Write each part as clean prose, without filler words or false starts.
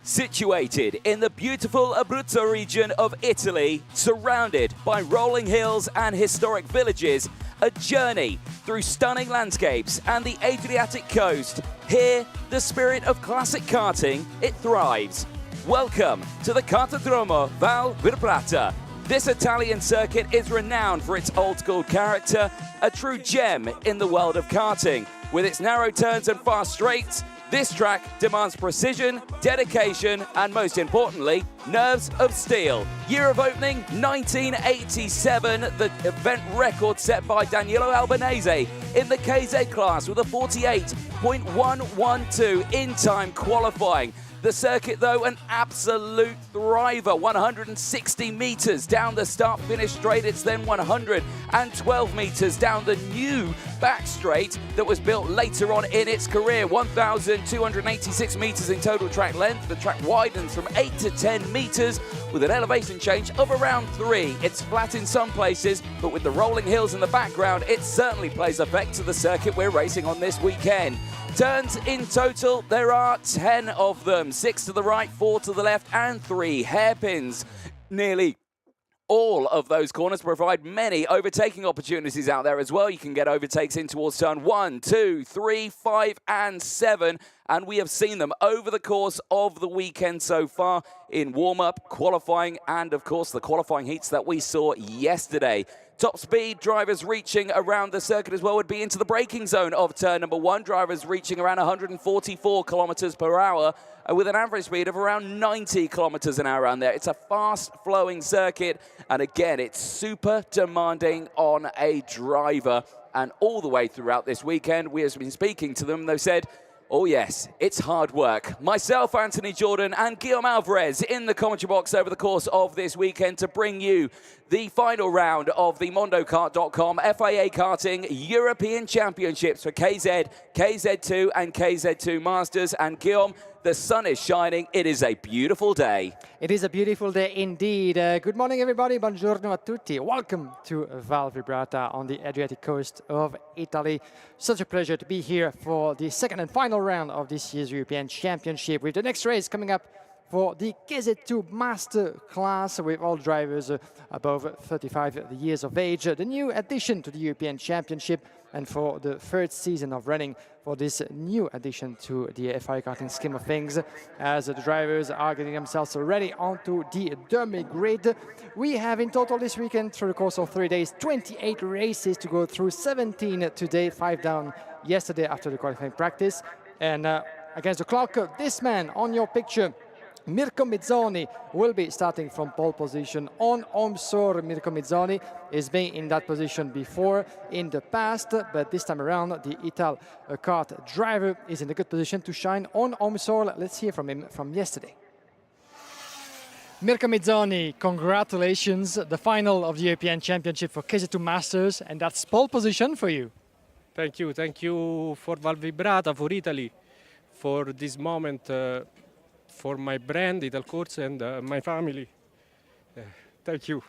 Situated in the beautiful Abruzzo region of Italy, surrounded by rolling hills and historic villages, a journey through stunning landscapes and the Adriatic coast. Here, the spirit of classic karting, it thrives. Welcome to the Kartodromo Val Vibrata. This Italian circuit is renowned for its old-school character, a true gem in the world of karting. With its narrow turns and fast straights, this track demands precision, dedication, and most importantly, nerves of steel. Year of opening, 1987, the event record set by Danilo Albanese in the KZ class with a 48.112 in time qualifying. The circuit, though, an absolute thriver. 160 meters down the start-finish straight. It's then 112 meters down the new back straight that was built later on in its career. 1,286 meters in total track length. The track widens from 8 to 10 meters with an elevation change of around 3. It's flat in some places, but with the rolling hills in the background, it certainly plays effect to the circuit we're racing on this weekend. Turns in total, there are 10 of them. 6 to the right, 4 to the left, and 3 hairpins. Nearly all of those corners provide many overtaking opportunities out there as well. You can get overtakes in towards turn 1, 2, 3, 5, and 7. And we have seen them over the course of the weekend so far in warm-up, qualifying, and of course the qualifying heats that we saw yesterday. Top speed drivers reaching around the circuit as well would be into the braking zone of turn number 1. Drivers reaching around 144 kilometers per hour with an average speed of around 90 kilometers an hour around there. It's a fast-flowing circuit, and again, it's super demanding on a driver. And all the way throughout this weekend, we have been speaking to them. They've said, oh yes, it's hard work. Myself, Anthony Jordan, and Guillaume Alvarez in the commentary box over the course of this weekend to bring you the final round of the MondoKart.com FIA Karting European Championships for KZ, KZ2 and KZ2 Masters. And Guillaume, the sun is shining. It is a beautiful day. It is a beautiful day indeed. Good morning, everybody. Buongiorno a tutti. Welcome to Val Vibrata on the Adriatic coast of Italy. Such a pleasure to be here for the second and final round of this year's European Championship, with the next race coming up for the KZ2 Master class with all drivers above 35 years of age. The new addition to the European Championship, and for the third season of running for this new addition to the FIA Karting scheme of things, as the drivers are getting themselves ready onto the dummy grid. We have in total this weekend, through the course of 3 days, 28 races to go through, 17 today, 5 down yesterday after the qualifying practice. And against the clock, this man on your picture, Mirko Mizzoni, will be starting from pole position on Omsor. Mirko Mizzoni has been in that position before in the past, but this time around the Ital kart driver is in a good position to shine on Omsor. Let's hear from him from yesterday. Mirko Mizzoni, congratulations, the final of the European Championship for KZ2 Masters, and that's pole position for you. Thank you for Val Vibrata, for Italy, for this moment, for my brand, Italcorsa, and my family. Thank you.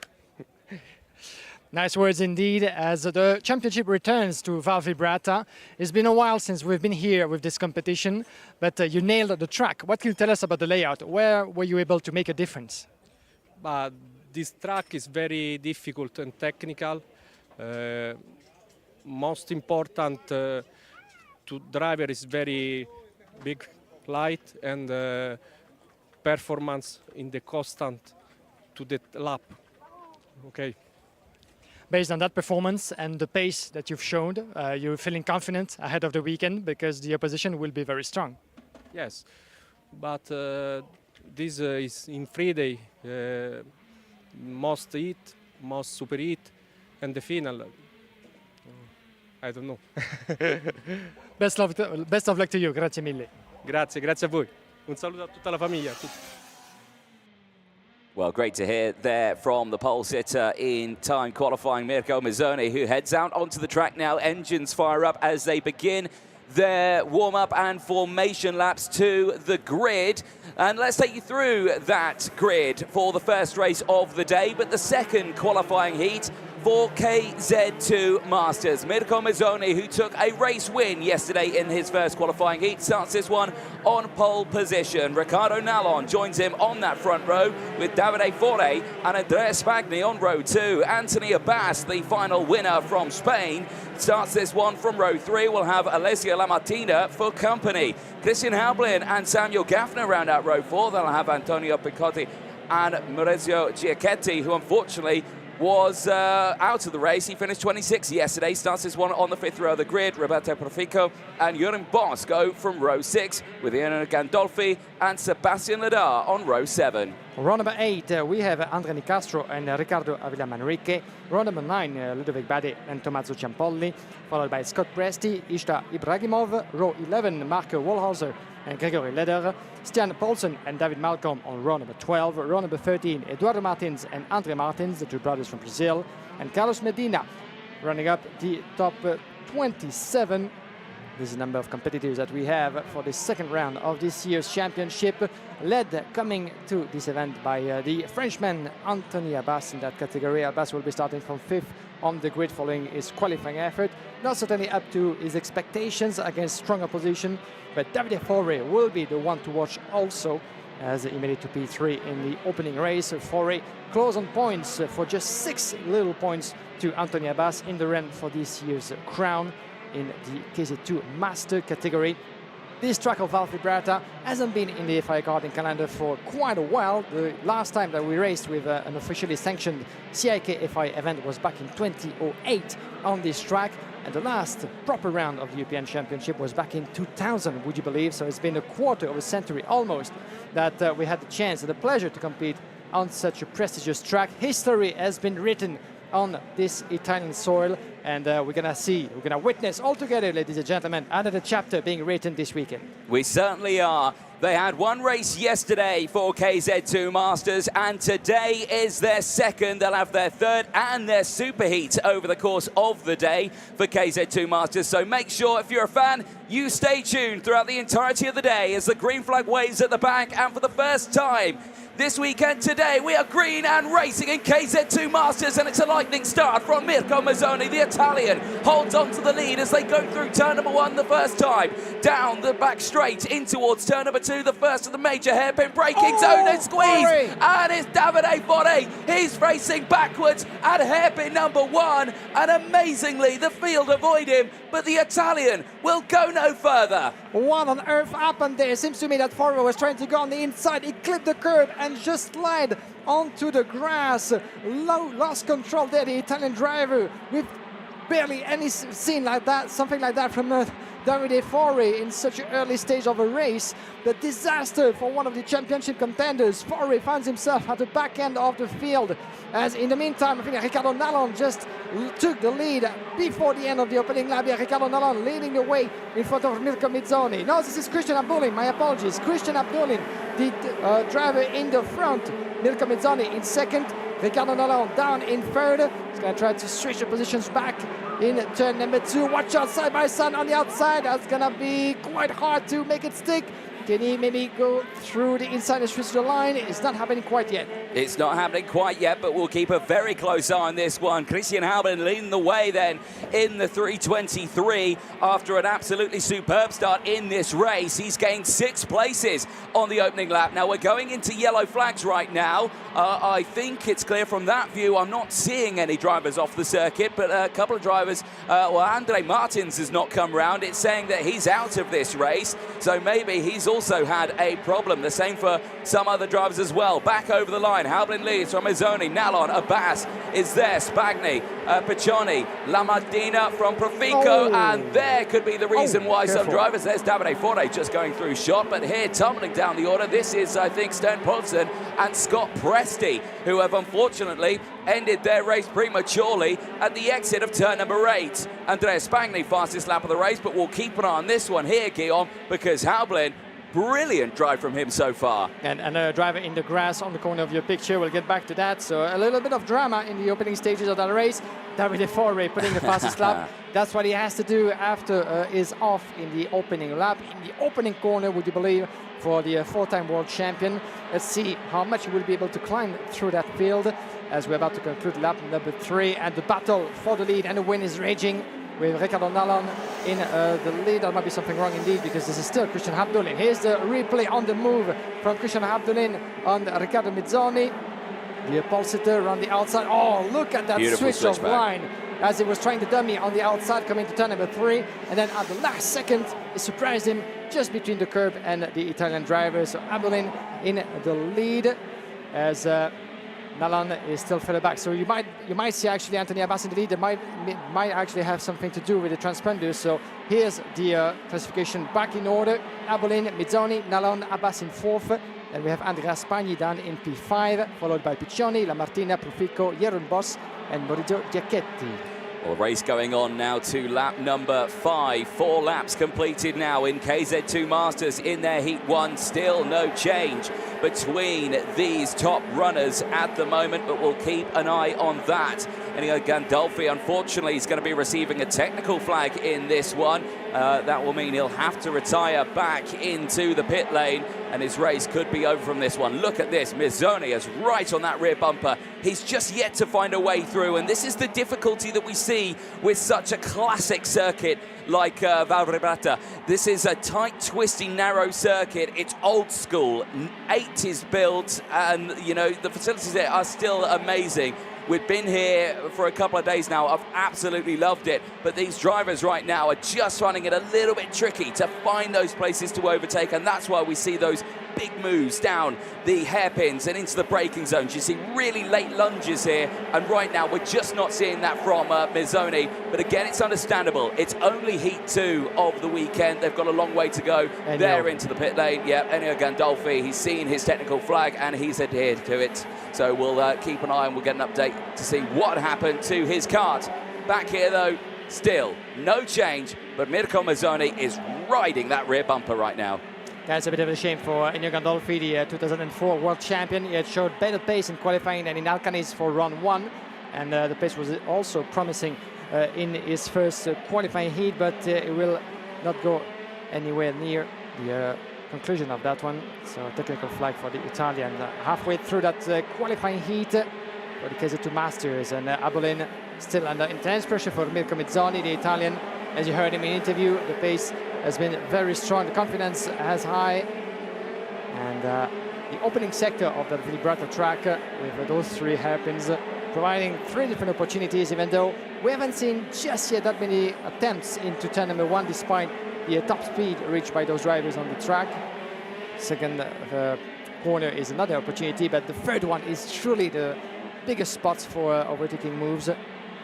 Nice words indeed, as the championship returns to Val Vibrata. It's been a while since we've been here with this competition, but you nailed the track. What can you tell us about the layout? Where were you able to make a difference? This track is very difficult and technical. Most important to driver is very big light and performance in the constant to the lap. Okay. Based on that performance and the pace that you've shown, you're feeling confident ahead of the weekend because the opposition will be very strong. Yes, but this is in 3 days. Most heat, most superheat, and the final. I don't know. Best of luck to you. Grazie mille. Grazie a voi. Un saluto a tutta la famiglia. Well, great to hear there from the pole sitter in time qualifying, Mirko Mazzoni, who heads out onto the track now. Engines fire up as they begin their warm-up and formation laps to the grid. And let's take you through that grid for the first race of the day, but the second qualifying heat for KZ2 Masters. Mirko Mazzoni, who took a race win yesterday in his first qualifying heat, starts this one on pole position. Riccardo Nallon joins him on that front row with Davide Fore and Andrea Spagni on row 2. Anthony Abbas, the final winner from Spain, starts this one from row 3. We'll have Alessia Lamartina for company. Christian Haublin and Samuel Gaffner round out row 4. They'll have Antonio Picotti and Maurizio Giacchetti, who unfortunately was out of the race. He finished 26th yesterday. Starts this one on the 5th row of the grid. Roberto Profico and Joran Boss go from row 6 with Ian Gandolfi and Sebastian Ledar on row 7. Row number 8, we have Andre Nicastro and Riccardo Avila Manrique. Row number 9, Ludovic Bade and Tommaso Ciampolli, followed by Scott Presti, Ishta Ibragimov. Row 11, Marco Wohlhauser and Gregory Leder. Stian Paulsen and David Malcolm on row number 12. Row number 13, Eduardo Martins and Andre Martins, the two brothers from Brazil. And Carlos Medina running up the top 27. This is the number of competitors that we have for the second round of this year's championship, led coming to this event by the Frenchman Anthony Abbas in that category. Abbas will be starting from 5th on the grid following his qualifying effort. Not certainly up to his expectations against strong opposition, but Davide Fore will be the one to watch also, as he made it to P3 in the opening race. Fore close on points for just 6 little points to Anthony Abbas in the run for this year's crown in the KZ2 Master category. This track of Val Vibrata hasn't been in the FIA Karting calendar for quite a while. The last time that we raced with an officially sanctioned CIK FIA event was back in 2008 on this track. And the last proper round of the European Championship was back in 2000, would you believe? So it's been a quarter of a century almost that we had the chance and the pleasure to compete on such a prestigious track. History has been written on this Italian soil, and we're gonna witness all together, ladies and gentlemen, another chapter being written this weekend. We certainly are. They had one race yesterday for KZ2 Masters, and today is their second. They'll have their third and their Superheat over the course of the day for KZ2 Masters. So make sure, if you're a fan, you stay tuned throughout the entirety of the day as the green flag waves at the back. And for the first time this weekend today, we are green and racing in KZ2 Masters, and it's a lightning start from Mirko Mazzoni. The Italian holds on to the lead as they go through turn number 1 the first time. Down the back straight in towards turn number 2, the first of the major hairpin braking zone. They squeeze, and it's Davide Fore. He's racing backwards at hairpin number 1, and amazingly the field avoid him, but the Italian will go no further. What on earth happened there? It seems to me that Fore was trying to go on the inside. He clipped the curb and just slid onto the grass. Lost control there, the Italian driver, with barely any scene like that, something like that from Davide Fore in such an early stage of a race. The disaster for one of the championship contenders. Fore finds himself at the back end of the field, as in the meantime, I think Riccardo Nallon just took the lead before the end of the opening lap. Riccardo Nallon leading the way in front of Mirko Mazzoni. No, this is Christian Abdulin, my apologies. Christian Abdulin, the driver in the front. Mirko Mazzoni in second. Riccardo Nallon down in third. He's going to try to switch the positions back in turn number 2. Watch out, side by side on the outside. That's going to be quite hard to make it stick. Can he maybe go through the inside and switch the line? It's not happening quite yet. It's not happening quite yet, but we'll keep a very close eye on this one. Christian Haublin leading the way then in the 3:23 after an absolutely superb start in this race. He's gained 6 places on the opening lap. Now we're going into yellow flags right now. I think it's clear from that view. I'm not seeing any drivers off the circuit, but a couple of drivers, Andre Martins has not come round. It's saying that he's out of this race, so maybe he's also had a problem. The same for some other drivers as well. Back over the line, Haublin leads from Mazzoni, Nallon, Abbas is there, Spagni, Piccioni, Lamartina from Profico, and there could be the reason why some drivers, there's Davide Fore just going through shot, but here tumbling down the order, this is, I think, Stern Poulsen and Scott Presti, who have unfortunately ended their race prematurely at the exit of turn number 8. Andrea Spagni, fastest lap of the race, but we'll keep an eye on this one here, Guillaume, because Haublin Brilliant drive from him so far. And another driver in the grass on the corner of your picture. We'll get back to that. So a little bit of drama in the opening stages of that race. Davide Forre putting the fastest lap. That's what he has to do after his off in the opening lap. In the opening corner, would you believe, for the four-time world champion. Let's see how much he will be able to climb through that field as we're about to conclude lap number 3. And the battle for the lead and the win is raging, with Riccardo Nallon in the lead. There might be something wrong indeed, because this is still Christian Abdulin. Here's the replay on the move from Christian Abdulin on Riccardo Mizzoni. The pole sitter around the outside. Oh, look at that Beautiful switch of switchback line as he was trying to dummy on the outside coming to turn number 3. And then at the last second, it surprised him just between the curb and the Italian driver. So Abdulin in the lead as Nallon is still further back. So you might see actually Anthony Abbas in the lead. That might actually have something to do with the transponders. So here's the classification back in order. Abdulin, Mizzoni, Nallon, Abbas in 4th. And we have Andrea Spagni down in P5, followed by Piccioni, Lamartina, Profico, Jeroen Bos, and Maurizio Giacchetti. Well, race going on now to lap number 5. 4 laps completed now in KZ2 Masters in their Heat 1. Still no change between these top runners at the moment, but we'll keep an eye on that. Enio Gandolfi, unfortunately, is going to be receiving a technical flag in this one. That will mean he'll have to retire back into the pit lane, and his race could be over from this one. Look at this. Mizzoni is right on that rear bumper. He's just yet to find a way through, and this is the difficulty that we see with such a classic circuit like Val Vibrata. This is a tight, twisty, narrow circuit. It's old school, 80s built, and, you know, the facilities there are still amazing. We've been here for a couple of days now. I've absolutely loved it. But these drivers right now are just finding it a little bit tricky to find those places to overtake. And that's why we see those big moves down the hairpins and into the braking zones. You see really late lunges here. And right now, we're just not seeing that from Mizzoni. But again, it's understandable. It's only Heat 2 of the weekend. They've got a long way to go. They're into the pit lane. Yeah, Enio Gandolfi, he's seen his technical flag and he's adhered to it. So we'll keep an eye and we'll get an update to see what happened to his kart. Back here, though, still no change, but Mirko Mizzoni is riding that rear bumper right now. That's a bit of a shame for Enio Gandolfi, the 2004 world champion. He had showed better pace in qualifying than in Alcaniz for run 1, and the pace was also promising in his first qualifying heat, but it will not go anywhere near the conclusion of that one. So technical flag for the Italian halfway through that qualifying heat for the KZ2 Masters, and Abdulin still under intense pressure for Mirko Mizzoni, the Italian. As you heard him in interview, the pace has been very strong, the confidence has high, and the opening sector of the Vibrata track with those 3 hairpins providing 3 different opportunities, even though we haven't seen just yet that many attempts into turn number 1, despite the top speed reached by those drivers on the track. Second corner is another opportunity, but the third one is truly the biggest spots for overtaking moves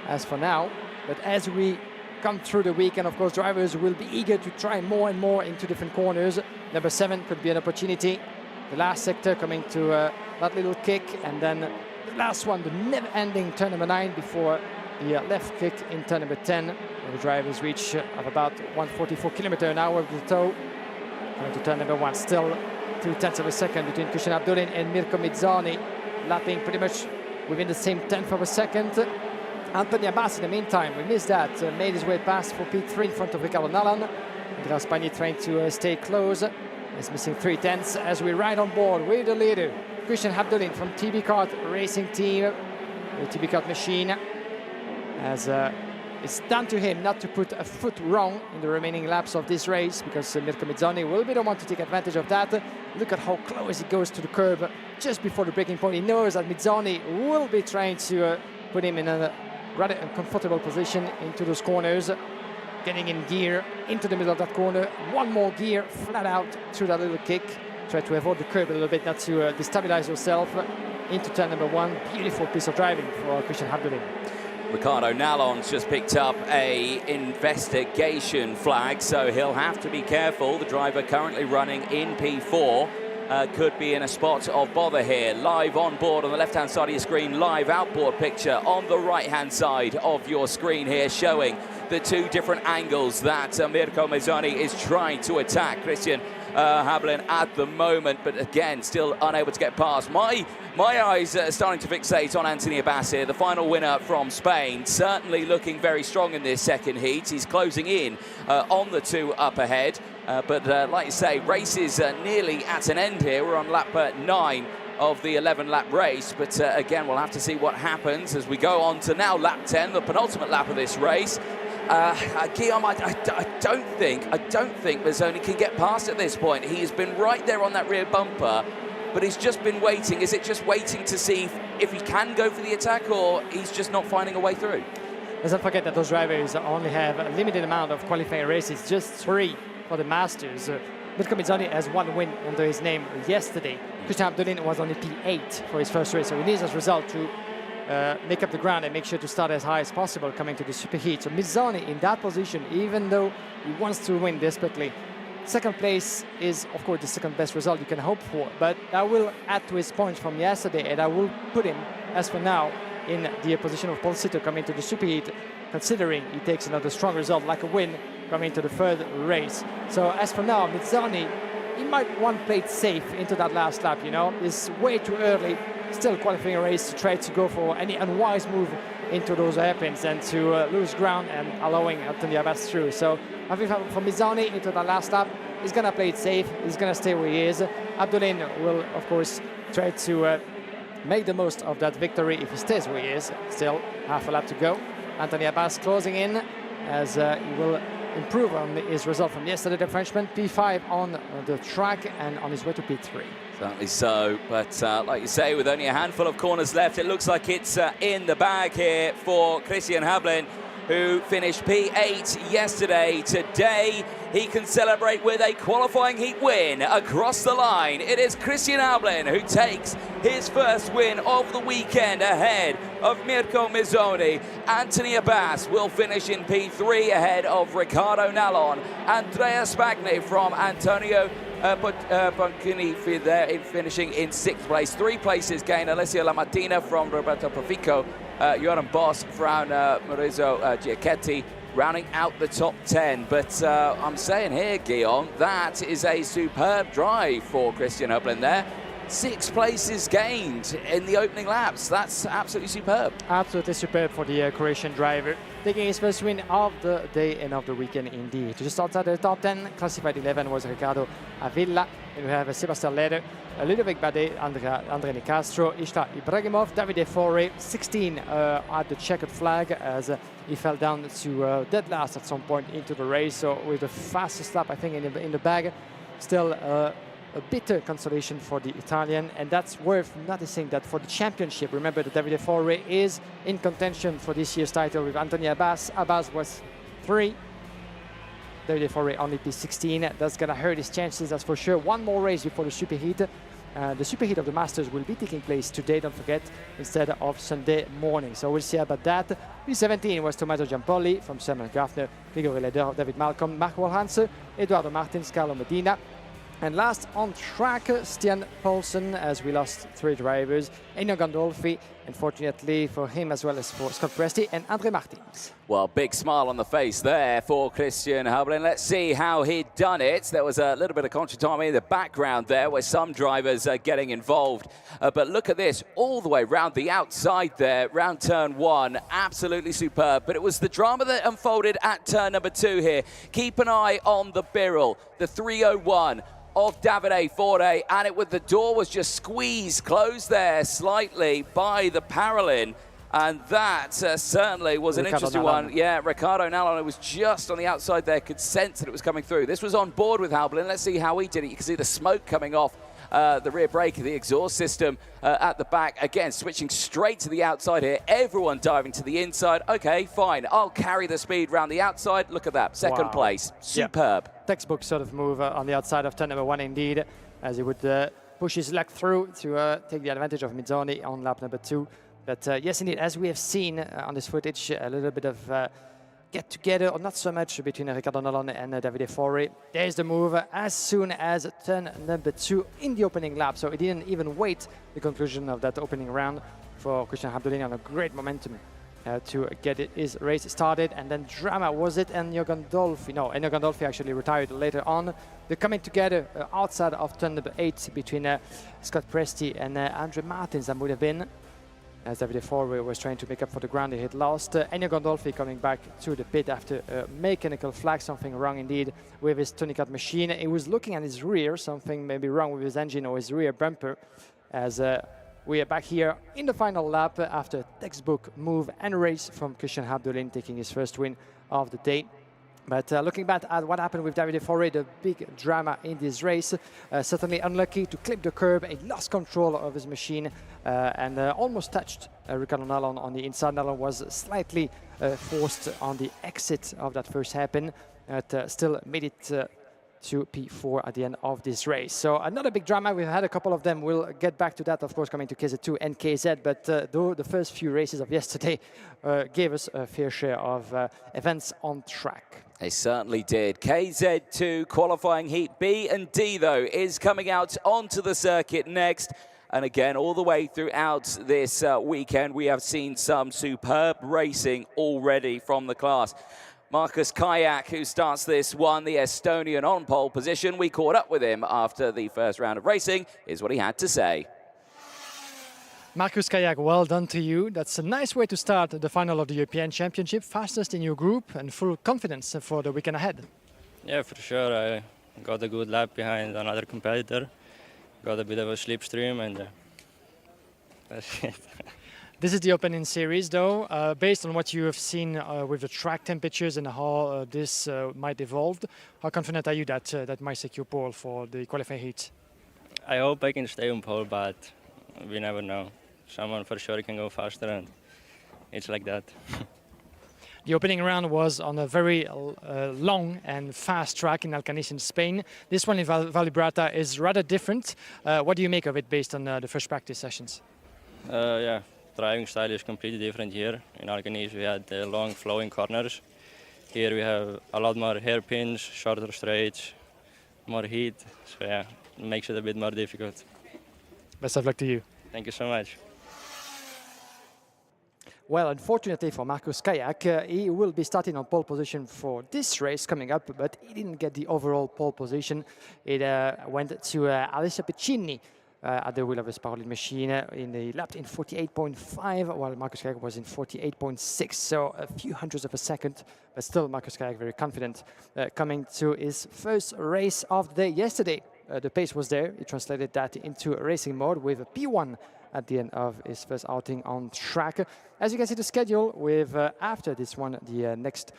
as for now. But as we come through the weekend, of course, drivers will be eager to try more and more into different corners. Number 7 could be an opportunity. The last sector coming to that little kick, and then the last one, the never-ending turn number 9 before the left kick in turn number 10. The drivers reach of about 144 km/h with the toe. Going to turn number 1, still 0.2 of a second between Christian Abdulin and Mirko Mizzoni, lapping pretty much within the same 1/10 of a second. Anthony Abbas, in the meantime, we missed that, made his way past for P3 in front of Riccardo Nallon. Andrea Spagni trying to stay close. He's missing 0.3 as we ride on board with the leader, Christian Abdulin from TB Kart Racing Team, the TB Kart machine, as it's down to him not to put a foot wrong in the remaining laps of this race, because Mirko Mizzoni will be the one to take advantage of that. Look at how close he goes to the curb just before the braking point. He knows that Mizzoni will be trying to put him in a rather uncomfortable position into those corners. Getting in gear into the middle of that corner. One more gear flat out through that little kick. Try to avoid the curb a little bit, not to destabilize yourself. Into turn number 1. Beautiful piece of driving for Christian Abdulin. Riccardo Nallon's just picked up a investigation flag, so he'll have to be careful. The driver currently running in P4 could be in a spot of bother here. Live on board on the left-hand side of your screen, live outboard picture on the right-hand side of your screen here, showing the 2 different angles that Mirko Mizzoni is trying to attack Christian Hablin at the moment, but again, still unable to get past. My eyes are starting to fixate on Anthony Abbas here, the final winner from Spain, certainly looking very strong in this second heat. He's closing in on the 2 up ahead, but like you say, race is nearly at an end here. We're on lap 9 of the 11-lap race, but again, we'll have to see what happens as we go on to now lap 10, the penultimate lap of this race. Guillaume, I don't think Mazzoni can get past at this point. He has been right there on that rear bumper, but he's just been waiting. Is it just waiting to see if he can go for the attack, or he's just not finding a way through? Let's not forget that those drivers only have a limited amount of qualifying races, just 3 for the Masters. Mirko Mazzoni has 1 win under his name yesterday. Christian Abdullin was only P8 for his first race, so he needs as a result to make up the ground and make sure to start as high as possible coming to the Superheat. So Mazzoni in that position, even though he wants to win desperately, second place is, of course, the second best result you can hope for. But that will add to his points from yesterday, and I will put him, as for now, in the position of Paul Sito coming to the Superheat, considering he takes another strong result like a win coming to the third race. So as for now, Mazzoni, he might want to play it safe into that last lap, you know. It's way too early, still qualifying a race, to try to go for any unwise move into those hairpins and to lose ground and allowing Anthony Abbas through. So I think for Mazzoni into that last lap, he's going to play it safe, he's going to stay where he is. Abdullin will, of course, try to make the most of that victory if he stays where he is. Still half a lap to go. Anthony Abbas closing in as he will improve on his result from yesterday. The Frenchman, P5 on the track and on his way to P3. Certainly so, but like you say, with only a handful of corners left, it looks like it's in the bag here for Christian Hablin, who finished P8 yesterday. Today, he can celebrate with a qualifying heat win across the line. It is Christian Hablin who takes his first win of the weekend ahead of Mirko Mazzoni. Anthony Abbas will finish in P3 ahead of Riccardo Nallon. Andrea Spagni from Antonio Boncini finishing in 6th place. 3 places gain Alessio Lamattina from Roberto Profico. Joran Boss from Maurizio Giacchetti rounding out the top 10. But I'm saying here, Guillaume, that is a superb drive for Christian Hablin there. 6 places gained in the opening laps. That's absolutely superb. Absolutely superb for the Croatian driver. Taking his first win of the day and of the weekend indeed. Just outside the top 10, classified 11 was Riccardo Avila. And we have Sebastian Leder, Ludovic Badet, Andre Nicastro, Ishtar Ibrahimov, Davide Fore, 16 at the checkered flag as he fell down to dead last at some point into the race. So with the fastest lap, I think, in the bag. Still a bitter consolation for the Italian, and that's worth noticing that for the championship, remember that Davide Fore is in contention for this year's title with Anthony Abbas. Abbas was 3. Davide Fore only P16. That's going to hurt his chances, that's for sure. One more race before the Superheat. The Superheat of the Masters will be taking place today, don't forget, instead of Sunday morning. So we'll see about that. P17 was Tommaso Giampoli from Simon Gaffner, Grigori Leder, David Malcolm, Mark Wolhanse, Eduardo Martins, Carlo Medina. And last on track, Stian Paulsen, as we lost 3 drivers. Ennio Gandolfi, unfortunately for him as well as for Scott Presti and Andre Martins. Well, big smile on the face there for Christian Hablin. Let's see how he'd done it. There was a little bit of contretemps in the background there where some drivers are getting involved. But look at this, all the way round the outside there, round turn 1, absolutely superb. But it was the drama that unfolded at turn number 2 here. Keep an eye on the Birrell, the 301. Of Davide Fore, and the door was just squeezed closed there slightly by the Paralin, and that certainly was an interesting one. Yeah, Riccardo Nallon was just on the outside there, could sense that it was coming through. This was on board with Hablin. Let's see how he did it. You can see the smoke coming off the rear brake, the exhaust system at the back. Again, switching straight to the outside here. Everyone diving to the inside. Okay, fine. I'll carry the speed round the outside. Look at that. Second place. Superb. Yeah. Textbook sort of move on the outside of turn number 1 indeed, as he would push his leg through to take the advantage of Mazzoni on lap number 2. But yes, indeed, as we have seen on this footage, a little bit of get together, or not so much, between Riccardo Nallon and Davide Fore. There's the move as soon as turn number 2 in the opening lap. So he didn't even wait the conclusion of that opening round for Christian Abdullin on a great momentum to get his race started. And then drama, was it Ennio Gandolfi? No, Ennio Gandolfi actually retired later on. They're coming together outside of turn number 8 between Scott Presti and Andre Martins, that would have been, as Davide Forwe was trying to make up for the ground he had lost. Ennio Gandolfi coming back to the pit after a mechanical flag, something wrong indeed with his Tonicat machine. He was looking at his rear, something maybe wrong with his engine or his rear bumper, as we are back here in the final lap after a textbook move and race from Christian Abdulin, taking his first win of the day. But looking back at what happened with Davide Forre, the big drama in this race, certainly unlucky to clip the curb. He lost control of his machine and almost touched Riccardo Nallon on the inside. Nallon was slightly forced on the exit of that first hairpin, but still made it to P4 at the end of this race. So another big drama. We've had a couple of them. We'll get back to that, of course, coming to KZ2 and KZ. But though the first few races of yesterday gave us a fair share of events on track. They certainly did. KZ2 qualifying heat B and D, though, is coming out onto the circuit next. And again, all the way throughout this weekend, we have seen some superb racing already from the class. Markus Kajak, who starts this one, the Estonian on pole position. We caught up with him after the first round of racing. Here's what he had to say. Markus Kajak, well done to you. That's a nice way to start the final of the European Championship. Fastest in your group and full confidence for the weekend ahead. Yeah, for sure. I got a good lap behind another competitor. Got a bit of a slipstream and that's it. This is the opening series, though. Based on what you have seen with the track temperatures and how this might evolve, how confident are you that that might secure pole for the qualifying heat? I hope I can stay on pole, but we never know. Someone for sure can go faster, and it's like that. The opening round was on a very long and fast track in Alcaniz in Spain. This one in Val Vibrata is rather different. What do you make of it based on the first practice sessions? Yeah. Driving style is completely different here. In Alcaniz we had long flowing corners. Here we have a lot more hairpins, shorter straights, more heat. So yeah, it makes it a bit more difficult. Best of luck to you. Thank you so much. Well, unfortunately for Markus Kajak, he will be starting on pole position for this race coming up, but he didn't get the overall pole position. It went to Alessio Piccini. At the wheel of his Parolin machine he lapped in 48.5 while Markus Kajak was in 48.6, so a few hundredths of a second, but still Markus Kajak very confident coming to his first race of the day yesterday. The pace was there. He translated that into racing mode with a P1 at the end of his first outing on track. As you can see the schedule with after this one the next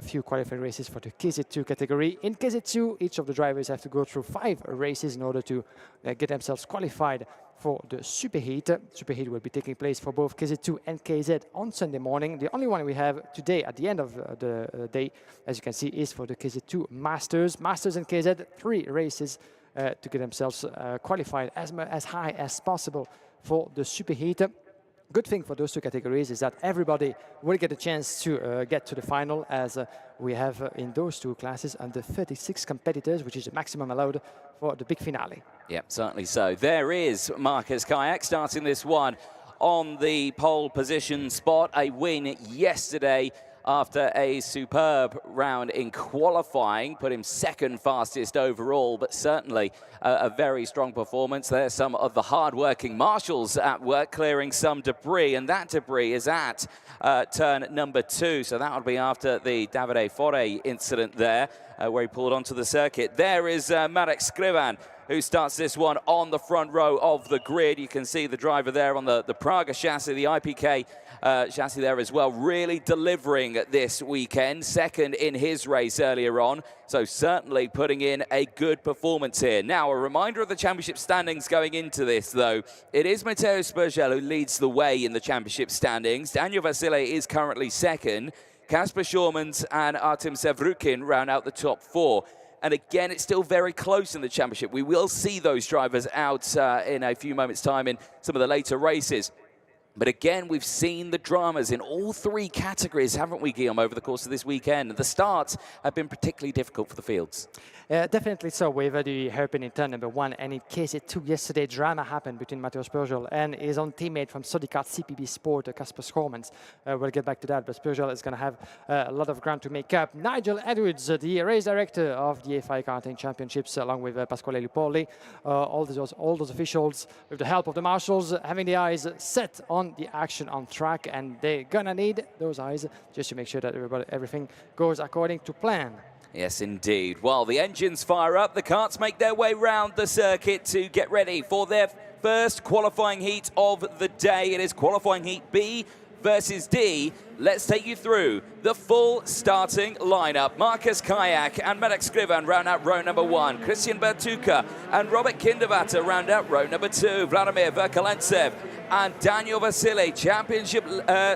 few qualifying races for the KZ2 category. In KZ2, each of the drivers have to go through 5 races in order to get themselves qualified for the Superheat. Superheat will be taking place for both KZ2 and KZ on Sunday morning. The only one we have today at the end of the day, as you can see, is for the KZ2 Masters. Masters and KZ, 3 races to get themselves qualified as high as possible for the Superheat. Good thing for those 2 categories is that everybody will get a chance to get to the final, as we have in those 2 classes under 36 competitors, which is the maximum allowed for the big finale. Yep, certainly so. There is Markus Kajak starting this one on the pole position spot. A win yesterday after a superb round in qualifying, put him 2nd fastest overall, but certainly a very strong performance. There's some of the hard-working marshals at work clearing some debris, and that debris is at turn number 2, so that would be after the Davide Forre incident there, where he pulled onto the circuit. There is Marek Skrivan, who starts this one on the front row of the grid. You can see the driver there on the Praga chassis, the IPK chassis there as well, really delivering this weekend. 2nd in his race earlier on, so certainly putting in a good performance here. Now, a reminder of the championship standings going into this, though. It is Matteo Spergel who leads the way in the championship standings. Daniel Vasile is currently 2nd. Kasper Schurmans and Artem Sevrukin round out the top 4. And again, it's still very close in the championship. We will see those drivers out in a few moments' time in some of the later races. But again, we've seen the dramas in all three categories, haven't we, Guillaume, over the course of this weekend? The starts have been particularly difficult for the fields. Definitely so. We've had the hairpin in turn number 1, and in KZ2 yesterday, drama happened between Matteo Spurgel and his own teammate from Sodikart CPB Sport, Kasper Schormans. We'll get back to that, but Spurgel is going to have a lot of ground to make up. Nigel Edwards, the race director of the FIA Karting Championships, along with Pasquale Lupoli, all those officials, with the help of the marshals, having the eyes set on the action on track, and they're going to need those eyes just to make sure that everything goes according to plan. Yes, indeed. While the engines fire up, the karts make their way round the circuit to get ready for their first qualifying heat of the day. It is qualifying heat B versus D. Let's take you through the full starting lineup. Marcus Kayak and Marek Skrivan round out row number 1. Christian Bertuka and Robert Kindervatter round out row number 2. Vladimir Verkalentsev and Daniel Vasily, championship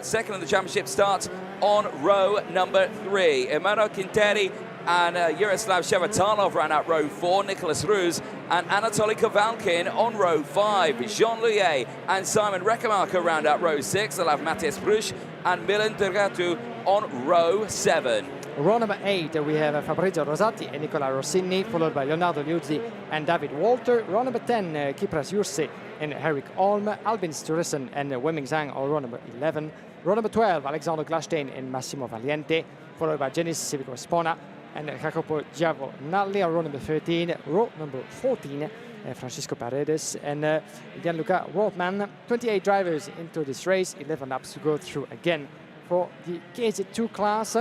second in the championship, starts on row number 3. Emmanuel Quinteri and Yaroslav Shevatalov round out row 4, Nicholas Ruse and Anatoly Kovalkin on row 5. Jean Louillet and Simon Reckemarker round out row 6. They'll have Matthias Bruch and Milan Tergatu on row 7. Row number 8, we have Fabrizio Rosati and Nicola Rossini, followed by Leonardo Liuzzi and David Walter. Row number 10, Kipras Jursi and Eric Holm, Albin Sturesen and Wemming Zhang on row number 11. Row number 12, Alexander Glastein and Massimo Valiente, followed by Janis Civico Spona and Jacopo Giavonalli on row number 13. Row number 14, Francisco Paredes and Gianluca Rothman. 28 drivers into this race, 11 laps to go through again for the KZ2 class,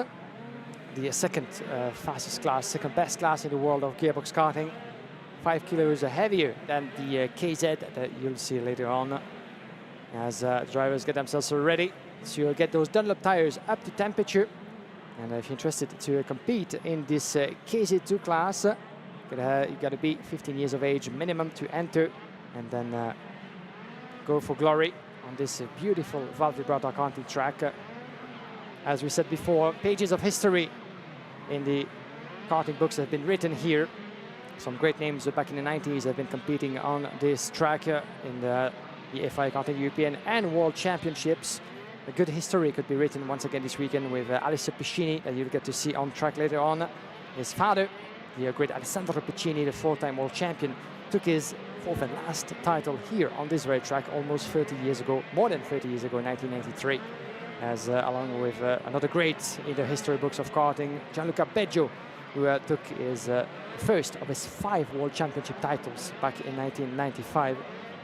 the second fastest class, second best class in the world of gearbox karting. 5 kilos heavier than the KZ that you'll see later on, as drivers get themselves ready to get those Dunlop tires up to temperature. And if you're interested to compete in this KZ2 class, you got to be 15 years of age minimum to enter, and then go for glory on this beautiful Val Vibrata karting track. As we said before, pages of history in the karting books have been written here. Some great names back in the 90s have been competing on this track in the FIA Karting European and World Championships. A good history could be written once again this weekend with Alessio Piscini, that you'll get to see on track later on. His father, the great Alessandro Piccini, the 4-time world champion, took his 4th and last title here on this very track almost 30 years ago, more than 30 years ago, in 1993. As along with another great in the history books of karting, Gianluca Beggio, who took his first of his 5 world championship titles back in 1995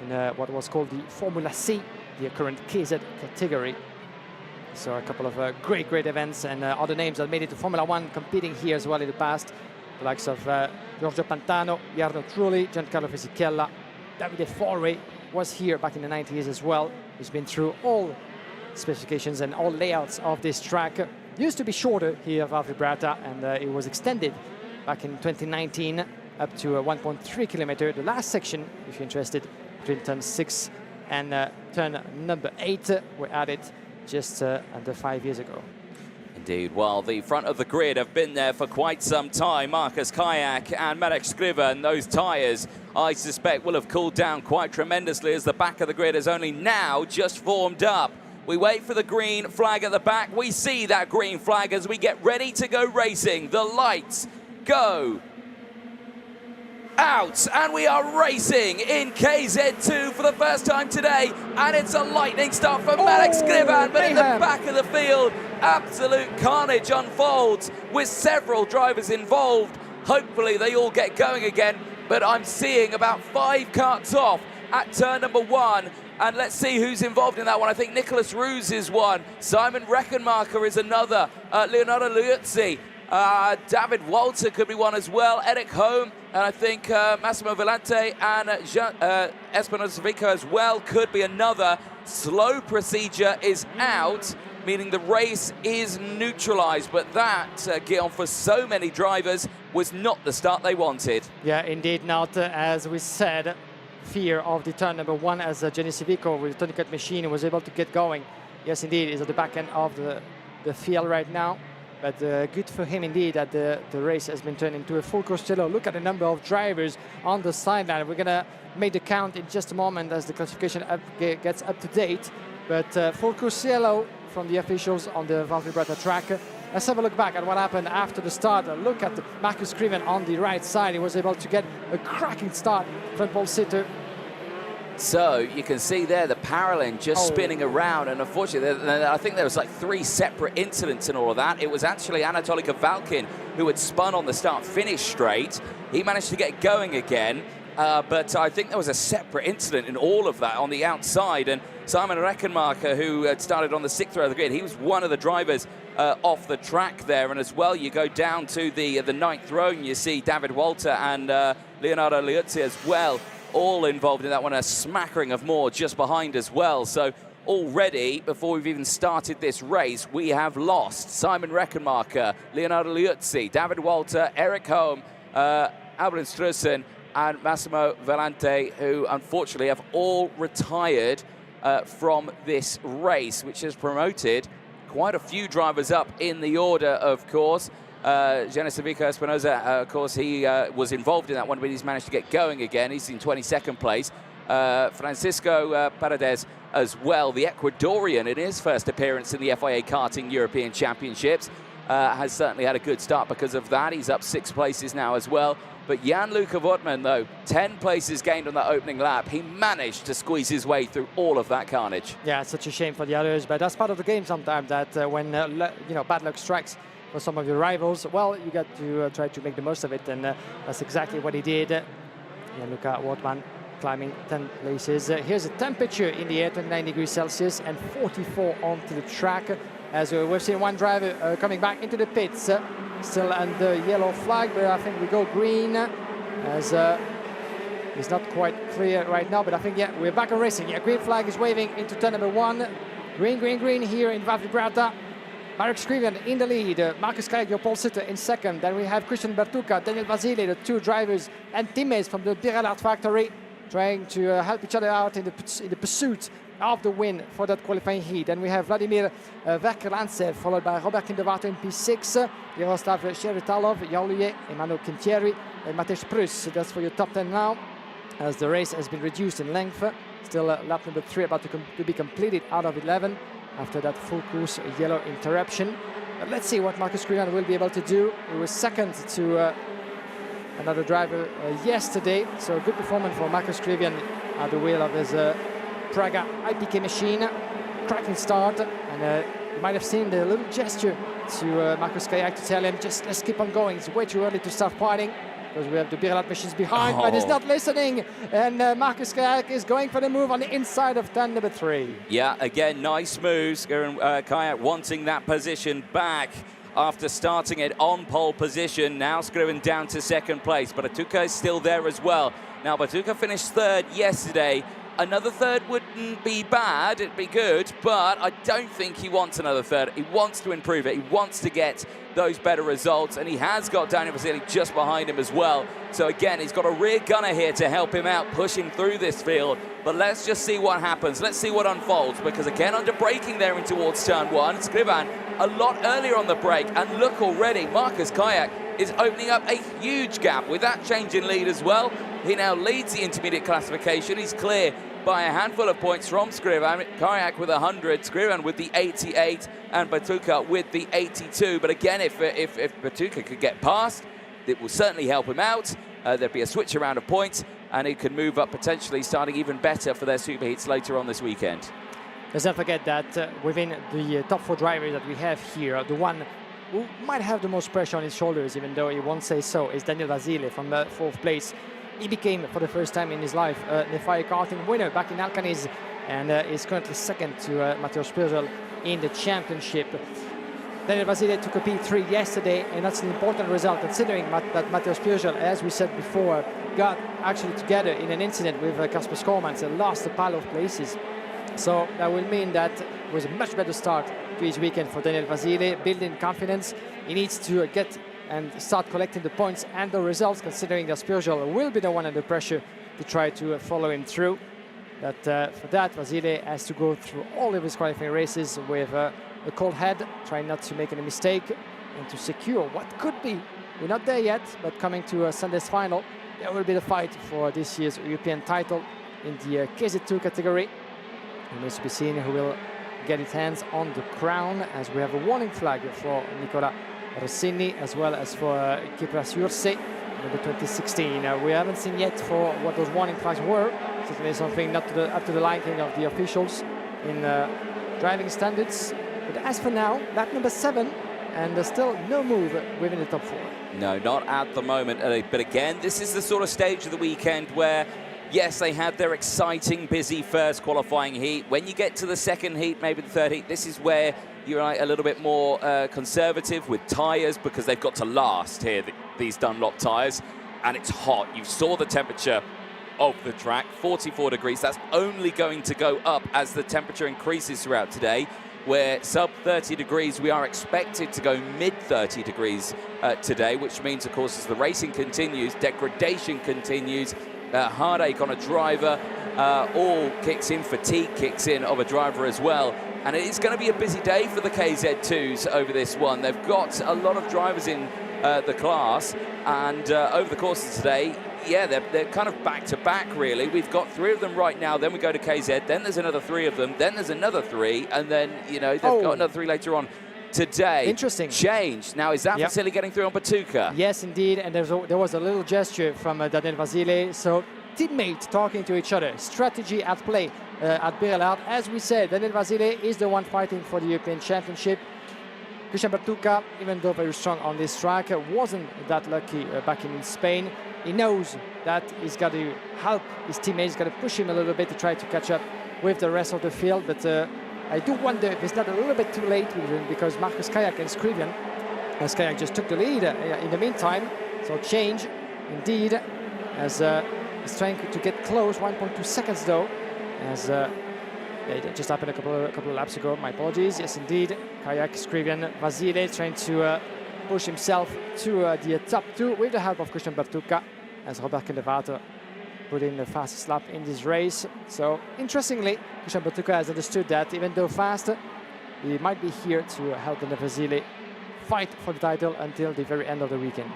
in what was called the Formula C, the current KZ category. So a couple of great events, and other names that made it to Formula 1 competing here as well in the past. The likes of Giorgio Pantano, Jarno Trulli, Giancarlo Fisichella, Davide Forre was here back in the 90s as well. He's been through all specifications and all layouts of this track. Used to be shorter here at Val Vibrata, and it was extended back in 2019 up to 1.3 kilometer. The last section, if you're interested, between turn 6 and turn number 8 were added just under 5 years ago. Indeed, while the front of the grid have been there for quite some time, Marcus Kayak and Marek Skrivan, those tyres, I suspect, will have cooled down quite tremendously, as the back of the grid has only now just formed up. We wait for the green flag at the back. We see that green flag as we get ready to go racing. The lights go out, and we are racing in KZ2 for the first time today, and it's a lightning start for Marek Skrivan, but in the back of the field, absolute carnage unfolds with several drivers involved. Hopefully they all get going again, but I'm seeing about 5 karts off at turn number 1, and let's see who's involved in that one. I think Nicholas Ruse is one, Simon Reckenmarker is another, Leonardo Liuzzi, David Walter could be one as well, Eric Holm, and I think Massimo Valiente and Espinosa Vico as well could be another. Slow procedure is out, meaning the race is neutralized, but that, Guillaume, for so many drivers, was not the start they wanted. Yeah, indeed not. As we said, fear of the turn number 1, as Jenny Civico with the Tonicut machine was able to get going. Yes, indeed, is at the back end of the field right now. But good for him indeed that the race has been turned into a full Costello. Look at the number of drivers on the sideline. We're going to make the count in just a moment as the classification gets up to date. but full course yellow from the officials on the Val Vibrata track. Let's have a look back at what happened after the start. Look at Marcus Scriven on the right side. He was able to get a cracking start from pole sitter. So you can see there the parallel just spinning around, and unfortunately I think there was like 3 separate incidents in all of that. It was actually Anatoly Kavalkin who had spun on the start, finished straight. He managed to get going again, but I think there was a separate incident in all of that on the outside, and Simon Reckenmacher, who had started on the 6th row of the grid, he was one of the drivers off the track there. And as well, you go down to the 9th row and you see David Walter and Leonardo Liuzzi as well, all involved in that one, a smattering of more just behind as well. So already, before we've even started this race, we have lost Simon Reckenmacher, Leonardo Liuzzi, David Walter, Eric Holm, Albert Strussen, and Massimo Valente, who unfortunately have all retired from this race, which has promoted quite a few drivers up in the order, of course. Genesavico Espinosa, of course, he was involved in that one, but he's managed to get going again. He's in 22nd place. Francisco Paredes as well, the Ecuadorian, in his first appearance in the FIA Karting European Championships, has certainly had a good start because of that. He's up 6 places now as well. But Jan-Luca Wortmann, though, 10 places gained on that opening lap. He managed to squeeze his way through all of that carnage. Yeah, it's such a shame for the others, but that's part of the game sometimes, that when bad luck strikes for some of your rivals, well, you got to try to make the most of it, and that's exactly what he did. Jan-Luca Wortmann climbing 10 places. Here's the temperature in the air, 29 degrees Celsius and 44 onto the track. As we've seen one driver coming back into the pits, still under yellow flag, but I think we go green, as it's not quite clear right now, but I think, yeah, we're back on racing. Yeah, green flag is waving into turn number 1. Green, green, green here in Val Vibrata. Marek Scriven in the lead, Marcus Kayak, your pole sitter, in second. Then we have Christian Bertucca, Daniel Vasile, the 2 drivers and teammates from the Birelart factory, trying to help each other out in the pursuit of the win for that qualifying heat. And we have Vladimir Verkelantsev, followed by Robert Kinderwater in P6, Yaroslav Sheritalov, Yauluye, Emmanuel Quintieri, and Matej Prus. That's for your top 10 now, as the race has been reduced in length. Still lap number 3 about to be completed out of 11 after that full course yellow interruption. But let's see what Marcus Scriven will be able to do. He was second to another driver yesterday, so a good performance for Marcus Scriven at the wheel of his Praga IPK machine. Cracking start, and you might have seen the little gesture to Marcus Kayak to tell him, just let's keep on going. It's way too early to start fighting because we have the Birelart machines behind, but he's not listening. And Marcus Kayak is going for the move on the inside of turn number 3. Yeah, again, nice moves. Kayak wanting that position back after starting it on pole position. Now Scriven down to 2nd place, but Bertucca is still there as well. Now, Bertucca finished 3rd yesterday. Another 3rd wouldn't be bad, it'd be good, but I don't think he wants another 3rd. He wants to improve it, he wants to get those better results, and he has got Daniel Vasile just behind him as well. So again, he's got a rear gunner here to help him out, push him through this field. But let's just see what happens, let's see what unfolds, because again, under braking there in towards turn 1, Scriven a lot earlier on the brake, and look already, Marcus Kayak is opening up a huge gap with that change in lead as well. He now leads the intermediate classification. He's clear by a handful of points from Scriven. Kayak with 100, Scriven with the 88, and Bertucca with the 82. But again, if Bertucca could get past, it will certainly help him out. There'd be a switch around of points, and he could move up potentially, starting even better for their Superheats later on this weekend. Let's not forget that within the top 4 drivers that we have here, the one who might have the most pressure on his shoulders, even though he won't say so, is Daniel Vasile from 4th place. He became, for the first time in his life, the FIA Karting winner back in Alcaniz, and is currently 2nd to Mateo Spurzel in the championship. Daniel Vasile took a P3 yesterday, and that's an important result considering that Mateo Spurzel, as we said before, got actually together in an incident with Kasper Skormans and lost a pile of places. So that will mean that it was a much better start to his weekend for Daniel Vasile, building confidence. He needs to get and start collecting the points and the results, considering that Spurzel will be the one under pressure to try to follow him through. But for that, Vasile has to go through all of his qualifying races with a cold head, trying not to make any mistake and to secure what could be. We're not there yet, but coming to Sunday's final, there will be the fight for this year's European title in the KZ2 category. Remains to be seen who will get his hands on the crown, as we have a warning flag for Nicola Rossini as well as for Kipras Jurse, number 2016. We haven't seen yet for what those warning flags were. Certainly something not up to the liking of the officials in driving standards. But as for now, lap number 7, and there's still no move within the top 4. No, not at the moment. But again, this is the sort of stage of the weekend where, yes, they had their exciting, busy first qualifying heat. When you get to the second heat, maybe the third heat, this is where you're a little bit more conservative with tyres, because they've got to last here, these Dunlop tyres. And it's hot. You saw the temperature of the track, 44 degrees. That's only going to go up as the temperature increases throughout today, where sub 30 degrees, we are expected to go mid 30 degrees today, which means, of course, as the racing continues, degradation continues, heartache on a driver, all kicks in, fatigue kicks in of a driver as well. And it is going to be a busy day for the KZ2s over this one. They've got a lot of drivers in the class, and over the course of today, yeah, they're kind of back-to-back, really. We've got 3 of them right now, then we go to KZ, then there's another 3 of them, then there's another 3, and then, you know, they've got another 3 later on today. Interesting. Change. Now, is that Vasily getting through on Batuka? Yes, indeed, and there was a little gesture from Daniel Vasile, so teammates talking to each other, strategy at play at Birlard. As we said, Daniel Vasile is the one fighting for the European Championship. Christian Batuka, even though very strong on this track, wasn't that lucky back in Spain. He knows that he's got to help his teammates, got to push him a little bit to try to catch up with the rest of the field. But I do wonder if it's not a little bit too late with him, because Marcus Kayak and Skrivian, Kayak just took the lead in the meantime. So change, indeed, as he's trying to get close. 1.2 seconds though, as it just happened a couple of laps ago. My apologies. Yes, indeed, Kayak, Skrivian, Vasile trying to push himself to the top 2 with the help of Christian Batuka, as Robert Kindevater put in the fastest lap in this race. So interestingly, Christian Batuka has understood that even though fast, he might be here to help Daniel Vasile fight for the title until the very end of the weekend.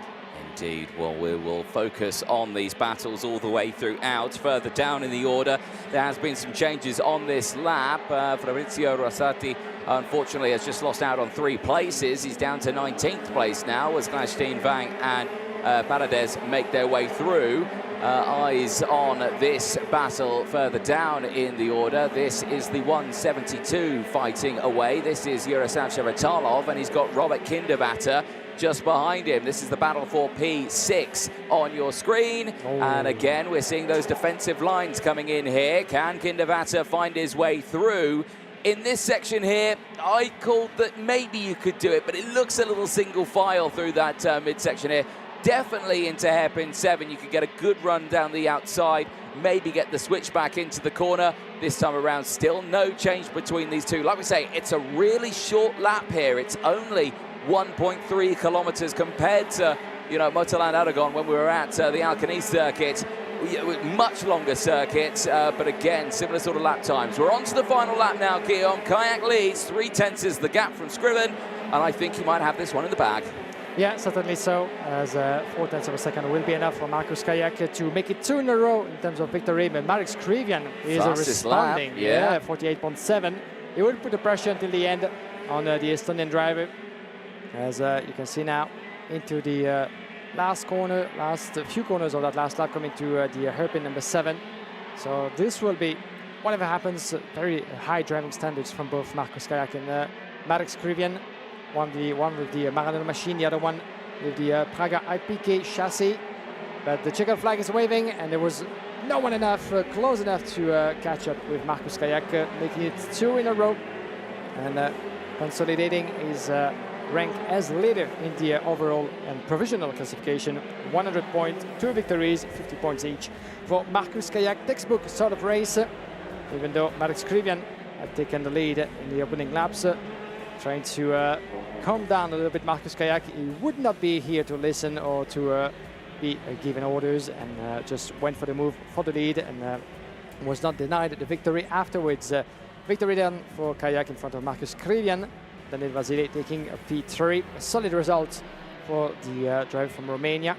Indeed. Well, we will focus on these battles all the way throughout. Further down in the order, there has been some changes on this lap. Fabrizio Rossati, unfortunately, has just lost out on 3 places. He's down to 19th place now, as Glasstein, Vang and Paredes make their way through. Eyes on this battle further down in the order. This is the 172 fighting away. This is Yaroslav Shevchelov, and he's got Robert Kindevater just behind him. This is the battle for P6 on your screen. And again, we're seeing those defensive lines coming in here. Can Kindevater find his way through? In this section here, I called that maybe you could do it, but it looks a little single file through that midsection here. Definitely into hairpin 7, you could get a good run down the outside, maybe get the switch back into the corner. This time around, still no change between these two. Like we say, it's a really short lap here. It's only 1.3 kilometers compared to, you know, Motorland Aragon when we were at the Alcaniz circuit. Much longer circuit, but again, similar sort of lap times. We're on to the final lap now, Guillaume. Kayak leads, 3/10 is the gap from Skriven, and I think he might have this one in the bag. Yeah, certainly so, as 4/10 of a second will be enough for Marcus Kayak to make it 2 in a row in terms of victory. But Marek Skrivian is responding. Lap, yeah. 48.7. He will put the pressure until the end on the Estonian driver, as you can see now into the last few corners of that last lap, coming to the hairpin number 7. So this will be, whatever happens, very high driving standards from both Marcus Kayak and Marek Skrivian. One with the Maranello machine, the other one with the Praga IPK chassis. But the checkered flag is waving, and there was no one close enough to catch up with Marcus Kayak, making it 2 in a row and consolidating his rank as leader in the overall and provisional classification. 100 points, 2 victories, 50 points each for Marcus Kayak. Textbook sort of race, even though Marek Skrivian had taken the lead in the opening laps. Trying to calm down a little bit Marcus Kayak. He would not be here to listen or to be given orders, and just went for the move for the lead, and was not denied the victory afterwards. Victory then for Kayak in front of Marcus Skrivian. Daniel Vasile taking a P3. A solid result for the driver from Romania.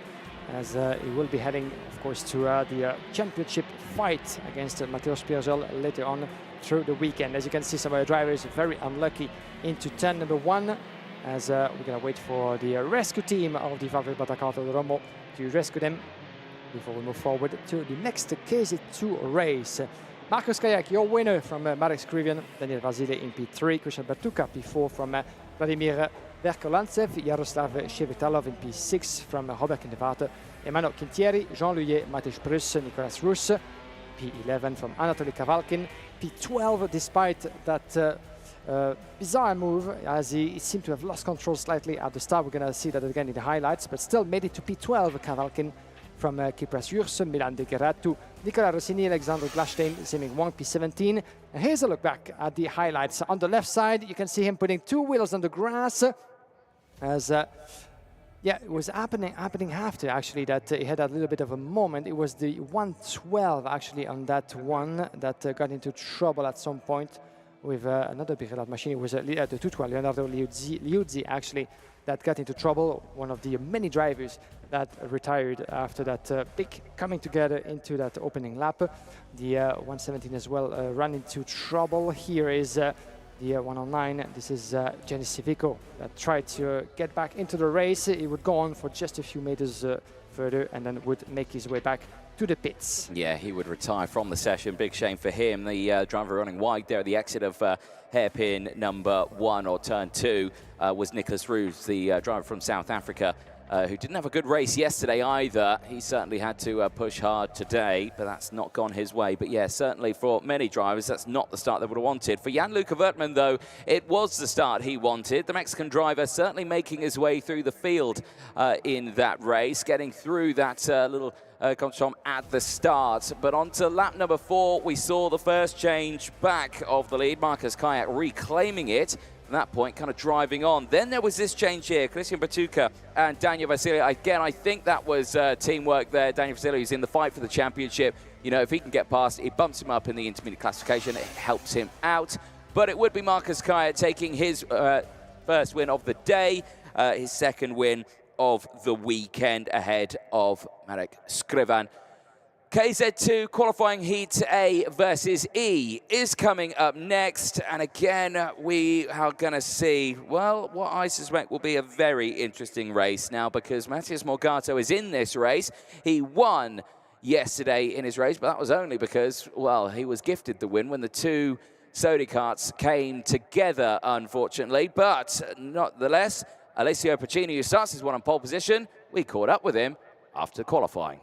as he will be heading, of course, to the championship fight against Matteo Spirgel later on through the weekend. As you can see, some of the drivers very unlucky into turn number 1, as we're going to wait for the rescue team of the Val Vibrata Kartodromo to rescue them before we move forward to the next KZ2 race. Marcus Kayak, your winner from Marek Skrivian, Daniel Vasile in P3, Christian Bertuka P4 from Vladimir Verkolantsev, Jaroslav Shevetalov in P6 from Robert Kindevater, Emmanuel Quintieri, Jean Luyet, Matej Prus, Nicolas Rus, P11 from Anatoly Kavalkin, P12 despite that bizarre move, as he seemed to have lost control slightly at the start. We're going to see that again in the highlights, but still made it to P12, Kavalkin from Kypros Yurs, Milan De Geratu, Nicolas Rossini, Alexander Glashstein, Zeming Wang, P17. And here's a look back at the highlights. On the left side, you can see him putting 2 wheels on the grass, as yeah, it was happening after, actually, that he had a little bit of a moment. It was the 112, actually, on that one that got into trouble at some point with another Birelad machine. It was the 212, Leonardo Liuzzi, actually, that got into trouble. One of the many drivers that retired after that big coming together into that opening lap. The 117 as well ran into trouble. Here is the 109. This is Jenny Civico that tried to get back into the race. He would go on for just a few meters further and then would make his way back to the pits. Yeah, he would retire from the session. Big shame for him. The driver running wide there at the exit of hairpin number 1 or turn 2 was Nicolas Roos, the driver from South Africa, who didn't have a good race yesterday either. He certainly had to push hard today, but that's not gone his way. But yeah, certainly for many drivers, that's not the start they would have wanted. For Jan-Luca Wertmann, though, it was the start he wanted. The Mexican driver certainly making his way through the field in that race, getting through that little comes from at the start. But on to lap number 4, we saw the first change back of the lead. Marcus Kayak reclaiming it. At that point, kind of driving on. Then there was this change here, Christian Bertuka and Daniel Vasile. Again, I think that was teamwork there. Daniel Vasile is in the fight for the championship. You know, if he can get past, it bumps him up in the intermediate classification. It helps him out. But it would be Marcus Kayak taking his first win of the day, his second win of the weekend ahead of Marek Skrivan. KZ2 qualifying heat A versus E is coming up next. And again, we are going to see, well, what I suspect will be a very interesting race now, because Matthias Morgato is in this race. He won yesterday in his race, but that was only because, well, he was gifted the win when the 2 Sodi karts came together, unfortunately. But nonetheless, Alessio Piccini, who starts his one on pole position, we caught up with him after qualifying.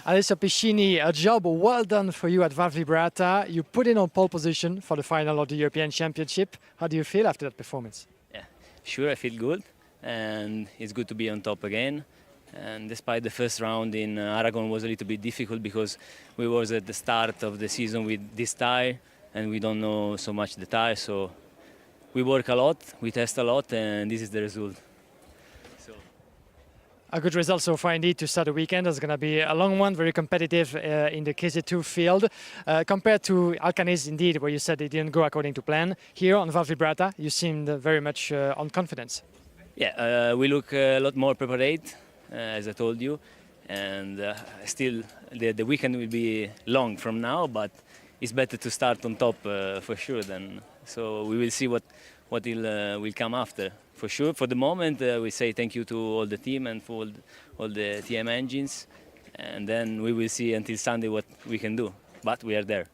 Alessio Piccini, a job well done for you at Val Vibrata. You put in on pole position for the final of the European Championship. How do you feel after that performance? Yeah, sure, I feel good, and it's good to be on top again. And despite the first round in Aragon was a little bit difficult because we was at the start of the season with this tire, and we don't know so much the tire, so we work a lot, we test a lot, and this is the result. A good result so far indeed to start the weekend. It's going to be a long one, very competitive in the KZ2 field. Compared to Alcaniz, indeed, where you said it didn't go according to plan. Here on Val Vibrata, you seemed very much on confidence. Yeah, we look a lot more prepared, as I told you. And still, the weekend will be long from now, but it's better to start on top for sure. So we will see what will come after. For sure, for the moment, we say thank you to all the team and for all the TM engines, and then we will see until Sunday what we can do, but we are there.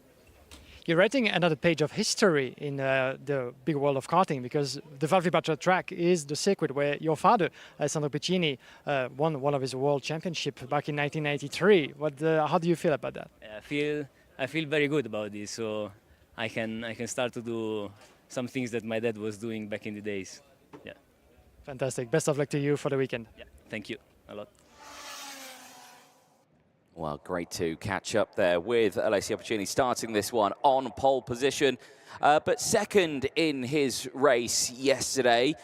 You're writing another page of history in the big world of karting, because the Val Vibrata track is the circuit where your father, Alessandro Piccini, won one of his world championships back in 1993. How do you feel about that? I feel very good about this, so I can start to do some things that my dad was doing back in the days. Yeah. Fantastic. Best of luck to you for the weekend. Yeah, thank you a lot. Well, great to catch up there with Alessio Piccini starting this one on pole position. But second in his race yesterday.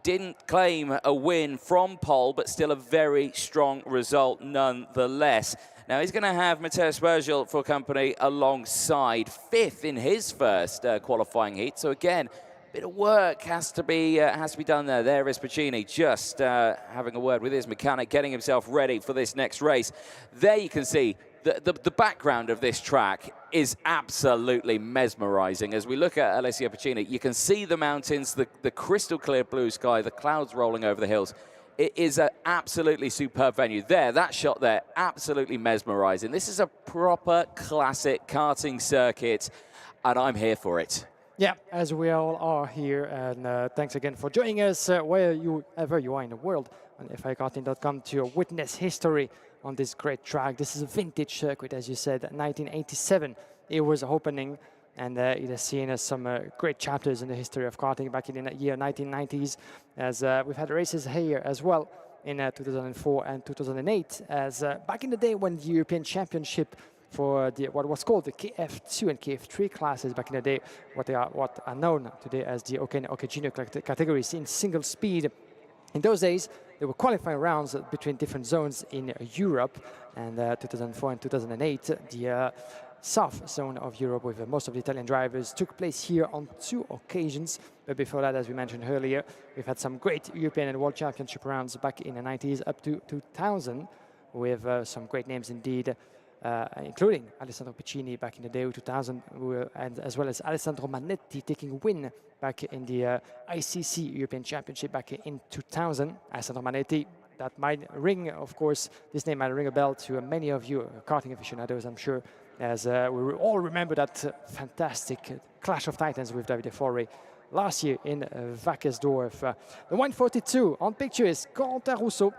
Didn't claim a win from pole, but still a very strong result nonetheless. Now he's going to have Matteo Spirgel for company alongside, 5th in his first qualifying heat. So again, bit of work has to be done there. There is Pacini just having a word with his mechanic, getting himself ready for this next race. There you can see the background of this track is absolutely mesmerizing. As we look at Alessio Pacini, you can see the mountains, the crystal clear blue sky, the clouds rolling over the hills. It is an absolutely superb venue. There, that shot there, absolutely mesmerizing. This is a proper classic karting circuit, and I'm here for it. Yeah, as we all are here, and thanks again for joining us wherever you are in the world on FIAKarting.com to witness history on this great track. This is a vintage circuit, as you said, 1987. It was opening, and it has seen some great chapters in the history of karting back in the year 1990s, as we've had races here as well in 2004 and 2008, as back in the day when the European Championship for what was called the KF2 and KF3 classes back in the day, what are known today as the Okajino categories in single speed. In those days, there were qualifying rounds between different zones in Europe, and 2004 and 2008, the south zone of Europe with most of the Italian drivers took place here on 2 occasions. But before that, as we mentioned earlier, we've had some great European and World Championship rounds back in the 90s up to 2000 with some great names indeed, including Alessandro Pacini back in the day of 2000, and as well as Alessandro Manetti taking a win back in the ICC European Championship back in 2000. Alessandro Manetti, that might ring, of course, this name might ring a bell to many of you karting aficionados, I'm sure, as we all remember that fantastic Clash of Titans with Davide Forri last year in Wackersdorf. The 142 on picture is Quentin Rousseau,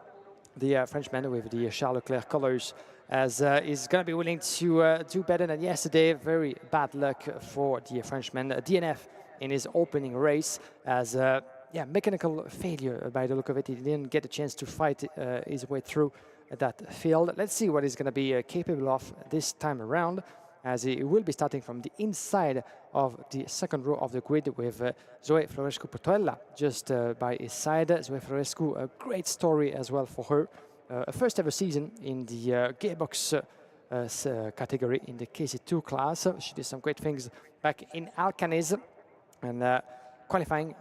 the Frenchman with the Charles Leclerc colors, as is going to be willing to do better than yesterday. Very bad luck for the Frenchman. DNF in his opening race, as mechanical failure by the look of it. He didn't get a chance to fight his way through that field. Let's see what he's going to be capable of this time around, as he will be starting from the inside of the second row of the grid with Zoe Florescu-Portella just by his side. Zoe Florescu, a great story as well for her. A first ever season in the gearbox category in the KZ2 class. She did some great things back in Alcaniz, and qualifying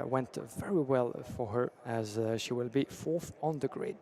went very well for her, as she will be 4th on the grid.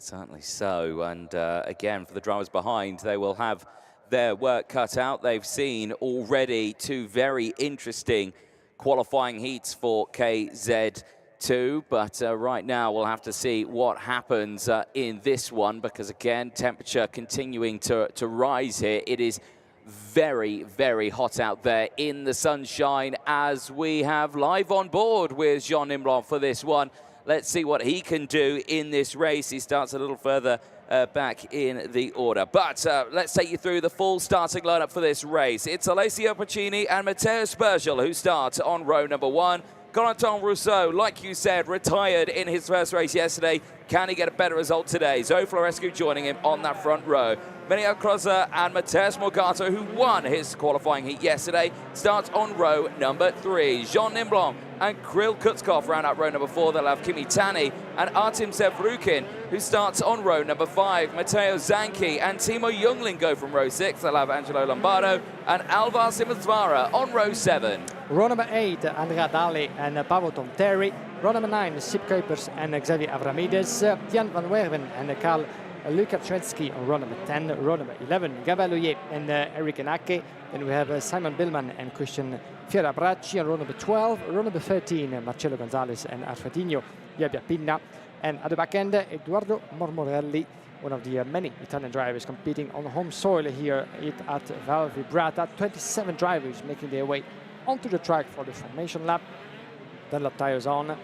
Certainly so, and again, for the drivers behind, they will have their work cut out. They've seen already 2 very interesting qualifying heats for KZ2, but right now we'll have to see what happens in this one, because again, temperature continuing to rise here. It is very, very hot out there in the sunshine, as we have live on board with Jean Nimblon for this one. Let's see what he can do in this race. He starts a little further back in the order. But let's take you through the full starting lineup for this race. It's Alessio Pacini and Matteo Spergel who start on row number 1. Quentin Rousseau, like you said, retired in his first race yesterday. Can he get a better result today? Zoe Florescu joining him on that front row. Benio Croza and Matthias Morgato, who won his qualifying heat yesterday, starts on row number 3. Jean Nimblon and Kirill Kutskov round out row number 4. They'll have Kimi Tani and Artem Sevrukin, who starts on row number 5. Matteo Zanchi and Timo Jungling go from row 6. They'll have Angelo Lombardo and Alvar Simonsvara on row 7. Row number 8, Andrea Daly and Paavo Tonteri. Row number 9, Sip Kuipers and Xavier Avramides. Jan van Werven and Karl Luca Tretsky on row number 10. Row number 11, Gavaloyer and Eric Enake. Then we have Simon Billman and Christian Fierabracci on row number 12. Row number 13, Marcelo Gonzalez and Alfredinho Pinna. And at the back end, Eduardo Mormorelli, one of the many Italian drivers competing on home soil here at Val Vibrata. 27 drivers making their way onto the track for the formation lap. Dunlop tires on,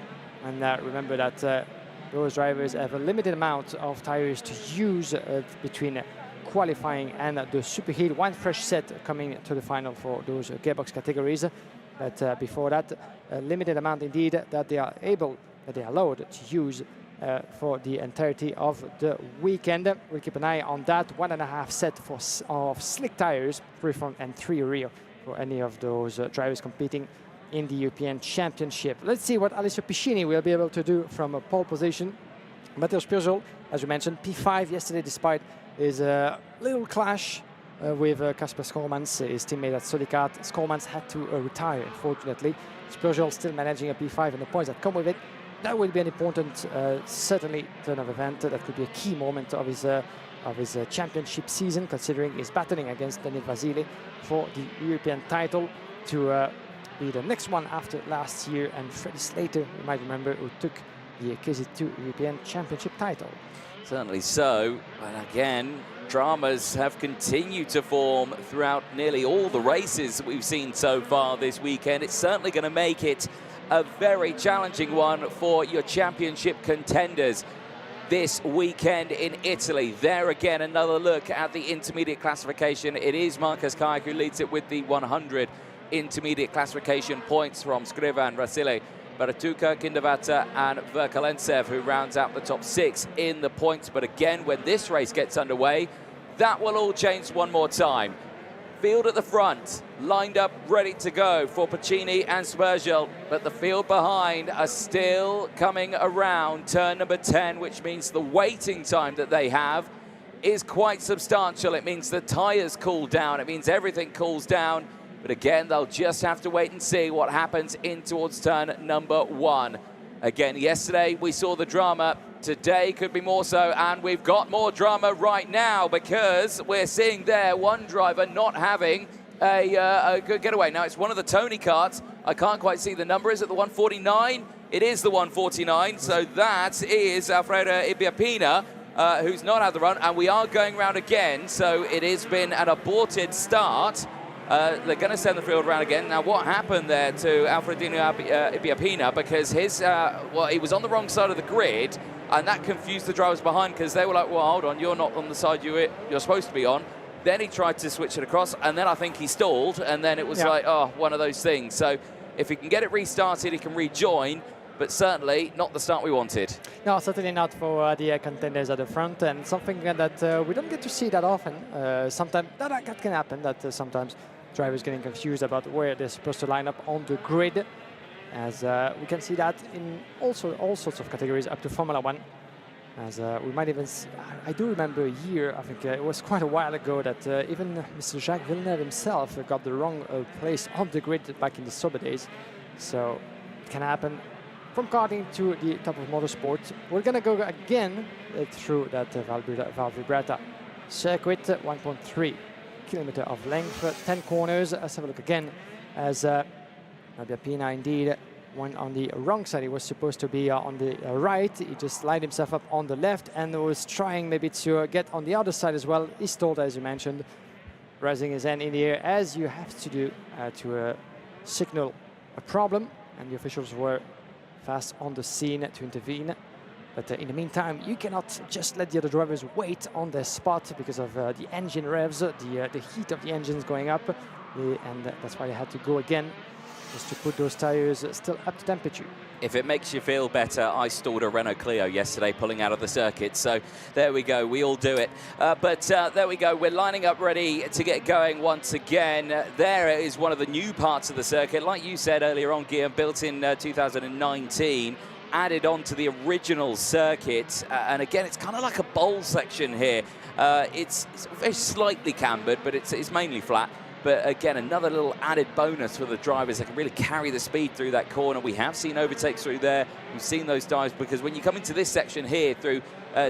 and remember that those drivers have a limited amount of tires to use between qualifying and the Superheat. One fresh set coming to the final for those gearbox categories, but before that, a limited amount indeed that they are allowed to use for the entirety of the weekend. We'll keep an eye on that. 1.5 set of slick tires, 3 front and 3 rear, for any of those drivers competing in the European Championship. Let's see what Alessio Pacini will be able to do from a pole position. Matteo Spergel, as we mentioned, P5 yesterday, despite his little clash with Kasper Schoolmans, his teammate at Solicat. Schoolmans had to retire, unfortunately. Spurgel still managing a P5 and the points that come with it. That will be an important, certainly, turn of event. That could be a key moment of his championship season, considering he's battling against Daniel Vasile for the European title to be the next one after last year. And Freddie Slater, you might remember, who took the KZ2 European Championship title. Certainly so. And again, dramas have continued to form throughout nearly all the races that we've seen so far this weekend. It's certainly going to make it a very challenging one for your championship contenders this weekend in Italy. There again, another look at the intermediate classification. It is Marcus Kayak who leads it with the 100 intermediate classification points from Skrivan, Rasile, Baratuka, Kindavata and Verkalensev, who rounds out the top 6 in the points. But again, when this race gets underway, that will all change one more time. Field at the front, lined up, ready to go for Pacini and Spurgel, but the field behind are still coming around turn number 10, which means the waiting time that they have is quite substantial. It means the tyres cool down, it means everything cools down, but again, they'll just have to wait and see what happens in towards turn number 1. Again, yesterday we saw the drama. Today could be more so, and we've got more drama right now because we're seeing there one driver not having a good getaway. Now, it's one of the Tony karts. I can't quite see the number. Is it the 149? It is the 149, so that is Alfredo Ibiapina, who's not had the run, and we are going round again, so it has been an aborted start. They're going to send the field round again. Now, what happened there to Alfredino Ibiapina, because his, well, he was on the wrong side of the grid, and that confused the drivers behind because they were like, well, hold on, you're not on the side you're supposed to be on. Then he tried to switch it across, and then I think he stalled, and then it was like, oh, one of those things. So if he can get it restarted, he can rejoin, but certainly not the start we wanted. No, certainly not for the contenders at the front, and something that we don't get to see that often. Sometimes that can happen, that sometimes drivers getting confused about where they're supposed to line up on the grid, as we can see that in also all sorts of categories up to Formula 1. As we might even see, I do remember a year, I think it was quite a while ago, that even Mr. Jacques Villeneuve himself got the wrong place on the grid back in the Sober days. So it can happen from karting to the top of motorsport. We're going to go again through that Val Vibrata circuit, 1.3 kilometer of length, 10 corners. Let's have a look again as Ibiapina indeed went on the wrong side. He was supposed to be on the right. He just lined himself up on the left and was trying maybe to get on the other side as well. He stalled, as you mentioned, raising his hand in the air, as you have to do to signal a problem. And the officials were fast on the scene to intervene. But in the meantime, you cannot just let the other drivers wait on their spot because of the engine revs, the heat of the engines going up. And that's why they had to go again, just to put those tires still up to temperature. If it makes you feel better, I stalled a Renault Clio yesterday pulling out of the circuit. So there we go, we all do it. But there we go, we're lining up ready to get going once again. There is one of the new parts of the circuit. Like you said earlier on, Guillaume, built in 2019, added on to the original circuit. And again, it's kind of like a bowl section here. It's very slightly cambered, but it's mainly flat. But again, another little added bonus for the drivers that can really carry the speed through that corner. We have seen overtakes through there. We've seen those dives, because when you come into this section here through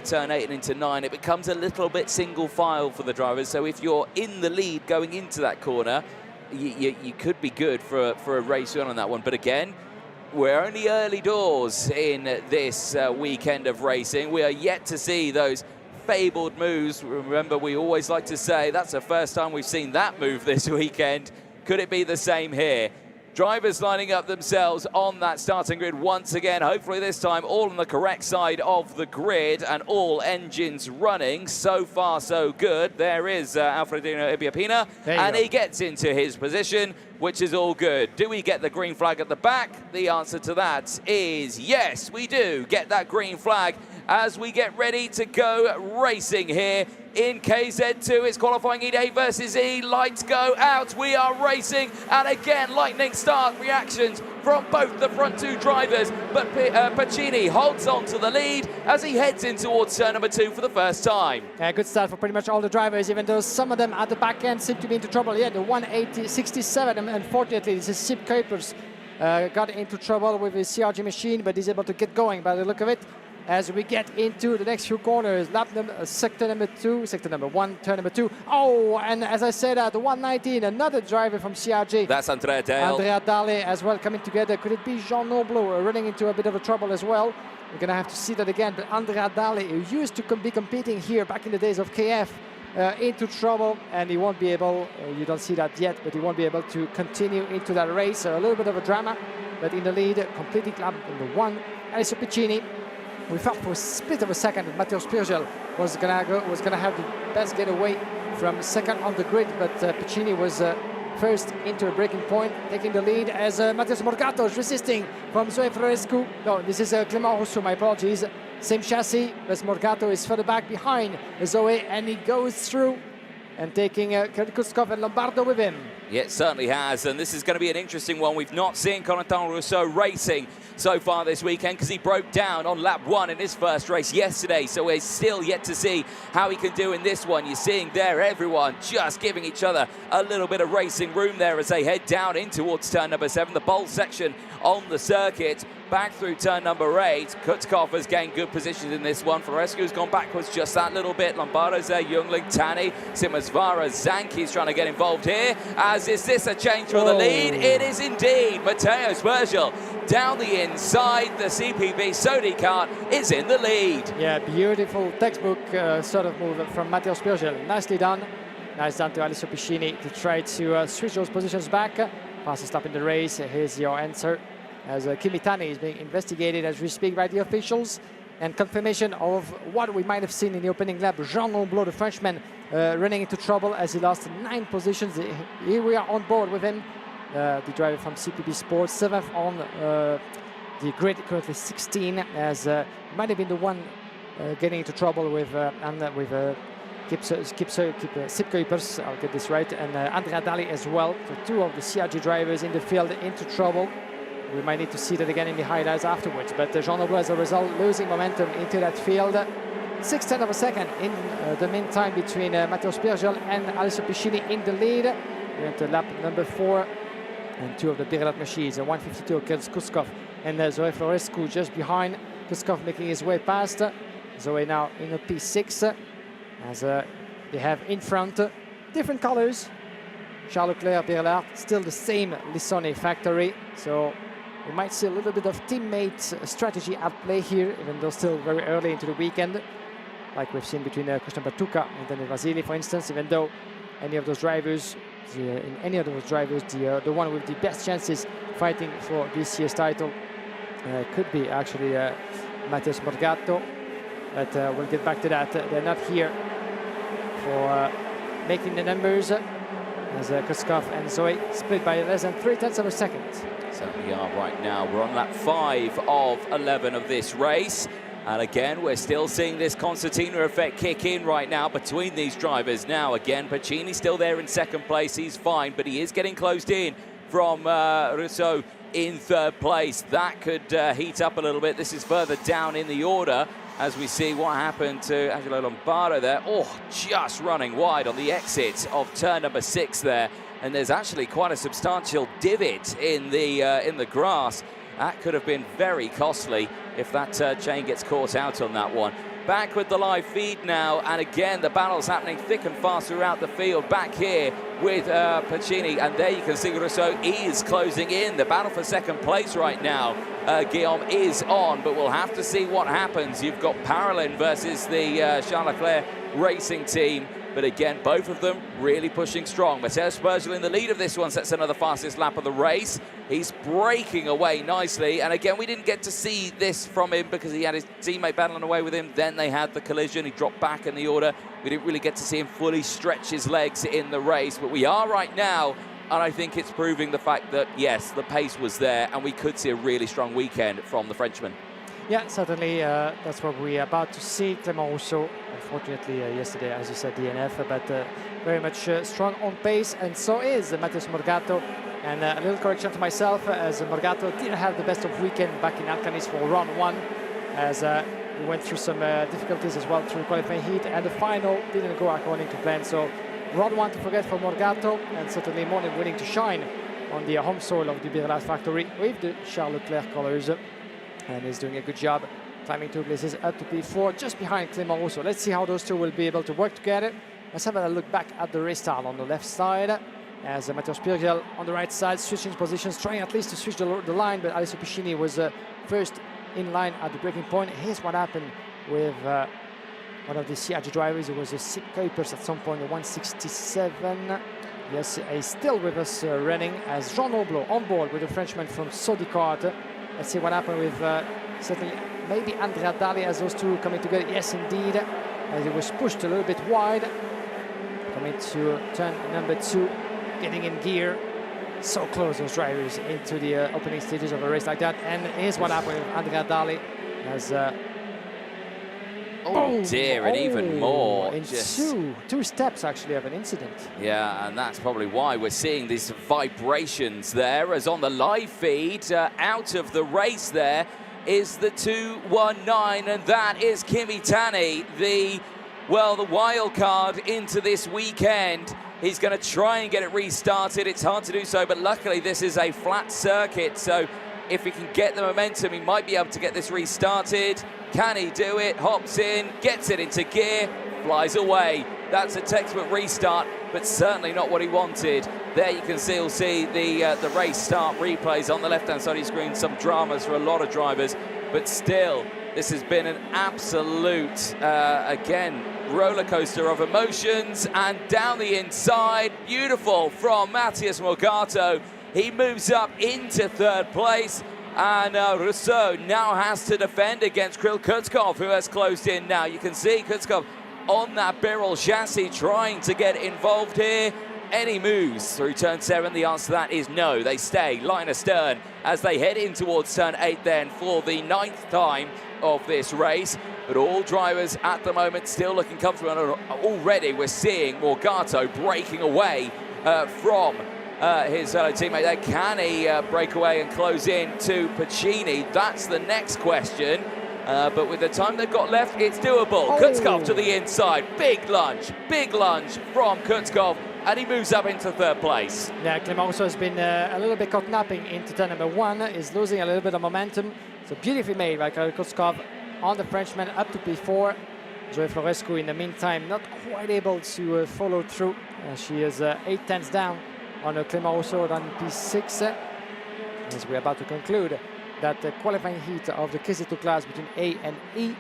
turn 8 and into 9, it becomes a little bit single file for the drivers. So if you're in the lead going into that corner, you could be good for a race on that one. But again, we're only early doors in this weekend of racing. We are yet to see those fabled moves. Remember, we always like to say that's the first time we've seen that move this weekend. Could it be the same here? Drivers lining up themselves on that starting grid once again. Hopefully this time all on the correct side of the grid and all engines running. So far, so good. There is Alfredino Ibiapina, and he gets into his position, which is all good. Do we get the green flag at the back? The answer to that is yes, we do get that green flag as we get ready to go racing here in KZ2. It's qualifying E versus E. Lights go out. We are racing, and again, lightning start reactions from both the front two drivers, but Pacini holds on to the lead as he heads in towards turn number 2 for the first time. Yeah, good start for pretty much all the drivers, even though some of them at the back end seem to be into trouble. Yeah, the 180.67, unfortunately, this is Sip Kuipers, got into trouble with his CRG machine, but he's able to get going by the look of it. As we get into the next few corners, sector number 2, sector number 1, turn number 2. Oh, and as I said, the 119, another driver from CRG. That's Andrea Dale. Andrea Dale as well coming together. Could it be Jean Noblo running into a bit of a trouble as well? We're going to have to see that again. But Andrea Dale, who used to be competing here back in the days of KF, into trouble, and he won't be able, you don't see that yet, but he won't be able to continue into that race. A little bit of a drama, but in the lead, completely lap number 1, Alessio Piccini. We thought for a split of a second that Matteo Spirgel was gonna have the best getaway from second on the grid, but Piccini was first into a breaking point, taking the lead as Matteo Morgato is resisting from Zoe Florescu. No, this is Clément Rousseau, my apologies. Same chassis, but Morgato is further back behind Zoe, and he goes through and taking Kuskov and Lombardo with him. Yeah, it certainly has, and this is going to be an interesting one. We've not seen Clément Rousseau racing so far this weekend because he broke down on lap 1 in his first race yesterday, so we're still yet to see how he can do in this one. You're seeing there everyone just giving each other a little bit of racing room there as they head down in towards turn number 7, the bowl section on the circuit. Back through turn number 8, Kutkov has gained good positions in this one. Florescu's gone backwards just that little bit. Lombardo's there, Jungling, Tani, Simasvara, Zanki's trying to get involved here. As is this a change for the lead? It is indeed. Matteo Spirgel down the inside. The CPB Sodi kart is in the lead. Yeah, beautiful textbook sort of move from Matteo Spirgel. Nicely done. Nice done to Alessio Piccini to try to switch those positions back. Fastest lap in the race. Here's your answer. As Kimitani is being investigated as we speak by the officials, and confirmation of what we might have seen in the opening lap. Jean Noblo, the Frenchman, running into trouble as he lost 9 positions. Here we are on board with him, the driver from CPB Sports, 7th on the grid, currently 16, as might have been the one getting into trouble with Sip Kuipers, I'll get this right, and Andrea Dali as well. So 2 of the CRG drivers in the field into trouble. We might need to see that again in the highlights afterwards, but Jean Noblo, as a result, losing momentum into that field. 1/6 of a second in the meantime between Matteo Spirgel and Alessio Piccini in the lead. We're into lap number 4, and 2 of the Birlat machines, 152 against Kuskov and Zoe Florescu just behind. Kuskov making his way past. Zoe now in a P6, as they have in front different colors. Charles Leclerc, Birlat, still the same Lissone factory, so we might see a little bit of teammate strategy at play here, even though still very early into the weekend, like we've seen between Christian Batuka and Daniel Vasili, for instance. Even though any of those drivers, the one with the best chances fighting for this year's title could be actually Matteo Morgato, but we'll get back to that. They're not here for making the numbers, as Kuskov and Zoe split by less than 0.3 of a second. Certainly are right now. We're on lap 5 of 11 of this race. And again, we're still seeing this concertina effect kick in right now between these drivers. Now, again, Piccini still there in second place. He's fine, but he is getting closed in from Rousseau in 3rd place. That could heat up a little bit. This is further down in the order as we see what happened to Angelo Lombardo there. Oh, just running wide on the exit of turn number 6 there. And there's actually quite a substantial divot in the grass. That could have been very costly if that chain gets caught out on that one. Back with the live feed now, and again the battle's happening thick and fast throughout the field. Back here with Piccini, and there you can see Rousseau is closing in. The battle for second place right now, Guillaume, is on, but we'll have to see what happens. You've got Parolin versus the Charles Leclerc Racing team. But again, both of them really pushing strong. Matteo Spirgel in the lead of this one sets another fastest lap of the race. He's breaking away nicely. And again, we didn't get to see this from him because he had his teammate battling away with him. Then they had the collision. He dropped back in the order. We didn't really get to see him fully stretch his legs in the race. But we are right now, and I think it's proving the fact that, yes, the pace was there and we could see a really strong weekend from the Frenchman. Yeah, certainly that's what we're about to see. Clément Rousseau, unfortunately yesterday, as you said, DNF, but very much strong on pace, and so is Matheus Morgado. And a little correction to myself, as Morgado didn't have the best of weekend back in Alcaniz for round 1, as he went through some difficulties as well through qualifying heat, and the final didn't go according to plan. So round 1 to forget for Morgado, and certainly more than willing to shine on the home soil of the Birlas factory with the Charles Leclerc colours. And he's doing a good job, climbing 2 places up to P4, just behind Clément Rousseau. Let's see how those two will be able to work together. Let's have a look back at the restart on the left side, as Matteo Spurgel on the right side, switching positions, trying at least to switch the line, but Alessio Piscini was first in line at the breaking point. Here's what happened with one of the CRG drivers. It was a Sip Kuipers at some point, the 167. Yes, he's still with us running, as Jean Noblo on board with the Frenchman from Sodicart. Let's see what happened with certainly maybe Andrea Dali, as those two coming together. Yes, indeed, as it was pushed a little bit wide. Coming to turn number 2, getting in gear. So close, those drivers, into the opening stages of a race like that. And here's what happened with Andrea Dali, as oh dear, and even more. In two steps actually of an incident. Yeah, and that's probably why we're seeing these vibrations there, as on the live feed, out of the race there is the 219, and that is Kimi Tani, the wild card into this weekend. He's going to try and get it restarted. It's hard to do so, but luckily this is a flat circuit, so if he can get the momentum, he might be able to get this restarted. Can he do it? Hops in, gets it into gear, flies away. That's a textbook restart, but certainly not what he wanted. There you can still see the race start replays on the left-hand side of your screen. Some dramas for a lot of drivers, but still, this has been an absolute, again, roller coaster of emotions. And down the inside, beautiful from Matheus Morgado. He moves up into 3rd place. And Rousseau now has to defend against Kirill Kutkov, who has closed in now. You can see Kutkov on that barrel chassis trying to get involved here. Any moves through turn 7? The answer to that is no. They stay line astern as they head in towards turn 8 then for the 9th time of this race. But all drivers at the moment still looking comfortable. And already we're seeing Morgado breaking away from his fellow teammate there. Can he break away and close in to Pacini? That's the next question. But with the time they've got left, it's doable. Kutkov to the inside. Big lunge from Kutkov. And he moves up into 3rd place. Yeah, Clément Rousseau has been a little bit caught napping into turn number 1. He's losing a little bit of momentum. So beautifully made by Kirill Kutkov on the Frenchman up to P4. Zoe Florescu, in the meantime, not quite able to follow through. She is 8 tenths down on Clément Rousseau on P6. As we're about to conclude that qualifying heat of the KZ2 class between A and E.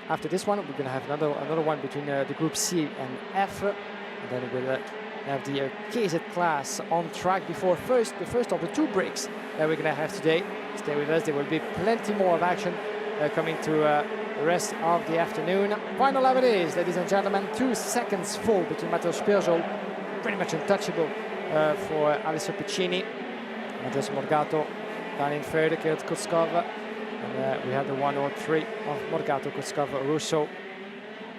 After this one, we're going to have another one between the group C and F. And then we'll have the KZ class on track before the first of the 2 breaks that we're going to have today. Stay with us, there will be plenty more of action coming to the rest of the afternoon. Final lap it is, ladies and gentlemen. 2 seconds full between Matteo Spurgel, pretty much untouchable for Alessio Piccini. Matheus Morgado down in 3rd, Kirill Kutkov. And we have the 103 of Morgado, Kutkov, Rousseau.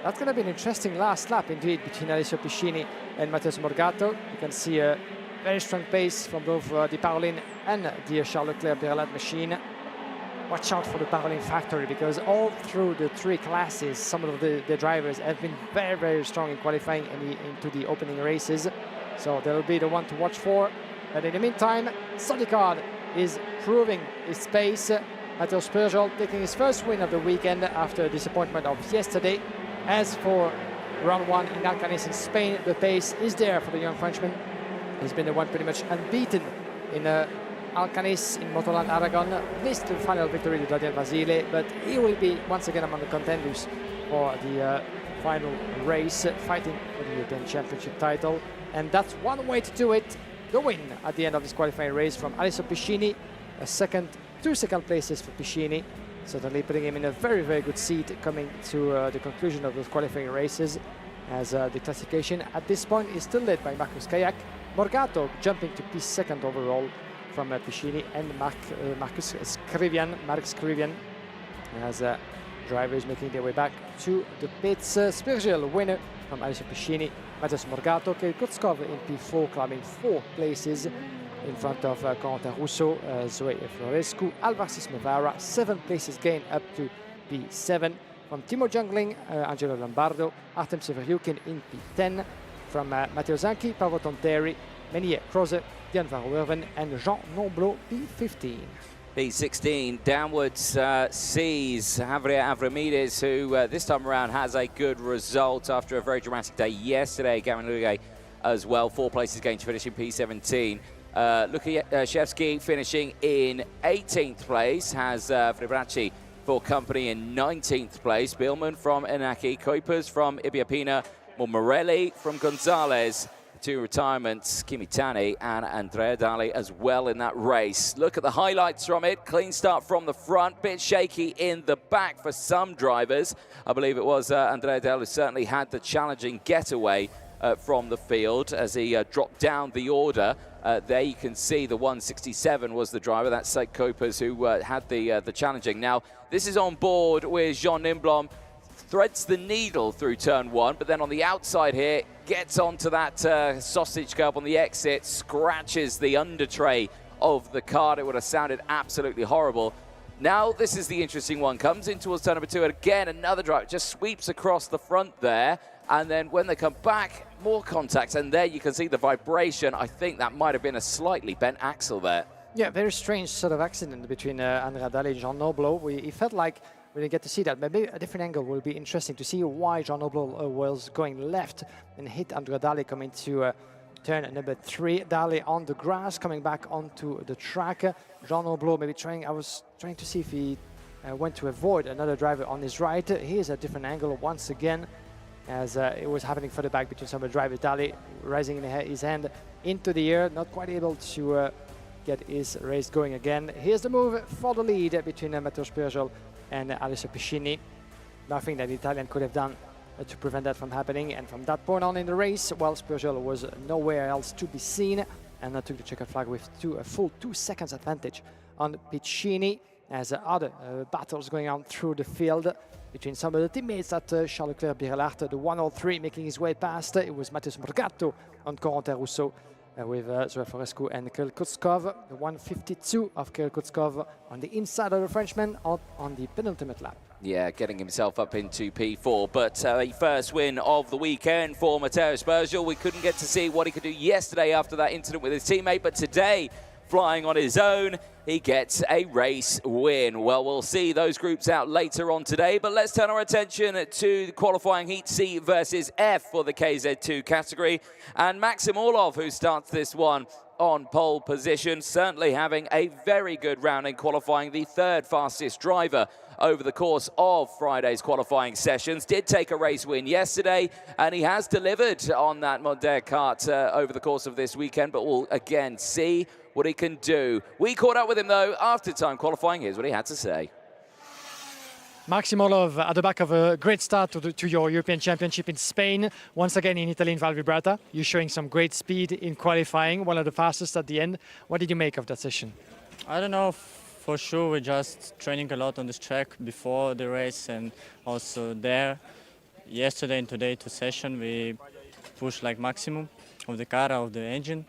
That's going to be an interesting last lap indeed between Alessio Piccini and Matheus Morgado. You can see a very strong pace from both the Parolin and the Charles Leclerc Birlat machine. Watch out for the Parolin factory, because all through the 3 classes, some of the drivers have been very, very strong in qualifying into the opening races. So they'll be the one to watch for. But in the meantime, Sodicart is proving his pace. Matteo Spurgel taking his first win of the weekend after disappointment of yesterday. As for round 1 in Alcaniz in Spain, the pace is there for the young Frenchman. He's been the one pretty much unbeaten in Alcaniz in Motoland Aragon. Missed the final victory to Daniel Basile, but he will be once again among the contenders for the final race, fighting for the European Championship title. And that's one way to do it. The win at the end of this qualifying race from Alessio Piccini. 2 second places for Piccini. Certainly putting him in a very, very good seat coming to the conclusion of those qualifying races, as the classification at this point is still led by Marcus Kayak. Morgado jumping to P2 overall from Piccini, and Mark Scrivian as drivers making their way back to the pits. Spirgil winner from Alessio Piscini, Matthias Morgato, Kirill Kutzkov in P4, climbing 4 places in front of Corentin Rousseau, Zoe Florescu, Alvarsis Mavara, 7 places gained up to P7. From Timo Jungling, Angelo Lombardo, Artem Severyukin in P10. From Matteo Zanchi, Paavo Tonteri, Menier Kroze, Dian Verhoeven, and Jean Nomblot, P15. P16 downwards sees Javier Avramides, who this time around has a good result after a very dramatic day yesterday. Gavin Luge as well, 4 places gained to finish in P17. Lukashevsky finishing in 18th place, has Fribracci for company in 19th place. Bielman from Inaki, Kuipers from Ibiapina, Morelli from Gonzalez. 2 retirements, Kimitani and Andrea Dali as well in that race. Look at the highlights from it. Clean start from the front, bit shaky in the back for some drivers. I believe it was Andrea Dali who certainly had the challenging getaway from the field as he dropped down the order. There you can see the 167 was the driver. That's Seik Kuipers who had the challenging. Now, this is on board with Jean Nimblom. Threads the needle through turn 1, but then on the outside here, gets onto that sausage curb on the exit, scratches the under tray of the cart. It would have sounded absolutely horrible. Now this is the interesting one. Comes in towards turn number 2, and again another driver just sweeps across the front there, and then when they come back, more contacts, and there you can see the vibration. I think that might have been a slightly bent axle there. Yeah, very strange sort of accident between Andrea Dali and Jean Nomblot. It felt like we didn't get to see that. Maybe a different angle will be interesting to see why Jean Nomblot was going left and hit Andrea Dali coming to turn number 3. Dali on the grass, coming back onto the track. Jean Nomblot maybe I was trying to see if he went to avoid another driver on his right. Here's a different angle once again, as it was happening further back between some of the drivers. Dali raising his hand into the air, not quite able to get his race going again. Here's the move for the lead between Matteo Spirgil and Alessio Piscini. Nothing that the Italian could have done to prevent that from happening. And from that point on in the race, well, Spirgil was nowhere else to be seen and took the checkered flag with a full 2 seconds advantage on Piscini, as other battles going on through the field between some of the teammates at Charles Leclerc Birelart. The 103 making his way past, it was Matthias Morgato on Corentin Rousseau, with Zoe Florescu and Kirill Kutzkov. The 152 of Kirill Kutzkov on the inside of the Frenchman on the penultimate lap. Yeah, getting himself up into P4, but a first win of the weekend for Matteo Spirgil. We couldn't get to see what he could do yesterday after that incident with his teammate, but today, flying on his own, he gets a race win. Well, we'll see those groups out later on today, but let's turn our attention to the qualifying heat C versus F for the KZ2 category. And Maxim Orlov, who starts this one on pole position, certainly having a very good round in qualifying, the 3rd fastest driver over the course of Friday's qualifying sessions. Did take a race win yesterday, and he has delivered on that Mondaire kart over the course of this weekend, but we'll again see what he can do. We caught up with him, though, after time qualifying. Here's what he had to say. Maxim Orlov at the back of a great start to your European Championship in Spain. Once again in Italy in Val Vibrata. You're showing some great speed in qualifying, one of the fastest at the end. What did you make of that session? I don't know. For sure, we're just training a lot on this track before the race and also there. Yesterday and today, 2 sessions, we pushed like maximum of the car, of the engine,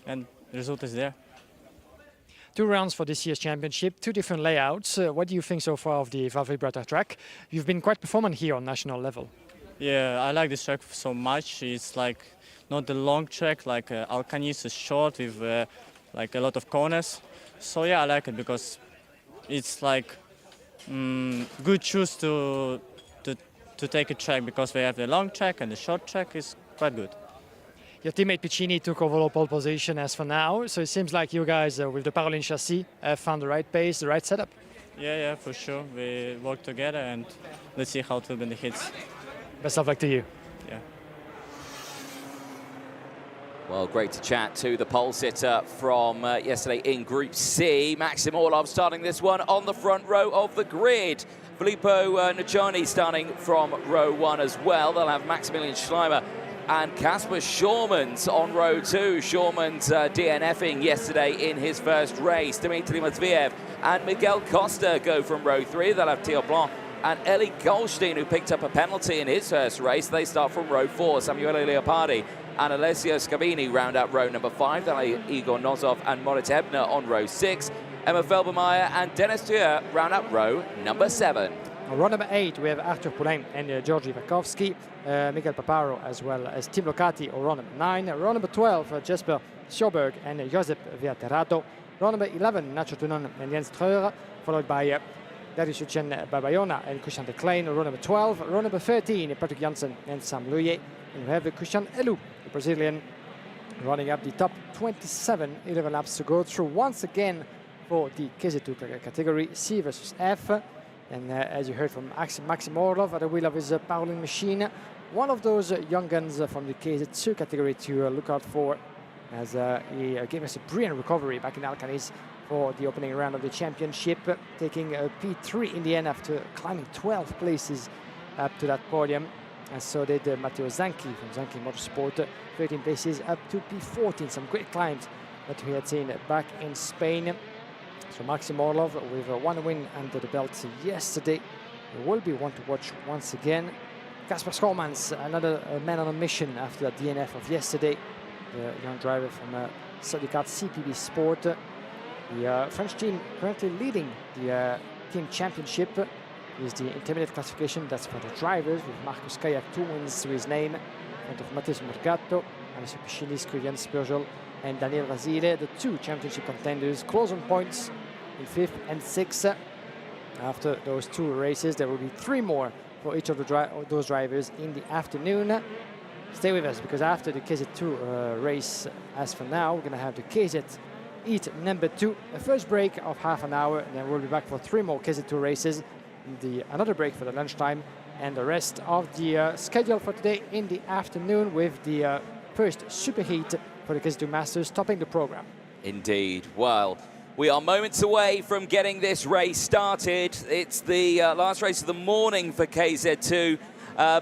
and the result is there. 2 rounds for this year's championship, 2 different layouts. What do you think so far of the Val Vibrata track? You've been quite performant here on national level. Yeah, I like this track so much. It's like not the long track like Alcaniz is short with like a lot of corners. So yeah, I like it because it's like good choose to take a track, because we have the long track and the short track is quite good. Your teammate Piscini took overall pole position as for now, so it seems like you guys with the Parolin chassis have found the right pace, the right setup. Yeah, for sure. We work together and let's see how it will be in the hits. Best of luck to you. Yeah. Well, great to chat to the pole sitter from yesterday in Group C. Maxim Orlov starting this one on the front row of the grid. Filippo Nocioni starting from row 1 as well. They'll have Maximilian Schleimer and Kasper Schürmann's on row 2. Schürmann's DNFing yesterday in his first race. Dmitry Matviev and Miguel Costa go from row 3. They'll have Theo Blanc and Eli Goldstein, who picked up a penalty in his first race. They start from row 4. Samuele Leopardi and Alessio Scavini round out row number 5. Then Igor Nozov and Moritz Ebner on row 6. Emma Felbermeyer and Dennis Thuer round out row number 7. On row number 8, we have Arthur Poulain and Georgi Vakovsky, Miguel Paparo, as well as Tim Locati on row number 9. Row number 12, Jesper Sjoberg and Josep Viaterato. Row number 11, Nacho Tunon and Jens Treuer, followed by Darius Uchen Babayona and Christian de Klein. Row number 12. Row number 13, Patrick Janssen and Sam Luye. And we have Christian Elou, the Brazilian, running up the top 27, 11 laps to go through once again for the KZ2 category, C versus F. And as you heard from Maxim Orlov at the wheel of his Pauling machine, one of those young guns from the KZ2 category to look out for, as he gave us a brilliant recovery back in Alcaniz for the opening round of the championship, taking a P3 in the end after climbing 12 places up to that podium. And so did Matteo Zanchi from Zanchi Motorsport, 13 places up to P14. Some great climbs that we had seen back in Spain. So Maxim Orlov with one win under the belt yesterday. There will be one to watch once again. Kasper Schürmann, another man on a mission after the DNF of yesterday. The young driver from Superheat CPB Sport. The French team currently leading the team championship is the intermediate classification. That's for the drivers, with Marcus Kayak 2 wins to his name, in front of Matheus Morgato, Alessio Pisciniscu, Jens Spurgel, and Daniel Vasile, the 2 championship contenders, close on points in 5th and 6th. After those 2 races, there will be 3 more for each of those drivers in the afternoon. Stay with us, because after the KZ2 race, as for now, we're going to have the KZ Heat number 2, a first break of half an hour, and then we'll be back for 3 more KZ2 races, another break for the lunchtime, and the rest of the schedule for today in the afternoon, with the first Superheat for the KZ2 Masters topping the program. Indeed. Well, we are moments away from getting this race started. It's the last race of the morning for KZ2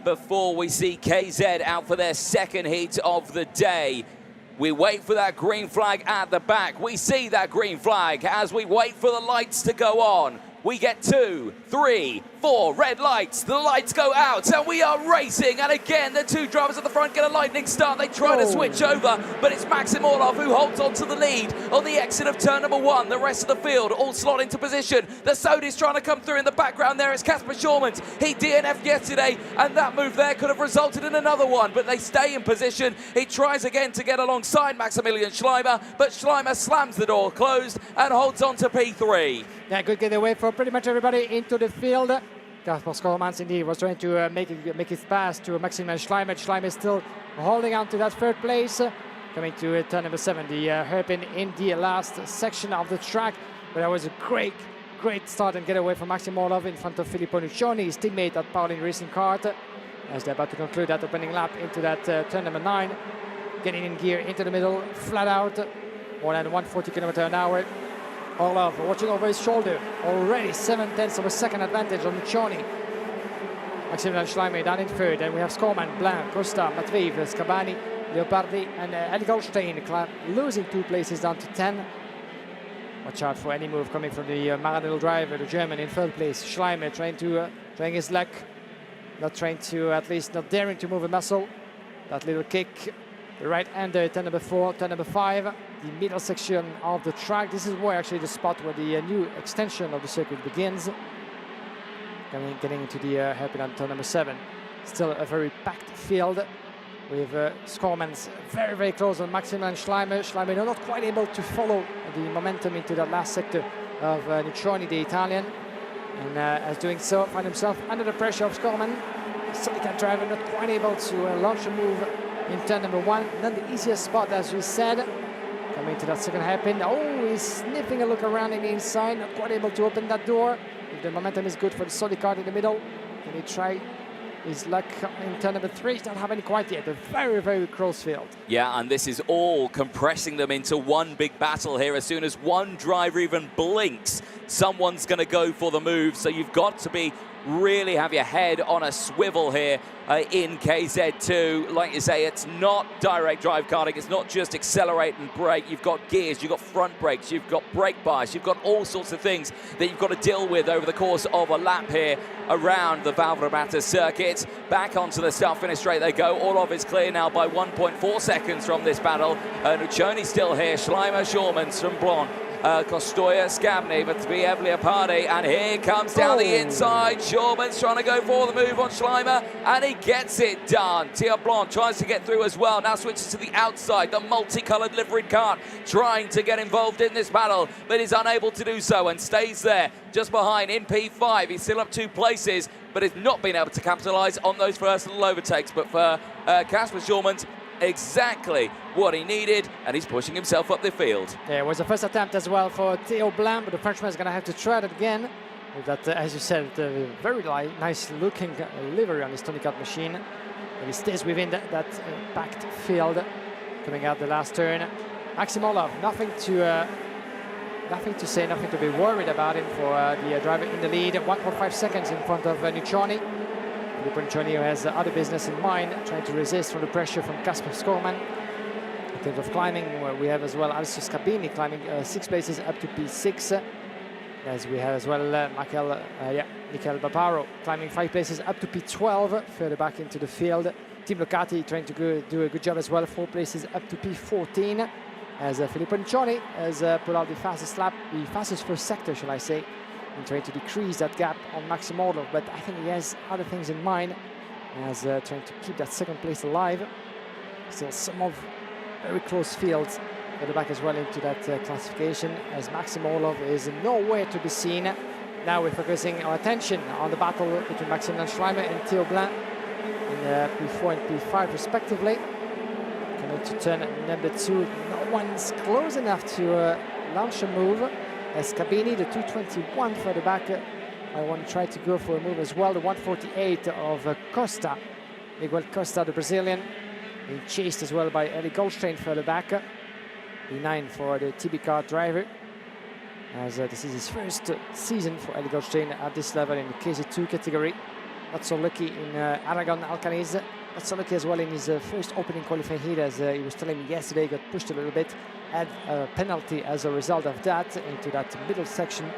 before we see KZ out for their second heat of the day. We wait for that green flag at the back. We see that green flag as we wait for the lights to go on. We get 2, 3, 4 red lights. The lights go out and we are racing. And again, the 2 drivers at the front get a lightning start. They try to switch over, but it's Maxim Orlov who holds on to the lead on the exit of turn number 1. The rest of the field all slot into position. The Sodi's trying to come through in the background there. It's Kasper Schürmann. He DNF'd yesterday, and that move there could have resulted in another one, but they stay in position. He tries again to get alongside Maximilian Schleimer, but Schleimer slams the door closed and holds on to P3. Yeah, good getaway for pretty much everybody into the field. Kasper Schürmann indeed was trying to make his pass to Maximilian Schleimer. Schleimer is still holding on to that 3rd place. Coming to turn number 7, the hairpin in the last section of the track. But that was a great start and getaway from Maxim Orlov in front of Filippo Nuccioni, his teammate at Pauling Racing Kart, as they're about to conclude that opening lap into that turn number 9. Getting in gear into the middle, flat out, more than 140 km/h. Orlov watching over his shoulder, already 7/10 of a second advantage on Nuccioni. Maximilian Schleimer down in 3rd, and we have Schürmann, Blanc, Costa, Matveev, Scabani, Leopardi, and Eli Goldstein losing 2 places down to 10. Watch out for any move coming from the Maranello driver, the German in 3rd place. Schleimer trying his luck, at least not daring to move a muscle. That little kick. The right-hander, turn number 4, turn number 5, the middle section of the track. This is where actually the spot where the new extension of the circuit begins. Getting into the hairpin on turn number 7. Still a very packed field, with Schürmann very close on Maximilian Schleimer. Schleimer not quite able to follow the momentum into that last sector of Nuccioni, the Italian. And as doing so, find himself under the pressure of Schürmann. Superheat driver not quite able to launch a move in turn number 1. Not the easiest spot, as we said. Coming to that second hairpin. Oh, he's sniffing a look around in the inside, not quite able to open that door. If the momentum is good for the Sodi kart in the middle, can he try his luck in turn number 3? He's not having quite yet. A very close field. Yeah, and this is all compressing them into one big battle here. As soon as one driver even blinks, someone's going to go for the move. So you've got to be really have your head on a swivel here in KZ2. Like you say, it's not direct drive karting. It's not just accelerate and brake. You've got gears, you've got front brakes, you've got brake bars, you've got all sorts of things that you've got to deal with over the course of a lap here around the Val Vibrata circuit. Back onto the start-finish straight they go. Orlov is clear now by 1.4 seconds from this battle. Nuccioni still here. Schleimer, Schurmans from Blond. Kostoya, Scabney, but to be Leopardi, and here comes down the inside. Schurman's trying to go for the move on Schleimer, and he gets it done. Thierry Blanc tries to get through as well, now switches to the outside. The multicoloured liveried kart trying to get involved in this battle, but is unable to do so and stays there just behind in P5. He's still up 2 places, but has not been able to capitalise on those first little overtakes. But for Kasper Schurmans, exactly what he needed, and he's pushing himself up the field. Yeah, it was the first attempt as well for Theo Blanc, but the Frenchman is going to have to try it again. With that, as you said, very nice looking livery on his Tony Kart machine. And he stays within that packed field, coming out the last turn. Maxim Orlov, nothing to say, nothing to be worried about him for the driver in the lead. 1.5 seconds in front of Nuccioni. Nuccioni, who has other business in mind, trying to resist from the pressure from Kasper Schurman. In terms of climbing, we have as well Alessio Scabini climbing 6 places up to P6. As we have as well Michael Baparo climbing 5 places up to P12, further back into the field. Team Locati trying to do a good job as well, 4 places up to P14. As Filippo Nuccioni has put out the fastest lap, the fastest first sector, shall I say, and trying to decrease that gap on Maxim Orlov, but I think he has other things in mind as trying to keep that second place alive. Still some of very close fields at the back as well into that classification, as Maxim Orlov is nowhere to be seen. Now we're focusing our attention on the battle between Maximilian Schleimer and Theo Blanc in P4 and P5 respectively. Coming to turn number 2, no one's close enough to launch a move. As Scabini, the 221 further back, I want to try to go for a move as well. The 148 of Costa, Miguel Costa, the Brazilian, being chased as well by Eli Goldstein further back. E9 for the TB Kart driver, as this is his first season for Eli Goldstein at this level in the KZ2 category. Not so lucky in Aragon Alcaniz. Not so lucky as well in his first opening qualifying heat, as he was telling me yesterday, got pushed a little bit, had a penalty as a result of that into that middle section.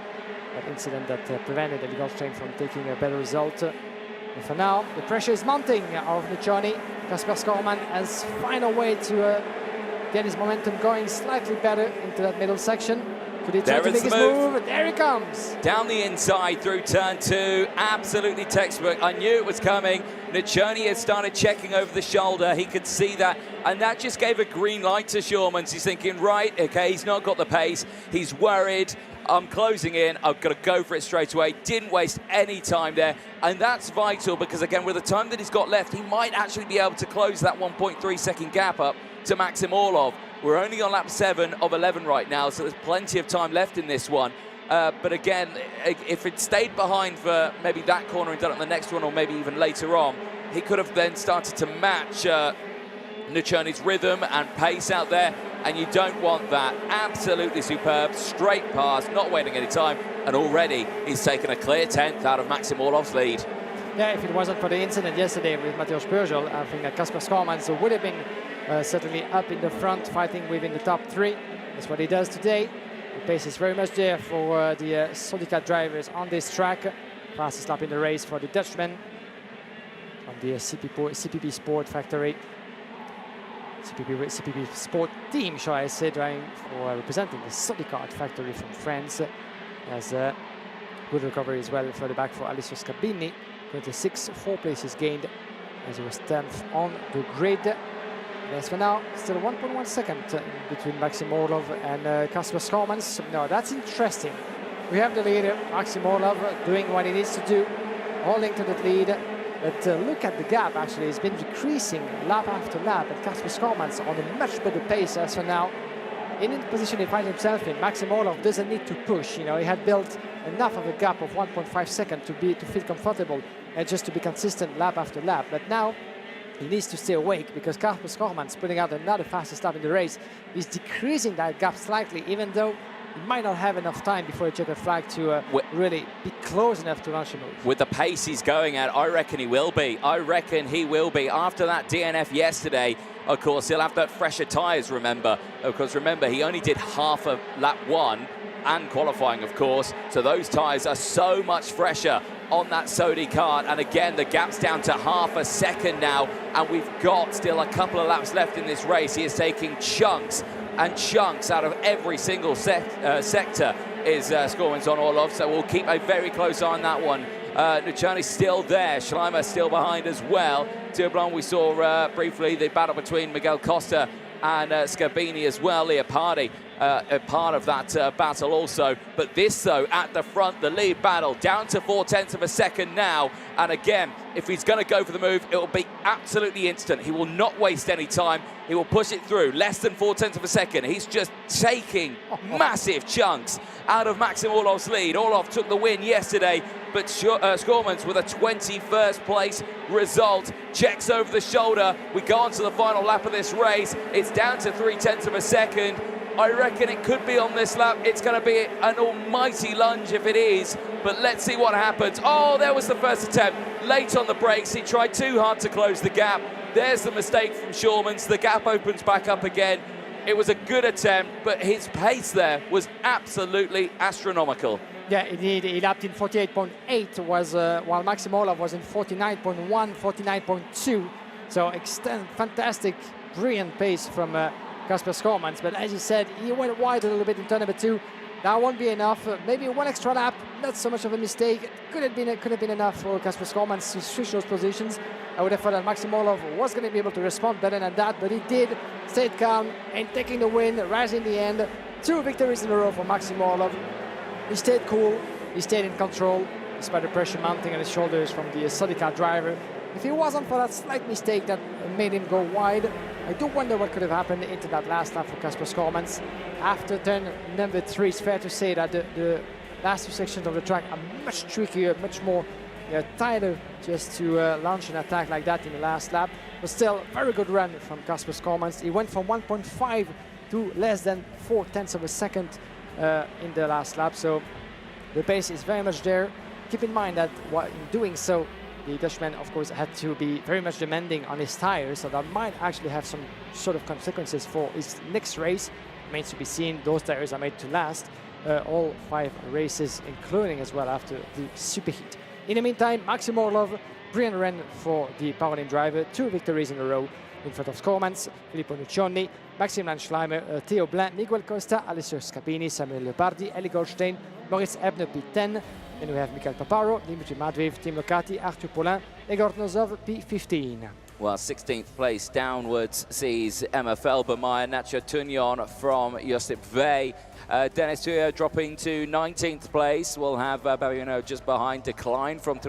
That incident that prevented Eli Goldstein from taking a better result. And for now, the pressure is mounting of Nuccioni. Kasper Schurman has found a way to get his momentum going slightly better into that middle section. Could he try to make his move? There he comes. Down the inside through turn 2. Absolutely textbook. I knew it was coming. Nuccioni had started checking over the shoulder. He could see that. And that just gave a green light to Schurmans. He's thinking, right, okay, he's not got the pace. He's worried. I'm closing in. I've got to go for it straight away. Didn't waste any time there. And that's vital because, again, with the time that he's got left, he might actually be able to close that 1.3 second gap up to Maxim Orlov. We're only on lap 7 of 11 right now, so there's plenty of time left in this one. But again, if it stayed behind for maybe that corner and done it on the next one, or maybe even later on, he could have then started to match Nuccioni's rhythm and pace out there, and you don't want that. Absolutely superb, straight pass, not waiting any time, and already he's taken a clear 10th out of Maxim Orlov's lead. Yeah, if it wasn't for the incident yesterday with Mateusz Peugeot, I think that Kasper Schurman would have been certainly up in the front, fighting within the top 3. That's what he does today. The pace is very much there for the Sodica drivers on this track. Fastest lap in the race for the Dutchman from the CPB Sport Factory. CPB Sport team, shall I say, driving for representing the Sodica factory from France. As good recovery as well further back for Alessio Scabini. 26, 4 places gained as he was 10th on the grid. As for now, still 1.1 second between Maxim Orlov and Kasper Schurman. No, that's interesting. We have the leader, Maxim Orlov, doing what he needs to do, holding to that lead. But look at the gap, actually. It's been decreasing lap after lap. And Kasper Schurman on a much better pace as for now. In the position he finds himself in, Maxim Orlov doesn't need to push. You know, he had built enough of a gap of 1.5 seconds to feel comfortable and just to be consistent lap after lap. But now he needs to stay awake because Kasper Schurman is putting out another fastest lap in the race. He's decreasing that gap slightly, even though he might not have enough time before the checkered flag to really be close enough to launch a move. With the pace he's going at, I reckon he will be. I reckon he will be. After that DNF yesterday, of course, he'll have that fresher tyres, remember. Of course, remember, he only did half of lap 1 and qualifying, of course. So those tyres are so much fresher on that Sodi kart. And again, the gap's down to half a second now. And we've got still a couple of laps left in this race. He is taking chunks and chunks out of every single sector is Skormans on Orlov. So we'll keep a very close eye on that one. Nucciani's still there. Schleimer still behind as well. Tio we saw briefly the battle between Miguel Costa and Scabini as well. Leopardi a part of that battle also. But this, though, at the front, the lead battle, down to 0.4 of a second now. And again, if he's going to go for the move, it will be absolutely instant. He will not waste any time. He will push it through. Less than 0.4 of a second. He's just taking massive chunks out of Maxim Orlov's lead. Orlov took the win yesterday, but Skormans with a 21st place result. Checks over the shoulder. We go on to the final lap of this race. It's down to 0.3 of a second. I reckon it could be on this lap. It's going to be an almighty lunge if it is, but let's see what happens. Oh, there was the first attempt. Late on the brakes, he tried too hard to close the gap. There's the mistake from Skormans. The gap opens back up again. It was a good attempt, but his pace there was absolutely astronomical. Yeah, indeed, he lapped in 48.8, while Maxim Orlov was in 49.1, 49.2. So fantastic, brilliant pace from Kasper Skormans. But as you said, he went wide a little bit in turn number 2. That won't be enough. Maybe one extra lap, not so much of a mistake. Could have been enough for Kasper Skormans to switch those positions. I would have thought that Maxim Orlov was going to be able to respond better than that, but he did. Stayed calm and taking the win right in the end. 2 victories in a row for Maxim Orlov. He stayed cool, he stayed in control, despite the pressure mounting on his shoulders from the Sodi kart driver. If it wasn't for that slight mistake that made him go wide, I do wonder what could have happened into that last lap for Kasper Skormans. After turn number 3, it's fair to say that the last 2 sections of the track are much trickier, much more tighter just to launch an attack like that in the last lap. But still, very good run from Kasper Skormans. He went from 1.5 to less than 0.4 of a second in the last lap. So the pace is very much there. Keep in mind that in doing so, the Dutchman, of course, had to be very much demanding on his tires, so that might actually have some sort of consequences for his next race. Remains to be seen. Those tires are made to last all 5 races, including as well after the Superheat. In the meantime, Maxim Orlov, brilliant run for the Parolin driver. 2 victories in a row in front of Skormans, Filippo Nuccioni, Maxim Schleimer, Theo Blin, Miguel Costa, Alessio Scapini, Samuel Leopardi, Eli Goldstein, Maurice Ebner P10. Then we have Mikhail Paparo, Dimitri Madveev, Tim Locati, Arthur Paulin, Egor Nozov, P15. Well, 16th place downwards sees Emma Felbermeyer, Nacho Tunion from Josip Vey. Dennis Tuyo dropping to 19th place. We'll have Babino just behind, decline from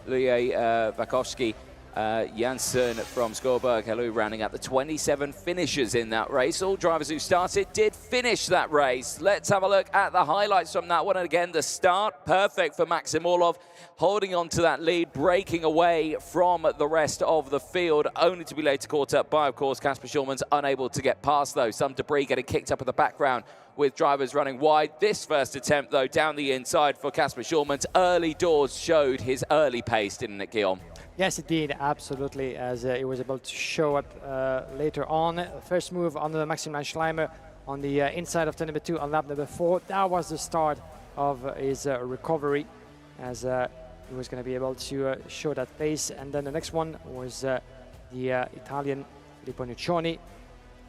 Vakovsky. Janssen from Skorberg, hello, rounding out the 27 finishers in that race. All drivers who started did finish that race. Let's have a look at the highlights from that one. And again, the start, perfect for Maxim Orlov, holding on to that lead, breaking away from the rest of the field, only to be later caught up by, of course, Kasper Skormans, unable to get past, though. Some debris getting kicked up in the background with drivers running wide. This first attempt, though, down the inside for Kasper Skormans. Early doors showed his early pace, didn't it, Guillaume? Yes, it did, absolutely, as he was able to show up later on. First move on the Maxim Schleimer on the inside of turn number 2 on lap number 4. That was the start of his recovery, as he was going to be able to show that pace. And then the next one was the Italian Filippo Nuccioni.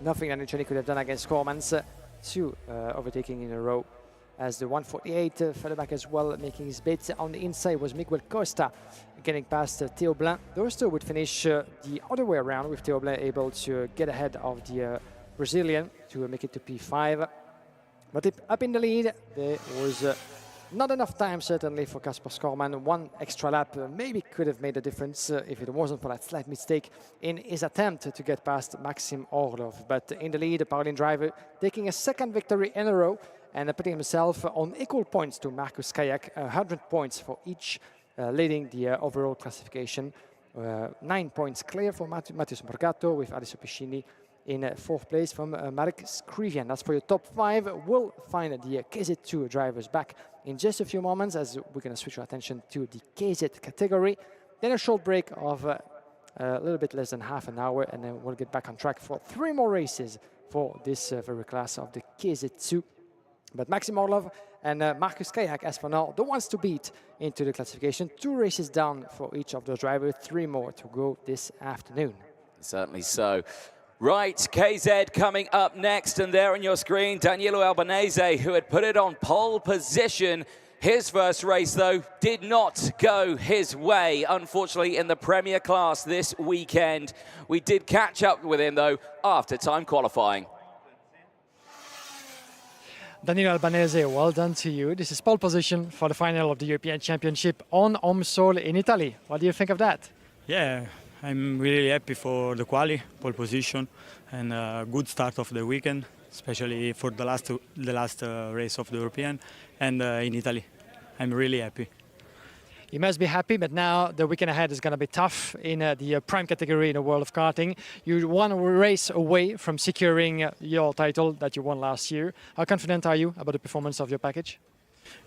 Nothing that Nuccioni could have done against Skormans. 2 overtaking in a row, as the 148 further back as well, making his bits. On the inside was Miguel Costa, getting past Theo Blin. Those 2 would finish the other way around, with Theo Blin able to get ahead of the Brazilian to make it to P5. But up in the lead, there was not enough time, certainly, for Kasper Skormans. 1 extra lap maybe could have made a difference if it wasn't for that slight mistake in his attempt to get past Maxim Orlov. But in the lead, the Parolin driver taking a 2nd victory in a row and putting himself on equal points to Markus Kayak, 100 points for each, leading the overall classification. 9 points clear for Matthias Morgato, with Alessio Piscini in fourth place from Marek Skrivian. That's for your top 5. We'll find the KZ2 drivers back in just a few moments as we're going to switch our attention to the KZ category. Then a short break of a little bit less than half an hour, and then we'll get back on track for 3 more races for this very class of the KZ2. But Maxim Orlov and Marcus Kayak, as for now, the ones to beat into the classification. 2 races down for each of those drivers, 3 more to go this afternoon. Certainly so. Right, KZ coming up next, and there on your screen, Danilo Albanese, who had put it on pole position. His first race, though, did not go his way, unfortunately, in the Premier class this weekend. We did catch up with him, though, after time qualifying. Danilo Albanese, well done to you. This is pole position for the final of the European Championship on home soil in Italy. What do you think of that? Yeah, I'm really happy for the quali, pole position, and a good start of the weekend, especially for the last race of the European and in Italy. I'm really happy. You must be happy, but now the weekend ahead is going to be tough in the prime category in the world of karting. You one race away from securing your title that you won last year. How confident are you about the performance of your package?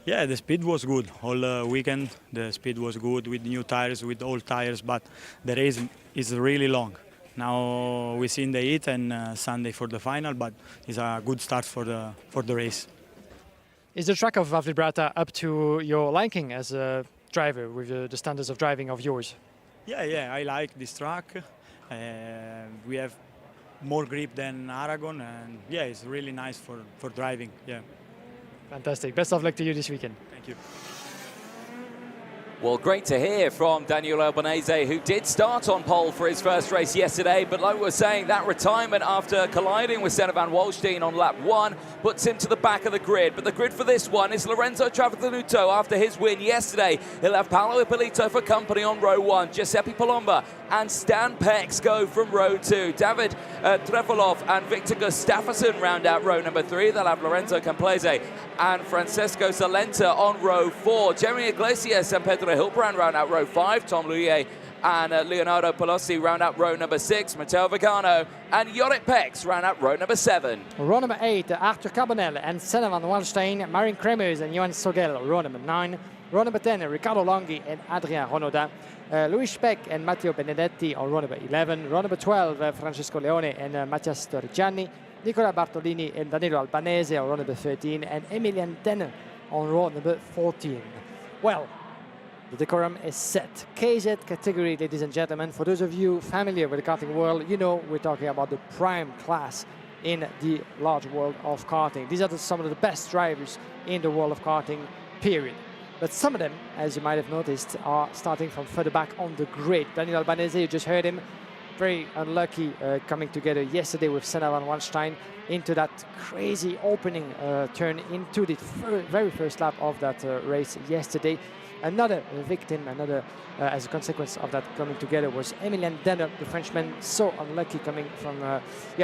Yeah, the speed was good all weekend. The speed was good with new tires, with old tires, but the race is really long. Now we see in the heat and Sunday for the final, but it's a good start for the race. Is the track of Val Vibrata up to your liking as a driver with the standards of driving of yours? Yeah, I like this track. We have more grip than Aragon, and yeah, it's really nice for driving. Yeah. Fantastic. Best of luck to you this weekend. Thank you. Well, great to hear from Danilo Albanese, who did start on pole for his first race yesterday, but like we were saying, that retirement after colliding with Senna van Wallstein on lap 1 puts him to the back of the grid. But the grid for this one is Lorenzo Travaglia after his win yesterday. He'll have Paolo Ippolito for company on row 1, Giuseppe Palomba and Stan Pex go from row 2. David Trefolov and Victor Gustafsson round out row number 3. They'll have Lorenzo Camplese and Francesco Salenta on row 4. Jeremy Iglesias and Pedro Hilbrand round out row 5. Tom Luye and Leonardo Pelosi round out row number 6. Matteo Vigano and Jorrit Pex round out row number 7. Row number 8, Arthur Carbonell and Senna van Wallstein, Marin Kremers and Johan Sogel, row number 9. Row number 10, Riccardo Longhi and Adrien Renaudin. Luis Speck and Matteo Benedetti on row number 11. Row number 12, Francesco Leone and Mattias Torrigiani. Nicola Bartolini and Danilo Albanese on row number 13. And Emilian Denner on row number 14. Well, the decorum is set. KZ category, ladies and gentlemen. For those of you familiar with the karting world, you know we're talking about the prime class in the large world of karting. These are some of the best drivers in the world of karting, period. But some of them, as you might have noticed, are starting from further back on the grid. Danilo Albanese, you just heard him, very unlucky coming together yesterday with Senna van Wallstein into that crazy opening turn into the very first lap of that race yesterday. Another victim, as a consequence of that coming together was Emilian Denner, the Frenchman, so unlucky coming from,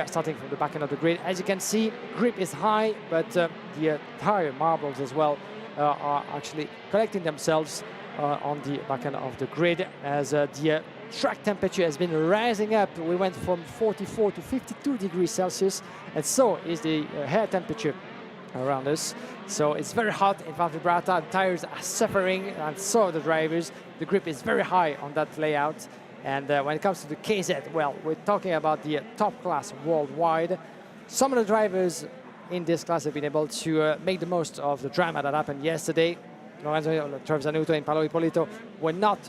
starting from the back end of the grid. As you can see, grip is high, but the tire marbles as well are actually collecting themselves on the back end of the grid as the track temperature has been rising up. We went from 44 to 52 degrees Celsius, and so is the air temperature around us. So it's very hot in Val Vibrata. The tires are suffering, and so are the drivers. The grip is very high on that layout. And when it comes to the KZ, well, we're talking about the top class worldwide. Some of the drivers in this class have been able to make the most of the drama that happened yesterday. Lorenzo Travaglia and Paolo Ippolito were not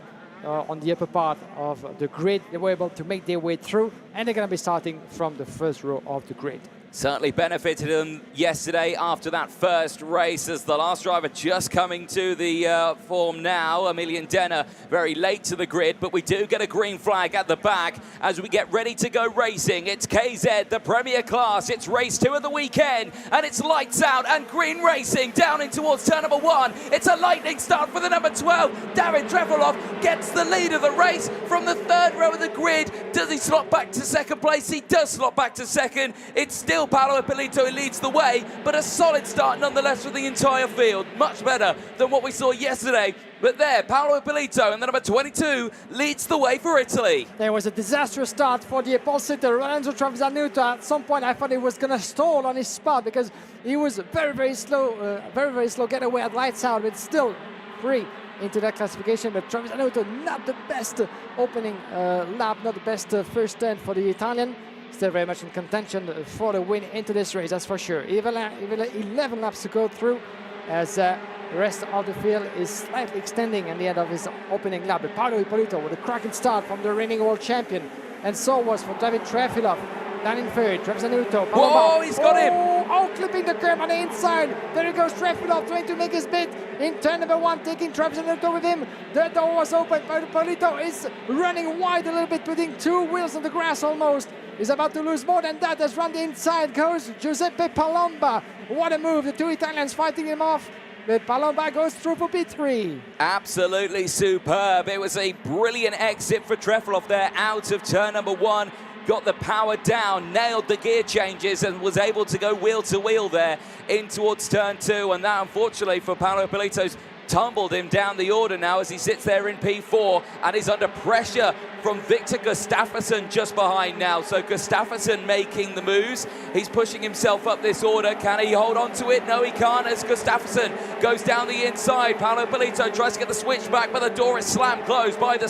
on the upper part of the grid. They were able to make their way through, and they're going to be starting from the first row of the grid. Certainly benefited them yesterday after that first race as the last driver just coming to the form now. Emilian Denner very late to the grid, but we do get a green flag at the back as we get ready to go racing. It's KZ, the Premier class. It's race 2 of the weekend, and it's lights out and green racing down in towards turn number 1. It's a lightning start for the number 12. David Trefolov gets the lead of the race from the 3rd row of the grid. Does he slot back to 2nd place? He does slot back to 2nd. It's still still Paolo Ippolito who leads the way, but a solid start nonetheless for the entire field. Much better than what we saw yesterday. But there, Paolo Ippolito and the number 22 leads the way for Italy. There was a disastrous start for the pole sitter, Lorenzo Travisanuto. At some point, I thought he was going to stall on his spot because he was very slow getaway at lights out, but still free into that classification. But Travisanuto, not the best opening lap, not the best first turn for the Italian. Still very much in contention for the win into this race, that's for sure. Even 11 laps to go through as the rest of the field is slightly extending at the end of his opening lap. But Paolo Ippolito with a cracking start from the reigning world champion. And so was for David Trefilov. Down in third, Travisanuto. Whoa, he's got him! Oh, clipping the curb on the inside. There he goes, Trefilov trying to make his bid in turn number 1, taking Travisanuto with him. The door was open, but Ippolito is running wide a little bit, putting 2 wheels on the grass almost. He's about to lose more than that as round the inside goes Giuseppe Palomba. What a move, the 2 Italians fighting him off. But Palomba goes through for P3. Absolutely superb. It was a brilliant exit for Trefilov there out of turn number 1. Got the power down, nailed the gear changes and was able to go wheel to wheel there in towards turn 2. And that, unfortunately, for Paolo Ippolito's tumbled him down the order now as he sits there in P4 and is under pressure from Victor Gustafsson just behind now. So Gustafsson making the moves. He's pushing himself up this order. Can he hold on to it? No, he can't as Gustafsson goes down the inside. Paolo Ippolito tries to get the switch back, but the door is slammed closed by the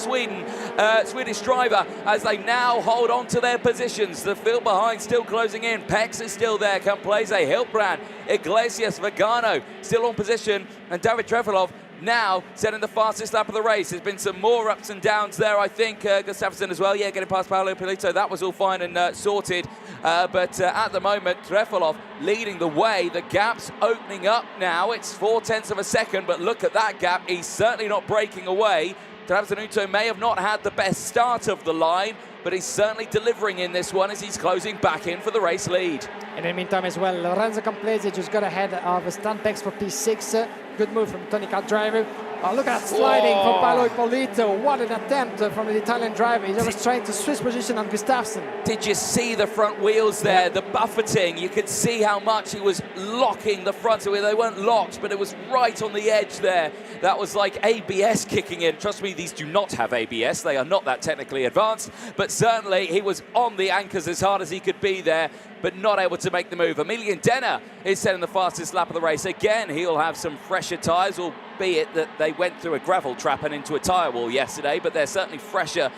Swedish driver as they now hold on to their positions. The field behind still closing in. Pex is still there. Camplese, Hiltbrand, Iglesias, Vagano still on position, and David Trefilov now setting the fastest lap of the race. There's been some more ups and downs there, I think. Gustafsson as well, yeah, getting past Paolo Ippolito. That was all fine and sorted. But at the moment, Trefilov leading the way. The gap's opening up now. It's 0.4 of a second, but look at that gap. He's certainly not breaking away. Travisanuto may have not had the best start of the line, but he's certainly delivering in this one as he's closing back in for the race lead. In the meantime as well, Lorenzo Camplese just got ahead of Stan Pex for P6. Good move from Tony Kart driver. Oh, look at that sliding from Paolo Ippolito. What an attempt from the Italian driver. He's just trying to switch position on Gustafsson. Did you see the front wheels there, the buffeting? You could see how much he was locking the front wheel. They weren't locked, but it was right on the edge there. That was like ABS kicking in. Trust me, these do not have ABS. They are not that technically advanced, but certainly he was on the anchors as hard as he could be there, but not able to make the move. Emilian Denner is setting the fastest lap of the race. Again, he'll have some fresher tyres, albeit that they went through a gravel trap and into a tyre wall yesterday, but they're certainly fresher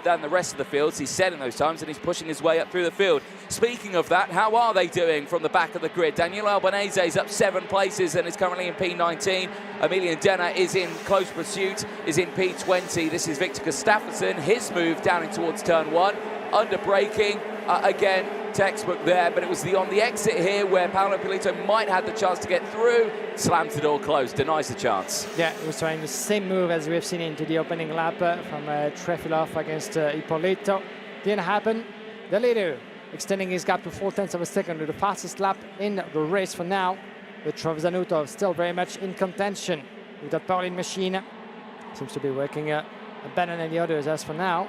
than the rest of the fields. He's setting those times and he's pushing his way up through the field. Speaking of that, how are they doing from the back of the grid? Daniele Albanese is up 7 places and is currently in P19. Emilian Denner is in close pursuit, is in P20. This is Victor Gustafsson. His move down in towards turn 1, under braking. Again, textbook there, but it was on the exit here where Paolo Ippolito might have had the chance to get through, slams the door closed, denies the chance. Yeah, he was trying the same move as we have seen into the opening lap from Trefilov against Ippolito. Didn't happen. The leader extending his gap to 0.4 of a second with the fastest lap in the race for now, with Travisanuto still very much in contention with that Berlin machine. Seems to be working better than the others as for now.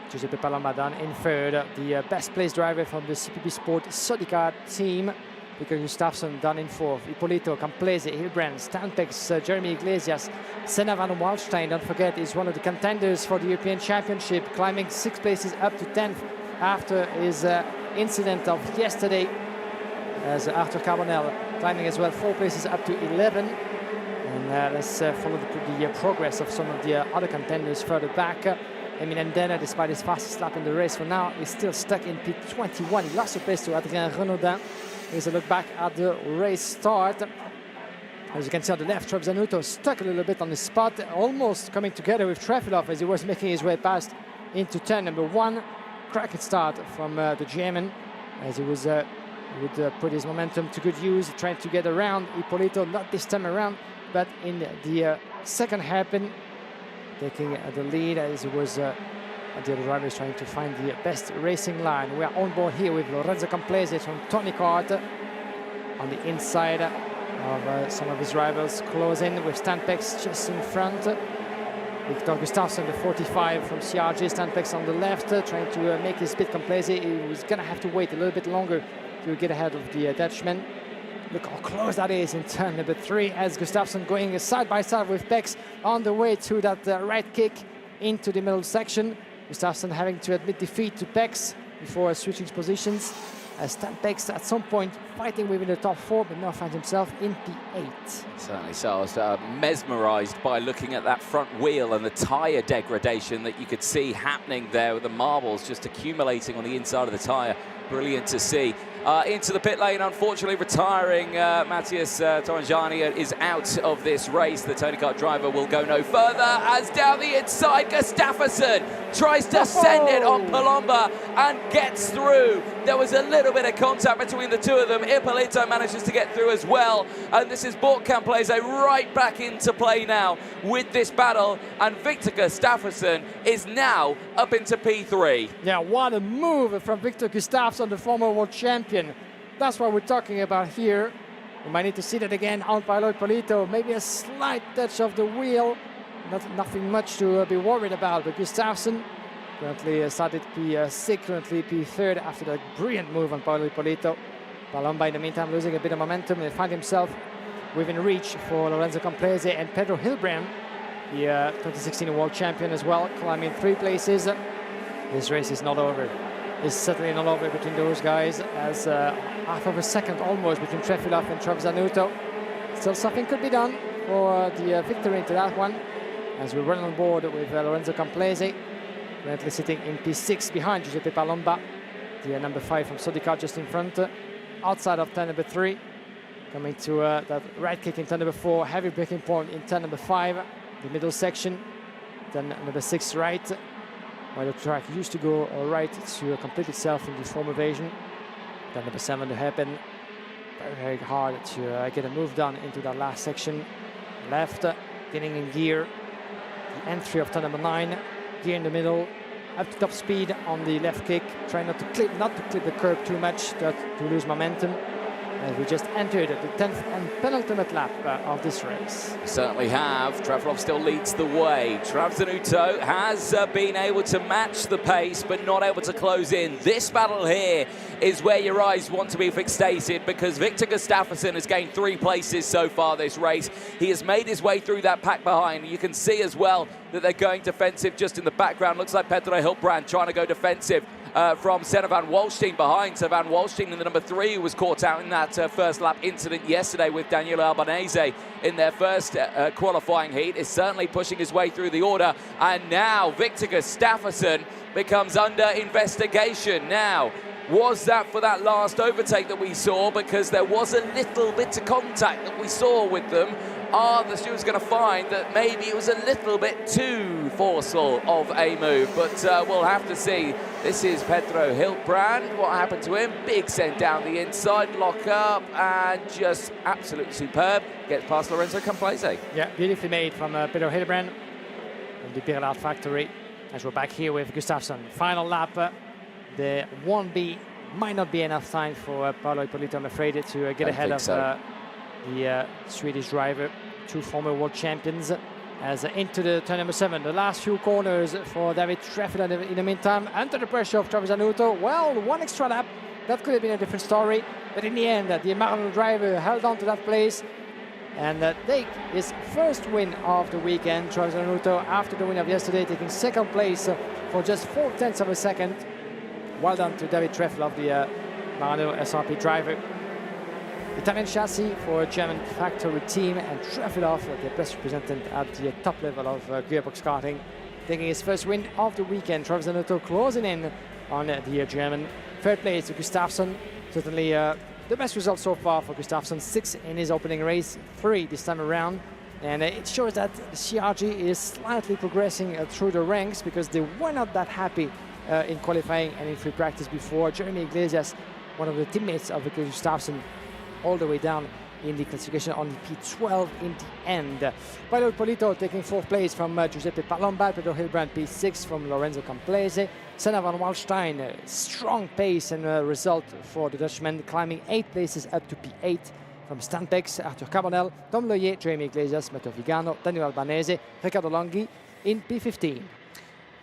Giuseppe Palomba down in third, the best placed driver from the CPB Sport Sodica team. Victor Gustafsson down in fourth. Ippolito, Camplese, Hilbrand, Stan Pex, Jeremy Iglesias, Senna van Waldstein, don't forget, is one of the contenders for the European Championship, climbing 6 places up to 10th after his incident of yesterday, as Arthur Carbonell climbing as well 4 places up to 11. And let's follow the progress of some of the other contenders further back. Emilian Denner, despite his fastest lap in the race for now, is still stuck in P21. He lost a place to Adrien Renaudin. Here's a look back at the race start. As you can see on the left, Travisanuto stuck a little bit on the spot, almost coming together with Trefilov as he was making his way past into turn number 1. Cracking start from the German as he was would put his momentum to good use, trying to get around Ippolito, not this time around, but in the second hairpin, taking the lead as it was the other drivers trying to find the best racing line. We are on board here with Lorenzo Camplese from Tony Kart on the inside of some of his rivals, closing with Stan Pex just in front. Victor Gustafsson, the 45 from CRG, Stan Pex on the left, trying to make his bit. Camplese, he was going to have to wait a little bit longer to get ahead of the Dutchman. Look how close that is in turn number 3 as Gustafsson going side by side with Pex on the way to that right kick into the middle section. Gustafsson having to admit defeat to Pex before switching positions. Stan Pex at some point fighting within the top 4, but now finds himself in P8. Certainly so. I was mesmerised by looking at that front wheel and the tyre degradation that you could see happening there with the marbles just accumulating on the inside of the tyre. Brilliant to see. Into the pit lane, unfortunately retiring, Matthias Torrigiani is out of this race. The Tony Kart driver will go no further as down the inside, Gustafsson tries to send it on Palomba and gets through. There was a little bit of contact between the two of them. Ippolito manages to get through as well. And this is Bort Camplese right back into play now with this battle. And Victor Gustafsson is now up into P3. Yeah, what a move from Victor Gustafsson, the former world champion. That's what we're talking about here. We might need to see that again on Paolo Ippolito. Maybe a slight touch of the wheel. Nothing much to be worried about. But Gustafsson currently started P6, currently P3rd after that brilliant move on Paolo Ippolito. Palomba in the meantime losing a bit of momentum and find himself within reach for Lorenzo Camplese and Pedro Hilbrand, the 2016 world champion as well, climbing 3 places. This race is not over. It's certainly not over between those guys, as half of a second almost between Trefilov and Travasanuto. Still something could be done for the victory into that one, as we run on board with Lorenzo Camplese, currently sitting in P6 behind Giuseppe Palomba, the number 5 from Sodicar just in front, outside of turn number 3, coming to that right kick in turn number 4, heavy braking point in turn number 5, the middle section, then number 6 right, where the track used to go right to complete itself in the form evasion. Then number 7, the hairpin, very hard to get a move done into that last section. Left, getting in gear, the entry of turn number 9, gear in the middle, up to top speed on the left kick, trying not to clip the curb too much, to lose momentum. As we just entered the 10th and penultimate lap of this race. Certainly have. Trefilov still leads the way. Travasanuto has been able to match the pace, but not able to close in. This battle here is where your eyes want to be fixated, because Victor Gustafsson has gained 3 places so far this race. He has made his way through that pack behind. You can see as well that they're going defensive just in the background. Looks like Pedro Hilbrand trying to go defensive. From Senna van Walstein behind. So Van Walstein in the number 3, who was caught out in that first lap incident yesterday with Daniele Albanese in their first qualifying heat, is certainly pushing his way through the order. And now Victor Gustafsson becomes under investigation. Now, was that for that last overtake that we saw? Because there was a little bit of contact that we saw with them. Are the stewards going to find that maybe it was a little bit too forceful of a move? But we'll have to see. This is Pedro Hilbrand. What happened to him? Big send down the inside, lock up, and just absolutely superb. Gets past Lorenzo Camplese. Yeah, beautifully made from Pedro Hilbrand from the Birlard factory. As we're back here with Gustafsson. Final lap. There might not be enough time for Paolo Ippolito, I'm afraid, to get ahead of the Swedish driver, 2 former world champions, as into the turn number 7. The last few corners for David Trefilov in the meantime, under the pressure of Travasanuto. Well, 1 extra lap, that could have been a different story, but in the end, the Maranello driver held on to that place and take his first win of the weekend. Travasanuto, after the win of yesterday, taking 2nd place for just 4/10 of a second. Well done to David Trefilov, the Maranello SRP driver. Italian chassis for a German factory team, and Trefilov, the best representant at the top level of gearbox karting, taking his first win of the weekend. Travasanuto closing in on the German. 3rd place to Gustafsson. Certainly the best result so far for Gustafsson. 6 in his opening race, 3 this time around. And it shows that CRG is slightly progressing through the ranks, because they were not that happy in qualifying and in free practice before. Jeremy Iglesias, one of the teammates of Victor Gustafsson, all the way down in the classification on P12 in the end. Paolo Ippolito taking 4th place from Giuseppe Palomba. Pedro Hilbrand P6 from Lorenzo Camplese. Senna van Walstein, strong pace and result for the Dutchman, climbing 8 places up to P8 from Stan Pex, Arthur Carbonell, Tom Loyer, Jeremy Iglesias, Matteo Vigano, Daniel Albanese, Riccardo Longhi in P15.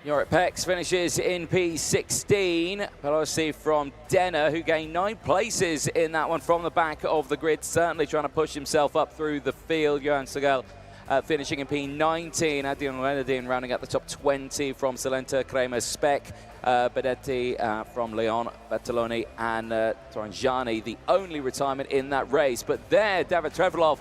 Jorik Pex finishes in P16. Pelosi from Denner, who gained 9 places in that one from the back of the grid, certainly trying to push himself up through the field. Johan Segel finishing in P19. Adrian Renadin rounding out the top 20 from Salenta, Kramer, Speck, Benedetti from Leon, Bertoloni, and Torangiani, the only retirement in that race. But there, David Trevelov,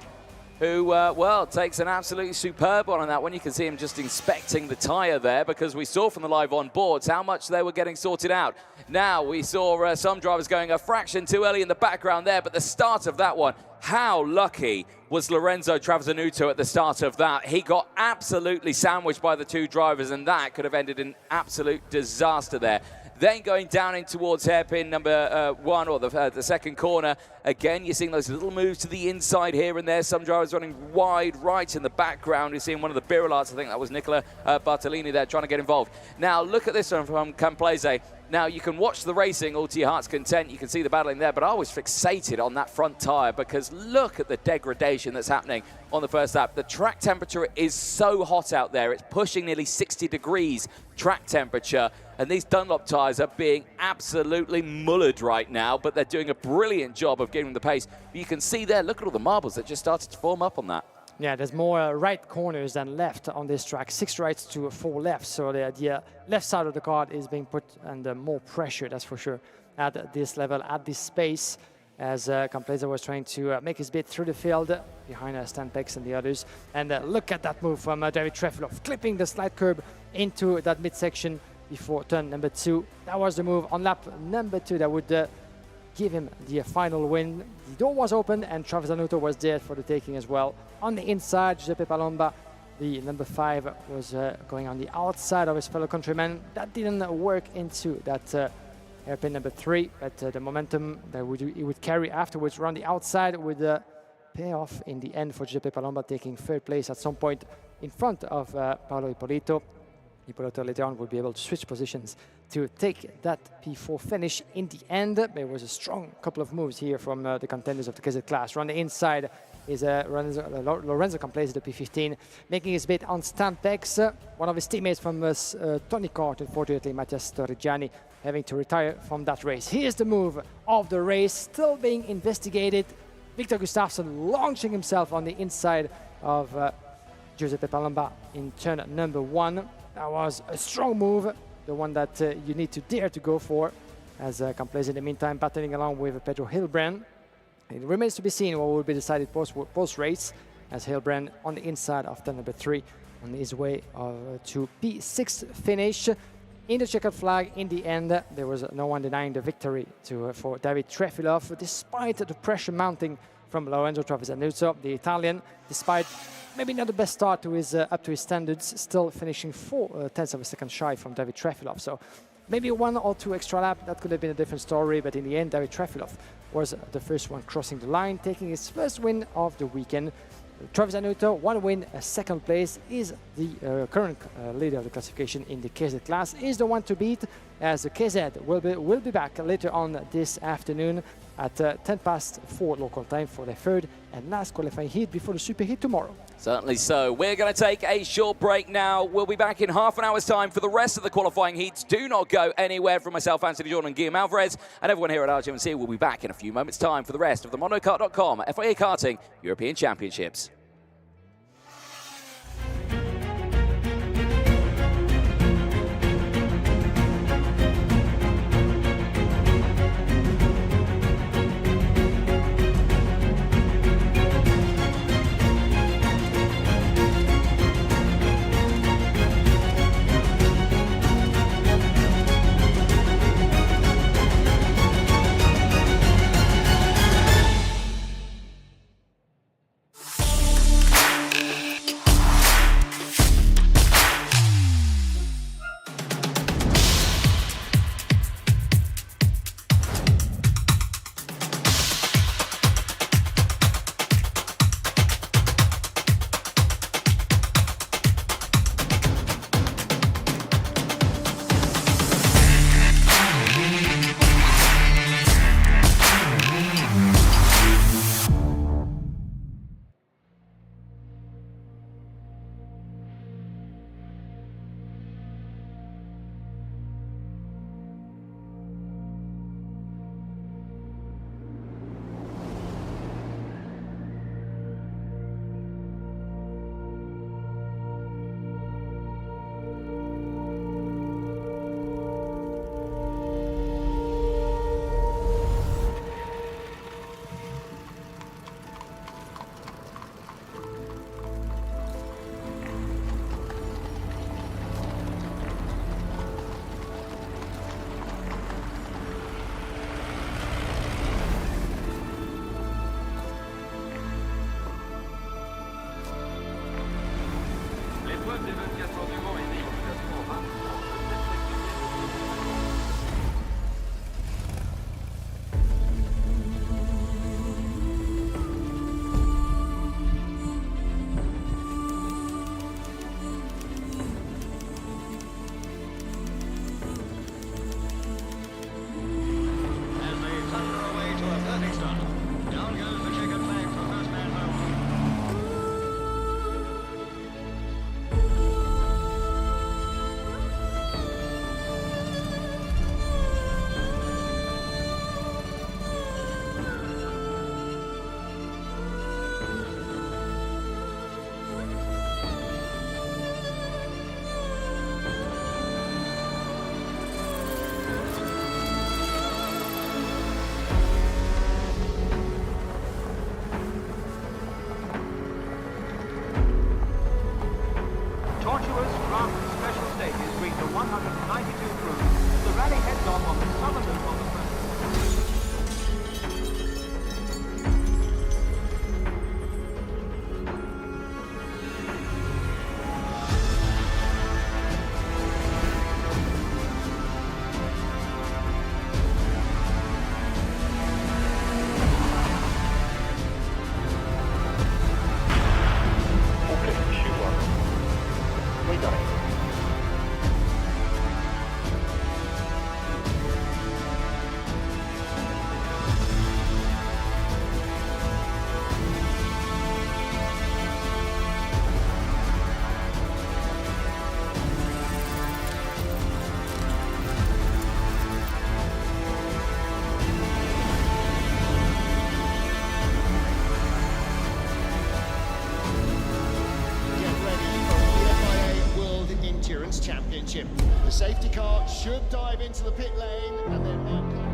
who, well, takes an absolutely superb one on that one. You can see him just inspecting the tyre there, because we saw from the live on boards how much they were getting sorted out. Now, we saw some drivers going a fraction too early in the background there, but the start of that one, how lucky was Lorenzo Travasanuto at the start of that? He got absolutely sandwiched by the 2 drivers, and that could have ended in absolute disaster there. Then going down in towards hairpin number 1, or the second corner. Again, you're seeing those little moves to the inside here and there. Some drivers running wide right in the background. You're seeing one of the Birilards, I think that was Nicola Bartolini there, trying to get involved. Now, look at this one from Camplese. Now, you can watch the racing all to your heart's content. You can see the battling there, but I was fixated on that front tyre, because look at the degradation that's happening on the first lap. The track temperature is so hot out there. It's pushing nearly 60 degrees track temperature, and these Dunlop tyres are being absolutely mullered right now, but they're doing a brilliant job of getting the pace. You can see there, look at all the marbles that just started to form up on that. Yeah, there's more right corners than left on this track. 6 rights to 4 lefts. So the left side of the kart is being put under more pressure, that's for sure, at this level, at this space, as Camplese was trying to make his bit through the field behind Stan Pex and the others. And look at that move from David Trefelov, clipping the slide curb into that midsection before turn number 2. That was the move on lap number 2 that would give him the final win. The door was open, and Travasanuto was there for the taking as well. On the inside, Giuseppe Palomba, the number 5, was going on the outside of his fellow countryman. That didn't work into that hairpin number 3, but the momentum that he would carry afterwards around the outside would pay off in the end for Giuseppe Palomba, taking 3rd place at some point in front of Paolo Ippolito. Ippolito later on will be able to switch positions to take that P4 finish. In the end, there was a strong couple of moves here from the contenders of the KZ class. On the inside is Lorenzo Camplese, the P15, making his bid on Stan Pex. One of his teammates from Tony Kart, unfortunately, Mattias Torrigiani, having to retire from that race. Here's the move of the race, still being investigated. Victor Gustafsson launching himself on the inside of Giuseppe Palomba in turn number 1. That was a strong move, the one that you need to dare to go for, as Camplese in the meantime battling along with Pedro Hilbrand. It remains to be seen what will be decided post-race, as Hilbrand on the inside of turn number 3 on his way to P6 finish. In the checkered flag, in the end, there was no one denying the victory for David Trefilov, despite the pressure mounting from Lorenzo Travasanuto, the Italian, despite maybe not the best start to his up to his standards, still finishing 4/10 of a second shy from David Trefilov. So maybe 1 or 2 extra lap, that could have been a different story, but in the end, David Trefilov was the first one crossing the line, taking his first win of the weekend. Travasanuto, 1 win, a 2nd place, is the current leader of the classification in the KZ class, is the one to beat, as the KZ will be back later on this afternoon at 4:10 local time for their 3rd and last qualifying heat before the Superheat tomorrow. Certainly so. We're going to take a short break now. We'll be back in half an hour's time for the rest of the qualifying heats. Do not go anywhere. From myself, Anthony Jordan, and Guillaume Alvarez, and everyone here at RGMC, we'll be back in a few moments' time for the rest of the monokart.com FIA Karting European Championships. Championship. The safety car should dive into the pit lane and then might come.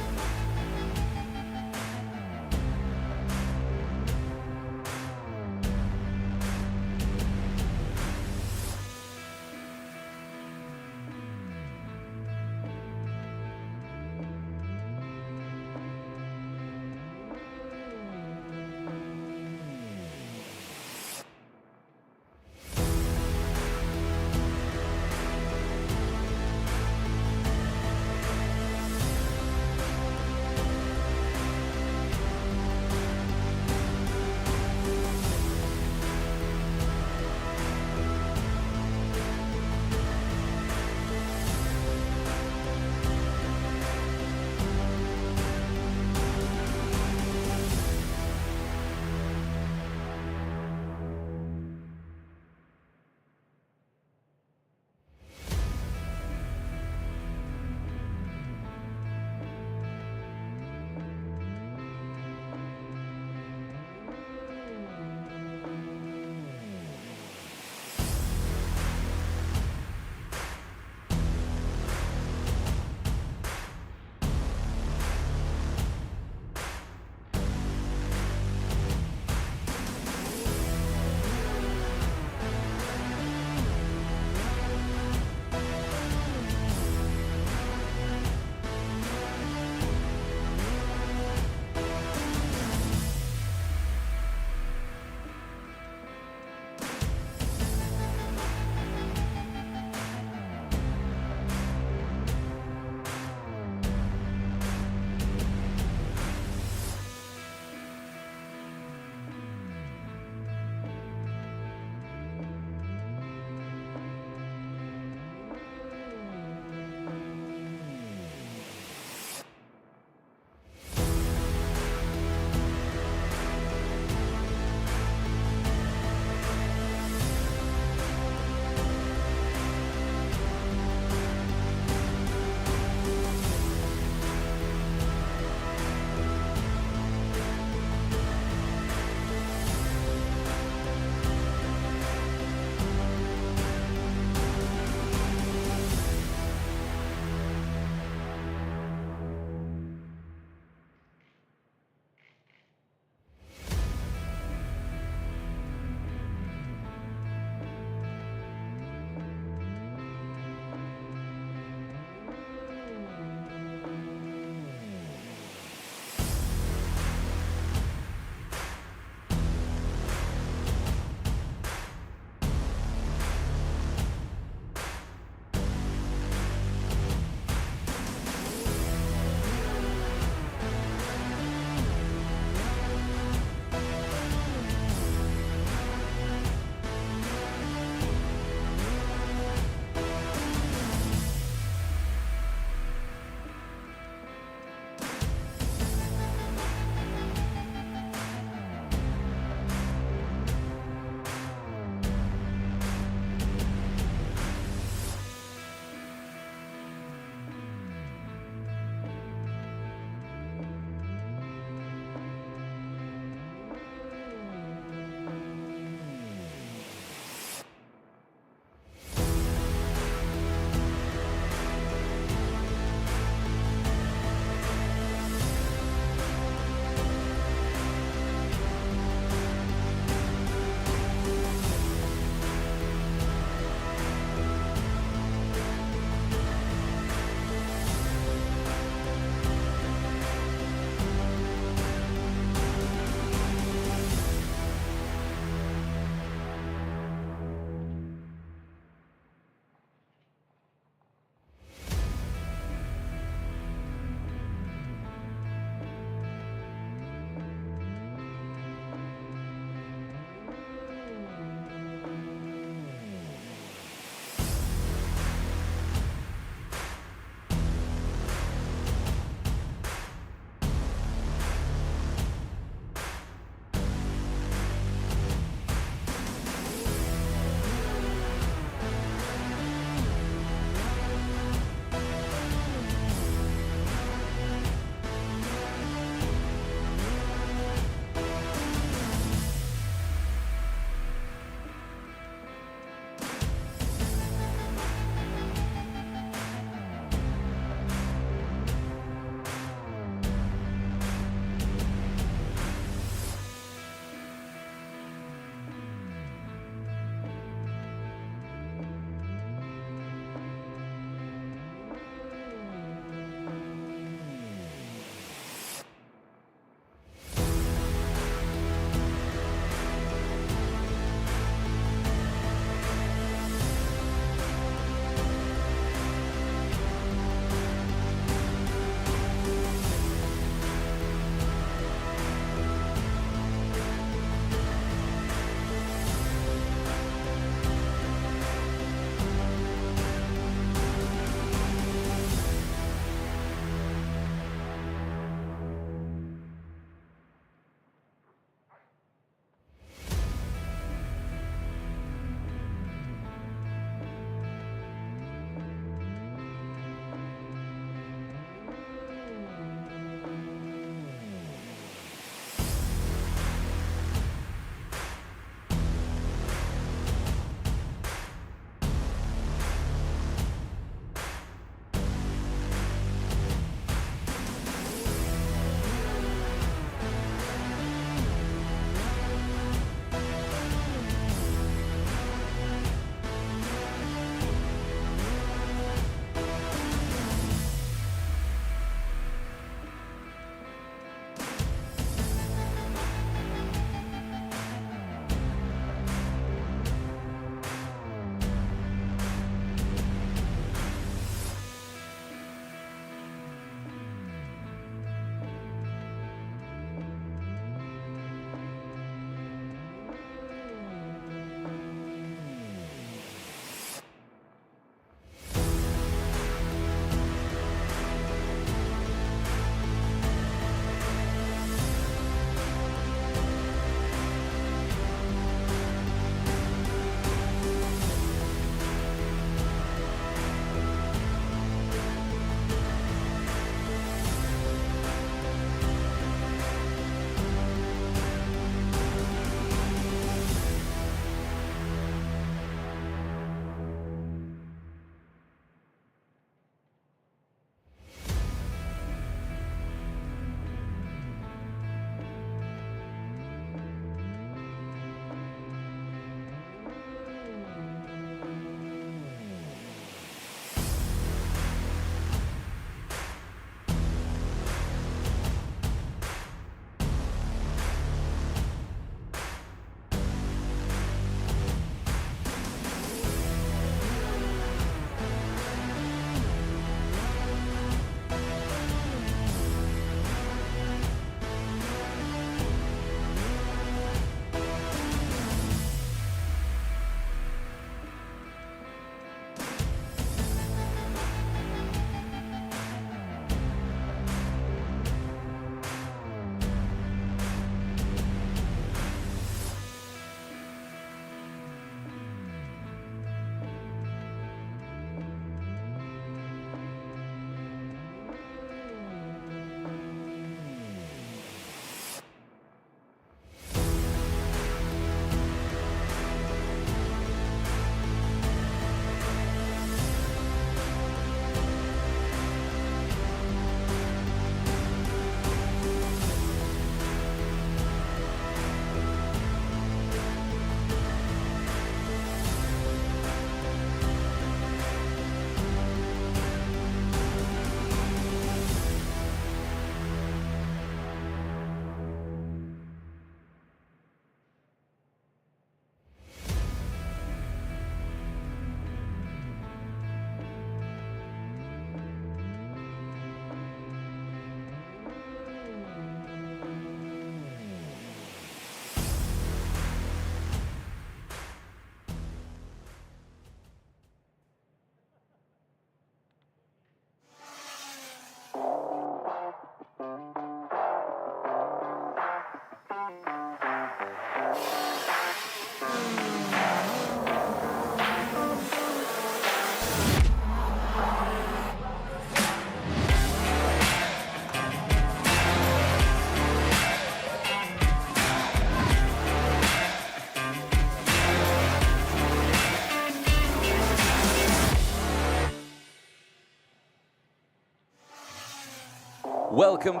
Welcome.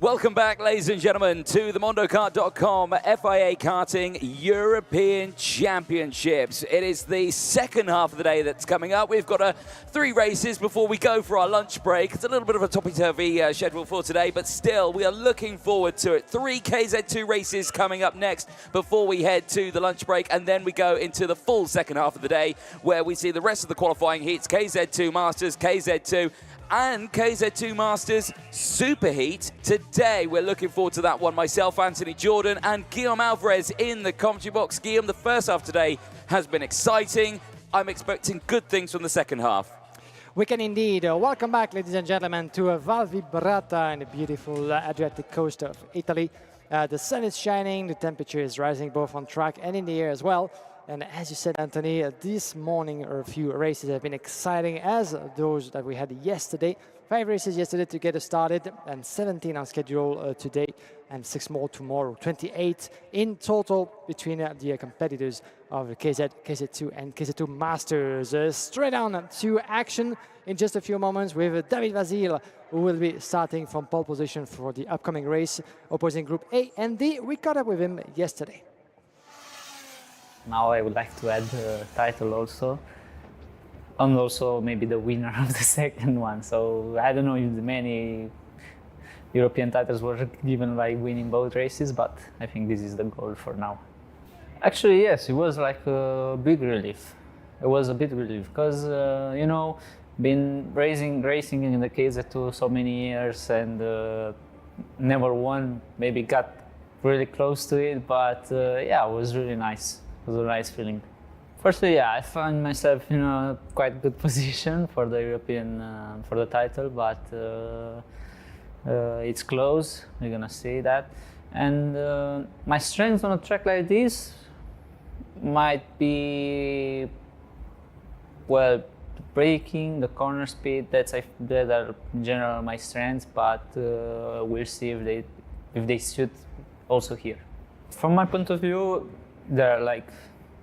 Welcome back, ladies and gentlemen, to the mondokart.com FIA Karting European Championships. It is the second half of the day that's coming up. We've got 3 races before we go for our lunch break. It's a little bit of a topsy-turvy schedule for today, but still, we are looking forward to it. 3 KZ2 races coming up next before we head to the lunch break, and then we go into the full second half of the day, where we see the rest of the qualifying heats, KZ2 Masters, KZ2, and KZ2 Masters Superheat. Today, we're looking forward to that one. Myself, Anthony Jordan, and Guillaume Alvarez in the commentary box. Guillaume, the first half today has been exciting. I'm expecting good things from the second half. We can indeed. Welcome back, ladies and gentlemen, to Val Vibrata in the beautiful Adriatic coast of Italy. The sun is shining, the temperature is rising both on track and in the air as well. And as you said, Anthony, this morning a few races have been exciting as those that we had yesterday. 5 races yesterday to get us started, and 17 on schedule today, and 6 more tomorrow. 28 in total between the competitors of KZ2 and KZ2 Masters. Straight on to action in just a few moments with David Vasil, who will be starting from pole position for the upcoming race, opposing Group A and D. We caught up with him yesterday. Now I would like to add the title also, and also maybe the winner of the second one. So I don't know if many European titles were given by winning both races, but I think this is the goal for now. Actually, yes, it was like a big relief. It was a big relief because, you know, been racing in the KZ2 so many years and never won, maybe got really close to it, but yeah, it was really nice. It was a nice feeling. Firstly, yeah, I found myself in a quite good position for the European, for the title, but it's close, we're gonna see that. And my strength on a track like this might be, well, braking, the corner speed, that are in general my strengths, but we'll see if they suit also here. From my point of view, there are like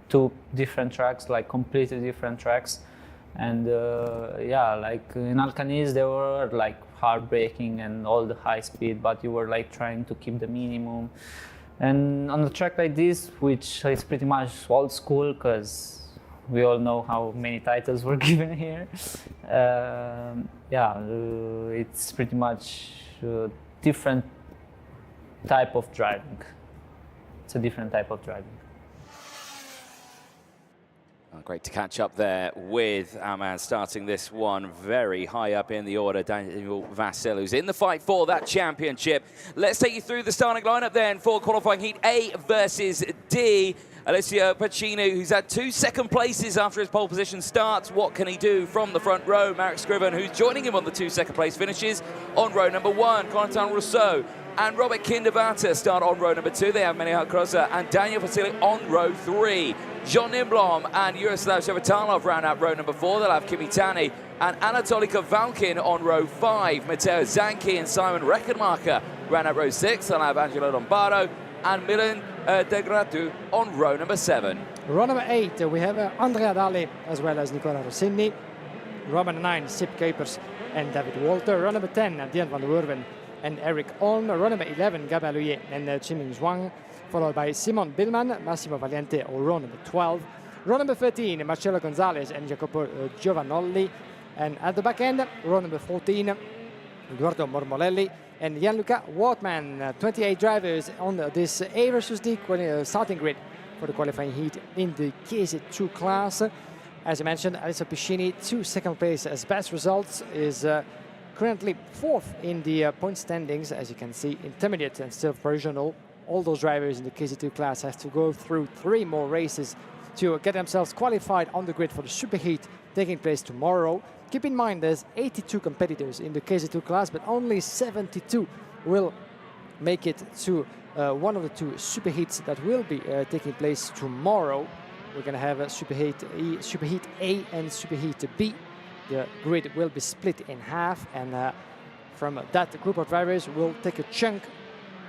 2 different tracks, like completely different tracks. And yeah, like in Alcaniz, they were like hard braking and all the high speed, but you were like trying to keep the minimum. And on a track like this, which is pretty much old school, because we all know how many titles were given here. Yeah, it's pretty much a different type of driving. It's a different type of driving. Oh, great to catch up there with our man starting this one very high up in the order, Daniel Vasil, who's in the fight for that championship. Let's take you through the starting lineup then for qualifying heat A versus D. Alessio Pacino, who's had 2 second places after his pole position starts. What can he do from the front row? Marek Scriven, who's joining him on the 2 second place finishes on row number 1. Corentin Rousseau and Robert Kindervater start on row number 2. They have Menihal Krosa and Daniel Vasily on row 3. John Nimblom and Yaroslav Shevetalov round out row number 4. They'll have Kimi Tani and Anatoly Kovalkin on row 5. Matteo Zanchi and Simon Reckenmacher round out row 6. They'll have Angelo Lombardo and Milan De Gratu on row number 7. Row number 8, we have Andrea Dalli as well as Nicola Rossini. Row number 9, Sip Capers and David Walter. Row number 10, Dian van der Werven and Eric Olm. Row number 11, Gabriel Huyer and Chiming Zhuang, followed by Simon Billman, Massimo Valiente on row number 12. Row number 13, Marcello Gonzalez and Jacopo Giovannoli. And at the back end, row number 14, Eduardo Mormolelli and Gianluca Wortmann. 28 drivers on this A versus D starting grid for the qualifying heat in the KZ2 class. As I mentioned, Alessio Piscini, 2 second place as best results, is currently 4th in the point standings, as you can see, intermediate and still provisional. All those drivers in the KZ2 class have to go through 3 more races to get themselves qualified on the grid for the Superheat taking place tomorrow. Keep in mind there's 82 competitors in the KZ2 class, but only 72 will make it to one of the 2 Superheats that will be taking place tomorrow. We're going to have a Superheat A and Superheat B. The grid will be split in half, and from that group of drivers, we'll take a chunk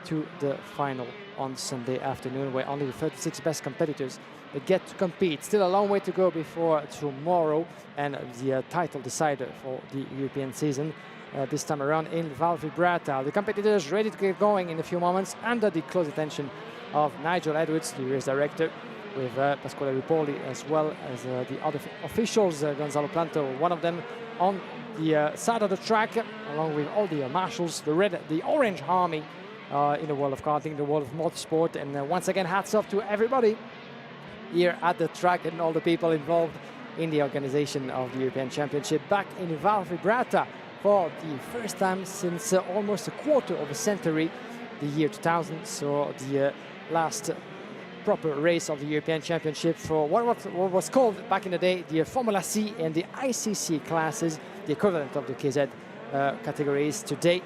to the final on Sunday afternoon, where only the 36 best competitors get to compete. Still a long way to go before tomorrow and the title decider for the European season. This time around in Val Vibrata. The competitors ready to get going in a few moments under the close attention of Nigel Edwards, the race director, with Pasquale Ripoli, as well as the other officials, Gonzalo Planto, one of them on the side of the track, along with all the marshals, the orange army in the world of karting, the world of motorsport. And once again, hats off to everybody here at the track and all the people involved in the organization of the European Championship back in Val Vibrata for the first time since almost a quarter of a century, the year 2000. So the last proper race of the European Championship for what was called back in the day the Formula C and the ICC classes, the equivalent of the KZ categories today.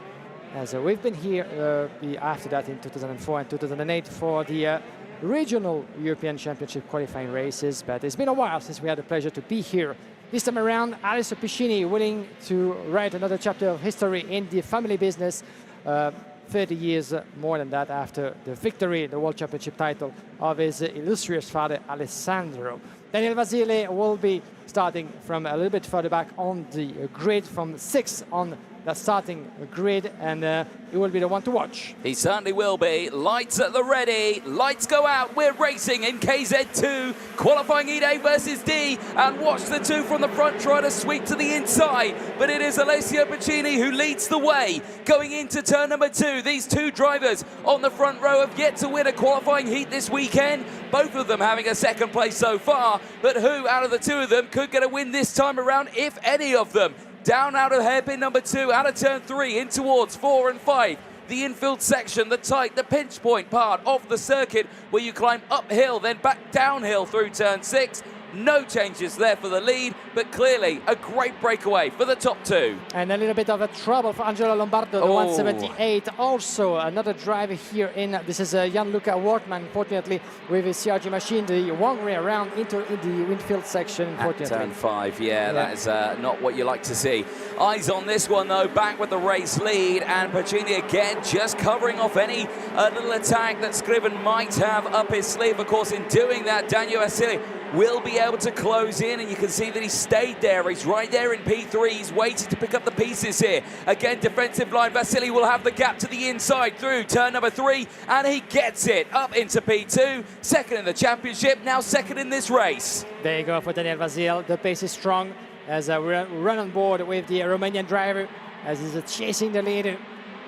As we've been here after that in 2004 and 2008 for the regional European Championship qualifying races, but it's been a while since we had the pleasure to be here. This time around, Alessio Piscini willing to write another chapter of history in the family business, 30 years more than that after the victory, the World Championship title of his illustrious father, Alessandro. Daniel Vasile will be starting from a little bit further back on the grid, from 6th on the starting grid, and he will be the one to watch. He certainly will be. Lights at the ready. Lights go out. We're racing in KZ2. Qualifying Heat A versus D. And watch the two from the front try to sweep to the inside. But it is Alessio Piscini who leads the way. Going into turn number 2. These two drivers on the front row have yet to win a qualifying heat this weekend. Both of them having a second place so far. But who out of the two of them could get a win this time around, if any of them? Down out of hairpin number 2, out of turn 3, in towards 4 and 5. The infield section, the pinch point part of the circuit where you climb uphill, then back downhill through turn 6. No changes there for the lead, but clearly a great breakaway for the top two. And a little bit of a trouble for Angelo Lombardo, the 178. Also, another driver here in, this is Gianluca Wortmann, unfortunately, with his CRG machine, the one way around into the windshield section, unfortunately. At turn 5, yeah, that is not what you like to see. Eyes on this one, though, back with the race lead, and Pacini again just covering off any little attack that Scriven might have up his sleeve. Of course, in doing that, Daniel Vasile will be able to close in, and you can see that he stayed there. He's right there in P3. He's waiting to pick up the pieces here. Again, defensive line. Vasily will have the gap to the inside through turn number 3, and he gets it up into P2. Second in the championship, now second in this race. There you go for Daniel Vasile. The pace is strong as we run on board with the Romanian driver as he's chasing the lead.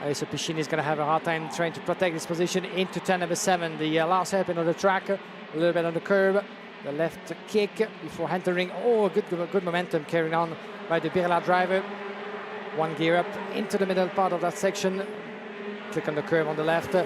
Alessio Piscini is going to have a hard time trying to protect his position into turn number 7. The last hairpin on the track, a little bit on the curb. The left kick before entering. Good momentum carried on by the Birla driver. One gear up into the middle part of that section. Click on the curve on the left.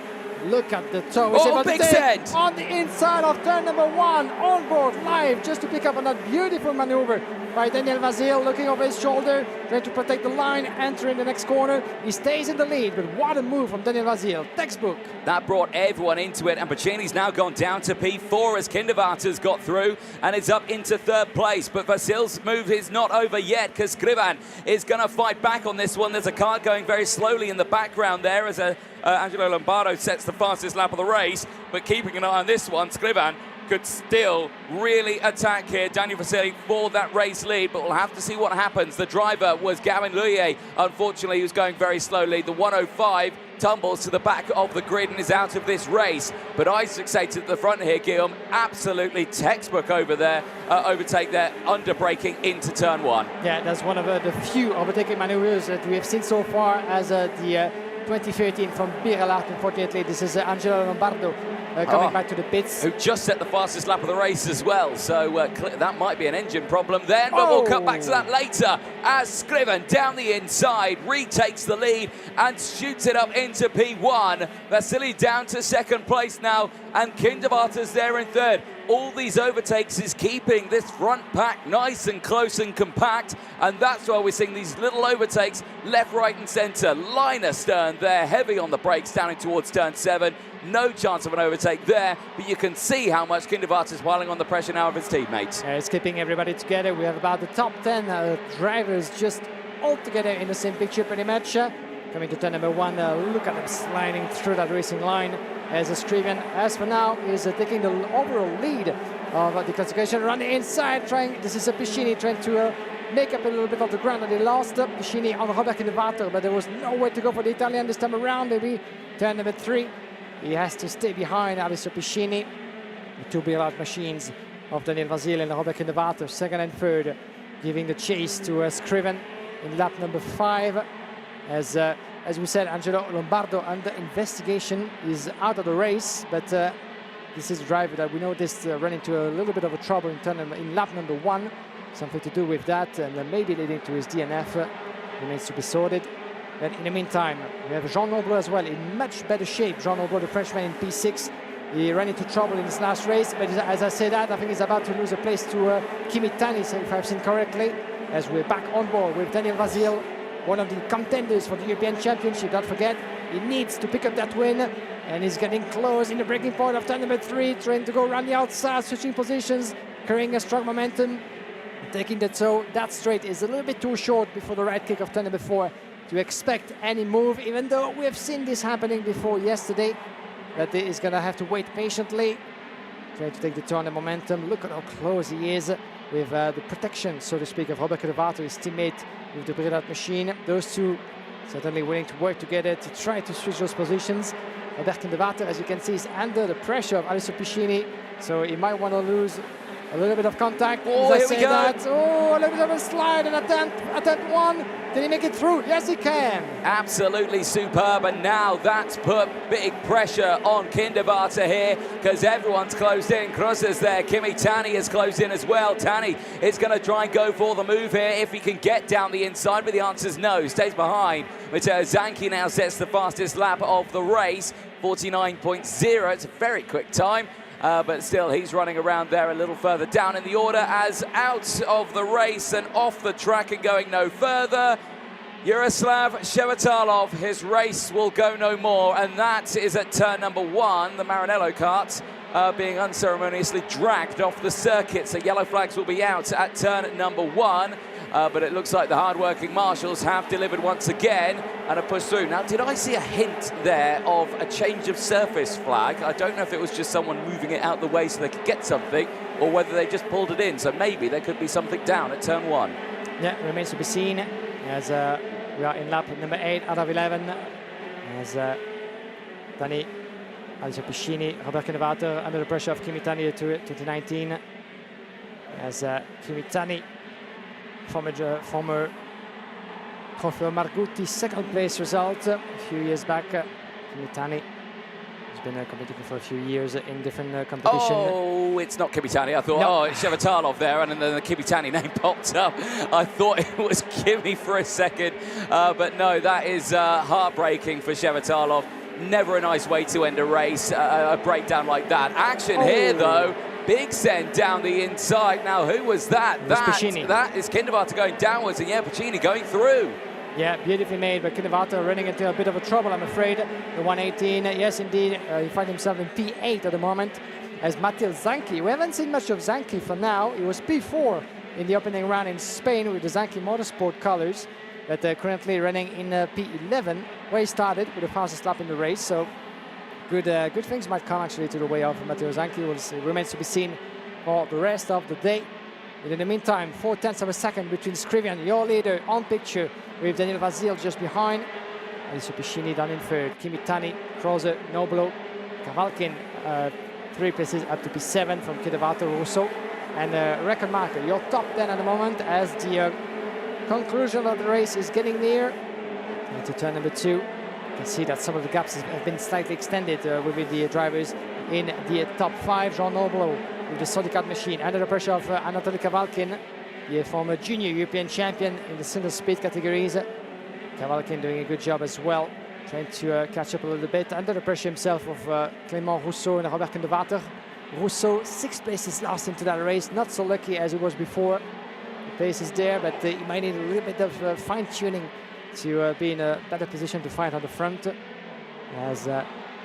Look at the toe. Big set! On the inside of turn number 1, on board live, just to pick up on that beautiful maneuver by Daniel Vasile, looking over his shoulder, trying to protect the line, entering the next corner. He stays in the lead, but what a move from Daniel Vasile, textbook. That brought everyone into it, and Pacini's now gone down to P4 as Kindervarter's got through, and it's up into 3rd place. But Vasile's move is not over yet, because Scrivan is going to fight back on this one. There's a car going very slowly in the background there as Angelo Lombardo sets the fastest lap of the race, but keeping an eye on this one, Scrivan could still really attack here. Daniel Vasile for that race lead, but we'll have to see what happens. The driver was Gavin Luyer. Unfortunately, he was going very slowly. The 105 tumbles to the back of the grid and is out of this race. But Isaac Sater at the front here, Guillaume, absolutely textbook over there, overtake there, under-braking into turn 1. Yeah, that's one of the few overtaking maneuvers that we have seen so far as the 2013 from Birla. Unfortunately, this is Angelo Lombardo coming back to the pits. Who just set the fastest lap of the race as well. So that might be an engine problem then, but we'll come back to that later as Scriven down the inside retakes the lead and shoots it up into P1. Vasily down to 2nd place now, and Kindervarter's there in 3rd. All these overtakes is keeping this front pack nice and close and compact, and that's why we're seeing these little overtakes left, right and centre. Line astern there, heavy on the brakes down in towards turn 7. No chance of an overtake there, but you can see how much Kindervarter's piling on the pressure now of his teammates. It's keeping everybody together. We have about the top 10 drivers just all together in the same picture pretty much. coming to turn number 1. Look at them sliding through that racing line as Scrivian, as for now, is taking the overall lead of the classification. Around the inside, this is Piscini trying to make up a little bit of the ground that he lost. Piscini on Robert Kinnevater, but there was nowhere to go for the Italian this time around. Maybe turn number 3. He has to stay behind Alessio Piscini. The two big machines of Daniel Vasile and Robert Kinnevater, second and third, giving the chase to Scriven in lap number 5. As we said, Angelo Lombardo under investigation is out of the race, but this is a driver that we noticed run into a little bit of a trouble in lap number 1. Something to do with that, and maybe leading to his DNF. Remains to be sorted. Then in the meantime, we have Jean Noblo as well in much better shape. Jean Noblo, the Frenchman, in P6. He ran into trouble in his last race, but as I say that, I think he's about to lose a place to Kimi Tanis, if I've seen correctly, as we're back on board with Daniel Vasile, one of the contenders for the European Championship. Don't forget, he needs to pick up that win, and he's getting close in the breaking point of turn number 3, trying to go around the outside, switching positions, carrying a strong momentum, taking that straight is a little bit too short before the right kick of turn number 4 to expect any move, even though we have seen this happening before yesterday, that he is going to have to wait patiently, trying to take the turn and momentum. Look at how close he is with the protection, so to speak, of Robert Kinnevater, his teammate with the Bridat machine. Those two certainly willing to work together to try to switch those positions. Robert Kinnevater, as you can see, is under the pressure of Alessio Piscini, so he might want to lose a little bit of contact. Oh, here we go. Oh, a little bit of a slide and attempt 1. Did he make it through? Yes, he can. Absolutely superb, and now that's put big pressure on Kinnevater here, because everyone's closed in. Crosses there. Kimi Tani has closed in as well. Tani is going to try and go for the move here if he can get down the inside, but the answer is no. Stays behind. Matteo Zanchi now sets the fastest lap of the race, 49.0. It's a very quick time. But still, he's running around there a little further down in the order as out of the race and off the track and going no further. Yaroslav Shevatalov, his race will go no more, and that is at turn number 1. The Maranello kart being unceremoniously dragged off the circuit, so yellow flags will be out at turn number 1. But it looks like the hard-working marshals have delivered once again and have pushed through. Now, did I see a hint there of a change of surface flag? I don't know if it was just someone moving it out the way so they could get something, or whether they just pulled it in. So maybe there could be something down at turn 1. Yeah, remains to be seen as we are in lap number 8 out of 11. As Dani, Alessio Piscini, Robert Kinnevater under the pressure of Kimi Tani to 2019. As Kimi Tani, former Trofeo Margutti second place result a few years back. Kimi Tani has been competing for a few years in different competitions. Oh, it's not Kimi Tani. I thought, no. Oh, it's Shevatalov there, and then the Kimi Tani name popped up. I thought it was Kimi for a second, but no, that is heartbreaking for Shevatalov. Never a nice way to end a race, a breakdown like that. Action here, though. Big send down the inside. Now, who was that? That is Kinnevater going downwards, and yeah, Piscini going through. Yeah, beautifully made, but Kinnevater running into a bit of a trouble, I'm afraid. The 118, yes, indeed, he finds himself in P8 at the moment, as Matteo Zanchi. We haven't seen much of Zanchi for now. He was P4 in the opening round in Spain with the Zanchi Motorsport colors, but currently running in P11, where he started with the fastest lap in the race. So good things might come actually to the way of Matteo Zanchi. It remains to be seen for the rest of the day. And in the meantime, 4/10 of a second between Scrivian, your leader, on picture, with Daniel Vasile just behind. Alessio Piscini down in third. Kimi Tani, Krause, Noblo, Kavalkin, 3 places up to P7 from Kinnevater Russo. And record marker, your top 10 at the moment, as the conclusion of the race is getting near. Into turn number 2. You can see that some of the gaps have been slightly extended with the drivers in the top 5. Jean Noblo with the Solicat machine under the pressure of Anatoly Kavalkin, the former junior European champion in the single speed categories. Kavalkin doing a good job as well, trying to catch up a little bit under the pressure himself of Clément Rousseau and Robert Kinnevater. Rousseau 6 places lost into that race, not so lucky as he was before. The pace is there, but he might need a little bit of fine-tuning to be in a better position to fight on the front. As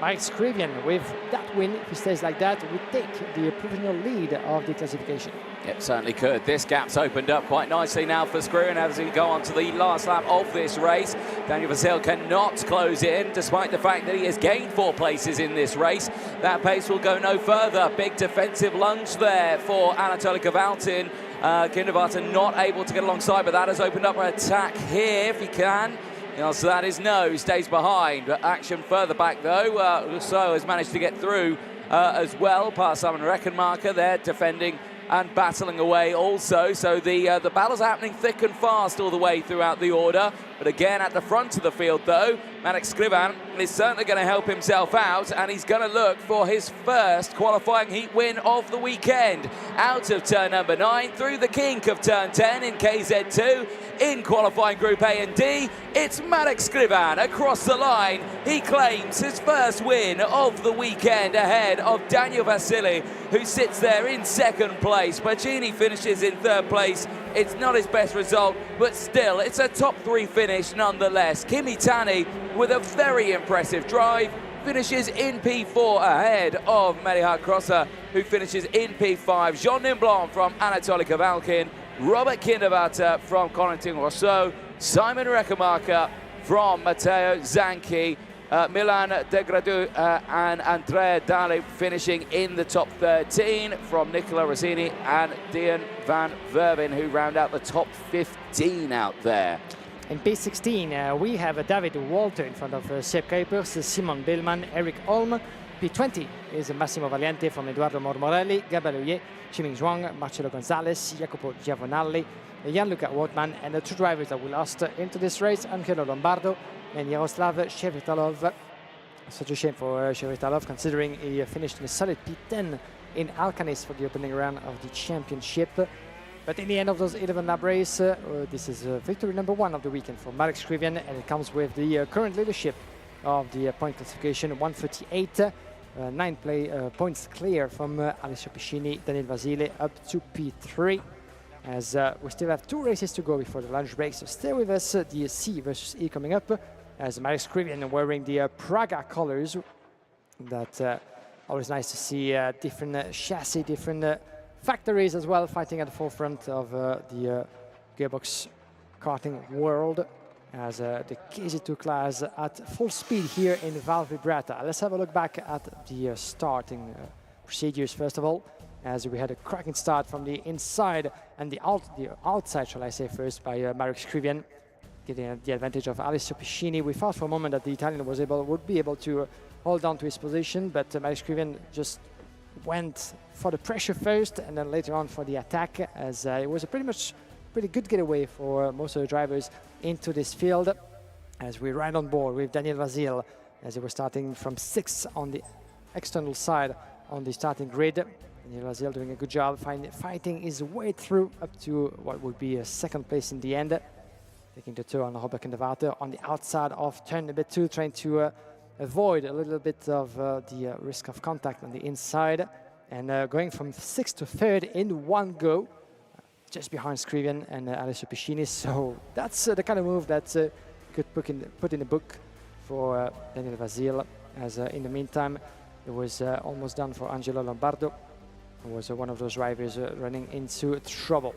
Marek Skrivian, with that win, if he stays like that, would take the provisional lead of the classification. It certainly could. This gap's opened up quite nicely now for Skrivian as we go on to the last lap of this race. Daniel Vasil cannot close in, despite the fact that he has gained 4 places in this race. That pace will go no further. Big defensive lunge there for Anatoly Kovaltin. Kindervarta not able to get alongside, but that has opened up an attack here if he can. The answer to that is no, he stays behind. But action further back though. Rousseau has managed to get through as well, past Simon Reckenmacher there, defending and battling away also. So the battle's happening thick and fast all the way throughout the order. But again, at the front of the field though, Marek Skrivian is certainly going to help himself out, and he's going to look for his first qualifying heat win of the weekend. Out of turn number 9, through the kink of turn 10 in KZ2. In qualifying Group A and D, it's Marek Skrivian across the line. He claims his first win of the weekend ahead of Daniel Vasili, who sits there in second place. Pacini finishes in third place. It's not his best result, but still, it's a top 3 finish nonetheless. Kimi Tani, with a very impressive drive, finishes in P4 ahead of Merihard Crosser, who finishes in P5. Jean Nimblon from Anatoly Kovalkin, Robert Kindervarta from Corentin Rousseau, Simon Reckenmacher from Matteo Zanchi, Milan Degradu and Andrea Dali finishing in the top 13 from Nicola Rossini and Dian van Verven, who round out the top 15 out there. In P16, we have David Walter in front of Sepp Kuipers, Simon Billman, Eric Holm. P20 is Massimo Valiente from Eduardo Mormorelli, Gabriel Oyer, Chiming Zhuang, Marcelo Gonzalez, Jacopo Giavonalli, Gianluca Wortmann, and the 2 drivers that we lost into this race, Angelo Lombardo and Yaroslav Shevritalov. Such a shame for Shevritalov, considering he finished in a solid P10 in Alcaniz for the opening round of the championship. But in the end of those 11-lap race, this is victory number 1 of the weekend for Marek Skrivian, and it comes with the current leadership of the point classification, 138. 9 points clear from Alessio Piscini, Daniel Vasile up to P3. As we still have 2 races to go before the lunch break, so stay with us. The C versus E coming up, as Marek Skrivian wearing the Praga colors. That always nice to see different chassis, different factories as well, fighting at the forefront of the gearbox karting world, as the KZ2 class at full speed here in Val Vibrata. Let's have a look back at the starting procedures first of all, as we had a cracking start from the inside and the outside, shall I say, first by Marek Skrivian, getting the advantage of Alessio Piscini. We thought for a moment that the Italian would be able to hold on to his position, but Marek Skrivian just went for the pressure first and then later on for the attack, as it was a pretty good getaway for most of the drivers into this field, as we ride on board with Daniel Vasil, as he was starting from 6th on the external side on the starting grid. Daniel Vasil doing a good job fighting his way through up to what would be a 2nd place in the end, taking the tour on Robert Kindervarta on the outside of turn number 2, trying to avoid a little bit of the risk of contact on the inside, and going from 6th to 3rd in one go, just behind Skrivian and Alessio Piscini. So that's the kind of move that could put in the book for Daniel Vasil, as in the meantime it was almost done for Angelo Lombardo, who was one of those drivers running into trouble.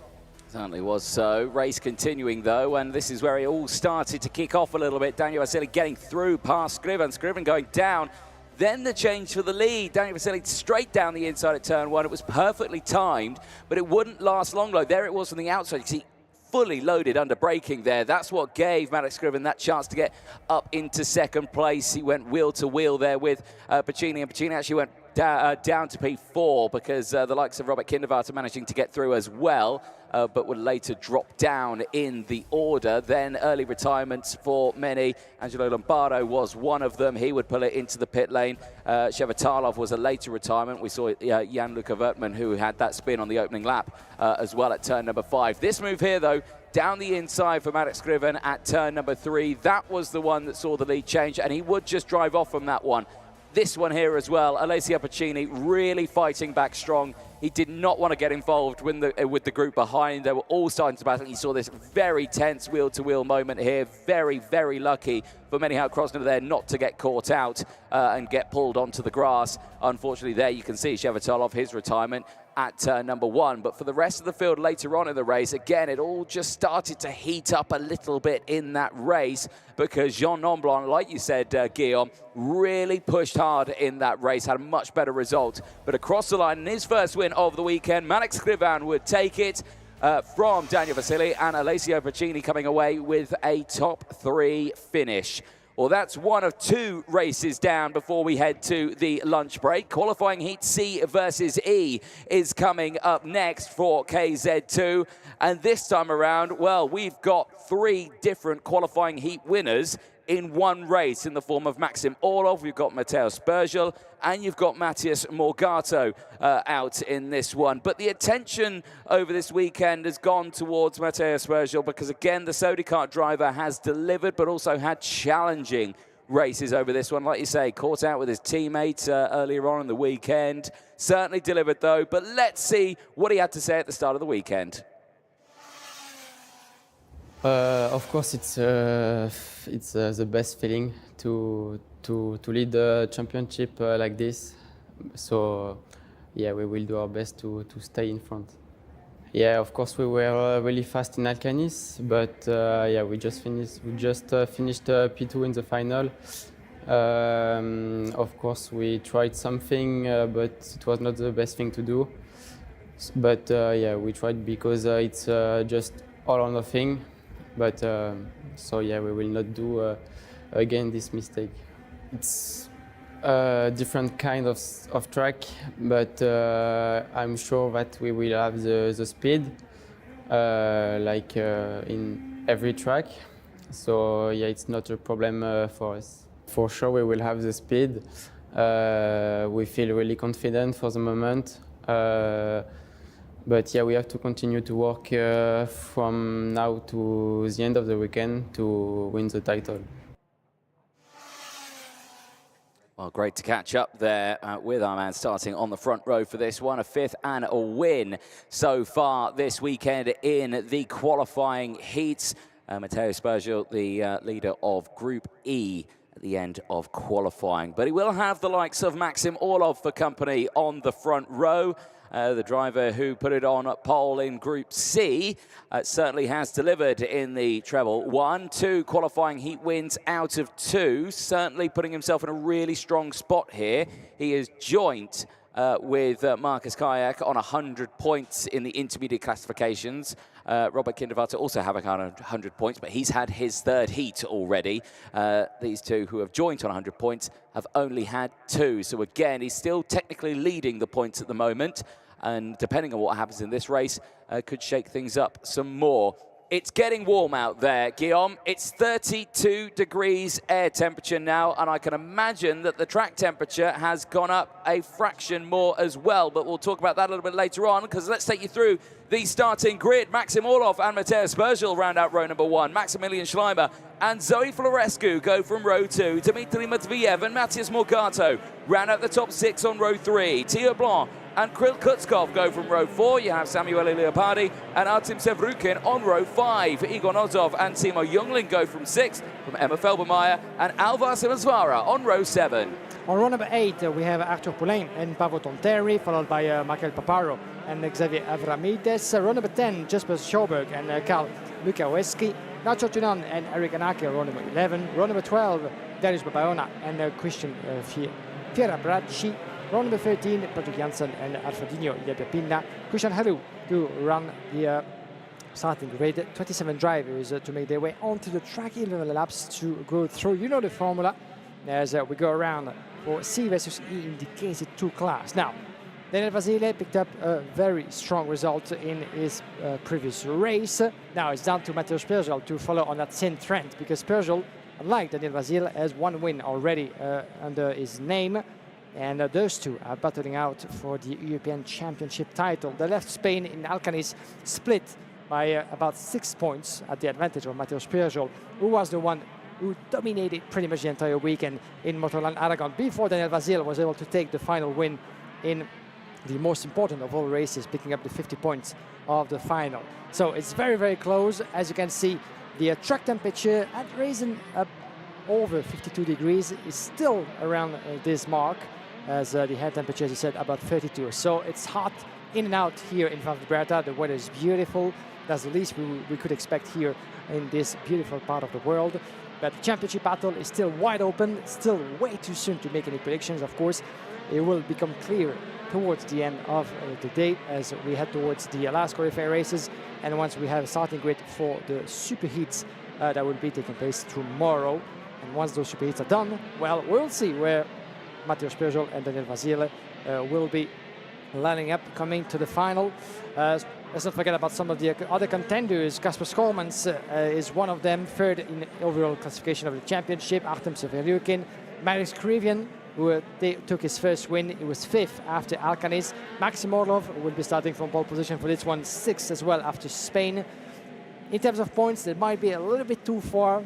Certainly was so. Race continuing though, and this is where it all started to kick off a little bit. Daniel Vasili getting through past Skrivian going down. Then the change for the lead. Daniel Vasili straight down the inside at turn 1. It was perfectly timed, but it wouldn't last long though. There it was from the outside. You see, fully loaded under braking there. That's what gave Marek Skrivian that chance to get up into 2nd place. He went wheel to wheel there with Pacini, and Pacini actually went down to P4 because the likes of Robert Kindervarta managing to get through as well, but would later drop down in the order. Then early retirements for many. Angelo Lombardo was one of them. He would pull it into the pit lane. Shevritalov was a later retirement. We saw Jan-Luca Wertmann, who had that spin on the opening lap as well at turn number 5. This move here, though, down the inside for Marek Skrivian at turn number 3. That was the one that saw the lead change, and he would just drive off from that one. This one here as well, Alessio Pacini really fighting back strong. He did not want to get involved with the group behind. They were all starting to battle. You saw this very tense wheel-to-wheel moment here. Very, very lucky for Menihout Krosner there not to get caught out and get pulled onto the grass. Unfortunately, there you can see Shevatalov, his retirement at number 1. But for the rest of the field later on in the race, again, it all just started to heat up a little bit in that race because Jean Nomblon, like you said, Guillaume, really pushed hard in that race, had a much better result. But across the line, in his first win of the weekend, Manek Skrivan would take it from Daniel Vasili, and Alessio Pacini coming away with a top 3 finish. Well, that's one of 2 races down before we head to the lunch break. Qualifying Heat C versus E is coming up next for KZ2. And this time around, well, we've got 3 different qualifying heat winners in one race in the form of Maxim Orlov, we've got Matteo Spergel, and you've got Matthias Morgato out in this one. But the attention over this weekend has gone towards Matteo Spergel because, again, the Sodicart driver has delivered but also had challenging races over this one. Like you say, caught out with his teammates earlier on in the weekend. Certainly delivered, though. But let's see what he had to say at the start of the weekend. Of course, it's the best feeling to lead the championship like this. So, yeah, we will do our best to stay in front. Yeah, of course, we were really fast in Alcaniz, but yeah, we just finished P2 in the final. Of course, we tried something, but it was not the best thing to do. But yeah, we tried because it's just all or nothing. But so yeah, we will not do again this mistake. It's a different kind of track, but I'm sure that we will have the speed like in every track. So yeah, it's not a problem for us. For sure, we will have the speed. We feel really confident for the moment. But yeah, we have to continue to work from now to the end of the weekend to win the title. Well, great to catch up there with our man starting on the front row for this one. A 5th and a win so far this weekend in the qualifying heats. Matteo Spergel, the leader of Group E at the end of qualifying. But he will have the likes of Maxim Orlov for company on the front row. The driver who put it on pole in Group C certainly has delivered in the treble. 1-2 qualifying heat wins out of 2, certainly putting himself in a really strong spot here. He is joint with Marcus Kayak on 100 points in the intermediate classifications. Robert Kindervater also having 100 points, but he's had his 3rd heat already. These two who have joint on 100 points have only had 2. So again, he's still technically leading the points at the moment. And depending on what happens in this race, could shake things up some more. It's getting warm out there, Guillaume. It's 32 degrees air temperature now, and I can imagine that the track temperature has gone up a fraction more as well, but we'll talk about that a little bit later on, because let's take you through the starting grid. Maxim Orlov and Matteo Spergel round out row number 1. Maximilian Schleimer and Zoe Florescu go from row 2. Dmitry Matveyev and Matthias Morgato round out the top 6 on row 3. Theo Blanc and Kryl Kutskov go from row 4. You have Samuel Leopardi and Artem Sevrukin on row 5. Igor Nozov and Timo Jungling go from 6. From Emma Felbermeyer and Alvar Simonsvara on row 7. On row number 8, we have Arthur Poulain and Pavo Tonteri, followed by Michael Paparo and Xavier Avramides. Row number 10, Jesper Schoberg and Karl Lukaweski. Nacho Tunan and Eric Anake, row number 11. Row number 12, Darius Babayona and Christian Fierabbracci. Row number 13, Patrick Janssen and Alfredinho Iapia. Christian Haru to run the starting grid. 27 drivers to make their way onto the track, 11 laps to go through. You know the formula as we go around for C versus E in the KZ2 class. Now, Daniel Vasile picked up a very strong result in his previous race. Now it's down to Matteo Spergel to follow on that same trend, because Spergel, unlike Daniel Vasile, has 1 win already under his name. And those two are battling out for the European Championship title. They left Spain in Alcaniz split by about 6 points at the advantage of Matteo Spergel, who was the one who dominated pretty much the entire weekend in Motorland Aragon before Daniel Vasile was able to take the final win in the most important of all races, picking up the 50 points of the final. So it's very, very close. As you can see, the track temperature at risen up over 52 degrees is still around this mark, as the head temperature, as you said, about 32. So it's hot in and out here in Val Vibrata. The weather is beautiful. That's the least we could expect here in this beautiful part of the world. But the championship battle is still wide open. Still way too soon to make any predictions, of course. It will become clear towards the end of the day as we head towards the last qualifying races, and once we have a starting grid for the Superheats that will be taking place tomorrow. And once those Superheats are done, well, we'll see where Matteo Spurgel and Daniel Vasile will be lining up, coming to the final. Let's not forget about some of the other contenders. Kasper Schoolmans is one of them, third in overall classification of the championship. Artem Severyukin, Marius Krivian, who took his first win. He was fifth after Alcaniz. Maxim Orlov will be starting from pole position for this one, sixth as well after Spain. In terms of points, it might be a little bit too far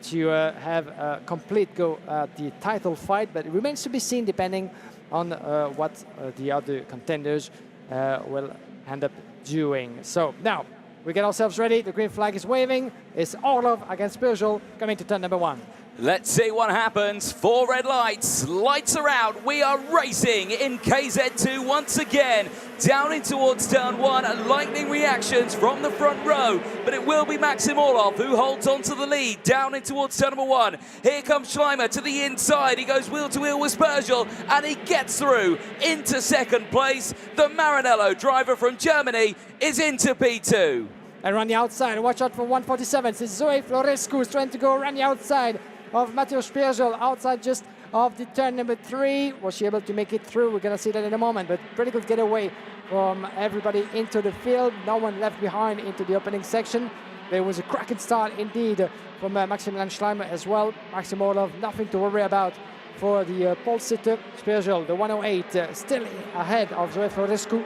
to have a complete go at the title fight, but it remains to be seen depending on what the other contenders will end up doing. So now we get ourselves ready. The green flag is waving. It's Orlov against Spurgel coming to turn number 1. Let's see what happens. 4 red lights. Lights are out. We are racing in KZ2 once again. Down in towards turn 1. And lightning reactions from the front row. But it will be Maxim Orlov who holds on to the lead. Down in towards turn number 1. Here comes Schleimer to the inside. He goes wheel to wheel with Spurgel. And he gets through into second place. The Maranello driver from Germany is into P2. And around the outside, watch out for 147. It's Zoe Florescu is trying to go around the outside of Matteo Spurgel, outside just of the turn number 3. Was she able to make it through? We're going to see that in a moment, but pretty good getaway from everybody into the field. No one left behind into the opening section. There was a cracking start indeed from Maximilian Schleimer as well. Maxim Orlov, nothing to worry about for the pole sitter. Spurgel, the 108, still ahead of Zoe Florescu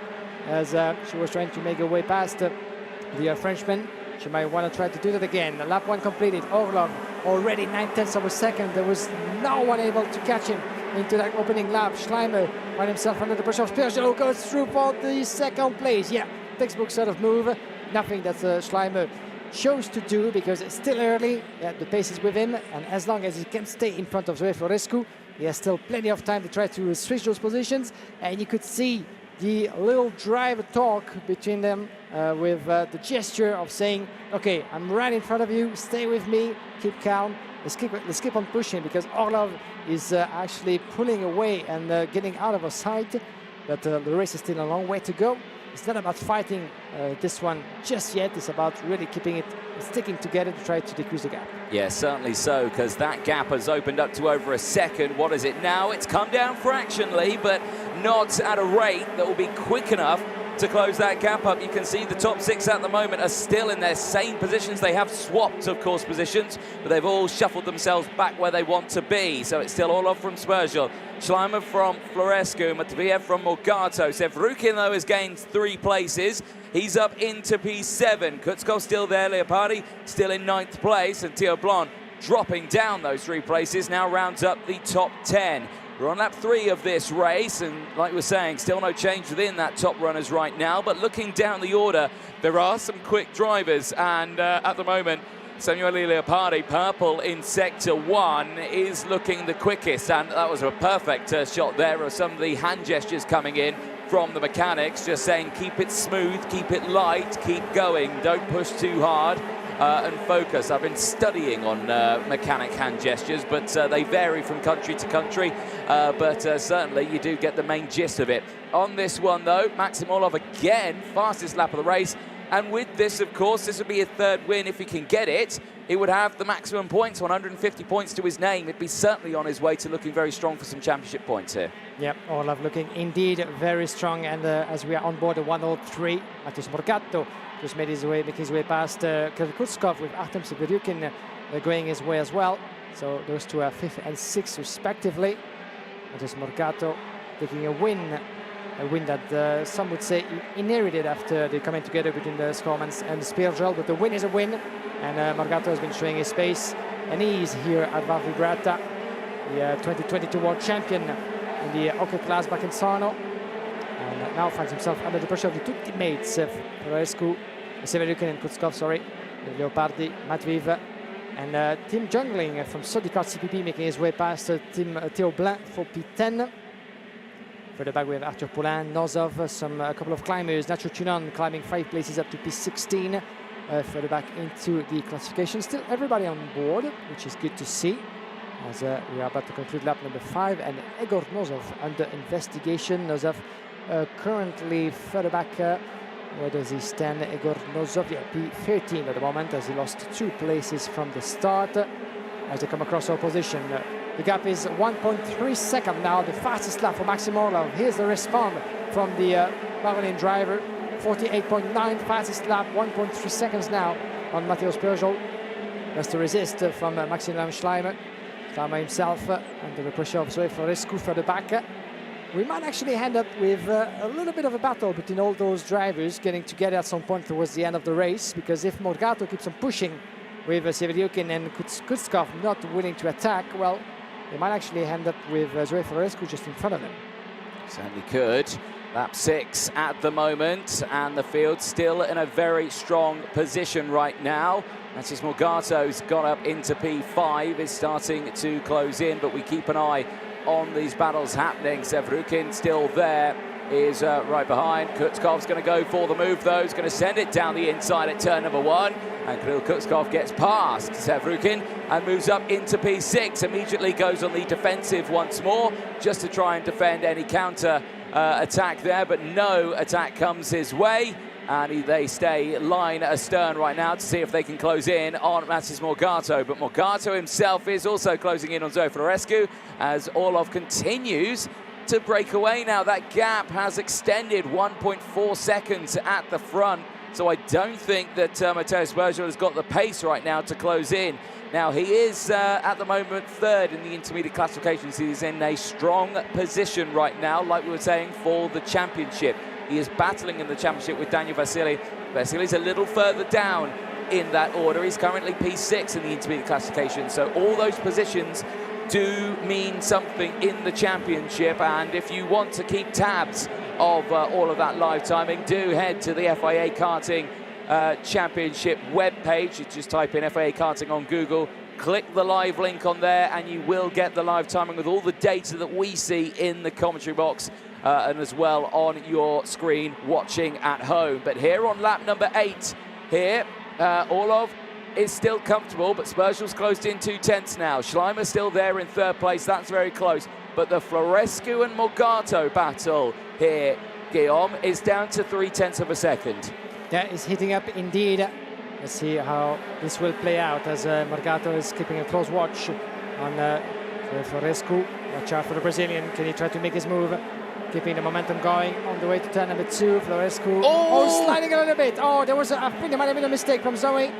as she was trying to make her way past the Frenchman. She might want to try to do that again. Lap 1 completed. Orlov already 9/10 of a second. There was no one able to catch him into that opening lap. Schleimer found himself under the pressure of Spurgel, who goes through for the second place. Yeah, textbook sort of move. Nothing that Schleimer chose to do because it's still early. Yeah, the pace is with him, and as long as he can stay in front of Zoe Florescu, he has still plenty of time to try to switch those positions. And you could see the little driver talk between them with the gesture of saying, okay, I'm right in front of you, stay with me, keep calm, let's keep on pushing, because Orlov is actually pulling away and getting out of our sight, but the race is still a long way to go. It's not about fighting this one just yet, it's about really keeping it, sticking together to try to decrease the gap. Yeah, certainly so, because that gap has opened up to over a second. What is it now? It's come down fractionally, but not at a rate that will be quick enough to close that gap up. You can see the top 6 at the moment are still in their same positions. They have swapped, of course, positions, but they've all shuffled themselves back where they want to be. So it's still Orlov from Spurgel, Schleimer from Florescu, Matviev from Morgato. Severyukin, though, has gained 3 places. He's up into P7. Kutskov still there, Leopardi still in 9th place, and Theo Blanc dropping down those 3 places, now rounds up the top 10. We're on lap 3 of this race, and like we're saying, still no change within that top runners right now, but looking down the order, there are some quick drivers, and at the moment, Samuele Leopardi, purple in sector 1, is looking the quickest, and that was a perfect shot there of some of the hand gestures coming in from the mechanics, just saying keep it smooth, keep it light, keep going, don't push too hard. And focus. I've been studying on mechanic hand gestures, but they vary from country to country, but certainly you do get the main gist of it. On this one, though, Maxim Orlov again, fastest lap of the race, and with this, of course, this would be a 3rd win if he can get it. He would have the maximum points, 150 points to his name. It'd be certainly on his way to looking very strong for some championship points here. Yep, Orlov looking indeed very strong, and as we are on board the 103, Matthias Morgato just making his way past Kutskov with Artem Severyukin going his way as well. So those two are 5th and 6th respectively. Matthias Morgato taking a win that some would say inherited after the coming together between the Schoolmans and Spurgel, but the win is a win, and Morgato has been showing his pace and ease here at Val Vibrata, the 2022 world champion in the Ocker class back in Sarno. And now finds himself under the pressure of the two teammates, Florescu, Severukin and Kutskov, sorry, Leopardi, Matviv, and Tim Jungling from Sodi Kart CPP making his way past Team Theo Blin for P10. Further back we have Arthur Poulin, Nozov, a couple of climbers, Nacho Tunon climbing 5 places up to P16. Further back into the classification, still everybody on board, which is good to see, as we are about to conclude lap number 5, and Egor Nozov under investigation. Nozov currently further back, where does he stand? Egor Nozov, yeah, P13 at the moment, as he lost 2 places from the start. As they come across our position, the gap is 1.3 seconds now, the fastest lap for Maxim Orlov. Here's the response from the Bahraini driver. 48.9 fastest lap, 1.3 seconds now on Mateusz Peugeot. That's the resist from Maximilian Schleimer. Schleimer himself under the pressure of Zoe Florescu further back. We might actually end up with a little bit of a battle between all those drivers getting together at some point towards the end of the race, because if Morgato keeps on pushing with Severyukin and Kutskov not willing to attack, well, they might actually end up with Zoe Florescu just in front of them. Certainly could. Lap 6 at the moment, and the field still in a very strong position right now. Matis Morgato's got up into P5, is starting to close in, but we keep an eye on these battles happening. Severukin still there, is right behind. Kutskov's going to go for the move, though. He's going to send it down the inside at turn number 1. And Kirill Kutskov gets past Severukin and moves up into P6. Immediately goes on the defensive once more, just to try and defend any counter attack there, but no attack comes his way, and they stay line astern right now to see if they can close in on Matis Morgato. But Morgato himself is also closing in on Zoe Florescu as Orlov continues to break away now. That gap has extended 1.4 seconds at the front, so I don't think that Mateusz Peugeot has got the pace right now to close in. Now, he is, at the moment, 3rd in the intermediate classifications. He's in a strong position right now, like we were saying, for the championship. He is battling in the championship with Daniel Vasily. Vasily's a little further down in that order. He's currently P6 in the intermediate classification, so all those positions do mean something in the championship, and if you want to keep tabs of all of that live timing, do head to the FIA Karting Championship webpage. You just type in FIA Karting on Google, click the live link on there, and you will get the live timing with all the data that we see in the commentary box and as well on your screen watching at home. But here on lap number 8, here, Orlov is still comfortable, but Spurgel's closed in 2/10 now. Schleimer's still there in 3rd place, that's very close. But the Florescu and Morgato battle here, Guillaume, is down to 0.3 of a second. That is heating up indeed. Let's see how this will play out as Morgato is keeping a close watch on Florescu. Watch out for the Brazilian. Can he try to make his move? Keeping the momentum going on the way to turn number 2. Florescu. Oh, sliding a little bit. Oh, I think there might have been a mistake from Zoe.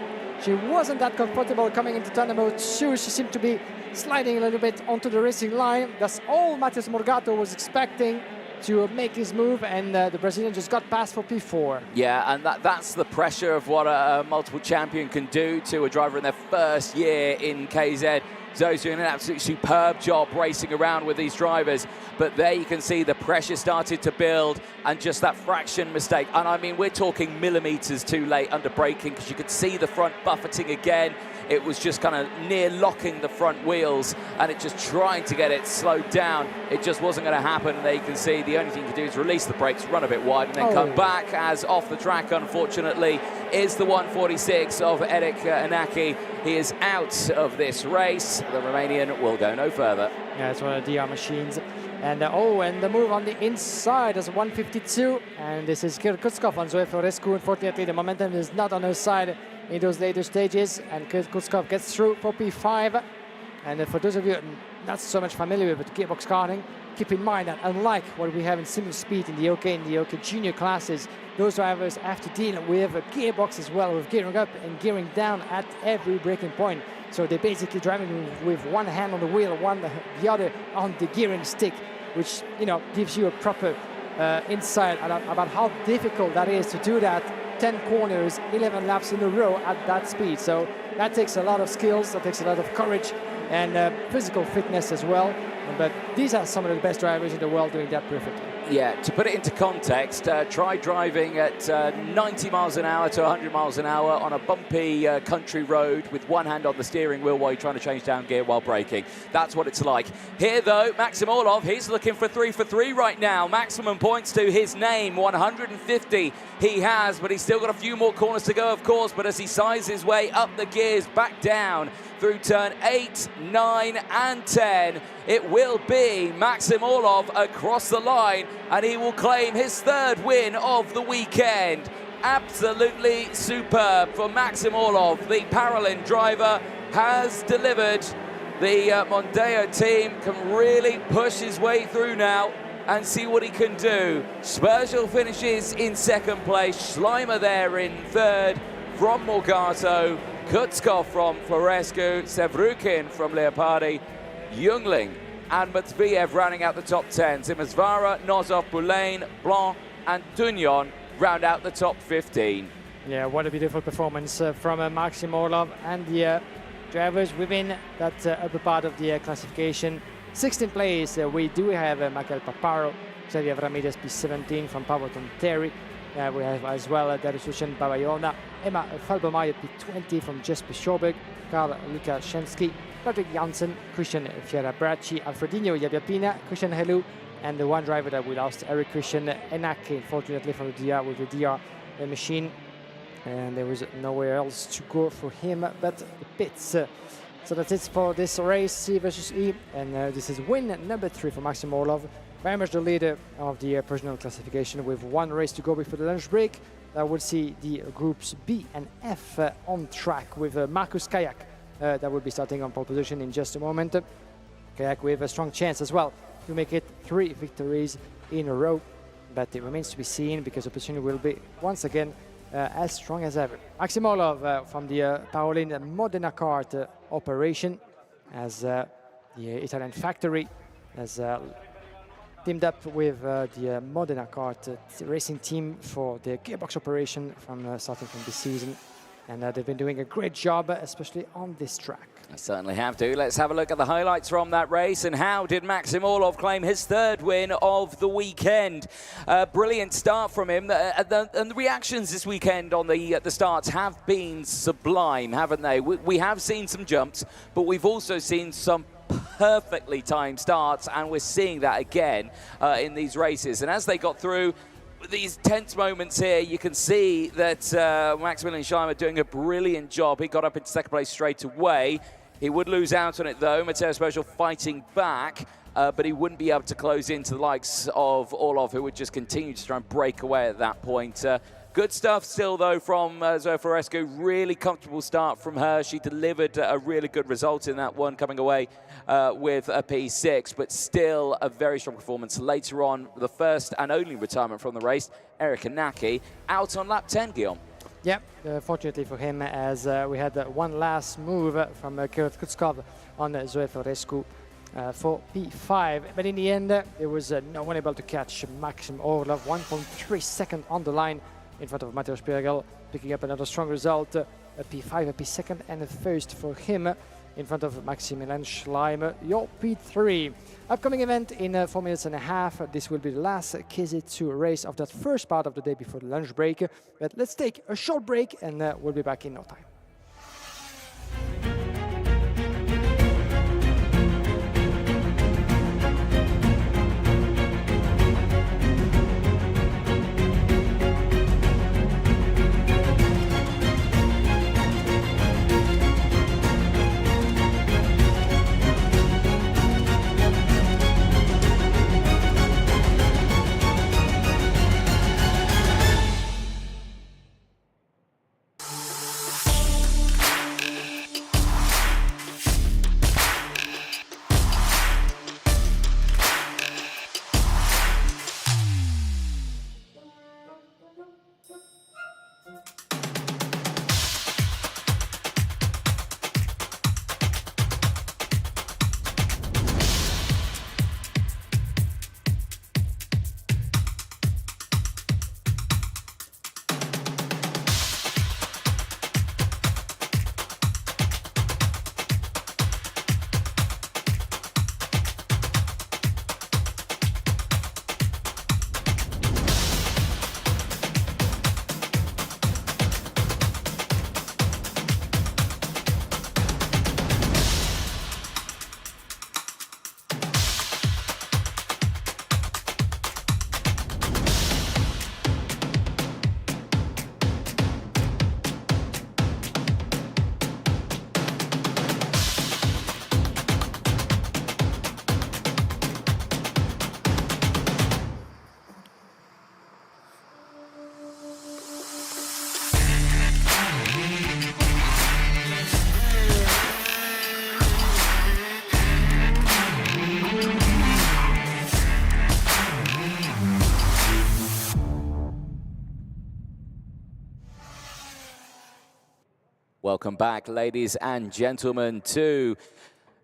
She wasn't that comfortable coming into turn number 2. She seemed to be sliding a little bit onto the racing line. That's all Matis Morgato was expecting to make his move, and the Brazilian just got past for P4. Yeah, and that's the pressure of what a multiple champion can do to a driver in their first year in KZ. Zoe's doing an absolutely superb job racing around with these drivers, but there you can see the pressure started to build, and just that fraction mistake, and I mean we're talking millimeters too late under braking, because you could see the front buffeting again. It was just kind of near locking the front wheels, and it just trying to get it slowed down. It just wasn't going to happen. And there you can see the only thing you can do is release the brakes, run a bit wide, and then come back, as off the track, unfortunately, is the 146 of Eric Inaki. He is out of this race. The Romanian will go no further. Yeah, it's one of the DR machines. And and the move on the inside is 152. And this is Kirill Kutskov on Zoe Florescu. Unfortunately, the momentum is not on her side in those later stages, and Kutskov gets through for P5. And for those of you not so much familiar with gearbox karting, keep in mind that unlike what we have in single speed in the OK and the OK junior classes, those drivers have to deal with a gearbox as well, with gearing up and gearing down at every braking point. So they're basically driving with one hand on the wheel, the other on the gearing stick, which gives you a proper insight about how difficult that is to do that 10 corners, 11 laps in a row at that speed. So that takes a lot of skills, that takes a lot of courage and physical fitness as well. But these are some of the best drivers in the world doing that perfectly. Yeah, to put it into context, try driving at 90 miles an hour to 100 miles an hour on a bumpy country road with one hand on the steering wheel while you're trying to change down gear while braking. That's what it's like. Here, though, Maxim Orlov, he's looking for 3 for 3 right now. Maximum points to his name, 150 he has, but he's still got a few more corners to go, of course, but as he sighs his way up the gears, back down through turn 8, 9, and 10, it will be Maxim Orlov across the line, and he will claim his 3rd win of the weekend. Absolutely superb for Maxim Orlov. The Paralin driver has delivered. The Mondeo team can really push his way through now and see what he can do. Spergel finishes in 2nd place, Schleimer there in 3rd from Morgato, Kutskov from Florescu, Sevrukin from Leopardi, Jungling and Matviev rounding out the top 10. Zimmersvara, Nozov, Boulain, Blanc and Tunion round out the top 15. Yeah, what a beautiful performance from Maxim Orlov and the drivers within that upper part of the classification. 16th place, we do have Michael Paparo, Xavier Ramirez P17 from Powerton Terry. We have as well Darusushan Babayona, Emma Falbermeyer P20 from Jesper Schoberg, Karl Lukashensky, Patrick Janssen, Christian Fierabracci, Alfredinho Yabiapina, Christian Helu, and the one driver that we lost, Eric Christian Enake, unfortunately from the DR with the DR machine. And there was nowhere else to go for him but the pits. So that's it for this race, C versus E, and this is win number 3 for Maxim Orlov. Very much the leader of the personal classification with 1 race to go before the lunch break. We'll see the groups B and F on track with Markus Kayak that will be starting on pole position in just a moment. Kayak with a strong chance as well to make it 3 victories in a row, but it remains to be seen because the position will be once again as strong as ever. Maxim Orlov from the Parolin Modena kart operation as the Italian factory has teamed up with the Modena kart racing team for the gearbox operation from starting from this season. And they've been doing a great job, especially on this track. I certainly have to. Let's have a look at the highlights from that race. And how did Maxim Orlov claim his 3rd win of the weekend? Brilliant start from him. And the reactions this weekend on the starts have been sublime, haven't they? We have seen some jumps, but we've also seen some perfectly timed starts, and we're seeing that again in these races. And as they got through these tense moments here, you can see that Maximilian Schleimer doing a brilliant job. He got up into 2nd place straight away. He would lose out on it though. Matteo Spergel fighting back, but he wouldn't be able to close into the likes of Orlov, who would just continue to try and break away at that point. Good stuff still, though, from Zoe Florescu. Really comfortable start from her. She delivered a really good result in that one, coming away with a P6, but still a very strong performance. Later on, the first and only retirement from the race, Eric Anaki, out on lap 10, Guillaume. Yeah, fortunately for him, as we had one last move from Kirill Kutskov on Zoe Florescu for P5. But in the end, there was no one able to catch Maxim Orlov, 1.3 seconds on the line in front of Matteo Spergel, picking up another strong result, a P5, a P2, and a 1st for him in front of Maximilian Schleimer, your P3. Upcoming event in 4 minutes and a half. This will be the last KZ2 race of that first part of the day before the lunch break. But let's take a short break and we'll be back in no time. Welcome back, ladies and gentlemen, to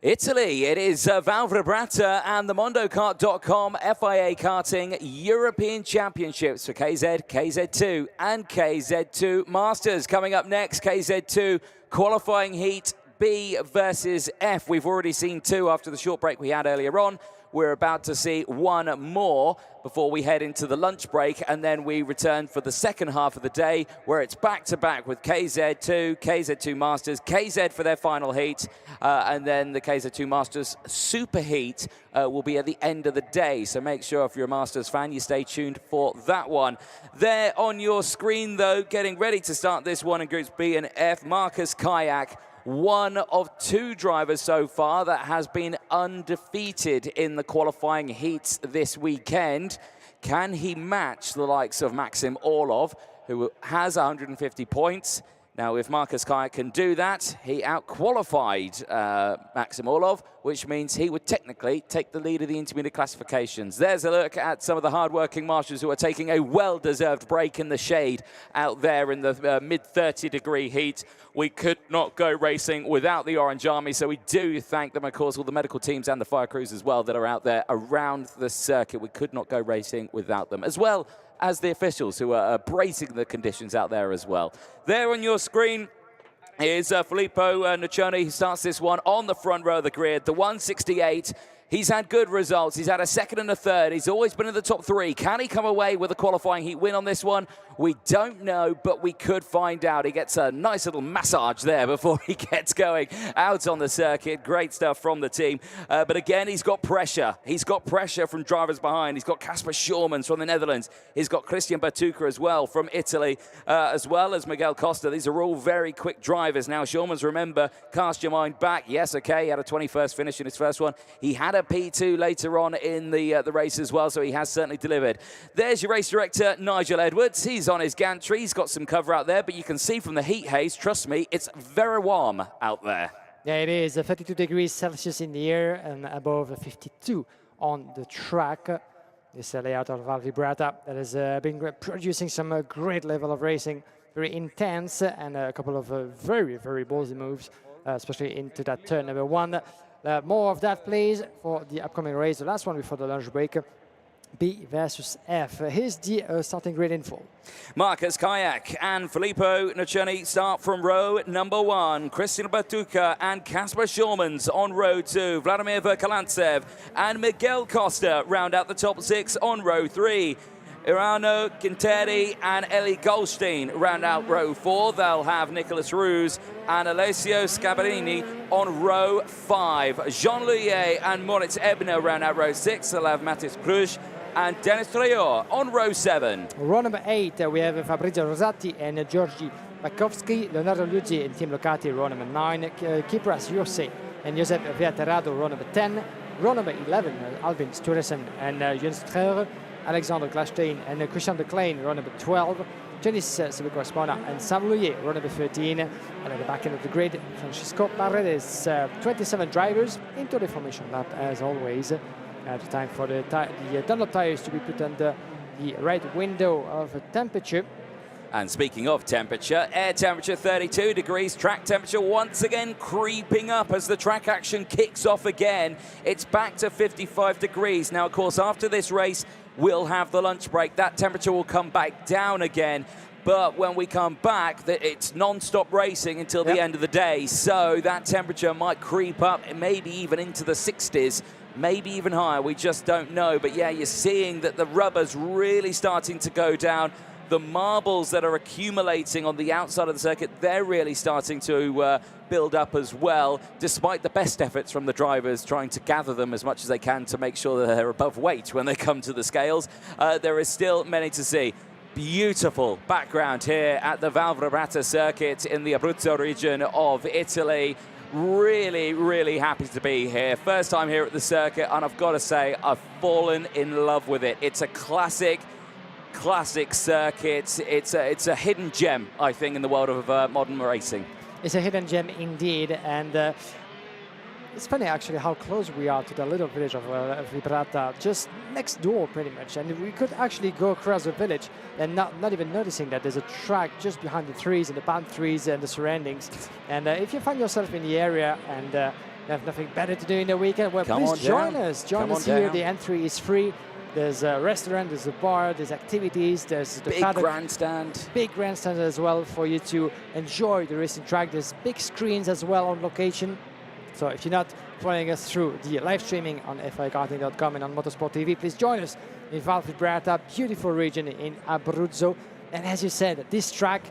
Italy. It is Val Vibrata and the MondoKart.com FIA Karting European Championships for KZ, KZ2 and KZ2 Masters. Coming up next, KZ2 qualifying heat B versus F. We've already seen two after the short break we had earlier on. We're about to see one more before we head into the lunch break, and then we return for the second half of the day, where it's back-to-back with KZ2, KZ2 Masters, KZ for their final heat, and then the KZ2 Masters Superheat will be at the end of the day. So make sure, if you're a Masters fan, you stay tuned for that one. There on your screen, though, getting ready to start this one in Groups B and F, Marcus Kayak, one of two drivers so far that has been undefeated in the qualifying heats this weekend. Can he match the likes of Maxim Orlov, who has 150 points? Now, if Marcus Kayak can do that, he out-qualified Maxim Orlov, which means he would technically take the lead of the intermediate classifications. There's a look at some of the hard-working marshals who are taking a well-deserved break in the shade out there in the mid-30-degree heat. We could not go racing without the Orange Army, so we do thank them, of course, all the medical teams and the fire crews as well that are out there around the circuit. We could not go racing without them, as well as the officials who are bracing the conditions out there as well. There on your screen is Filippo Noccioni. He starts this one on the front row of the grid, the 168. He's had good results. He's had a second and a third. He's always been in the top three. Can he come away with a qualifying heat win on this one? We don't know, but we could find out. He gets a nice little massage there before he gets going out on the circuit. Great stuff from the team. But again, he's got pressure. He's got pressure from drivers behind. He's got Casper Schurmans from the Netherlands. He's got Christian Batuca as well from Italy, as well as Miguel Costa. These are all very quick drivers. Now, Schurmans, remember, cast your mind back. Yes, okay, he had a 21st finish in his first one. He had a P2 later on in the race as well, so he has certainly delivered. There's your race director, Nigel Edwards. He's on his gantry. He's got some cover out there, but you can see from the heat haze, trust me, it's very warm out there. Yeah, it is. 32 degrees Celsius in the air and above 52 on the track. This layout of Val Vibrata that has been producing some great level of racing, very intense, and a couple of very, very ballsy moves, especially into that turn number one. More of that, please, for the upcoming race. The last one before the lunch break. B versus F. Here's the starting grid info. Marcus Kayak and Filippo Noccioni start from row number one. Christian Batuca and Casper Schurmans on row two. Vladimir Verkalantsev and Miguel Costa round out the top six on row three. Irano Quinteri and Eli Goldstein round out row four. They'll have Nicolas Roux and Alessio Scabarini on row five. Jean Louillet and Moritz Ebner round out row six. They'll have Mathis Cruz and Dennis Traor on row seven. Row number 8, we have Fabrizio Rosati and Georgi Bakovsky, Leonardo Liuzzi and Tim Locati, row number 9, Kipras Yossi and Josep Viaterado, row number 10, row number 11, Albin Sturesen and Jens Treur, Alexander Glastein and Christian de Klein, row number 12, Janis Sebeco Espona and Sam Louillet, row number 13, and at the back end of the grid, Francisco Paredes. 27 drivers into the formation lap as always. At time for the Dunlop tires to be put under the right window of temperature. And speaking of temperature, air temperature 32 degrees, track temperature once again creeping up as the track action kicks off again. It's back to 55 degrees. Now, of course, after this race, we'll have the lunch break. That temperature will come back down again. But when we come back, it's non-stop racing until the end of the day. So that temperature might creep up, maybe even into the 60s. Maybe even higher, we just don't know. But yeah, you're seeing that the rubber's really starting to go down. The marbles that are accumulating on the outside of the circuit, they're really starting to build up as well, despite the best efforts from the drivers trying to gather them as much as they can to make sure that they're above weight when they come to the scales. There is still many to see. Beautiful background here at the Val Vibrata circuit in the Abruzzo region of Italy. Really, really happy to be here. First time here at the circuit, and I've got to say, I've fallen in love with it. It's a classic circuit. It's a hidden gem, I think, in the world of modern racing. It's a hidden gem indeed, and it's funny actually how close we are to the little village of Vibrata, just next door pretty much, and we could actually go across the village and not even noticing that there's a track just behind the trees and the palm trees and the surroundings. And if you find yourself in the area and you have nothing better to do in the weekend, well, please join us. Join us here. The entry is free. There's a restaurant, there's a bar, there's activities, there's the big grandstand. Big grandstand as well for you to enjoy the racing track. There's big screens as well on location. So if you're not following us through the live streaming on FIAKarting.com and on Motorsport TV, please join us in Val Vibrata, beautiful region in Abruzzo. And as you said, this track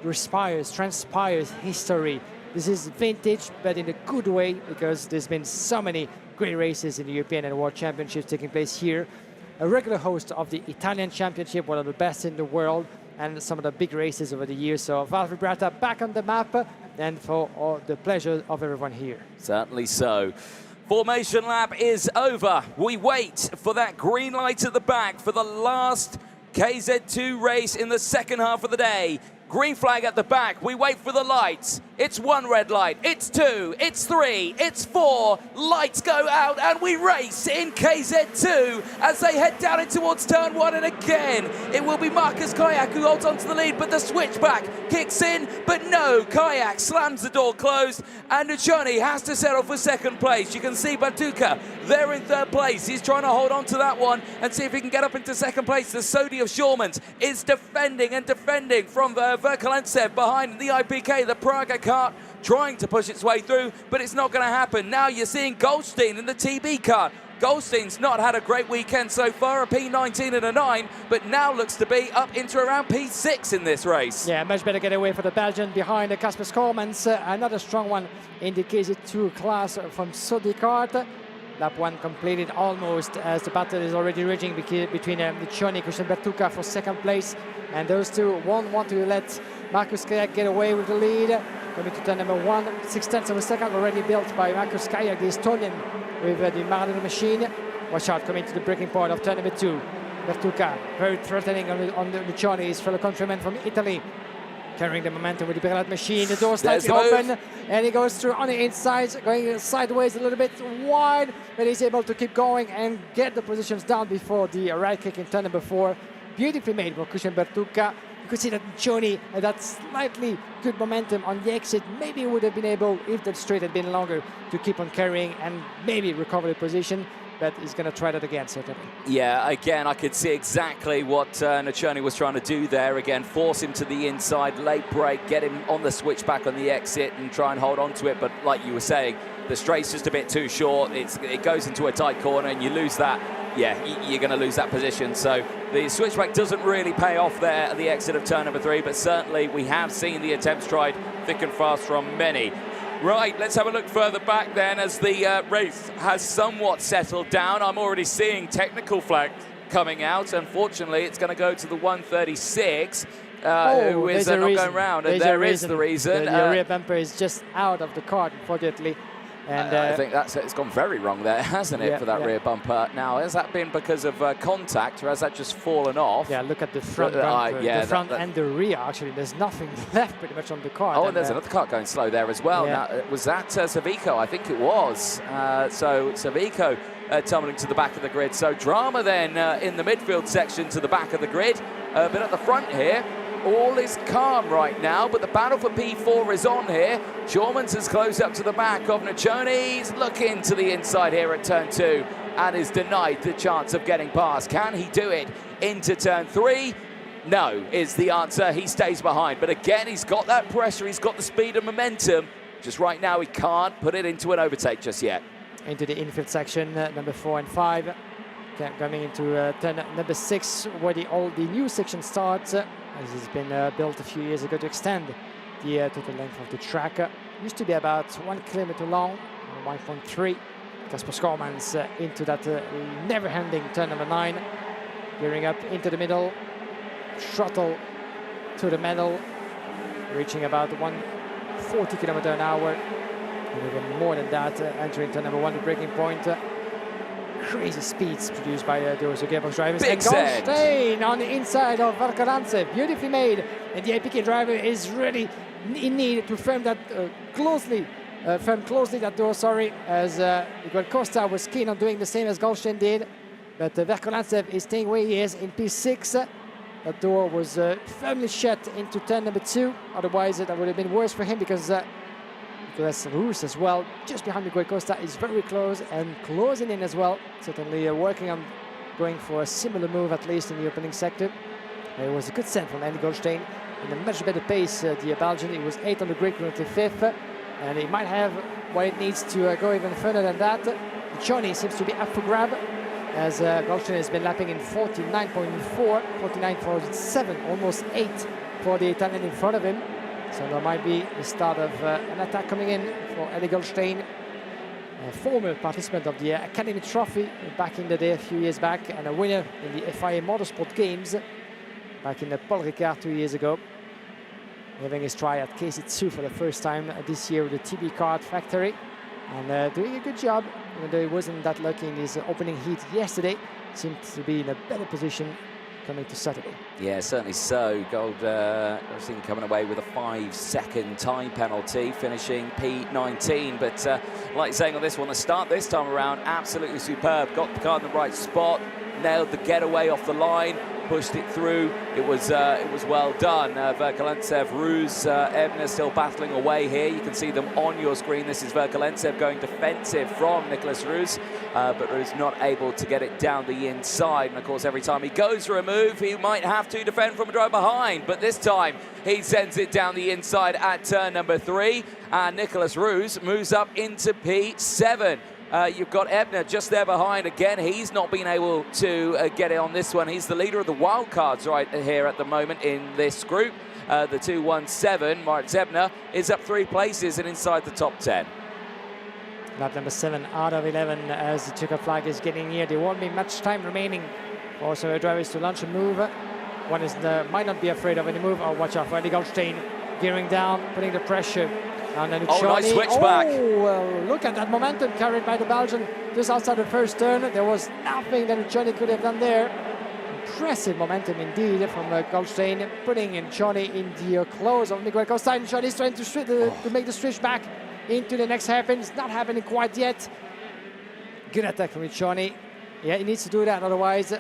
transpires history. This is vintage, but in a good way, because there's been so many great races in the European and World Championships taking place here. A regular host of the Italian Championship, one of the best in the world, and some of the big races over the years. So Val Vibrata back on the map, and for all the pleasure of everyone here. Certainly so. Formation lap is over. We wait for that green light at the back for the last KZ2 race in the second half of the day. Green flag at the back. We wait for the lights. It's 1 red light. It's 2. It's 3. It's 4. Lights go out and we race in KZ2 as they head down in towards turn 1. And again, it will be Marcus Kayak who holds on to the lead, but the switchback kicks in. But no, Kayak slams the door closed and Nuccioni has to settle for second place. You can see Batuka there in third place. He's trying to hold on to that one and see if he can get up into second place. The Sodi of Schurmans is defending and defending from Verkalensev behind the IPK, the Praga kart, trying to push its way through, but it's not going to happen. Now you're seeing Goldstein in the TB kart. Goldstein's not had a great weekend so far, a P19 and a 9, but now looks to be up into around P6 in this race. Yeah, much better getaway for the Belgian behind Kasper Schormans. Another strong one in the KZ2 class from Sodi kart. Lap 1 completed almost as the battle is already raging between Nuccioni, Christian Bertucca for second place. And those two won't want to let Marcus Kayak get away with the lead. Coming to turn number 1, 6/10 of a second already built by Marcus Kayak, the Estonian, with the Maradona machine. Watch out coming to the breaking point of turn number 2. Bertucca very threatening on the Nuccioni, his fellow countryman from Italy. Carrying the momentum with the Berlat machine. The door slightly open and he goes through on the inside, going sideways a little bit wide, but he's able to keep going and get the positions down before the right kick in turn number 4. Beautifully made for Christian Bertucca. You could see that Nuccioni had that slightly good momentum on the exit. Maybe he would have been able, if the straight had been longer, to keep on carrying and maybe recover the position. But he's going to try that again, certainly. Yeah, again, I could see exactly what Nuccioni was trying to do there. Again, force him to the inside, late brake, get him on the switchback on the exit and try and hold on to it. But like you were saying, the straight's just a bit too short. It goes into a tight corner and you lose that. Yeah, you're going to lose that position. So the switchback doesn't really pay off there at the exit of turn number 3. But certainly we have seen the attempts tried thick and fast from many. Right, let's have a look further back then as the race has somewhat settled down. I'm already seeing technical flag coming out. Unfortunately, it's going to go to the 136, who is not going round. And there is the reason. The rear bumper is just out of the kart, unfortunately. And I think it's gone very wrong there, hasn't it, for that rear bumper? Now, has that been because of contact, or has that just fallen off? Yeah, look at the front bumper, the front and the rear, actually. There's nothing left pretty much on the car. Oh, and there's another car going slow there as well. Yeah. Now, was that Savico? I think it was. So Savico tumbling to the back of the grid. So drama then in the midfield section to the back of the grid. But at the front here, all is calm right now, but the battle for P4 is on here. Schurmans has closed up to the back of Nuccioni. He's looking to the inside here at turn 2 and is denied the chance of getting past. Can he do it into turn 3? No, is the answer. He stays behind. But again, he's got that pressure. He's got the speed and momentum. Just right now, he can't put it into an overtake just yet. Into the infield section, number 4 and 5. Coming into turn number 6, where all the new section starts. As it's been built a few years ago to extend the total length of the track. Used to be about 1 kilometer long, 1.3. Kasper Schormans into that never-ending turn number 9. Gearing up into the middle, throttle to the middle, reaching about 140 km an hour. And even more than that, entering turn number 1, the braking point. Crazy speeds produced by those gearbox drivers. Big and Goldstein on the inside of Verkalensev, beautifully made. And the APK driver is really in need to firm that closely firm closely that door, sorry, as Miguel Costa was keen on doing the same as Goldstein did. But Verkolancev is staying where he is in P6. That door was firmly shut into turn number 2. Otherwise, that would have been worse for him because Nicolas Roos as well, just behind Miguel Costa, is very close and closing in as well. Certainly working on going for a similar move, at least in the opening sector. It was a good set from Andy Goldstein. In a much better pace, the Belgian. He was 8th on the grid, currently 5th. And he might have what it needs to go even further than that. Johnny seems to be up for grab, as Goldstein has been lapping in 49.4, 49.7, almost 8 for the Italian in front of him. So there might be the start of an attack coming in for Eddie Goldstein, a former participant of the Academy Trophy back in the day, a few years back, and a winner in the FIA Motorsport Games back in the Paul Ricard 2 years ago. Having his try at KZ2 for the first time this year with the TB Kart Factory, and doing a good job, even though he wasn't that lucky in his opening heat yesterday. Seemed to be in a better position coming to Saturday. Yeah, certainly so. Goldstein coming away with a 5-second time penalty, finishing P19. But like saying on this one, the start this time around, absolutely superb. Got the car in the right spot, nailed the getaway off the line, pushed it through. It was well done. Verkolancev, Roos, Ebner still battling away here. You can see them on your screen. This is Verkolancev going defensive from Nicolas Roos, but Roos not able to get it down the inside. And of course, every time he goes for a move, he might have to defend from a drive behind. But this time, he sends it down the inside at turn number 3, and Nicolas Roos moves up into P7. You've got Ebner just there behind. Again, he's not been able to get it on this one. He's the leader of the wildcards right here at the moment in this group. The 217, Moritz Ebner, is up 3 places and inside the top 10. Lap number 7 out of 11 as the checkered flag is getting near. There won't be much time remaining for some drivers to launch a move. One is might not be afraid of any move. Oh, watch out for Eddie Goldstein gearing down, putting the pressure. And then nice switchback. Oh, look at that momentum carried by the Belgian just outside the first turn. There was nothing that Johnny could have done there. Impressive momentum indeed from Goldstein, putting in Johnny in the close of Miguel Costa. And Johnny's trying to make the switch back into the next hairpin. It's not happening quite yet. Good attack from Johnny. Yeah, he needs to do that, otherwise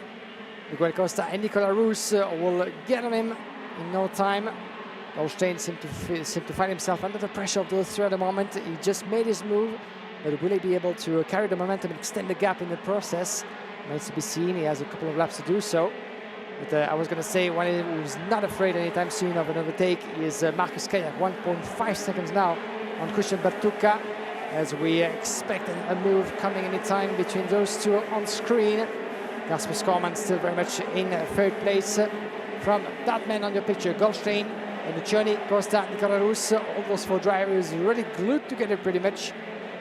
Miguel Costa and Nicolas Roos will get on him in no time. Goldstein seemed to find himself under the pressure of those three at the moment. He just made his move, but will he be able to carry the momentum and extend the gap in the process? Remains to be seen. He has a couple of laps to do so. But I was going to say, one who's not afraid anytime soon of an overtake is Marcus Kayak, 1.5 seconds now on Christian Bartucca, as we expect a move coming anytime between those two on screen. Rasmus Korman still very much in 3rd place. From that man on your picture, Goldstein and Johnny, Costa, Nicolas Roos, all those 4 drivers really glued together pretty much,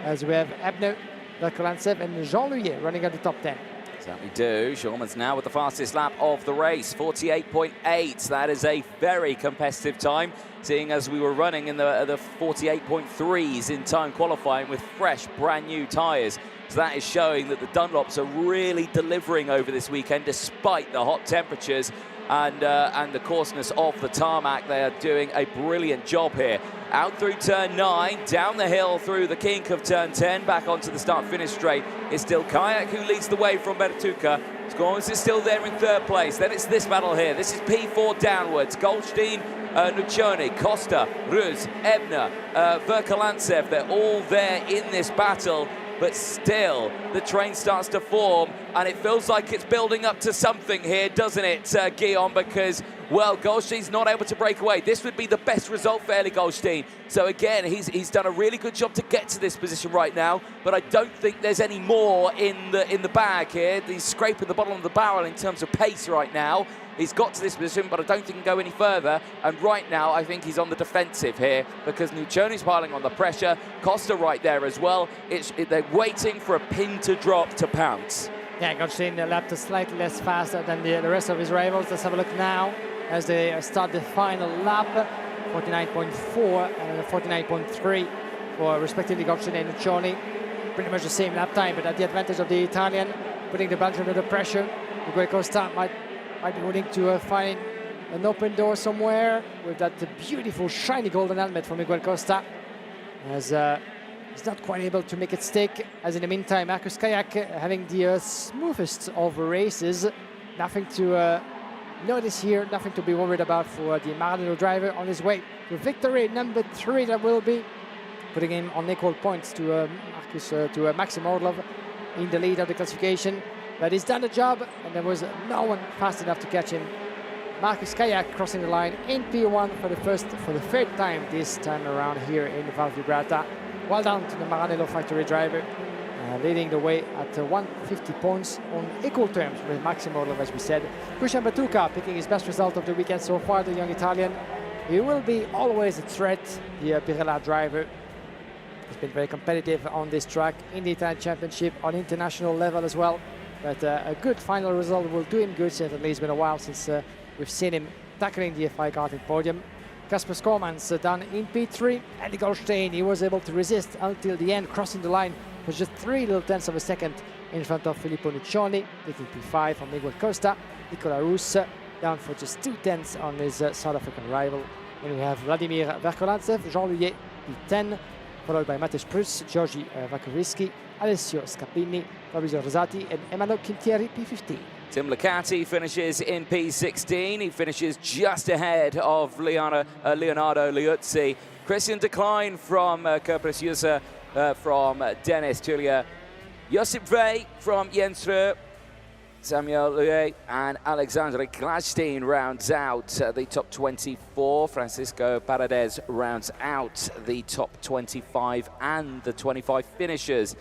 as we have Ebner, Verkolancev and Jean Louillet running at the top 10. Certainly do. Schulman's now with the fastest lap of the race, 48.8. That is a very competitive time, seeing as we were running in the 48.3s in time qualifying with fresh, brand new tyres. So that is showing that the Dunlops are really delivering over this weekend, despite the hot temperatures and the coarseness of the tarmac. They are doing a brilliant job here. Out through turn 9, down the hill through the kink of turn 10, back onto the start-finish straight. It's still Kayak who leads the way from Bertucca. Scorns is still there in 3rd place. Then it's this battle here. This is P4 downwards. Goldstein, Nuccioni, Costa, Roos, Ebner, Verkolancev. They're all there in this battle. But still, the train starts to form, and it feels like it's building up to something here, doesn't it, Guillaume? Because, well, Goldstein's not able to break away. This would be the best result for Elie Goldstein. So again, he's done a really good job to get to this position right now, but I don't think there's any more in the bag here. He's scraping the bottom of the barrel in terms of pace right now. He's got to this position, but I don't think he can go any further. And right now, I think he's on the defensive here because Nuccioni's piling on the pressure. Costa right there as well. They're waiting for a pin to drop to pounce. Yeah, Goldstein lapped slightly less faster than the rest of his rivals. Let's have a look now as they start the final lap. 49.4 and 49.3 for respectively Goldstein and Nuccioni. Pretty much the same lap time, but at the advantage of the Italian, putting the Belgian under pressure. Miguel Costa might be willing to find an open door somewhere with that beautiful shiny golden helmet from Miguel Costa, as is not quite able to make it stick, as in the meantime, Markus Kayak having the smoothest of races. Nothing to notice here, nothing to be worried about for the Maranello driver on his way to victory number 3. That will be putting him on equal points to Maxim Orlov in the lead of the classification. But he's done the job, and there was no one fast enough to catch him. Markus Kayak crossing the line in P1 for the third time this time around here in Val Vibrata. Well done to the Maranello factory driver, leading the way at 150 points on equal terms with Maxim Orlov, as we said. Christian Batuca picking his best result of the weekend so far, the young Italian. He will be always a threat, the Pirella driver. He's been very competitive on this track in the Italian Championship, on international level as well. But a good final result will do him good. Certainly, it's been a while since we've seen him tackling the FIA Karting podium. Kasper Skormans done in P3. Andy Goldstein, he was able to resist until the end, crossing the line for just 3 little tenths of a second in front of Filippo Nuccioni, taking P5 from Miguel Costa. Nicola Rus down for just 2 tenths on his South African rival. And we have Vladimir Verkolantsev, Jean Louillet, P10, followed by Matej Prus, Georgi Vakoviski, Alessio Scapini, Fabrizio Rosati, and Emmanuel Quintieri, P15. Tim Licati finishes in P16. He finishes just ahead of Leonardo Liuzzi. Christian Decline from Kerpers User, from Dennis Tulia. Josip Vey from Jens Röhr. Samuel Louet and Alexandre Glashstein rounds out the top 24. Francisco Paredes rounds out the top 25 and the 25 finishers.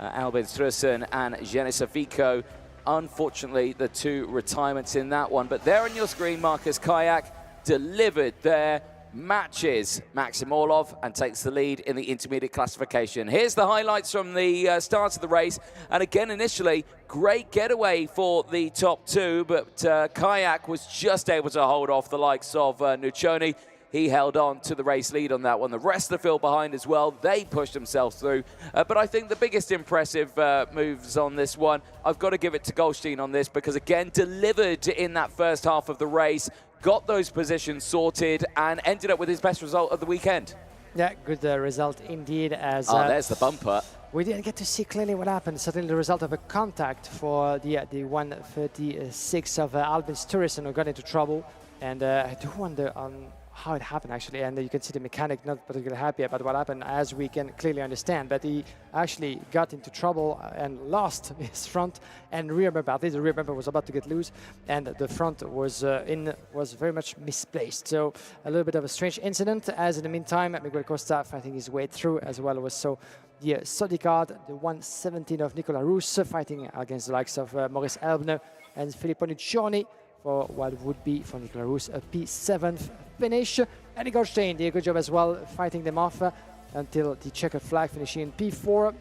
Albin Strussen and Jenisa Vico. Unfortunately, the 2 retirements in that one. But there on your screen, Markus Kayak delivered their matches Maxim Orlov and takes the lead in the intermediate classification. Here's the highlights from the start of the race. And again, initially, great getaway for the top 2, but Kayak was just able to hold off the likes of Nuccioni. He held on to the race lead on that one. The rest of the field behind as well, they pushed themselves through. But I think the biggest impressive moves on this one, I've got to give it to Goldstein on this, because again, delivered in that first half of the race, got those positions sorted and ended up with his best result of the weekend. Yeah, good result indeed. As there's the bumper. We didn't get to see clearly what happened. Certainly the result of a contact for the 136 of Albin Sturrison, who got into trouble. And I do wonder on how it happened, actually. And you can see the mechanic not particularly happy about what happened, as we can clearly understand. But he actually got into trouble and lost his front and rear bumper. At least the rear bumper was about to get loose, and the front was very much misplaced. So a little bit of a strange incident. As in the meantime, Miguel Costa fighting his way through, as well was so the Sodicard, the 117 of Nicola Rus, fighting against the likes of Maurice Elbner and Filippo Nuccioni for what would be, for Nicola Rus, a P7th finish. Andy Goldstein did a good job as well, fighting them off until the checkered flag, finishing in P4.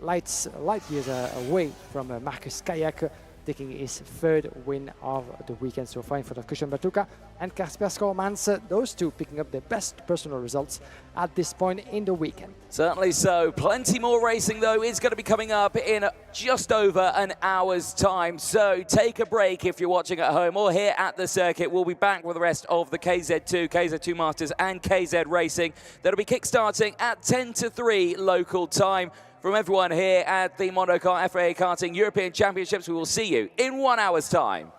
Light years away from Markus Kayak, taking his 3rd win of the weekend so far in front of Christian Batuca and Kasper Skormans, those 2 picking up their best personal results at this point in the weekend. Certainly so. Plenty more racing, though, is going to be coming up in just over an hour's time. So take a break if you're watching at home or here at the circuit. We'll be back with the rest of the KZ2, KZ2 Masters and KZ Racing. That'll be kick-starting at 10 to 3 local time. From everyone here at the Monaco FIA Karting European Championships, we will see you in 1 hour's time.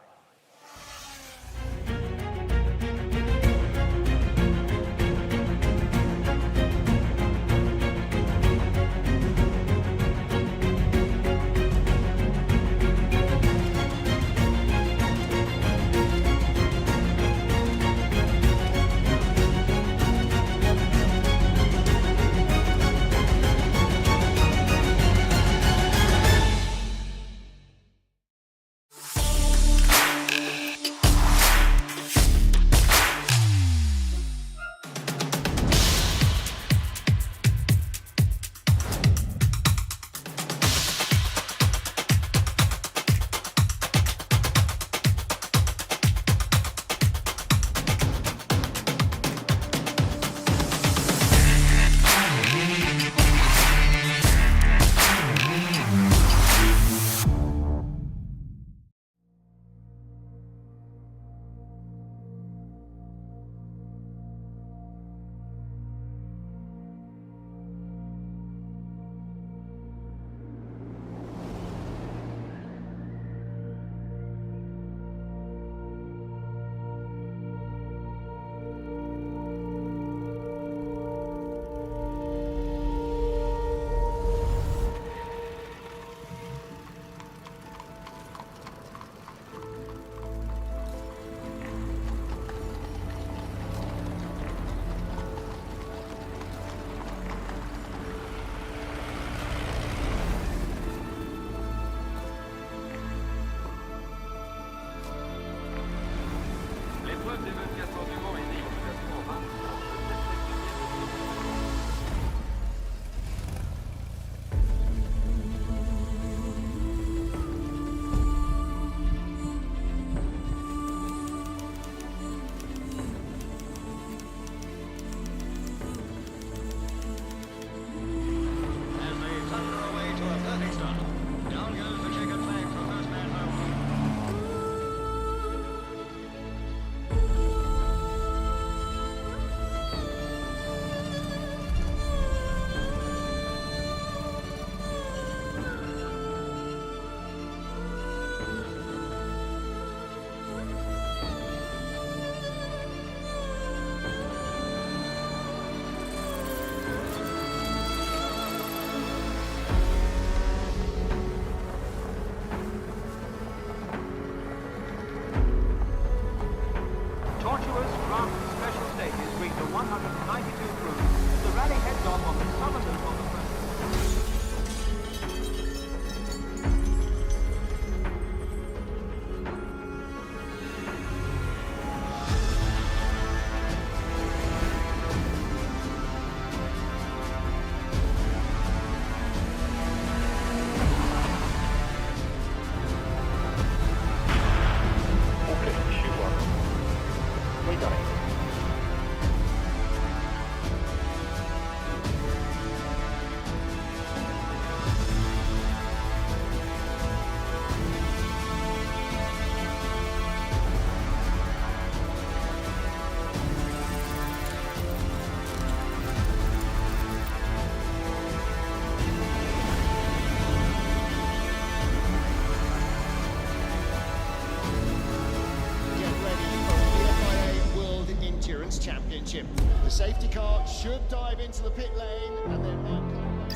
safety car should dive into the pit lane and then might come back.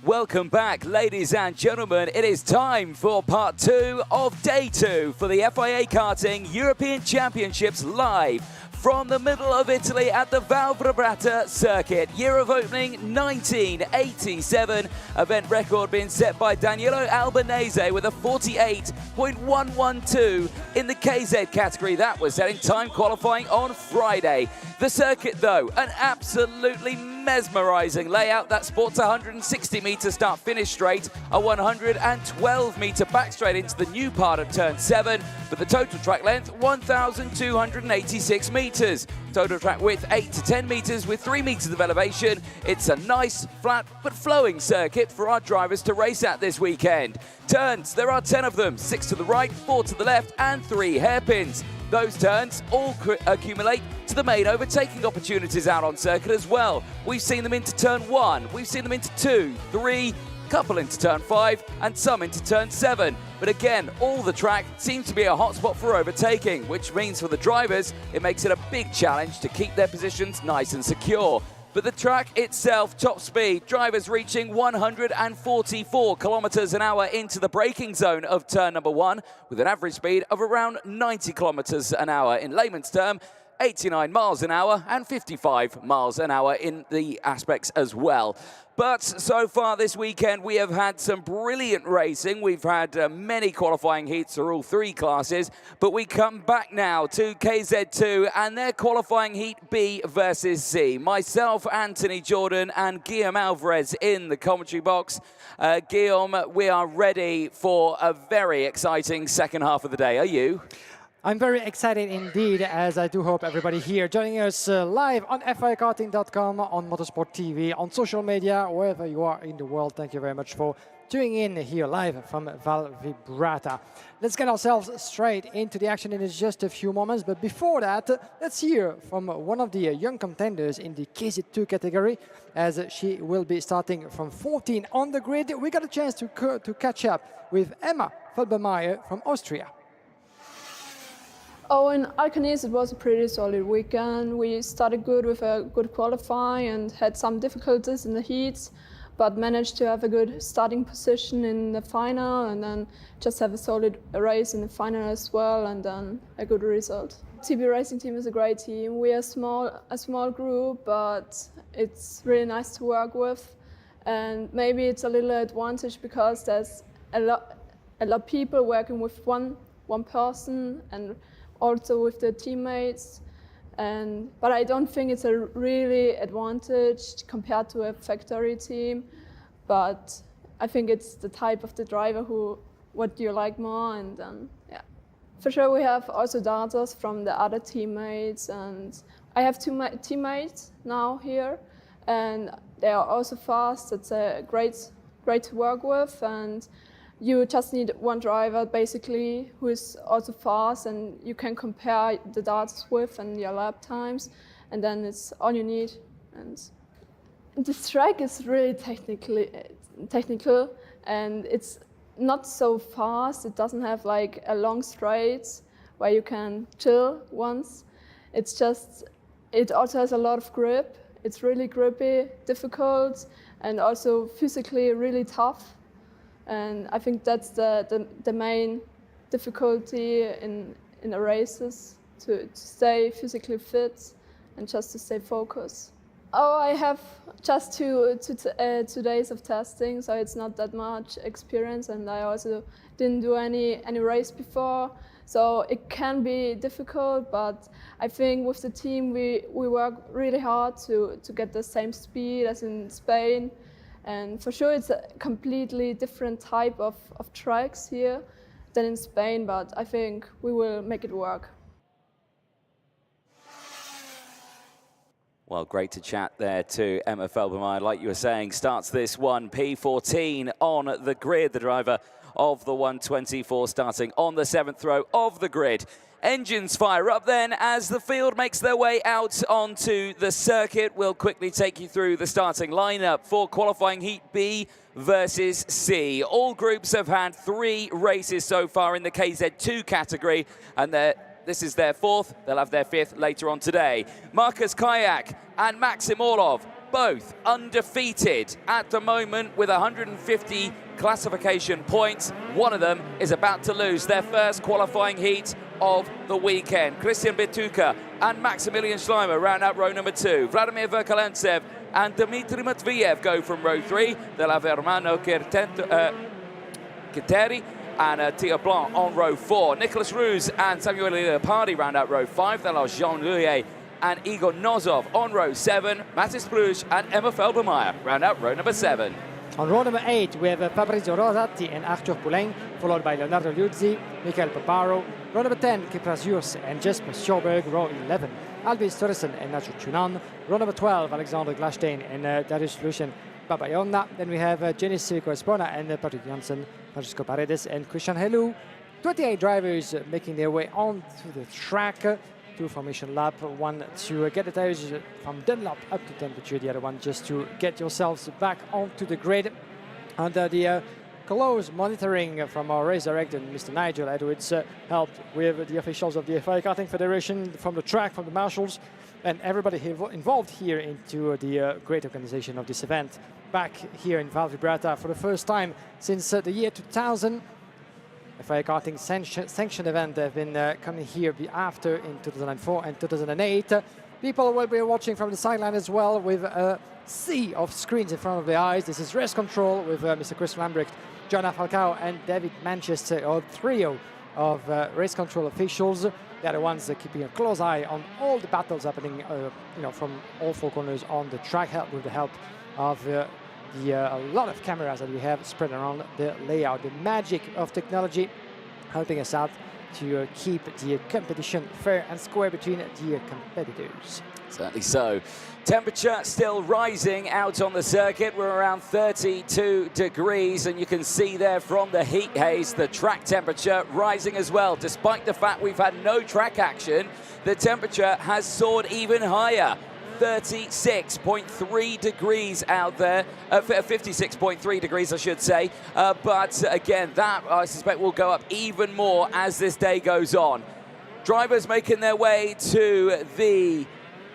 Welcome back, ladies and gentlemen. It is time for part 2 of day 2 for the FIA Karting European Championships live from the middle of Italy at the Val Vibrata circuit. Year of opening 1987. Event record being set by Daniele Albanese with a 48.112 in the KZ category. That was setting time qualifying on Friday. The circuit, though, an absolutely mesmerizing layout that sports a 160-meter start-finish straight, a 112-meter back straight into the new part of turn 7, with the total track length 1,286 meters. Total track width 8 to 10 meters with 3 meters of elevation. It's a nice, flat but flowing circuit for our drivers to race at this weekend. Turns, there are 10 of them, 6 to the right, 4 to the left, and 3 hairpins. Those turns all accumulate to the main overtaking opportunities out on circuit as well. We've seen them into turn 1, we've seen them into 2, 3, couple into turn 5, and some into turn 7. But again, all the track seems to be a hotspot for overtaking, which means for the drivers, it makes it a big challenge to keep their positions nice and secure. But the track itself, top speed, drivers reaching 144 kilometers an hour into the braking zone of turn number 1, with an average speed of around 90 kilometers an hour. In layman's term, 89 miles an hour and 55 miles an hour in the aspects as well. But so far this weekend, we have had some brilliant racing. We've had many qualifying heats for all 3 classes, but we come back now to KZ2 and their qualifying heat B versus C. Myself, Anthony Jordan, and Guillaume Alvarez in the commentary box. Guillaume, we are ready for a very exciting second half of the day. Are you? I'm very excited indeed, as I do hope everybody here joining us live on FIAKarting.com, on Motorsport TV, on social media, wherever you are in the world. Thank you very much for tuning in here live from Val Vibrata. Let's get ourselves straight into the action in just a few moments. But before that, let's hear from one of the young contenders in the KZ2 category, as she will be starting from 14 on the grid. We got a chance to catch up with Emma Felbermeier from Austria. Oh, in Alcaniz, it was a pretty solid weekend. We started good with a good qualifying and had some difficulties in the heats, but managed to have a good starting position in the final and then just have a solid race in the final as well, and then a good result. TB Racing Team is a great team. We are a small group, but it's really nice to work with. And maybe it's a little advantage because there's a lot of people working with one person, and also with the teammates, but I don't think it's a really advantage compared to a factory team. But I think it's the type of the driver what you like more, and yeah. For sure, we have also darters from the other teammates, and I have 2 teammates now here, and they are also fast. It's great to work with, and you just need one driver, basically, who is also fast, and you can compare the darts with and your lap times, and then it's all you need. And this track is really technical, and it's not so fast. It doesn't have like a long straight where you can chill once. It also has a lot of grip. It's really grippy, difficult, and also physically really tough. And I think that's the main difficulty in the races, to stay physically fit and just to stay focused. Oh, I have just two days of testing, so it's not that much experience, and I also didn't do any race before, so it can be difficult. But I think with the team we work really hard to get the same speed as in Spain. And for sure, it's a completely different type of tracks here than in Spain, but I think we will make it work. Well, great to chat there to Emma Felbermeyer. Like you were saying, starts this one, P14 on the grid, the driver of the 124 starting on the 7th row of the grid. Engines fire up then as the field makes their way out onto the circuit. We'll quickly take you through the starting lineup for qualifying Heat B versus C. All groups have had 3 races so far in the KZ2 category, and this is their 4th. They'll have their 5th later on today. Marcus Kayak and Maxim Orlov, both undefeated at the moment with 150 classification points. One of them is about to lose their first qualifying heat of the weekend. Christian Bituka and Maximilian Schleimer round out row number 2. Vladimir Verkalentsev and Dmitry Matviev go from row 3. They'll have Hermano Kiteri and Tia Blanc on row 4. Nicholas Ruse and Samuel Leopardi round out row 5. They'll have Jean Louis and Igor Nozov on row 7. Matis Plush and Emma Felbermeyer round out row number 7. On row number 8, we have Fabrizio Rosati and Arthur Poulain, followed by Leonardo Liuzzi, Michael Paparo. Row number 10, Kipras Jurs and Jesper Sjoberg. Row 11, Alvis Torresen and Nacho Chunan. Row number 12, Alexander Glashstein and Darius Lucien Babayonna. Then we have Jenis Civico Espona and Patrick Janssen, Francisco Paredes and Christian Helou. 28 drivers making their way onto the track. 2 formation lap, one to get the tires from Dunlop up to temperature, the other one just to get yourselves back onto the grid. Under the close monitoring from our race director, Mr. Nigel Edwards, helped with the officials of the FIA Karting Federation, from the track, from the marshals, and everybody involved here into the great organization of this event. Back here in Val Vibrata for the first time since the year 2000. FIA Karting sanctioned event have been coming here after in 2004 and 2008. People will be watching from the sideline as well with a sea of screens in front of their eyes. This is race control with Mr. Chris Lambrecht, Jonah Falcao and David Manchester, a trio of race control officials. They're the ones keeping a close eye on all the battles happening from all 4 corners on the track, with the help of a lot of cameras that we have spread around the layout. The magic of technology helping us out to keep the competition fair and square between the competitors. Certainly so. Temperature still rising out on the circuit. We're around 32 degrees, and you can see there from the heat haze, the track temperature rising as well. Despite the fact we've had no track action, the temperature has soared even higher. 36.3 degrees out there, 56.3 degrees I should say, but again that I suspect will go up even more as this day goes on. Drivers making their way to the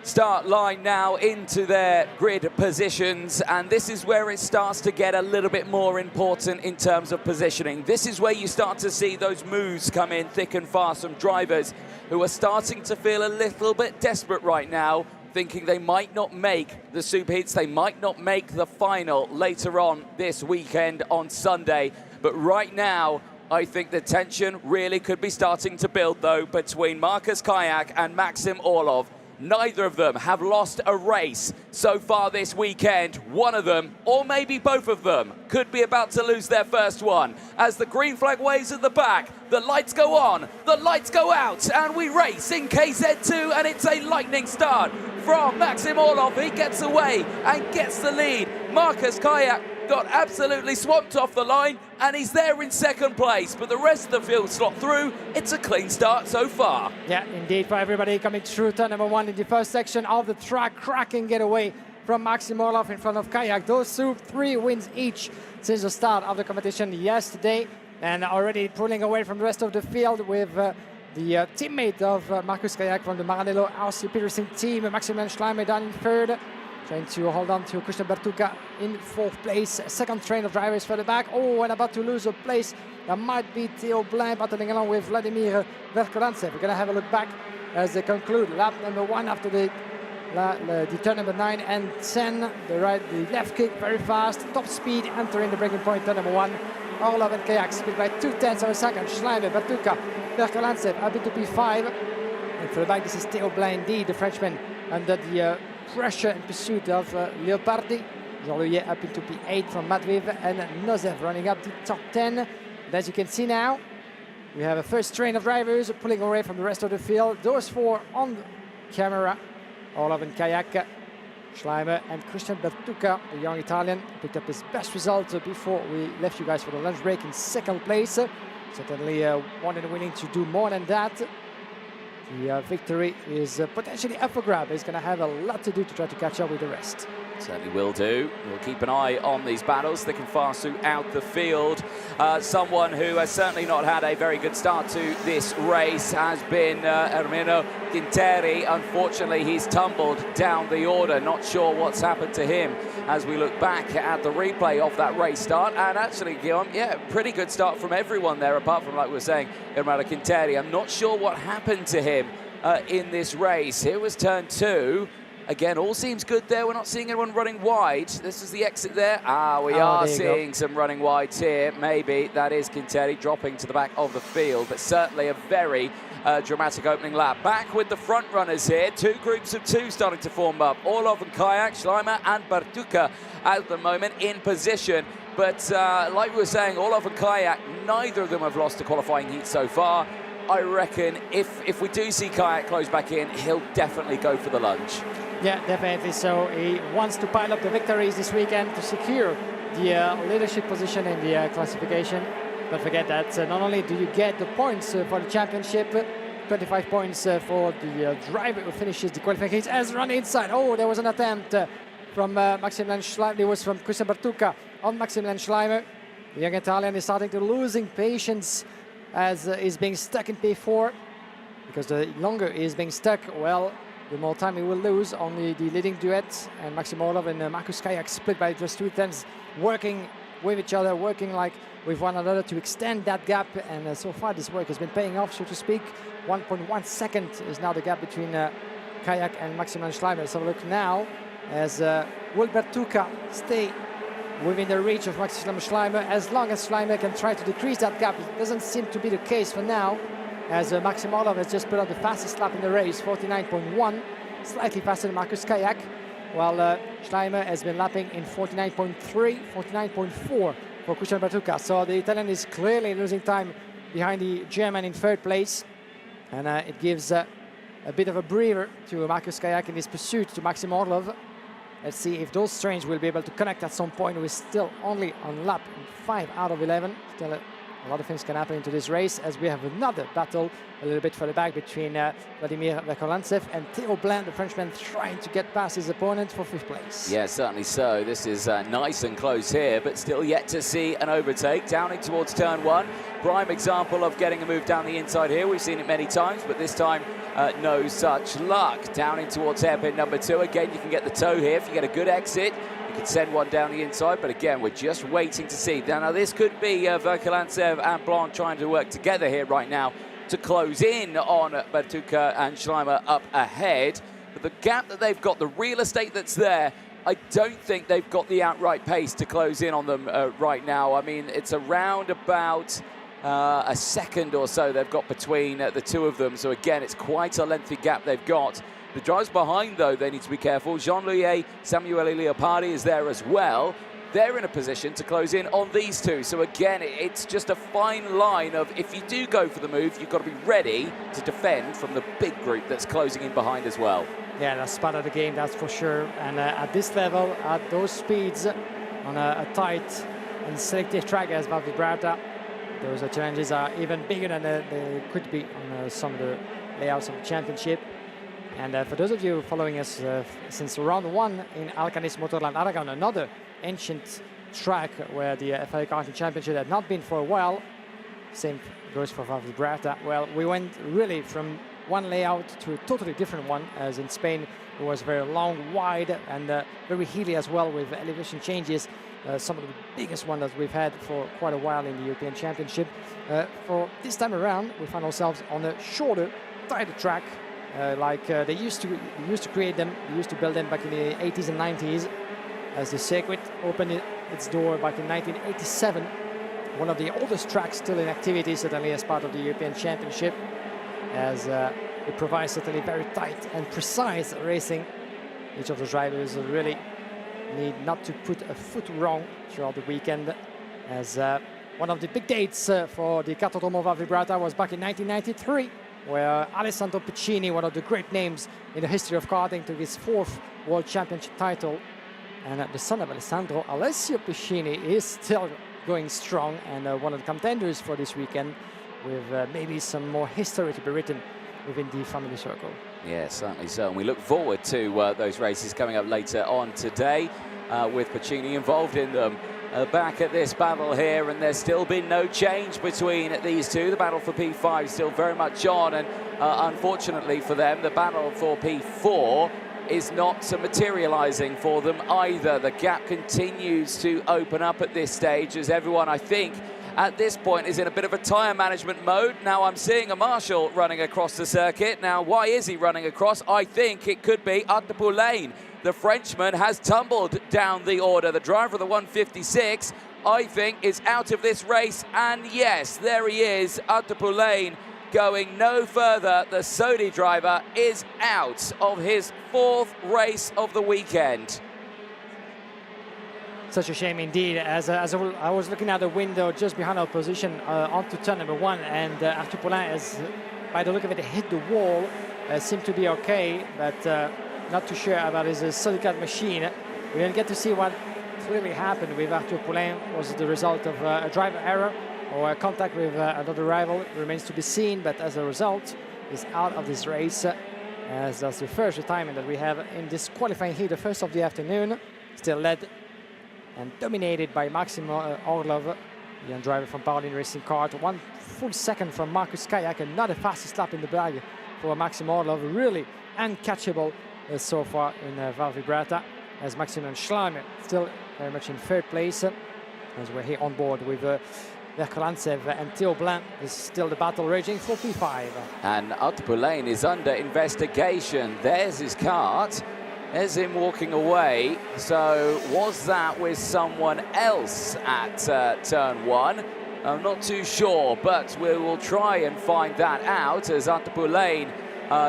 start line now into their grid positions, and this is where it starts to get a little bit more important in terms of positioning. This is where you start to see those moves come in thick and fast from drivers who are starting to feel a little bit desperate right now, thinking they might not make the Superheats, they might not make the final later on this weekend on Sunday. But right now, I think the tension really could be starting to build, though, between Marcus Kayak and Maxim Orlov. Neither of them have lost a race so far this weekend. One of them, or maybe both of them, could be about to lose their first one. As the green flag waves at the back, the lights go on, the lights go out, and we race in KZ2, and it's a lightning start from Maxim Orlov. He gets away and gets the lead. Marcus Kayak got absolutely swamped off the line, and he's there in 2nd place, but the rest of the field slot through. It's a clean start so far. Yeah, indeed, for everybody coming through turn number 1 in the first section of the track. Cracking getaway from Maxim Orlov in front of Kayak. Those 3 wins each since the start of the competition yesterday, and already pulling away from the rest of the field with the teammate of Marcus Kayak from the Maranello RC Peterson team, Maximilian Schleimer down in 3rd. Trying to hold on to Christian Bertuca in 4th place. 2nd train of drivers further back. Oh, and about to lose a place. That might be Theo Blain battling along with Vladimir Verkalentsev. We're going to have a look back as they conclude lap number 1 after the turn number 9 and 10. The left kick very fast. Top speed entering the breaking point, turn number 1. Orlov and Kayak speed by 2/10 of a second. Schleimer, Bertuca, Verkalentsev up into P5. And for the back, this is Theo Blain, indeed, the Frenchman, under the pressure and pursuit of Leopardi. Jean-Louis up into P8 from Matveev, and Nozev running up the top 10. And as you can see now, we have a first train of drivers pulling away from the rest of the field. Those 4 on camera, Orlov and Kayak Schleimer and Christian Bertucca, the young Italian, picked up his best result before we left you guys for the lunch break in second place. Certainly more than willing to do more than that. The victory is potentially up for grab. He's going to have a lot to do to try to catch up with the rest. Certainly will do. We'll keep an eye on these battles, thick and fast throughout the field. Someone who has certainly not had a very good start to this race has been Ermino Quinteri. Unfortunately, he's tumbled down the order. Not sure what's happened to him as we look back at the replay of that race start. And actually, Guillaume, yeah, pretty good start from everyone there, apart from, like we were saying, Ermino Quinteri. I'm not sure what happened to him in this race. Here was turn 2. Again, all seems good there. We're not seeing anyone running wide. This is the exit there. We are seeing some running wides here. Maybe that is Quinteri dropping to the back of the field, but certainly a very dramatic opening lap. Back with the front runners here. 2 groups of 2 starting to form up. Orlov and Kayak, Schleimer and Bertucca at the moment in position. But like we were saying, Orlov and Kayak, neither of them have lost a qualifying heat so far. I reckon if we do see Kayak close back in, he'll definitely go for the lunge. Yeah, definitely. So he wants to pile up the victories this weekend to secure the leadership position in the classification. Don't forget that not only do you get the points for the championship, 25 points for the driver who finishes the qualifying heats as run inside. Oh, there was an attempt from Maximilian Schleimer. It was from Christian Bertucca on Maximilian Schleimer. The young Italian is starting to losing patience as he's being stuck in P4, because the longer he's being stuck, well, the more time he will lose. Only the leading duet and Maxim Orlov and Markus Kayak split by just 2 tenths, working with each other, working like with one another to extend that gap. And so far this work has been paying off, so to speak. 1.1 second is now the gap between Kayak and Maximilian Schleimer. So look now as will Bertucca stay within the reach of Maximilian Schleimer, as long as Schleimer can try to decrease that gap. It doesn't seem to be the case for now, as Maxim Orlov has just put on the fastest lap in the race, 49.1, slightly faster than Markus Kayak, while Schleimer has been lapping in 49.3, 49.4 for Christian Bertucca. So the Italian is clearly losing time behind the German in 3rd place, and it gives a bit of a breather to Markus Kayak in his pursuit to Maxim Orlov. Let's see if those trains will be able to connect at some point. We're still only on lap 5 out of 11. Still a lot of things can happen into this race, as we have another battle a little bit further back between Vladimir Vakolantsev and Theo Blanc, the Frenchman, trying to get past his opponent for 5th place. Yeah, certainly so. This is nice and close here, but still yet to see an overtake. Downing towards turn 1. Prime example of getting a move down the inside here. We've seen it many times, but this time no such luck. Downing towards hairpin number 2. Again, you can get the toe here if you get a good exit. You can send one down the inside, but again, we're just waiting to see. Now, this could be Vakolantsev and Blanc trying to work together here right now to close in on Bertucca and Schleimer up ahead. But the gap that they've got, the real estate that's there, I don't think they've got the outright pace to close in on them right now. I mean, it's around about a second or so they've got between the two of them. So again, it's quite a lengthy gap they've got. The drivers behind, though, they need to be careful. Jean-Louis Samuele Leopardi is there as well. They're in a position to close in on these two. So again, it's just a fine line of, if you do go for the move, you've got to be ready to defend from the big group that's closing in behind as well. Yeah, that's part of the game, that's for sure. And at this level, at those speeds, on a tight and selective track as Val Vibrata, those challenges are even bigger than they could be on some of the layouts of the championship. And for those of you following us since round 1 in Alcaniz Motorland Aragon, another ancient track where the FIA Karting Championship had not been for a while, same goes for Val Vibrata. Well, we went really from one layout to a totally different one, as in Spain it was very long, wide, and very hilly as well, with elevation changes. Some of the biggest one that we've had for quite a while in the European Championship. For this time around, we find ourselves on a shorter, tighter track, like they used to create them. They used to build them back in the 80s and 90s, as the circuit opened its door back in 1987. One of the oldest tracks still in activity, certainly as part of the European Championship, as it provides certainly very tight and precise racing. Each of the drivers really need not to put a foot wrong throughout the weekend, as one of the big dates for the Kartodromo Val Vibrata was back in 1993. where Alessandro Piccini, one of the great names in the history of karting, took his 4th World Championship title. And the son of Alessandro, Alessio Piccini, is still going strong and one of the contenders for this weekend, with maybe some more history to be written within the family circle. Yeah, certainly so. And we look forward to those races coming up later on today with Piccini involved in them. Back at this battle here, and there's still been no change between these two. The battle for P5 is still very much on, and unfortunately for them, the battle for P4 is not materializing for them either. The gap continues to open up at this stage, as everyone, I think, at this point is in a bit of a tyre management mode. Now I'm seeing a marshal running across the circuit. Now, why is he running across? I think it could be Artepulain. The Frenchman has tumbled down the order. The driver of the 156, I think, is out of this race. And yes, there he is, Artepulain, going no further. The Saudi driver is out of his 4th race of the weekend. Such a shame indeed, as I was looking out the window just behind our position onto turn number 1, and Artepulain has, by the look of it, hit the wall. Seemed to be okay, but not too sure about his Solicat machine. We didn't get to see what really happened with Artepulain. Was it the result of a driver error or a contact with another rival? It remains to be seen, but as a result, he's out of this race, as that's the first retirement that we have in this qualifying heat, the first of the afternoon. Still led and dominated by Maximo Orlov, the young driver from Pauline Racing Kart. 1 full second from Marcus Kayak, and not the fastest lap in the bag for Maximo Orlov. Really uncatchable so far in Val Vibrata, as Maximilian Schleimer still very much in 3rd place, as we're here on board with Verkolantsev and Theo Blanc. Is still the battle raging for P5. And Artepulain is under investigation. There's his kart. There's him walking away. So was that with someone else at turn 1? I'm not too sure, but we will try and find that out, as Artepulain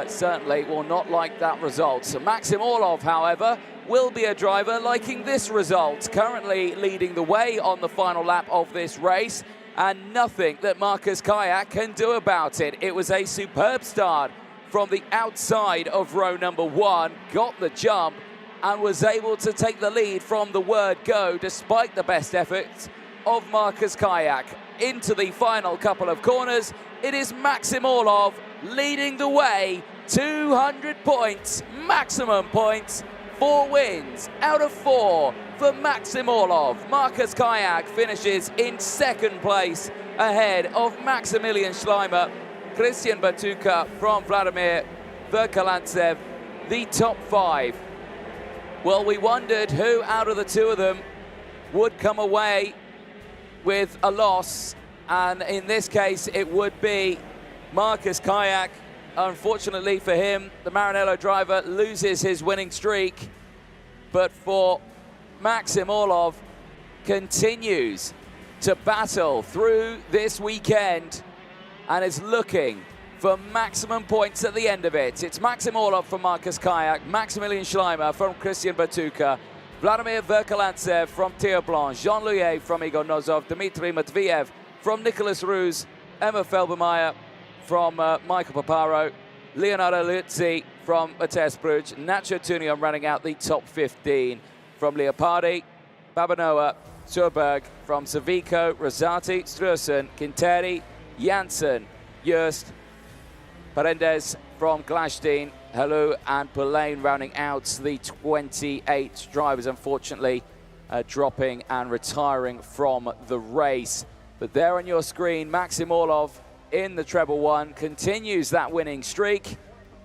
certainly will not like that result. So Maxim Orlov, however, will be a driver liking this result, currently leading the way on the final lap of this race, and nothing that Marcus Kayak can do about it. It was a superb start from the outside of row number 1, got the jump, and was able to take the lead from the word go, despite the best efforts of Marcus Kayak. Into the final couple of corners, it is Maxim Orlov leading the way. 200 points, maximum points, 4 wins out of 4 for Maxim Orlov. Marcus Kayak finishes in 2nd place, ahead of Maximilian Schleimer. Christian Batuka from Vladimir Verkolantsev, the top 5. Well, we wondered who out of the 2 of them would come away with a loss, and in this case it would be Marcus Kayak. Unfortunately for him, the Maranello driver loses his winning streak, but for Maxim Orlov, continues to battle through this weekend and is looking for maximum points at the end of it. It's Maxim Orlov from Marcus Kayak, Maximilian Schleimer from Christian Batuka, Vladimir Verkolantsev from Theo Blanc, Jean Louillet from Igor Nozov, Dmitry Matviev from Nicholas Ruse, Emma Felbermeyer from Michael Paparo, Leonardo Luzzi from Matthias Bruch, Nacho Tunion running out the top 15 from Leopardi, Babanoa, Surberg from Savico, Rosati, Strussen, Quinteri, Janssen, Jurst, Paredes from Glashdin, Hello and Pulain rounding out the 28 drivers, unfortunately dropping and retiring from the race. But there on your screen, Maxim Orlov in the treble 1 continues that winning streak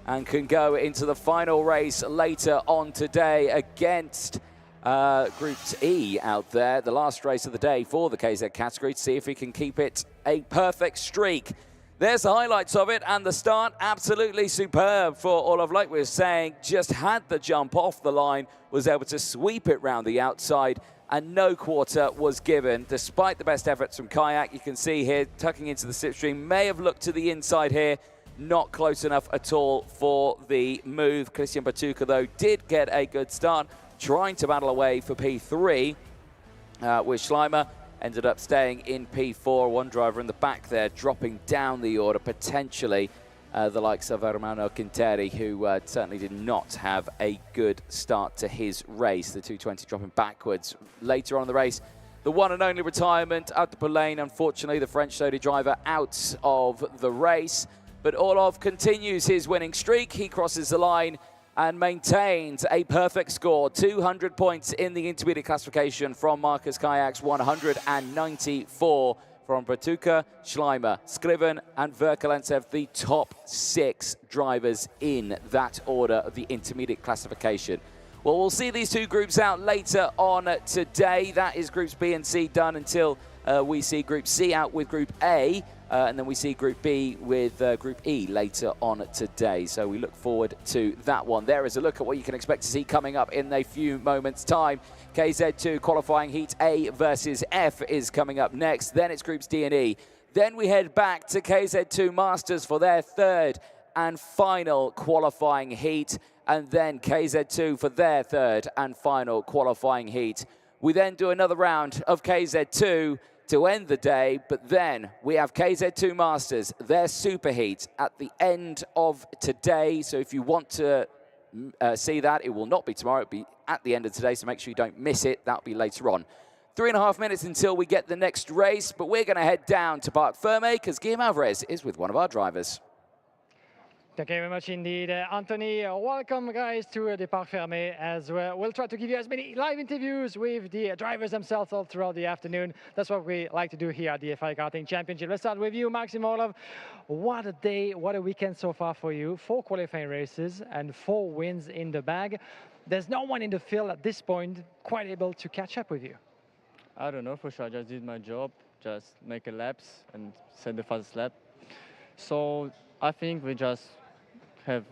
and can go into the final race later on today against Group E out there, the last race of the day for the KZ category, to see if he can keep it a perfect streak. There's the highlights of it, and the start absolutely superb for Orlov. Like we were saying, just had the jump off the line, was able to sweep it round the outside, and no quarter was given, despite the best efforts from Kayak. You can see here, tucking into the slipstream, may have looked to the inside here, not close enough at all for the move. Christian Batuka, though, did get a good start, trying to battle away for P3 with Schleimer. Ended up staying in P4. One driver in the back there dropping down the order potentially the likes of Romano Quinteri, who certainly did not have a good start to his race. The 220 dropping backwards later on in the race. The one and only retirement out the lane, unfortunately, the French Sodi driver out of the race. But Orlov continues his winning streak. He crosses the line and maintains a perfect score. 200 points in the intermediate classification from Marcus Kayak's 194 from Bratuka, Schleimer, Skriven and Verkalentsev, the top 6 drivers in that order of the intermediate classification. Well, we'll see these two groups out later on today. That is Groups B and C done until we see Group C out with Group A. And then we see Group B with Group E later on today. So we look forward to that one. There is a look at what you can expect to see coming up in a few moments' time. KZ2 qualifying heat A versus F is coming up next. Then it's Groups D and E. Then we head back to KZ2 Masters for their third and final qualifying heat. And then KZ2 for their third and final qualifying heat. We then do another round of KZ2 to end the day, but then we have KZ2 Masters, their Superheat at the end of today. So if you want to see that, it will not be tomorrow, it'll be at the end of today, so make sure you don't miss it. That'll be later on. 3.5 minutes until we get the next race, but we're going to head down to Parc Ferme because Guillaume Alvarez is with one of our drivers. Thank you very much indeed, Anthony. Welcome, guys, to the Parc Ferme as well. We'll try to give you as many live interviews with the drivers themselves all throughout the afternoon. That's what we like to do here at the FIA Karting Championship. Let's start with you, Maxime Orlov. What a day, what a weekend so far for you. 4 qualifying races and 4 wins in the bag. There's no one in the field at this point quite able to catch up with you. I don't know for sure. I just did my job, just make a laps and set the fastest lap. So I think we just have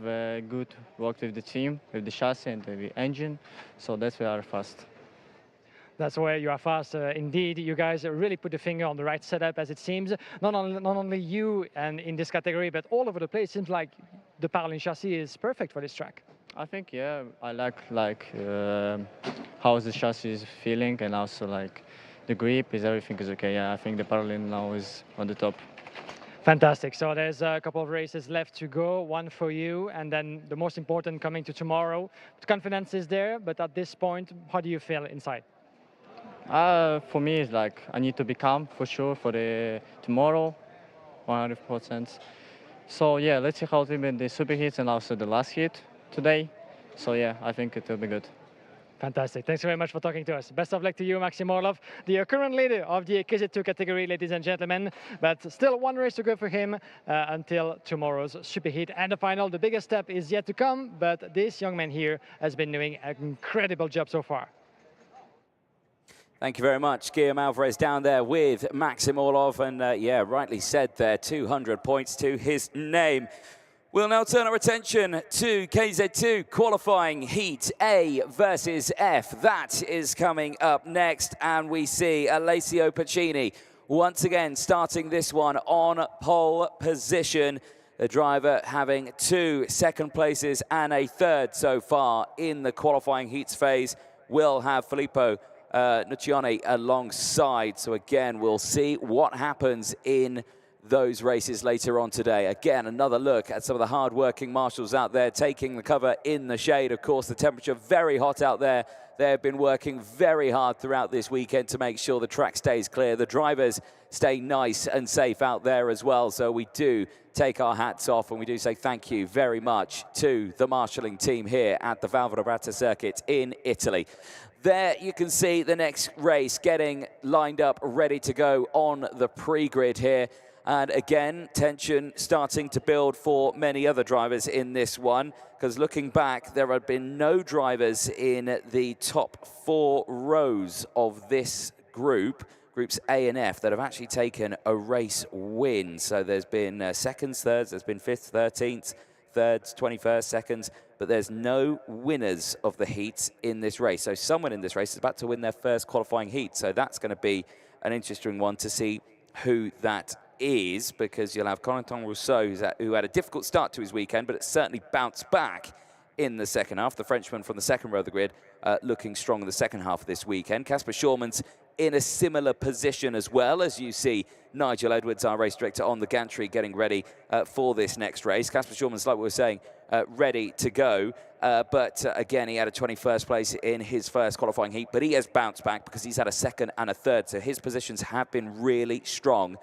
good work with the team, with the chassis and the engine. So that's where we are fast. That's where you are fast. Indeed, you guys really put the finger on the right setup, as it seems. Not only you and in this category, but all over the place. It seems like the Parlin chassis is perfect for this track. I think, yeah, I like how the chassis is feeling, and also like the grip everything is okay. Yeah, I think the Parlin now is on the top. Fantastic. So there's a couple of races left to go, one for you, and then the most important coming to tomorrow. The confidence is there, but at this point, how do you feel inside? For me, it's like I need to be calm for sure for the tomorrow, 100%. So yeah, let's see how it will be in the super heats and also the last heat today. So yeah, I think it will be good. Fantastic. Thanks very much for talking to us. Best of luck to you, Maxime Orlov, the current leader of the KZ2 category, ladies and gentlemen. But still one race to go for him until tomorrow's Superheat and the final. The biggest step is yet to come, but this young man here has been doing an incredible job so far. Thank you very much. Guillaume Alvarez down there with Maxime Orlov. And yeah, rightly said there, 200 points to his name. We'll now turn our attention to KZ2 qualifying heat A versus F. That is coming up next, and we see Alessio Pacini once again starting this one on pole position. The driver having 2 second places and a third so far in the qualifying heats phase. We'll have Filippo Nuccioni alongside. So again, we'll see what happens in those races later on today. Again, another look at some of the hard-working marshals out there taking the cover in the shade. Of course, the temperature very hot out there. They have been working very hard throughout this weekend to make sure the track stays clear. The drivers stay nice and safe out there as well. So we do take our hats off and we do say thank you very much to the marshalling team here at the Val Vibrata circuit in Italy. There you can see the next race getting lined up, ready to go on the pre-grid here. And again, tension starting to build for many other drivers in this one, because looking back, there have been no drivers in the top 4 rows of this group, groups A and F, that have actually taken a race win. So there's been seconds, thirds, there's been 5th, 13th, thirds, 21st, seconds, but there's no winners of the heats in this race. So someone in this race is about to win their first qualifying heat. So that's going to be an interesting one to see who that is, because you'll have Corentin Rousseau, who had a difficult start to his weekend, but it certainly bounced back in the second half. The Frenchman from the second row of the grid looking strong in the second half of this weekend. Casper Schurman's in a similar position as well, as you see Nigel Edwards, our race director, on the gantry, getting ready for this next race. Casper Schulman's, like we were saying, ready to go. But again, he had a 21st place in his first qualifying heat, but he has bounced back because he's had a second and a third. So his positions have been really strong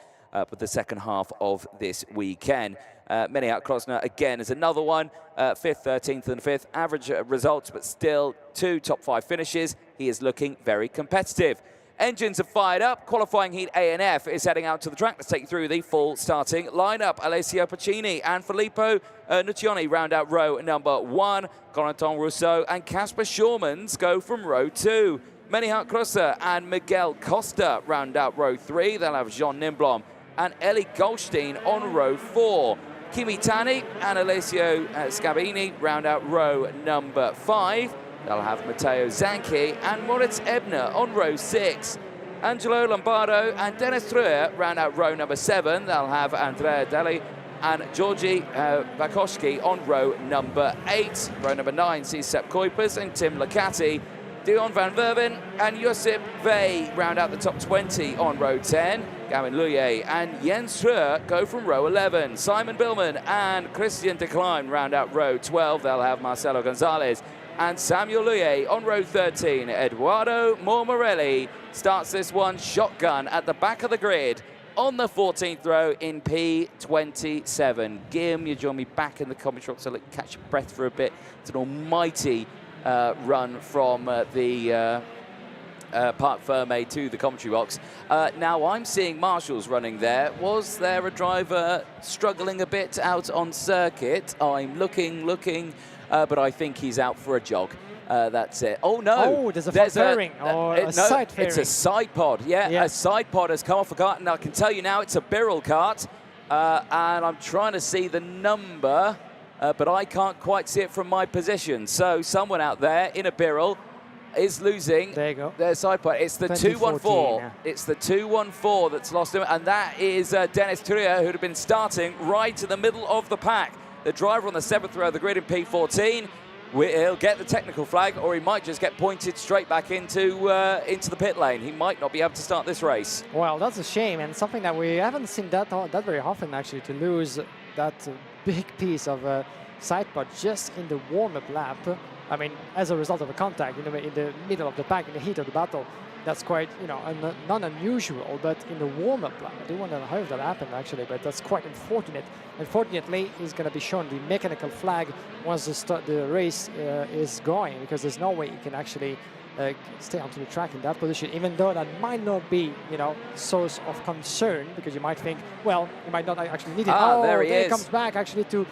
with the second half of this weekend. Minihat Krosner, again, is another one. 5th, 13th, and 5th. Average results, but still 2 top 5 finishes. He is looking very competitive. Engines are fired up. Qualifying heat A and F is heading out to the track. Let's take you through the full starting lineup. Alessio Pacini and Filippo Nuccioni round out row number 1. Corentin Rousseau and Casper Schulmans go from row 2. Minihat Krosser and Miguel Costa round out row 3. They'll have Jean Nimblom and Eli Goldstein on row 4. Kimi Tani and Alessio Scabini round out row number 5. They'll have Matteo Zanchi and Moritz Ebner on row 6. Angelo Lombardo and Dennis Truer round out row number 7. They'll have Andrea Deli and Georgi Vakoshki on row number 8. Row number 9 sees Sepp Kuipers and Tim Licati. Dion van Verven and Josip Vey round out the top 20 on row 10. Gavin Luye and Jens Truer go from row 11. Simon Billman and Christian de Klein round out row 12. They'll have Marcelo Gonzalez and Samuel Luye on row 13. Eduardo Mormarelli starts this one shotgun at the back of the grid on the 14th row in P27. Guillaume, you join me back in the commentary box, so let you catch your breath for a bit. It's an almighty run from the Parc Ferme to the commentary box. Now I'm seeing marshals running there. Was there a driver struggling a bit out on circuit? I'm looking, but I think he's out for a jog. That's it. Oh no! Oh, there's a front fairing or a side fairing. It's a side pod. Yeah, a side pod has come off a cart, and I can tell you now it's a Birrell kart. And I'm trying to see the number, but I can't quite see it from my position. So someone out there in a Birrell is losing their side pod. It's the 214. Yeah. It's the 214 that's lost him, and that is Dennis Truer, who'd have been starting right in the middle of the pack. The driver on the 7th row of the grid in P14. He'll get the technical flag, or he might just get pointed straight back into the pit lane. He might not be able to start this race. Well, that's a shame, and something that we haven't seen that very often, actually, to lose that big piece of side pod just in the warm-up lap. I mean, as a result of a contact in the middle of the pack, in the heat of the battle. That's quite, not unusual, but in the warm-up lap, I do wonder how that happened, actually, but that's quite unfortunate. Unfortunately, he's going to be shown the mechanical flag once the race is going, because there's no way he can actually stay onto the track in that position, even though that might not be, source of concern, because you might think, well, you might not actually need it. There he is. He comes back, actually, to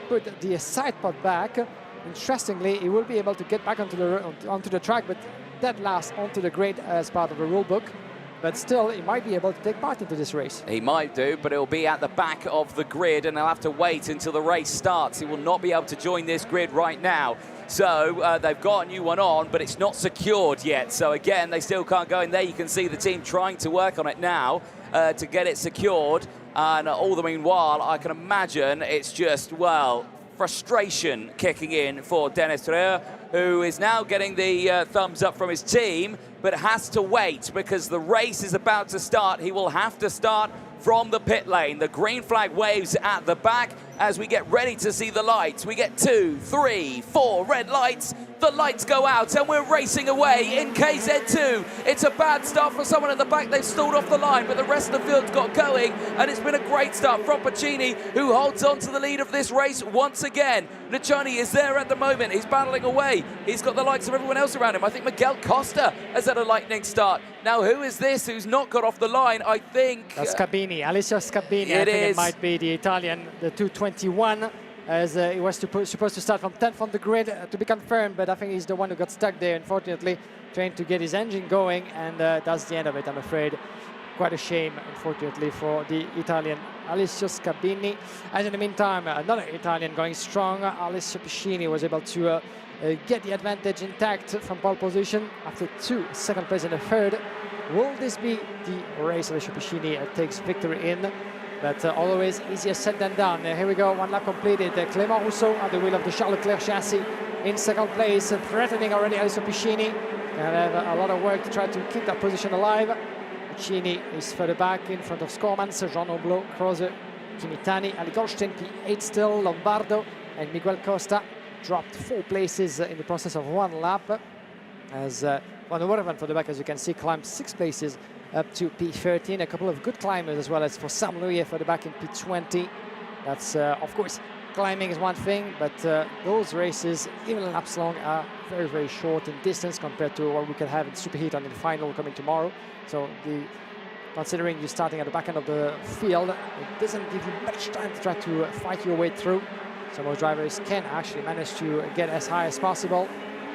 put the side pod back. Interestingly, he will be able to get back onto the track, but dead last onto the grid as part of the rule book. But still, he might be able to take part into this race. He might do, but it'll be at the back of the grid, and they'll have to wait until the race starts. He will not be able to join this grid right now. So they've got a new one on, but it's not secured yet. So again, they still can't go in there. You can see the team trying to work on it now to get it secured. And all the meanwhile, I can imagine it's just, well, frustration kicking in for Dennis Truer, who is now getting the thumbs up from his team, but has to wait because the race is about to start. He will have to start from the pit lane. The green flag waves at the back as we get ready to see the lights. We get 2, 3, 4 red lights. The lights go out and we're racing away in KZ2. It's a bad start for someone at the back. They've stalled off the line, but the rest of the field's got going, and it's been a great start from Pacini, who holds on to the lead of this race once again. Nuccioni is there at the moment. He's battling away. He's got the likes of everyone else around him. I think Miguel Costa has had a lightning start. Now, who is this who's not got off the line? I think... That's Scabini, Alessio Scabini. It is. It might be the Italian, the 221, as he was supposed to start from 10th on the grid, to be confirmed, but I think he's the one who got stuck there, unfortunately, trying to get his engine going, and that's the end of it, I'm afraid. Quite a shame, unfortunately, for the Italian Alessio Scabini. And in the meantime, another Italian going strong, Alessio Piscini, was able to get the advantage intact from pole position after 2 second place and a third. Will this be the race Alessio Piscini takes victory in? But always easier said than done. Here we go, 1 lap completed. Clément Rousseau at the wheel of the Charles Leclerc chassis in second place, threatening already Alessio Piscini. And have a lot of work to try to keep that position alive. Puccini is further back in front of Scormans, Jean Oblot, Krause, Kimitani, Ali Goldstein, P8 still, Lombardo and Miguel Costa dropped 4 places in the process of 1 lap. As Van Werven for the back, as you can see, climbed 6 places up to P13. A couple of good climbers as well as for Sam Louis for the back in P20. That's, of course, climbing is one thing, but those races, even laps long, are very, very short in distance compared to what we can have in Superheat and in the final coming tomorrow. So considering you're starting at the back end of the field, it doesn't give you much time to try to fight your way through. Some of those drivers can actually manage to get as high as possible.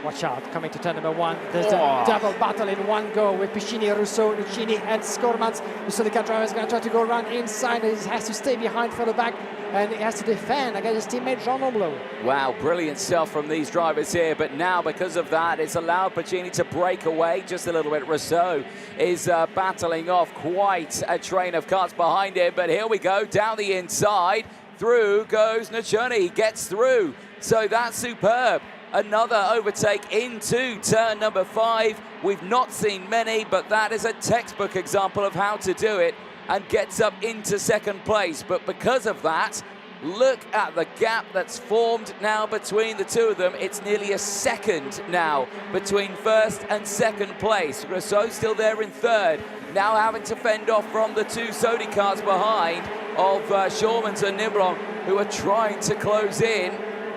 Watch out, coming to turn number 1. There's a double battle in one go with Piscini, Rousseau, Lucchini and Scormans. So the car driver is going to try to go around inside. He has to stay behind for the back and he has to defend against his teammate Jean Oblot. Wow, brilliant stuff from these drivers here, but now because of that, it's allowed Piscini to break away just a little bit. Rousseau is battling off quite a train of cars behind him, but here we go, down the inside. Through goes Nocioni, he gets through. So that's superb. Another overtake into turn number 5. We've not seen many, but that is a textbook example of how to do it, and gets up into second place. But because of that, look at the gap that's formed now between the two of them. It's nearly a second now between first and second place. Rousseau still there in third, now having to fend off from the 2 Sodi cars behind of Schormans and Nimron, who are trying to close in.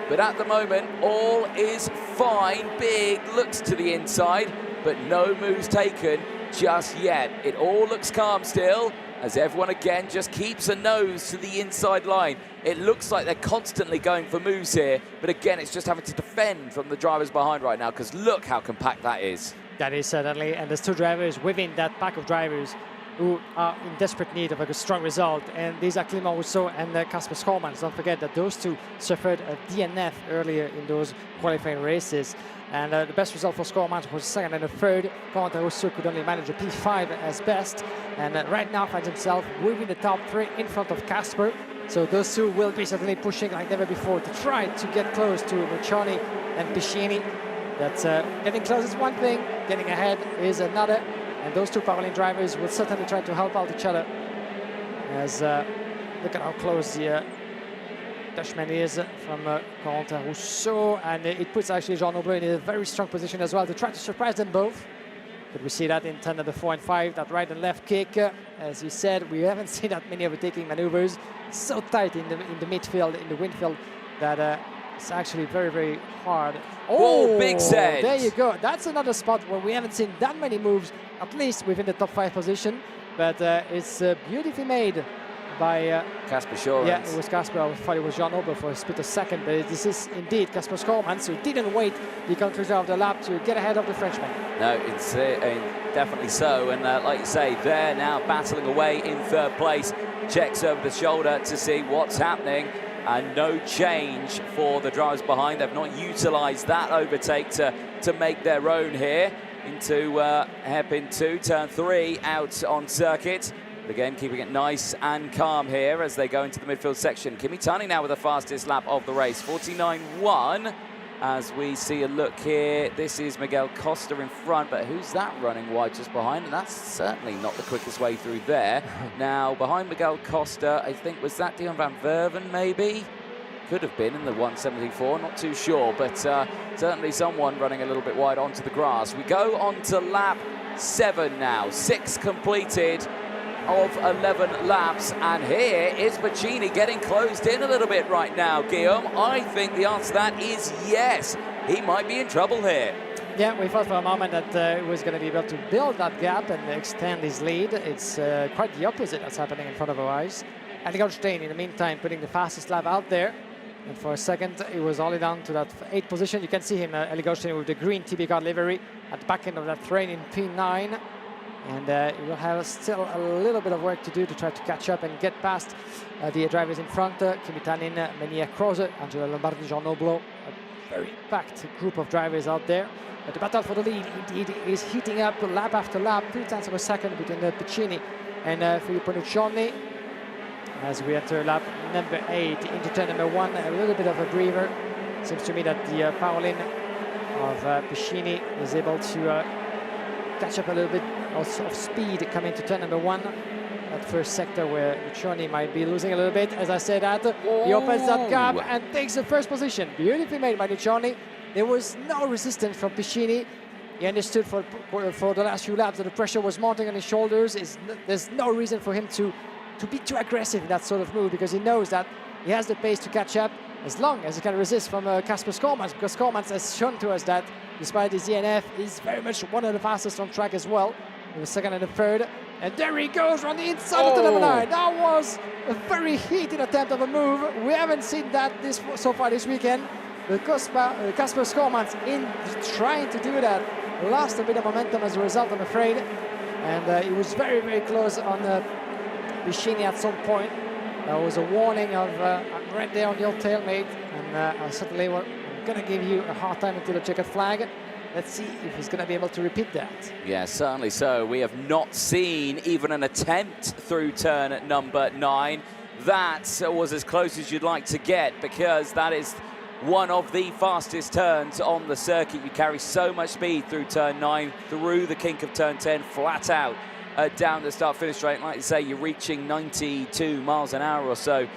But at the moment, all is fine. Big looks to the inside, but no moves taken just yet. It all looks calm still, as everyone again just keeps a nose to the inside line. It looks like they're constantly going for moves here, but again, it's just having to defend from the drivers behind right now, because look how compact that is. That is certainly, and there's 2 drivers within that pack of drivers who are in desperate need of a strong result, and these are Clément Rousseau and Kasper Schormans. Don't forget that those 2 suffered a DNF earlier in those qualifying races, and the best result for Schormans was 2nd and 3rd. Clément Rousseau could only manage a P5 as best, and right now finds himself within the top 3 in front of Kasper. So those 2 will be certainly pushing like never before to try to get close to Nocioni and Piscini. That's getting close is one thing, getting ahead is another. And those 2 Parolin drivers will certainly try to help out each other. As look at how close the Dutchman is from Corentin Rousseau, and it puts actually Jean Oblot in a very strong position as well to try to surprise them both. But we see that in turn number 4 and 5, that right and left kick. As you said, we haven't seen that many overtaking maneuvers. So tight in the midfield, in the windfield, that it's actually very, very hard. Oh, big set. There you go. That's another spot where we haven't seen that many moves, at least within the top 5 position. But it's beautifully made by Kasper Schormans. Yeah, it was Kasper. I thought it was Jean Oblot for a split of second, but this is indeed Kasper Schormans, who didn't wait the conclusion of the lap to get ahead of the Frenchman. No, it's definitely so. And like you say, they're now battling away in 3rd place. Checks over the shoulder to see what's happening. And no change for the drivers behind. They've not utilised that overtake to make their own here into hairpin 2, turn 3 out on circuit. But again, keeping it nice and calm here as they go into the midfield section. Kimitani now with the fastest lap of the race, 49.1. As we see a look here, this is Miguel Costa in front, but who's that running wide just behind? And that's certainly not the quickest way through there. Now, behind Miguel Costa, I think, was that Dion van Verven, maybe? Could have been in the 174, not too sure, but certainly someone running a little bit wide onto the grass. We go on to lap 7 now, 6 completed of 11 laps, and here is Puccini getting closed in a little bit right now. Guillaume, I think the answer to that is yes. He might be in trouble here. Yeah, we thought for a moment that he was going to be able to build that gap and extend his lead. It's quite the opposite that's happening in front of our eyes. And Goldstein, in the meantime, putting the fastest lap out there. And for a second, it was only down to that 8th position. You can see him, Eli Goldstein, with the green TB card livery at the back end of that train in P9. And he will have still a little bit of work to do to try to catch up and get past the drivers in front. Kimitanin, Menia Krause, Angelo Lombardi, Jean Oblot. A very packed group of drivers out there. But the battle for the lead indeed is heating up lap after lap, 3 tenths of a second between Puccini and Filippo Nocioni. As we enter lap number 8 into turn number 1, a little bit of a breather. Seems to me that the Parolin of Puccini is able to catch up a little bit of speed coming to turn number 1. That first sector where Luciani might be losing a little bit. As I said that, he opens that gap and takes the first position. Beautifully made by Luciani. There was no resistance from Piscini. He understood for the last few laps that the pressure was mounting on his shoulders. There's no reason for him to be too aggressive in that sort of move, because he knows that he has the pace to catch up as long as he can resist from Kasper Skormans, because Skormans has shown to us that despite his DNF, he's very much one of the fastest on track as well, in the second and the third. And there he goes on the inside of the number 9. That was a very heated attempt of a move. We haven't seen that so far this weekend. But Kasper Skormans, in trying to do that, lost a bit of momentum as a result, I'm afraid. And he was very, very close on Piscini at some point. There was a warning of I'm right there on your tailmate, and I certainly I'm going to give you a hard time until the checkered flag. Let's see if he's going to be able to repeat that. Yeah, certainly so. We have not seen even an attempt through turn at number 9. That was as close as you'd like to get, because that is one of the fastest turns on the circuit. You carry so much speed through turn 9, through the kink of turn 10, flat out down the start-finish straight. Like you say, you're reaching 92 miles an hour or so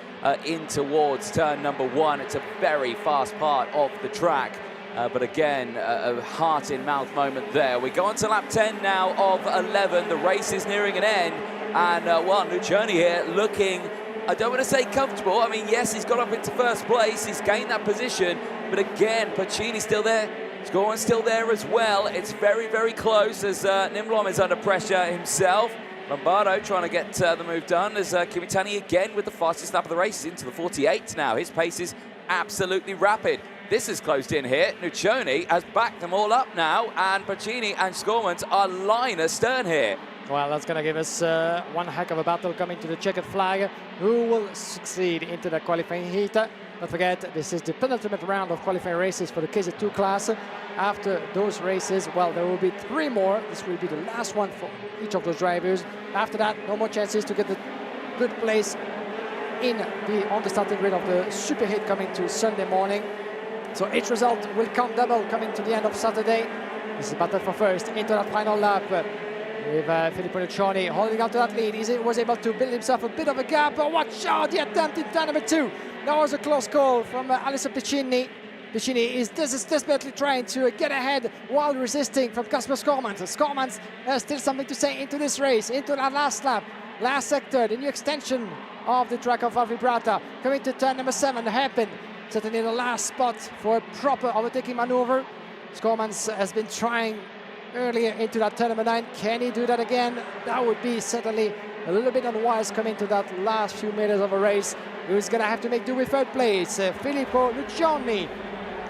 in towards turn number 1. It's a very fast part of the track. But again, a heart-in-mouth moment there. We go on to lap 10 now of 11. The race is nearing an end. And, well, Luciani here looking, I don't want to say comfortable. I mean, yes, he's got up into first place. He's gained that position. But again, Pacini's still there. Scoring's still there as well. It's very, very close as Nimblom is under pressure himself. Lombardo trying to get the move done as Kimitani again with the fastest lap of the race into the 48 now. His pace is absolutely rapid. This is closed in here. Nuccioni has backed them all up now, and Pacini and Skormans are line astern here. Well, that's going to give us one heck of a battle coming to the checkered flag. Who will succeed into the qualifying heat? Don't forget, this is the penultimate round of qualifying races for the KZ2 class. After those races, well, there will be 3 more. This will be the last one for each of those drivers. After that, no more chances to get the good place on the starting grid of the Superheat coming to Sunday morning. So each result will count double coming to the end of Saturday. This is battle for first into that final lap with Filippo Luciani holding on to that lead. He was able to build himself a bit of a gap, but watch out, the attempt in turn number 2. That was a close call from Alessio Pacini. Pacini is desperately trying to get ahead while resisting from Kasper Skormans. Skormans has still something to say into this race, into that last lap. Last sector, the new extension of the track of Val Vibrata. Coming to turn number 7, the hairpin. Certainly the last spot for a proper overtaking maneuver. Skormans has been trying earlier into that turn number 9. Can he do that again? That would be certainly a little bit unwise coming to that last few meters of a race. He was going to have to make do with third place. Filippo Luciani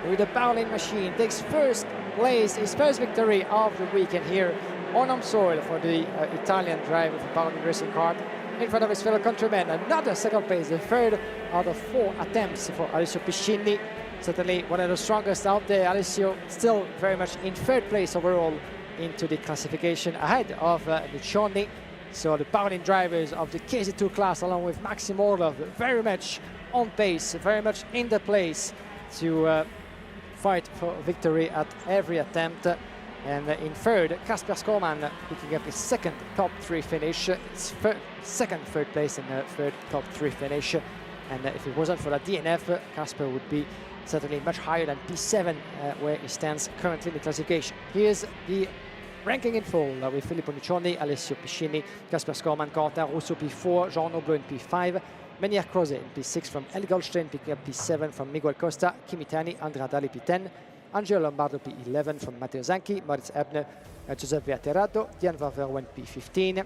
with the Bowling machine takes first place, his first victory of the weekend here on home soil for the Italian driver for Bowling Racing Kart. In front of his fellow countrymen, another second place, the third out of 4 attempts for Alessio Piscini. Certainly one of the strongest out there. Alessio still very much in third place overall into the classification, ahead of Luciani. So the Bowling drivers of the KZ2 class, along with Maxim Orlov, very much on pace, very much in the place to fight for victory at every attempt. And in third, Kasper Skorman picking up his second top 3 finish, his second third place in the third top 3 finish. And if it wasn't for that DNF, Kasper would be certainly much higher than P7, where he stands currently in the classification. Here's the ranking in full with Filippo Luciani, Alessio Piscini, Kasper Skorman, Quentin Rousseau P4, Jean Noble in P5, Menier Croze in P6 from El Goldstein, picking up P7 from Miguel Costa, Kimitani, Andrea Dali P10, Angelo Lombardo P11 from Matteo Zanchi, Moritz Ebner, Giuseppe Atterrato, Jan Verwerwen P15,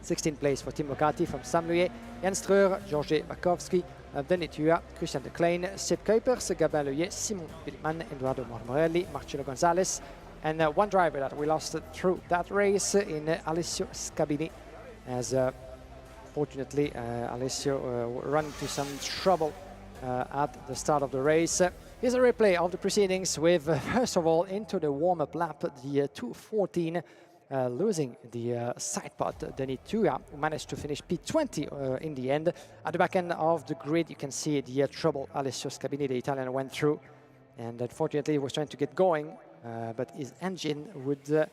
16th place for Tim Locati from Saint-Louis, Jan Streur, Georges Bakowski, Denis Tua, Christian de Klein, Sepp Kuipers, Gabin Leuillet, Simon Pilman, Eduardo Mormorelli, Marcello Gonzalez, and one driver that we lost through that race in Alessio Scabini, as fortunately Alessio ran into some trouble at the start of the race. Here's a replay of the proceedings with, first of all, into the warm-up lap, the 2:14, losing the side pot, Denis Tua, who managed to finish P20 in the end. At the back end of the grid, you can see the trouble Alessio Scabini, the Italian, went through. And unfortunately, he was trying to get going but his engine would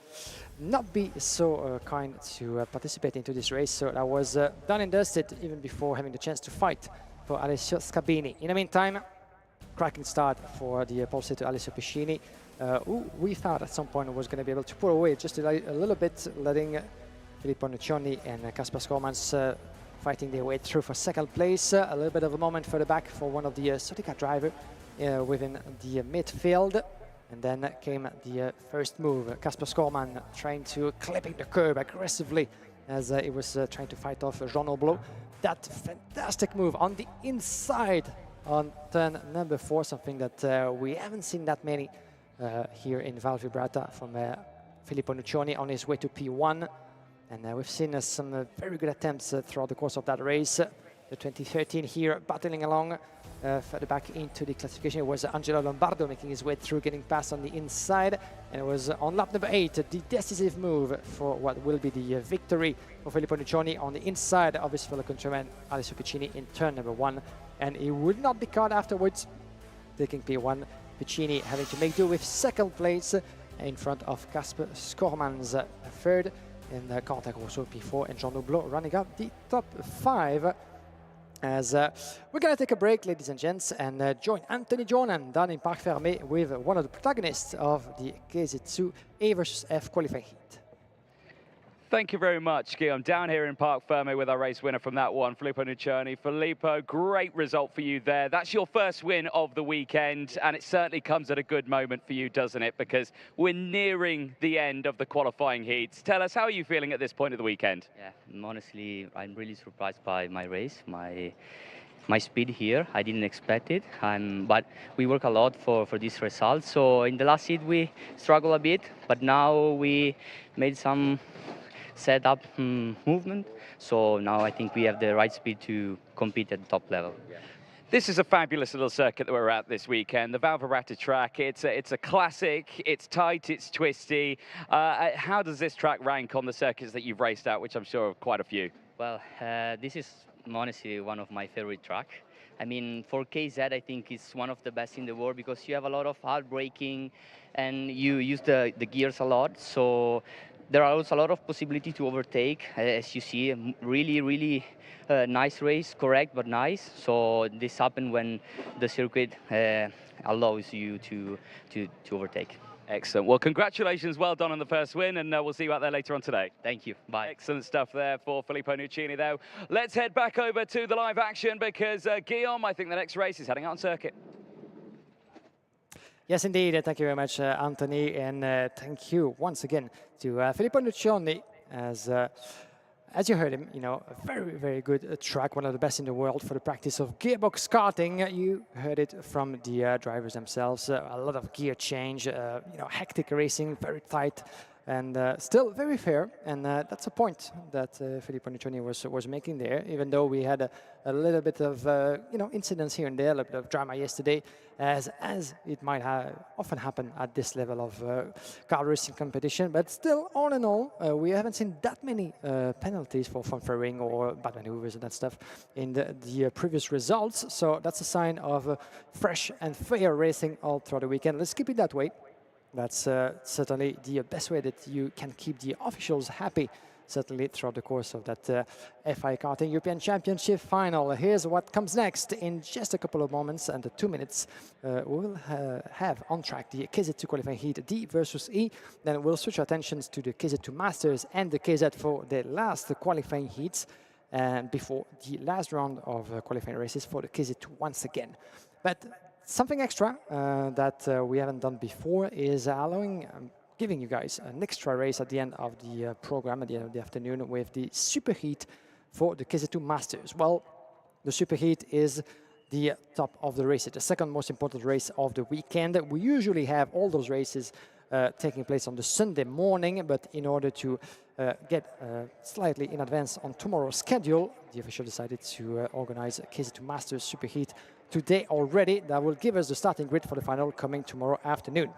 not be so kind to participate into this race. So that was done and dusted even before having the chance to fight for Alessio Scabini. In the meantime, cracking start for the pole sitter Alessio Piscini, who we thought at some point was going to be able to pull away just a little bit, letting Filippo Nuccioni and Kasper Skormans fighting their way through for second place. A little bit of a moment further back for one of the Sotica driver within the midfield. And then came the first move. Kasper Skorman trying to clipping the curb aggressively as he was trying to fight off Jean Oblo. That fantastic move on the inside on turn number 4, something that we haven't seen that many here in Val Vibrata from Filippo Nuccioni on his way to P1. And we've seen some very good attempts throughout the course of that race. The 2013 here battling along further back into the classification. It was Angelo Lombardo making his way through, getting past on the inside. And it was on lap number 8, the decisive move for what will be the victory for Filippo Nuccioni on the inside of his fellow countryman Alessio Piccini in turn number 1. And he would not be caught afterwards, taking P1. Piccini having to make do with second place in front of Kasper Skormans, third. And Kartodromo P4 and Jean Hublot running up the top 5. As we're going to take a break, ladies and gents, and join Anthony Jonan down in Parc Fermé with one of the protagonists of the KZ2 A versus F qualifying heat. Thank you very much, Guillaume. Down here in Parc Fermé with our race winner from that one, Filippo Nuccioni. Filippo, great result for you there. That's your first win of the weekend, and it certainly comes at a good moment for you, doesn't it? Because we're nearing the end of the qualifying heats. Tell us, how are you feeling at this point of the weekend? Yeah, honestly, I'm really surprised by my race, my speed here. I didn't expect it, but we work a lot for this result. So in the last heat we struggled a bit, but now we made some set up movement, so now I think we have the right speed to compete at the top level. This is a fabulous little circuit that we're at this weekend, the Val Vibrata track. It's a classic, it's tight, it's twisty. How does this track rank on the circuits that you've raced at, which I'm sure are quite a few? Well, this is honestly one of my favorite tracks. I mean, for KZ, I think it's one of the best in the world because you have a lot of hard braking and you use the gears a lot. So there are also a lot of possibility to overtake, as you see. Really nice race, correct but nice. So this happens when the circuit allows you to overtake. Excellent. Well, congratulations. Well done on the first win, and we'll see you out there later on today. Thank you. Bye. Excellent stuff there for Filippo Nuccioni, though. Let's head back over to the live action because, Guillaume, I think the next race is heading out on circuit. Yes, indeed. Thank you very much, Anthony, and thank you once again to Filippo Nuccioni. As you heard him, you know, a very good track, one of the best in the world for the practice of gearbox karting. You heard it from the drivers themselves. A lot of gear change, you know, hectic racing, very tight, and still very fair. And that's a point that Filippo Nuccioni was making there, even though we had a little bit of you know, incidents here and there, a little bit of drama yesterday, as it might often happen at this level of car racing competition. But still, all in all, we haven't seen that many penalties for fanfaring or bad maneuvers and that stuff in the previous results. So that's a sign of fresh and fair racing all throughout the weekend. Let's keep it that way. That's certainly the best way that you can keep the officials happy, certainly throughout the course of that FIA Karting European Championship final. Here's what comes next in just a couple of moments, and 2 minutes. We'll have on track the KZ2 qualifying heat D versus E. Then we'll switch our attentions to the KZ2 Masters and the KZ for the last qualifying heats, and before the last round of qualifying races for the KZ2 once again. But something extra that we haven't done before is giving you guys an extra race at the end of the program, at the end of the afternoon, with the Superheat for the KZ2 Masters. Well, the Superheat is the top of the race. It's the second most important race of the weekend. We usually have all those races taking place on the Sunday morning, but in order to get slightly in advance on tomorrow's schedule, the official decided to organize a KZ2 Masters Superheat today already. That will give us the starting grid for the final coming tomorrow afternoon.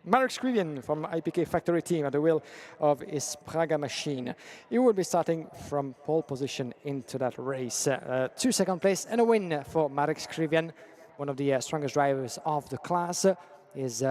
Marek Skrivian from IPK Factory Team at the wheel of his Praga machine. He will be starting from pole position into that race. 2 second place and a win for Marek Skrivian, one of the strongest drivers of the class. Is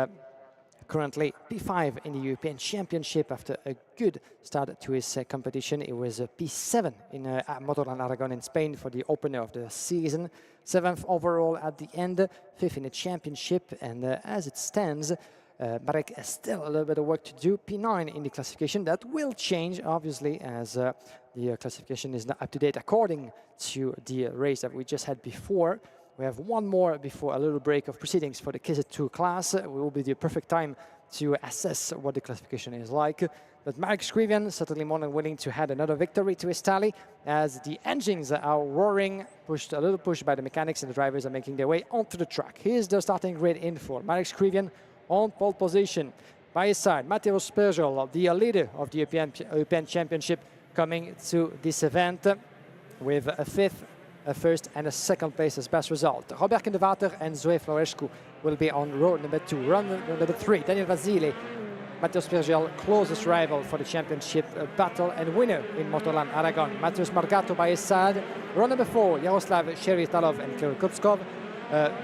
currently P5 in the European Championship after a good start to his competition. It was P7 in Motorland Aragon in Spain for the opener of the season. 7th overall at the end, 5th in the championship, and as it stands, Marek has still a little bit of work to do. P9 in the classification. That will change, obviously, as the classification is not up to date according to the race that we just had before. We have one more before a little break of proceedings for the KZ2 class. It will be the perfect time to assess what the classification is like. But Marek Skrivian certainly more than willing to add another victory to his tally as the engines are roaring, a little pushed by the mechanics, and the drivers are making their way onto the track. Here's the starting grid in for Marek Skrivian on pole position. By his side, Matteo Spergel, the leader of the European Championship, coming to this event with a 5th, a 1st and a 2nd place as best result. Robert Kindevater and Zoe Florescu will be on row number 2. Run number 3, Daniel Vasile, Matteo Spergel, closest rival for the championship battle and winner in Motorland Aragon. Mateusz Margato by his side. Row number 4, Yaroslav Sheritalov and Kirill Kutskov.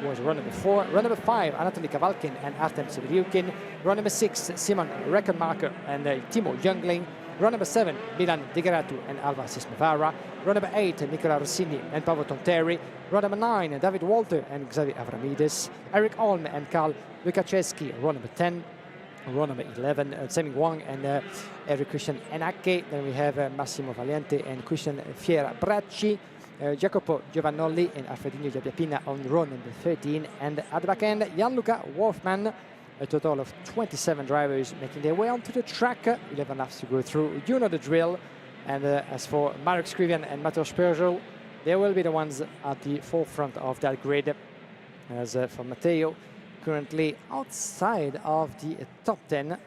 Was row number 4. Row number 5, Anatoly Kavalkin and Artem Severyukin. Row number 6, Simon Reckenmacher and Timo Jungling. Row number 7, Milan Digeratu and Alva Sismavara. Row number 8, Nicola Rossini and Paavo Tonteri. Row number 9, David Walter and Xavier Avramidis. Eric Holm and Karl Lukaczewski. Row number 10. Row number 11, Seming Wang and Eric Christian Enacke. Then we have Massimo Valiente and Christian Fiera Bracci. Jacopo Giovannoli and Alfredino Giabbiapina on row number 13. And at the back end, Gianluca Wolfman. A total of 27 drivers making their way onto the track. 11 laps to go through. You know the drill. And as for Marek Skrivian and Matteo Spergel, they will be the ones at the forefront of that grid. As for Matteo, currently outside of the top 10.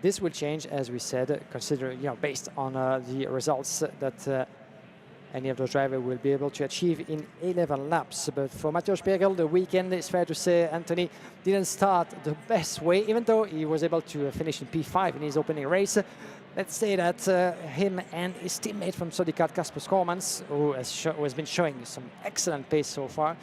This will change, as we said, considering, based on the results that any of those drivers will be able to achieve in 11 laps. But for Matteo Spergel, the weekend, it's fair to say, Anthony, didn't start the best way, even though he was able to finish in P5 in his opening race. Let's say that him and his teammate from Sodicat, Kasper Skormans, who has been showing some excellent pace so far,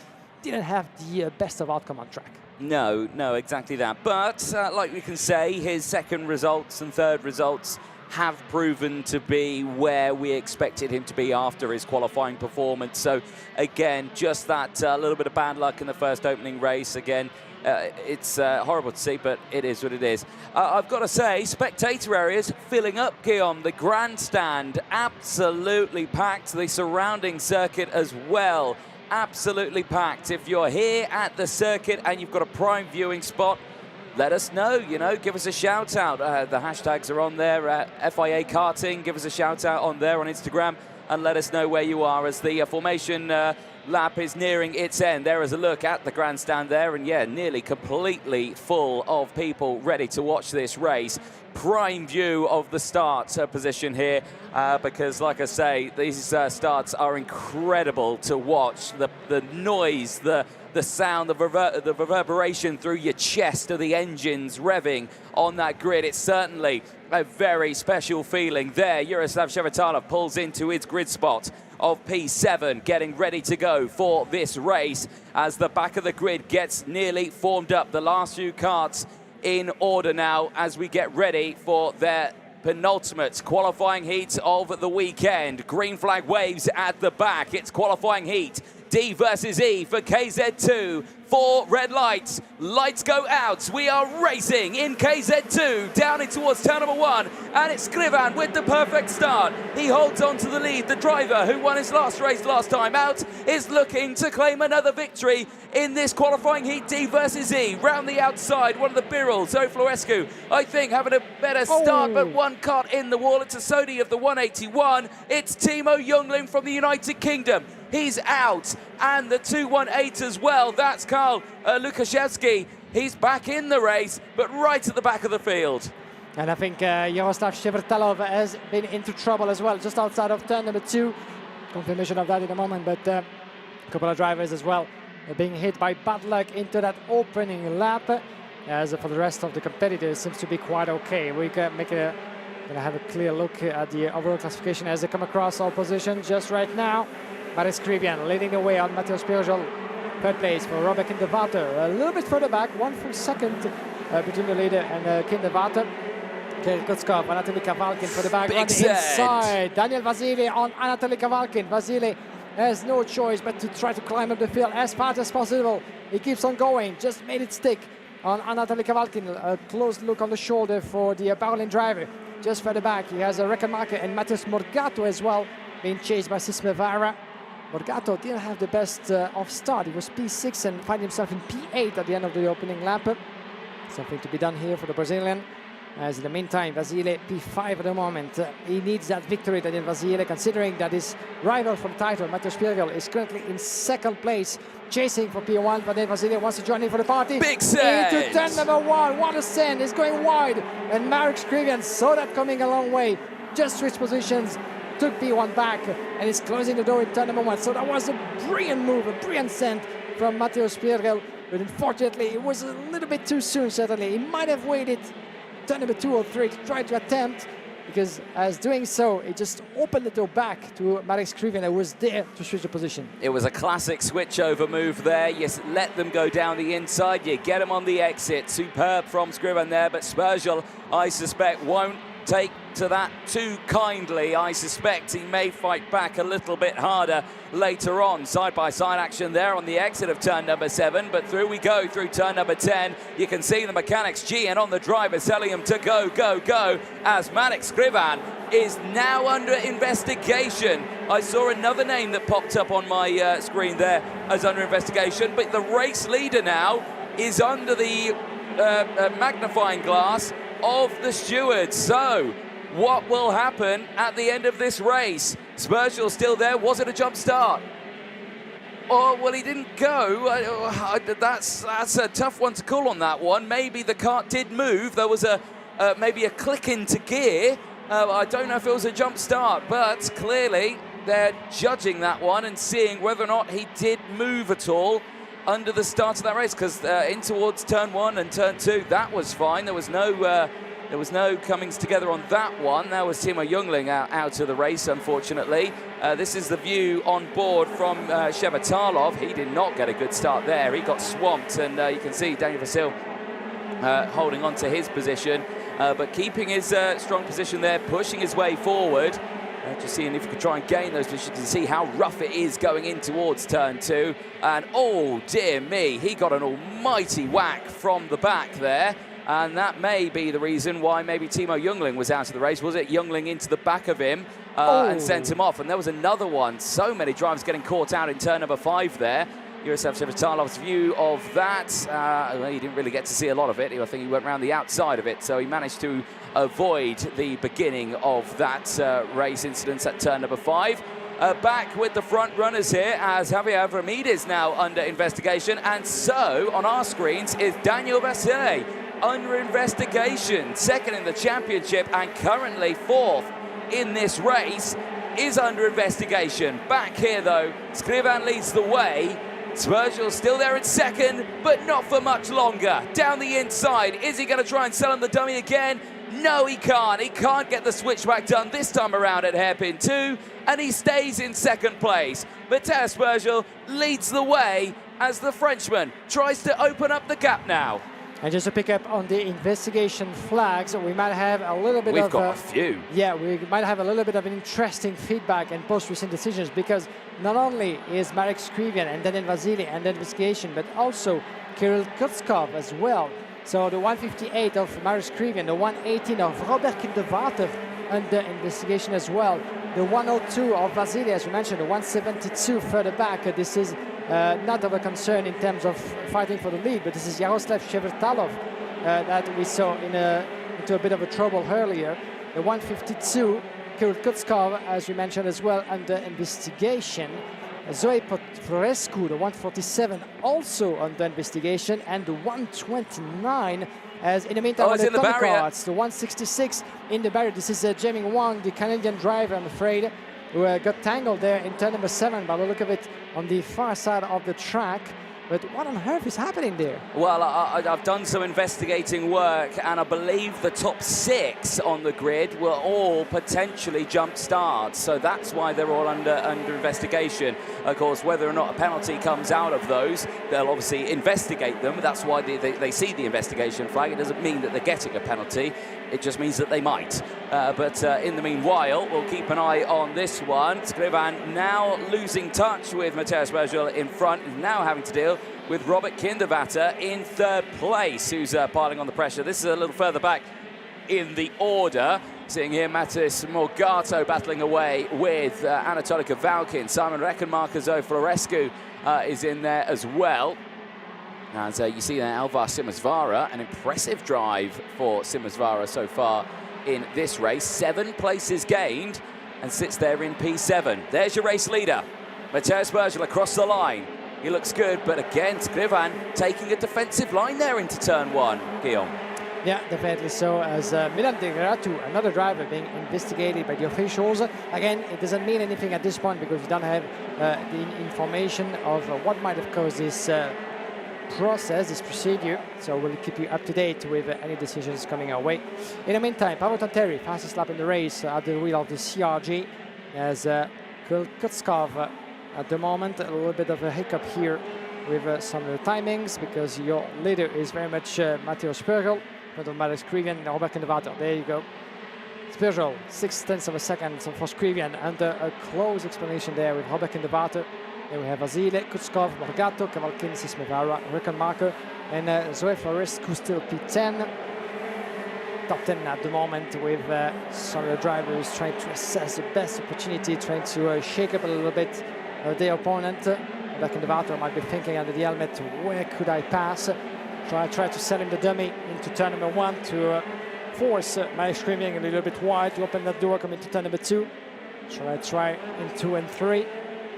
didn't have the best of outcome on track. No, exactly that. But like we can say, his second results and third results have proven to be where we expected him to be after his qualifying performance. So again, just that little bit of bad luck in the first opening race. Again, it's horrible to see, but it is what it is. I've got to say, spectator areas filling up, Guillaume. The grandstand absolutely packed. The surrounding circuit as well, absolutely packed. If you're here at the circuit and you've got a prime viewing spot, let us know, give us a shout out. The hashtags are on there, FIA Karting, give us a shout out on there on Instagram and let us know where you are as the formation lap is nearing its end. There is a look at the grandstand there, and yeah, nearly completely full of people ready to watch this race. Prime view of the start position here because, like I say, these starts are incredible to watch. The noise, the sound, the reverberation through your chest of the engines revving on that grid. It's certainly a very special feeling there. Yaroslav Sheritalov pulls into his grid spot of P7, getting ready to go for this race as the back of the grid gets nearly formed up. The last few karts in order now as we get ready for their penultimate qualifying heat of the weekend. Green flag waves at the back. It's qualifying heat. D versus E for KZ2. 4 red lights. Lights go out. We are racing in KZ2 down in towards turn number 1. And it's Skrivan with the perfect start. He holds on to the lead. The driver who won his last race last time out is looking to claim another victory in this qualifying heat. D versus E. Round the outside, one of the Birrells, Zoe Florescu, I think having a better start, but one kart in the wall. It's a Sodi of the 181. It's Timo Jungling from the United Kingdom. He's out, and the 218 as well. That's Karl Lukaczewski. He's back in the race, but right at the back of the field. And I think Yaroslav Sheritalov has been into trouble as well, just outside of turn number 2. Confirmation of that in a moment, but a couple of drivers as well being hit by bad luck into that opening lap. As for the rest of the competitors, seems to be quite okay. We can gonna have a clear look at the overall classification as they come across all positions just right now. Marek Skrivian leading the way on Matteo Spergel. Third place for Robert Kindevater. A little bit further back, 1 full second between the leader and Kinderwater. Kirill Kutskov, Anatoly Kavalkin for the back Big on the set. inside. Daniel Vasily on Anatoly Kavalkin. Vasily has no choice but to try to climb up the field as fast as possible. He keeps on going, just made it stick on Anatoly Kavalkin. A close look on the shoulder for the Berlin driver. Just further back, he has a record marker, and Matheus Morgato as well, being chased by Sisme Vara. Morgato didn't have the best off start. He was P6 and found himself in P8 at the end of the opening lap. Something to be done here for the Brazilian. As in the meantime, Vasily P5 at the moment. He needs that victory, Daniel Vasily, considering that his rival for the title, Matheus Pirgel, is currently in second place, chasing for P1. But then Vasily wants to join in for the party. Big set! Into turn number 1. What a send! He's going wide. And Marek Skrivian saw that coming a long way. Just switched positions, took P1 back, and is closing the door in turn number 1. So that was a brilliant move, a brilliant send from Matheus Pirgel. But unfortunately, it was a little bit too soon, certainly. He might have waited turn number 2 or 3 to try to attempt, because as doing so, it just opened the door back to Marek Skrivian, who was there to switch the position. It was a classic switchover move there. You let them go down the inside, you get them on the exit. Superb from Skrivian there, but Spergel, I suspect, won't take to that too kindly. I suspect he may fight back a little bit harder later on. Side-by-side action there on the exit of turn number 7, but through we go through turn number 10. You can see the mechanics G and on the driver telling him to go, go, go, as Marek Skrivian is now under investigation. I saw another name that popped up on my screen there as under investigation, but the race leader now is under the magnifying glass of the stewards. So what will happen at the end of this race? Spergel still there. Was it a jump start? Oh, well, he didn't go. That's a tough one to call on that one. Maybe the kart did move. There was maybe a click into gear. I don't know if it was a jump start, but clearly they're judging that one and seeing whether or not he did move at all under the start of that race, because in towards turn 1 and turn 2, that was fine. There was no comings together on that one. That was Timo Jungling out of the race, unfortunately. This is the view on board from Shevatalov. He did not get a good start there. He got swamped, and you can see Daniel Vasil holding on to his position, but keeping his strong position there, pushing his way forward. Just seeing if he could try and gain those positions and see how rough it is going in towards turn 2. And oh dear me, he got an almighty whack from the back there. And that may be the reason why maybe Timo Jungling was out of the race. Was it Jungling into the back of him and sent him off? And there was another one. So many drivers getting caught out in turn number 5 there. Yaroslav Shevatalov's view of that. Well, he didn't really get to see a lot of it. I think he went around the outside of it, so he managed to avoid the beginning of that race incident at turn number 5. Back with the front runners here, as Javier Avramidis now under investigation, and so on our screens is Daniel Vasile under investigation, second in the championship and currently 4th in this race, is under investigation. Back here though, Skrivian leads the way. Spergel's still there in second, but not for much longer. Down the inside, is he going to try and sell him the dummy again? No, he can't. He can't get the switchback done this time around at hairpin 2, and he stays in second place. Matthias Spergel leads the way as the Frenchman tries to open up the gap now. And just to pick up on the investigation flags, we might have a little bit We've got a few. Yeah, we might have a little bit of an interesting feedback and post-racing decisions, because not only is Marek Skrivian and then Vasily under investigation, but also Kirill Kutskov as well. So the 158 of Marek Skrivian, the 118 of Robert Kinderwater under investigation as well. The 102 of Vasily, as we mentioned, the 172 further back. This is not of a concern in terms of fighting for the lead, but this is Yaroslav Shevertalov that we saw into a bit of a trouble earlier. The 152, Kirill Kutskov, as we mentioned as well, under investigation. Zoe Florescu, the 147, also under investigation, and the 129, as in the meantime, on the carts, the 166 in the barrier. This is Jamie Wang, the Canadian driver, I'm afraid, who got tangled there in turn number 7, by the look of it, on the far side of the track. But what on earth is happening there? Well, I've done some investigating work, and I believe the top 6 on the grid were all potentially jump starts. So that's why they're all under investigation. Of course, whether or not a penalty comes out of those, they'll obviously investigate them. That's why they see the investigation flag. It doesn't mean that they're getting a penalty. It just means that they might. But in the meanwhile, we'll keep an eye on this one. Skrivan now losing touch with Mateusz Bergel in front, now having to deal with Robert Kindervatter in 3rd place, who's piling on the pressure. This is a little further back in the order. Seeing here Matis Morgato battling away with Anatoly Kavalkin. Simon Reckenmarker, Florescu is in there as well. As you see there, Elvar Simosvara, an impressive drive for Simosvara so far in this race. 7 places gained and sits there in P7. There's your race leader, Mateusz Bergel across the line. He looks good, but again, Skrivan taking a defensive line there into turn 1, Guillaume. Yeah, definitely so. As Milan De Gratu, another driver being investigated by the officials. Again, it doesn't mean anything at this point because we don't have the information of what might have caused this process, this procedure. So we'll keep you up to date with any decisions coming our way. In the meantime, Paavo Tanteri, fastest lap in the race at the wheel of the CRG, as Kutzkov at the moment. A little bit of a hiccup here with some of the timings because your leader is very much Mateusz Bergel. Matthias Skrivian, Robert Kindervatter. There you go. Bergel, 6/10 of a second for Skrivian, and a close explanation there with Robert Kindervatter. Then we have Vasile, Kutzkov, Morgato, Kavalkin, Sismevara, Reckenmarker, and Zoe Florescu still P10. Top 10 at the moment with some of the drivers trying to assess the best opportunity, trying to shake up a little bit their opponent. Robert Kindervatter might be thinking under the helmet, where could I pass? Try to send him the dummy into turn number 1 to force my screaming a little bit wide to open that door coming to turn number 2. Shall I try in 2 and 3?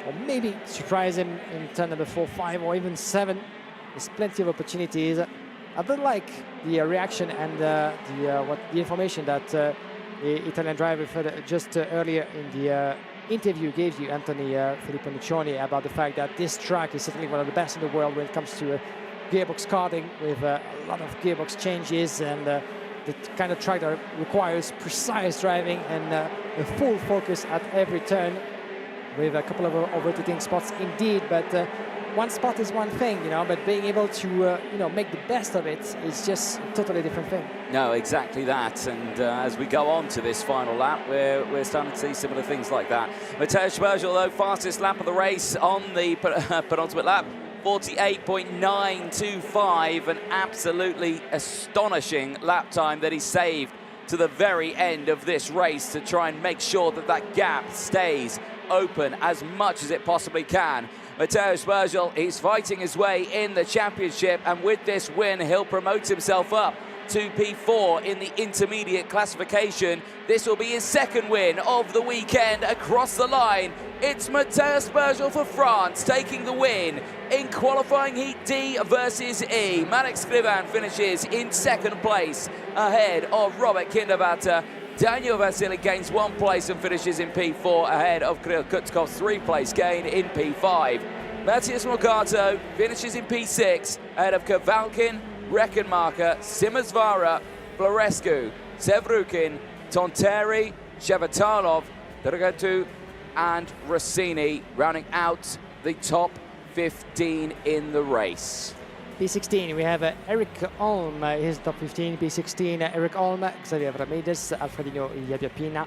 Or maybe surprise him in turn number 4, 5, or even 7. There's plenty of opportunities. I don't like the reaction and the information that the Italian driver just earlier in the interview gave you, Anthony Filippo Niccioni, about the fact that this track is certainly one of the best in the world when it comes to gearbox karting, with a lot of gearbox changes and the kind of track that requires precise driving and a full focus at every turn, with a couple of overtaking spots indeed. But one spot is one thing, you know, but being able to make the best of it is just a totally different thing. No, exactly that. And as we go on to this final lap, we're starting to see similar things like that. Mateusz Bergel, though, fastest lap of the race on the penultimate lap. 48.925, an absolutely astonishing lap time that he saved to the very end of this race to try and make sure that that gap stays open as much as it possibly can. Mateusz Bergel is fighting his way in the championship, and with this win, he'll promote himself up to P4 in the intermediate classification. This will be his 2nd win of the weekend across the line. It's Mateusz Bergel for France taking the win in qualifying heat D versus E. Marek Skrivan finishes in 2nd place ahead of Robert Kindervatter. Daniel Vasile gains 1 place and finishes in P4 ahead of Kirill Kutzkov's 3-place gain in P5. Matthias Morgato finishes in P6 ahead of Kavalkin, Reckenmarker, Simosvara, Florescu, Sevrukin, Tonteri, Shevatalov, Dragatu, and Rossini, rounding out the top 15 in the race. P16, we have Eric Olm, his top 15. P16, Eric Olm, Xavier Ramirez, Alfredino Iabiapina,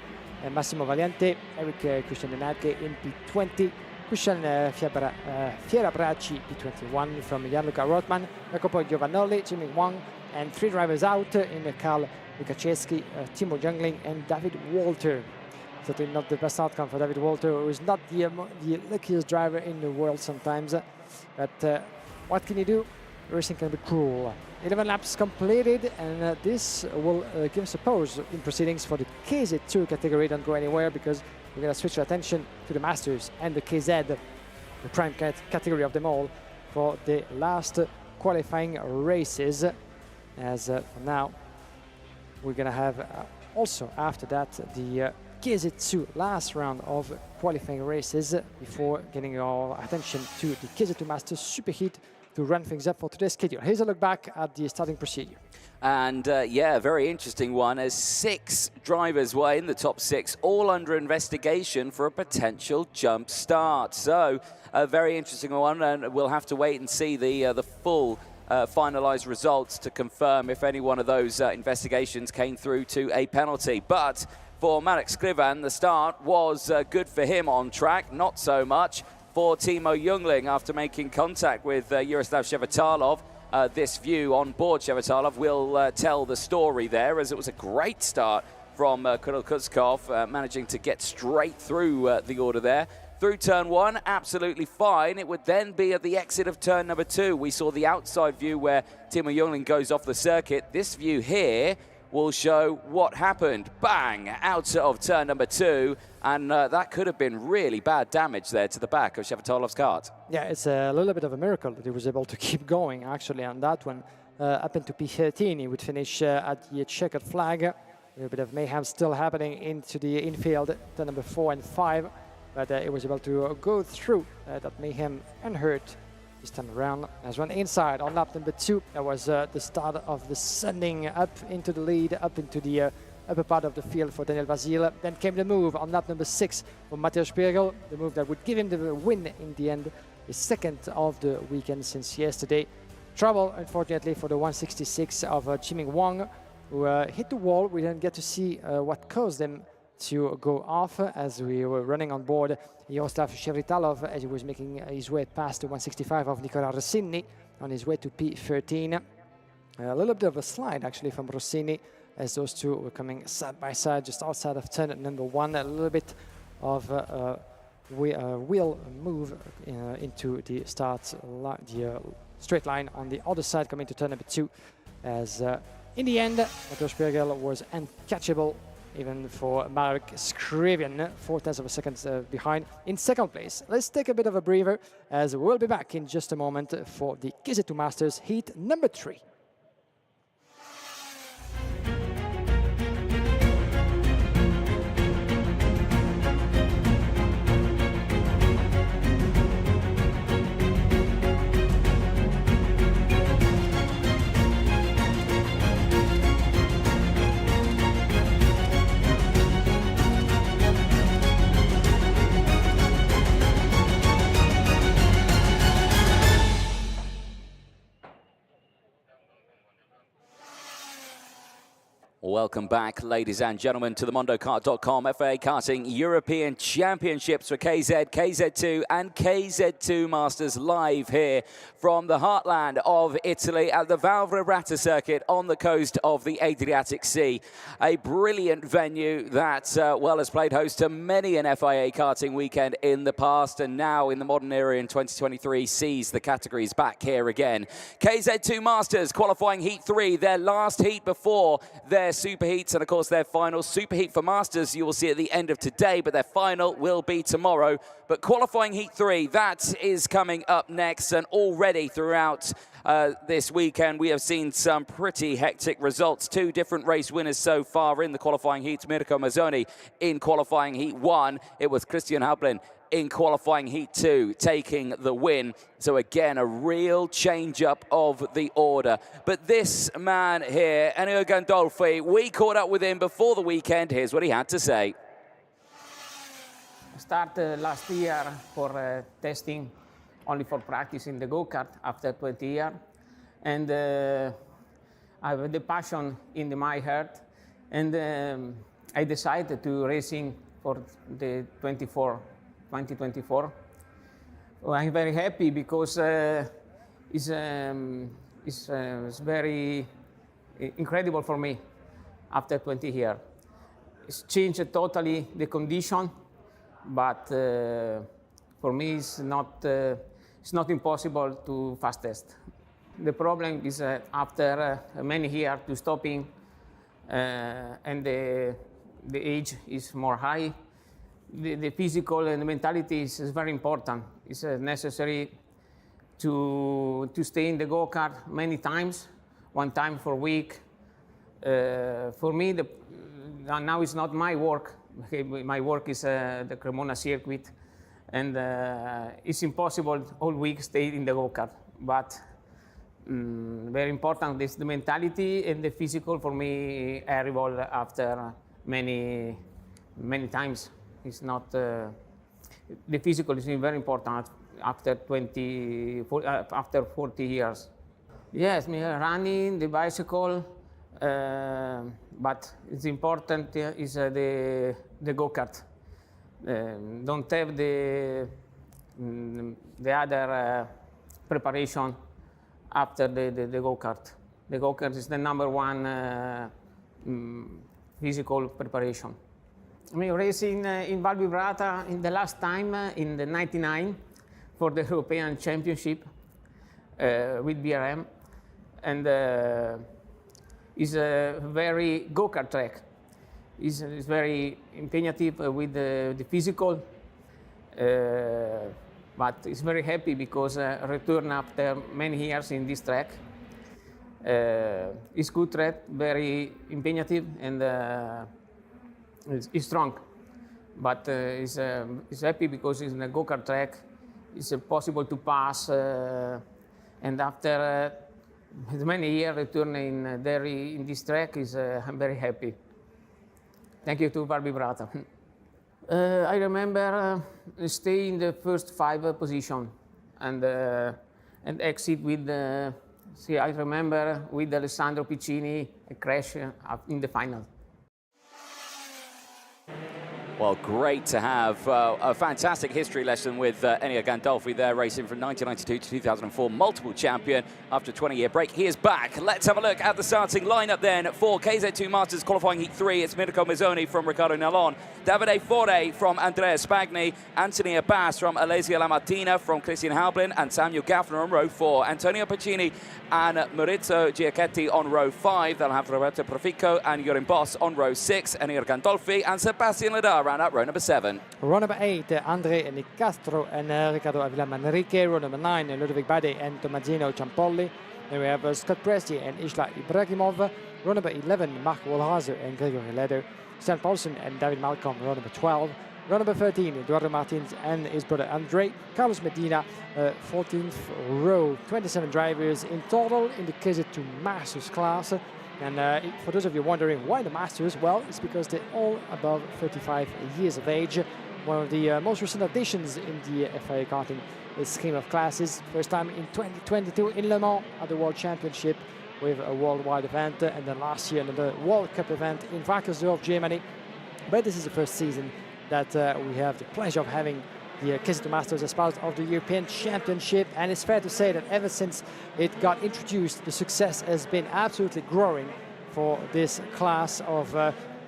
Massimo Valiente, Eric Christian Denarke in P20, Christian Fierabracci P21 from Gianluca Rothman, Jacopo Giovannoli, Jimmy Wang, and 3 drivers out in Karl Lukaczewski, Timo Jungling, and David Walter. Certainly not the best outcome for David Walter, who is not the luckiest driver in the world sometimes. But what can you do? Racing can be cruel. 11 laps completed, and this will give us a pause in proceedings for the KZ2 category. Don't go anywhere, because we're going to switch our attention to the Masters and the KZ, the prime category of them all, for the last qualifying races. As for now, we're going to have also after that the KZ2 last round of qualifying races before getting our attention to the KZ2 Masters Superheat to run things up for today's schedule. Here's a look back at the starting procedure. And yeah, very interesting one, as 6 drivers were in the top 6, all under investigation for a potential jump start. So a very interesting one, and we'll have to wait and see the full finalised results to confirm if any one of those investigations came through to a penalty. But for Marek Skrivan, the start was good for him on track, not so much for Timo Jungling after making contact with Yaroslav Shevetalov. This view on board Shevetalov will tell the story there, as it was a great start from Kirill Kuzkov, managing to get straight through the order there. Through turn 1, absolutely fine. It would then be at the exit of turn number 2. We saw the outside view where Timo Jungling goes off the circuit. This view here will show what happened. Bang! Out of turn number 2. And that could have been really bad damage there to the back of Shevetalov's kart. Yeah, it's a little bit of a miracle that he was able to keep going, actually, on that one. Up into P13, he would finish at the checkered flag. A little bit of mayhem still happening into the infield, turn number 4 and 5. But it was able to go through that mayhem unhurt this time around. As one inside on lap number 2, that was the start of the sending up into the lead, up into the upper part of the field for Daniel Vasil. Then came the move on lap number 6 for Mateusz Spiegel, the move that would give him the win in the end, the second of the weekend since yesterday. Trouble, unfortunately, for the 166 of Jiming Wang, who hit the wall. We didn't get to see what caused him to go off as we were running on board Yaroslav Shevetalov as he was making his way past the 165 of Nicola Rossini on his way to P13. A little bit of a slide actually from Rossini as those two were coming side by side just outside of turn number 1. A little bit of wheel move into the the straight line on the other side coming to turn number 2 as in the end Mateusz Spiegel was uncatchable even for Marek Skrivan, 0.4 of a second behind in second place. Let's take a bit of a breather as we'll be back in just a moment for the KZ2 Masters heat number 3. Welcome back, ladies and gentlemen, to the MondoKart.com FIA Karting European Championships for KZ, KZ2 and KZ2 Masters live here from the heartland of Italy at the Val Vibrata circuit on the coast of the Adriatic Sea. A brilliant venue that, well, has played host to many an FIA Karting weekend in the past, and now in the modern era in 2023 sees the categories back here again. KZ2 Masters qualifying Heat 3, their last heat before their Superheats, and of course their final Superheat for Masters you will see at the end of today, but their final will be tomorrow. But qualifying Heat 3, that is coming up next, and already throughout this weekend we have seen some pretty hectic results. 2 different race winners so far in the qualifying heats. Mirko Mazzoni in qualifying Heat 1, it was Christian Hablin in qualifying Heat 2, taking the win. So again, a real change-up of the order. But this man here, Ennio Gandolfi, we caught up with him before the weekend. Here's what he had to say. I started last year for testing, only for practice in the go-kart after 20 years. And I have the passion in my heart. And I decided to racing for the 2024. Well, I'm very happy because it's very incredible for me after 20 years. It's changed totally the condition, but for me it's not impossible to fast test. The problem is after many years to stopping and the age is more high. The physical and the mentality is very important. It's necessary to stay in the go-kart many times, 1 time per week. For me, now it's not my work. My work is the Cremona circuit, and it's impossible all week stay in the go-kart. but very important is the mentality and the physical for me arrival after many times. It's not the physical is very important after 40 years. Yes, me running the bicycle, but it's important is the go-kart. Don't have the other preparation after the go-kart. The go-kart is the #1 physical preparation. I mean, racing in Val Vibrata in the last time in the '99 for the European Championship with BRM, and is a very go-kart track. It's very impegnative with the physical, but it's very happy because return after many years in this track. It's good track, very impegnative, and it's strong. But it's happy because it's a go-kart track. It's possible to pass, and after many years returning there in this track, I'm very happy. Thank you to Val Vibrata. I remember stay in the first 5 position and exit with. I remember with Alessandro Piccini a crash in the final. Well, great to have a fantastic history lesson with Ennio Gandolfi there, racing from 1992 to 2004, multiple champion. After a 20-year break, he is back. Let's have a look at the starting lineup then for KZ2 Masters qualifying heat 3. It's Mirko Mazzoni from Riccardo Nallon, Davide Fore from Andrea Spagni, Anthony Abbas from Alesia Lamartina, from Christian Halblin, and Samuel Gaffner on row 4. Antonio Piccini and Maurizio Giachetti on row 5. They'll have Roberto Profico and Jorin Boss on row 6, Ennio Gandolfi and Sebastian Ledar round out row number 7. Row number 8, Andre Nicastro and Riccardo Avila Manrique. Row number 9, Ludovic Bade and Tommasino Ciampolli. Then we have Scott Presti and Isla Ibrahimov. Row number 11, Mark Wohlhauser and Gregory Leder. Stan Paulsen and David Malcolm, row number 12. Row number 13, Eduardo Martins and his brother Andre. Carlos Medina, 14th row. 27 drivers in total in the KZ2 Masters class. And for those of you wondering why the Masters, well, it's because they're all above 35 years of age. One of the most recent additions in the FIA Karting scheme of classes. First time in 2022 in Le Mans at the World Championship with a worldwide event, and then last year another World Cup event in Wackersdorf, Germany. But this is the first season that we have the pleasure of having the KZ2 Masters as part of the European Championship, and it's fair to say that ever since it got introduced, the success has been absolutely growing for this class of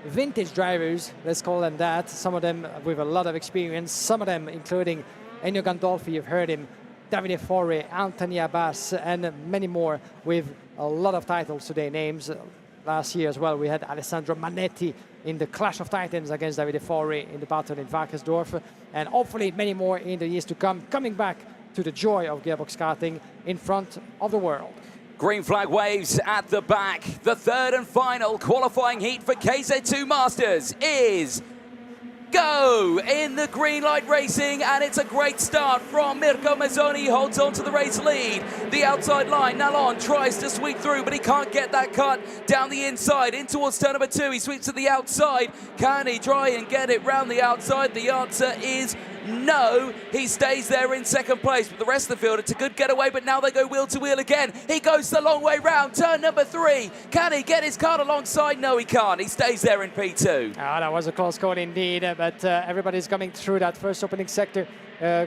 vintage drivers, let's call them that. Some of them with a lot of experience, some of them including Ennio Gandolfi, you've heard him, Davide Fore, Anthony Abbas, and many more with a lot of titles to their names. Last year as well, we had Alessandro Manetti in the Clash of Titans against Davide Fore in the battle in Wackersdorf, and hopefully many more in the years to come, coming back to the joy of gearbox karting in front of the world. Green flag waves at the back. The third and final qualifying heat for KZ2 Masters is go in the green light racing, and it's a great start from Mirko Mazzoni. He holds on to the race lead. The outside line, Nallon tries to sweep through, but he can't get that cut down the inside in towards turn number 2. He sweeps to the outside. Can he try and get it round the outside? The answer is no. He stays there in second place, but the rest of the field, it's a good getaway, but now they go wheel to wheel again. He goes the long way round, turn number 3. Can he get his card alongside? No, he can't. He stays there in P2. That was a close call indeed, but everybody's coming through that first opening sector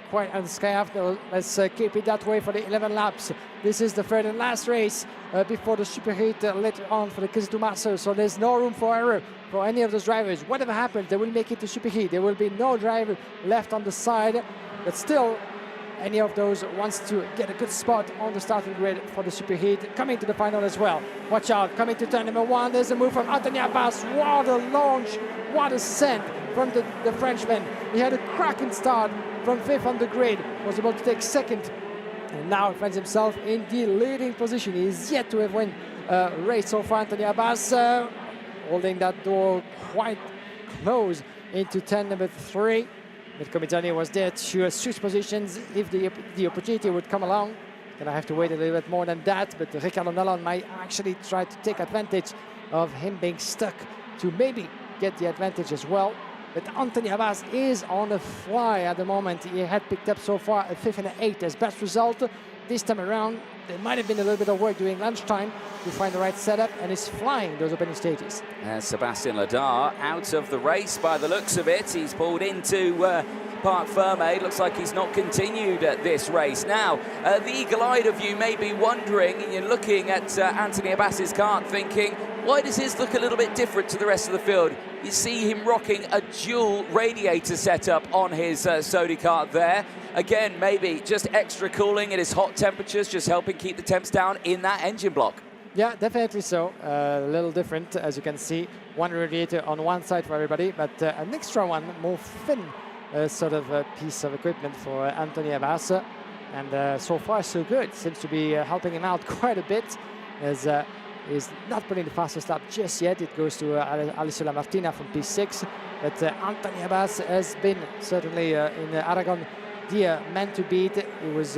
quite unscathed. Let's keep it that way for the 11 laps. This is the third and last race before the Superheat later on for the KZ2 Masters, so there's no room for error for any of those drivers. Whatever happens, they will make it to Superheat. There will be no driver left on the side, but still, any of those wants to get a good spot on the starting grid for the Superheat, coming to the final as well. Watch out, coming to turn number 1, there's a move from Anthony Abbas. What a launch, what a send from the Frenchman. He had a cracking start from 5th on the grid, was able to take second, and now finds himself in the leading position. He is yet to have won a race so far. Anthony Abbas holding that door quite close into turn number 3. Mirko Mazzoni was there to switch positions if the opportunity would come along. Gonna have to wait a little bit more than that, but Riccardo Nallon might actually try to take advantage of him being stuck to maybe get the advantage as well. But Anthony Abbas is on the fly at the moment. He had picked up so far a 5th and an 8th as best result. This time around, there might have been a little bit of work during lunchtime to find the right setup, and is flying those opening stages. Sebastian Ladar out of the race by the looks of it. He's pulled into Parc Ferme. Looks like he's not continued at this race. Now, the eagle-eyed of you may be wondering, and you're looking at Anthony Abbas's kart thinking, why does his look a little bit different to the rest of the field? You see him rocking a dual radiator setup on his Sodi kart there. Again, maybe just extra cooling at his hot temperatures, just helping keep the temps down in that engine block. Yeah, definitely so. A little different, as you can see. One radiator on one side for everybody, but an extra one, more thin sort of piece of equipment for Anthony Abbas. And so far, so good. Seems to be helping him out quite a bit, as he's not putting the fastest lap just yet. It goes to Alessio Lamartina from P6. But Anthony Abbas has been certainly in Aragon the man to beat. He was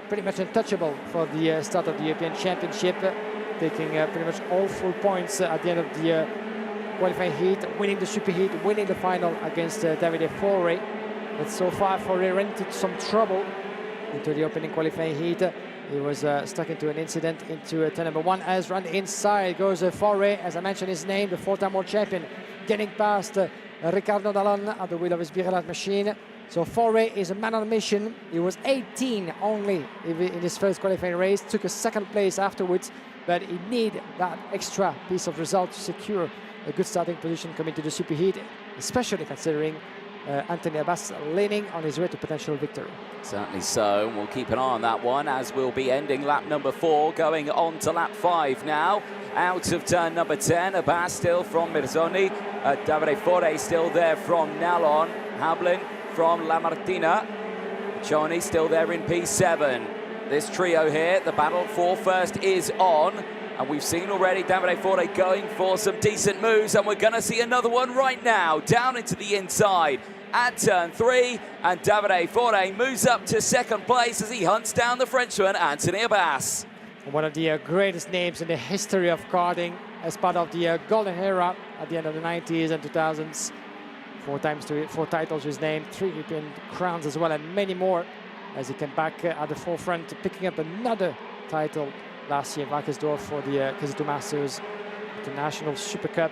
pretty much untouchable for the start of the European Championship, taking pretty much all full points at the end of the qualifying heat, winning the Superheat, winning the final against Davide Forre. But so far, Forre ran into some trouble into the opening qualifying heat. He was stuck into an incident into turn number 1. As run inside goes Forre, as I mentioned his name, the 4-time world champion, getting past Riccardo Nallon at the wheel of his Birellat machine. So Forre is a man on a mission. He was 18 only in his first qualifying race, took a 2nd place afterwards, but he needed that extra piece of result to secure a good starting position coming to the Superheat, especially considering Anthony Abbas leaning on his way to potential victory. Certainly so. We'll keep an eye on that one, as we'll be ending lap number 4, going on to lap 5 now. Out of turn number 10, Abbas still from Mirzoni, Davide Forre still there from Nallon, Hablin from Lamartina, Cioni still there in P7. This trio here, the battle for first is on, and we've seen already Davide Forre going for some decent moves, and we're going to see another one right now, down into the inside at turn 3, and Davide Forre moves up to 2nd place as he hunts down the Frenchman, Anthony Abbas. One of the greatest names in the history of karting, as part of the golden era at the end of the 90s and 2000s. 4 titles to his name, 3 European crowns as well, and many more, as he came back at the forefront, picking up another title last year, Valkensdorf, for the KZ2 Masters, International Super Cup,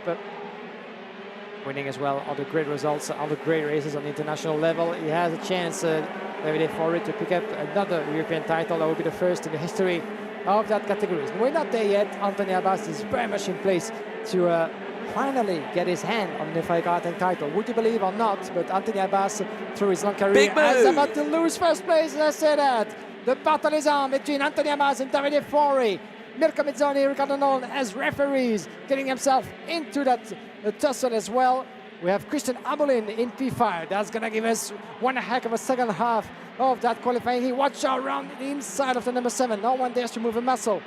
winning as well other great results, other great races on the international level. He has a chance, Davide Forre, to pick up another European title. That will be the first in the history of that category. We're not there yet. Anthony Abbas is very much in place to finally get his hand on the FIA Karting title. Would you believe or not, but Anthony Abbas, through his long career, is about to lose first place, as I say that. The battle is on between Anthony Abbas and Davide Forre. Mirko Mizzoni, Riccardo Nallon as referees, getting himself into that tussle as well. We have Christian Abulin in P5. That's going to give us one heck of a second half of that qualifying. He watch out around the inside of the number 7. No one dares to move a muscle.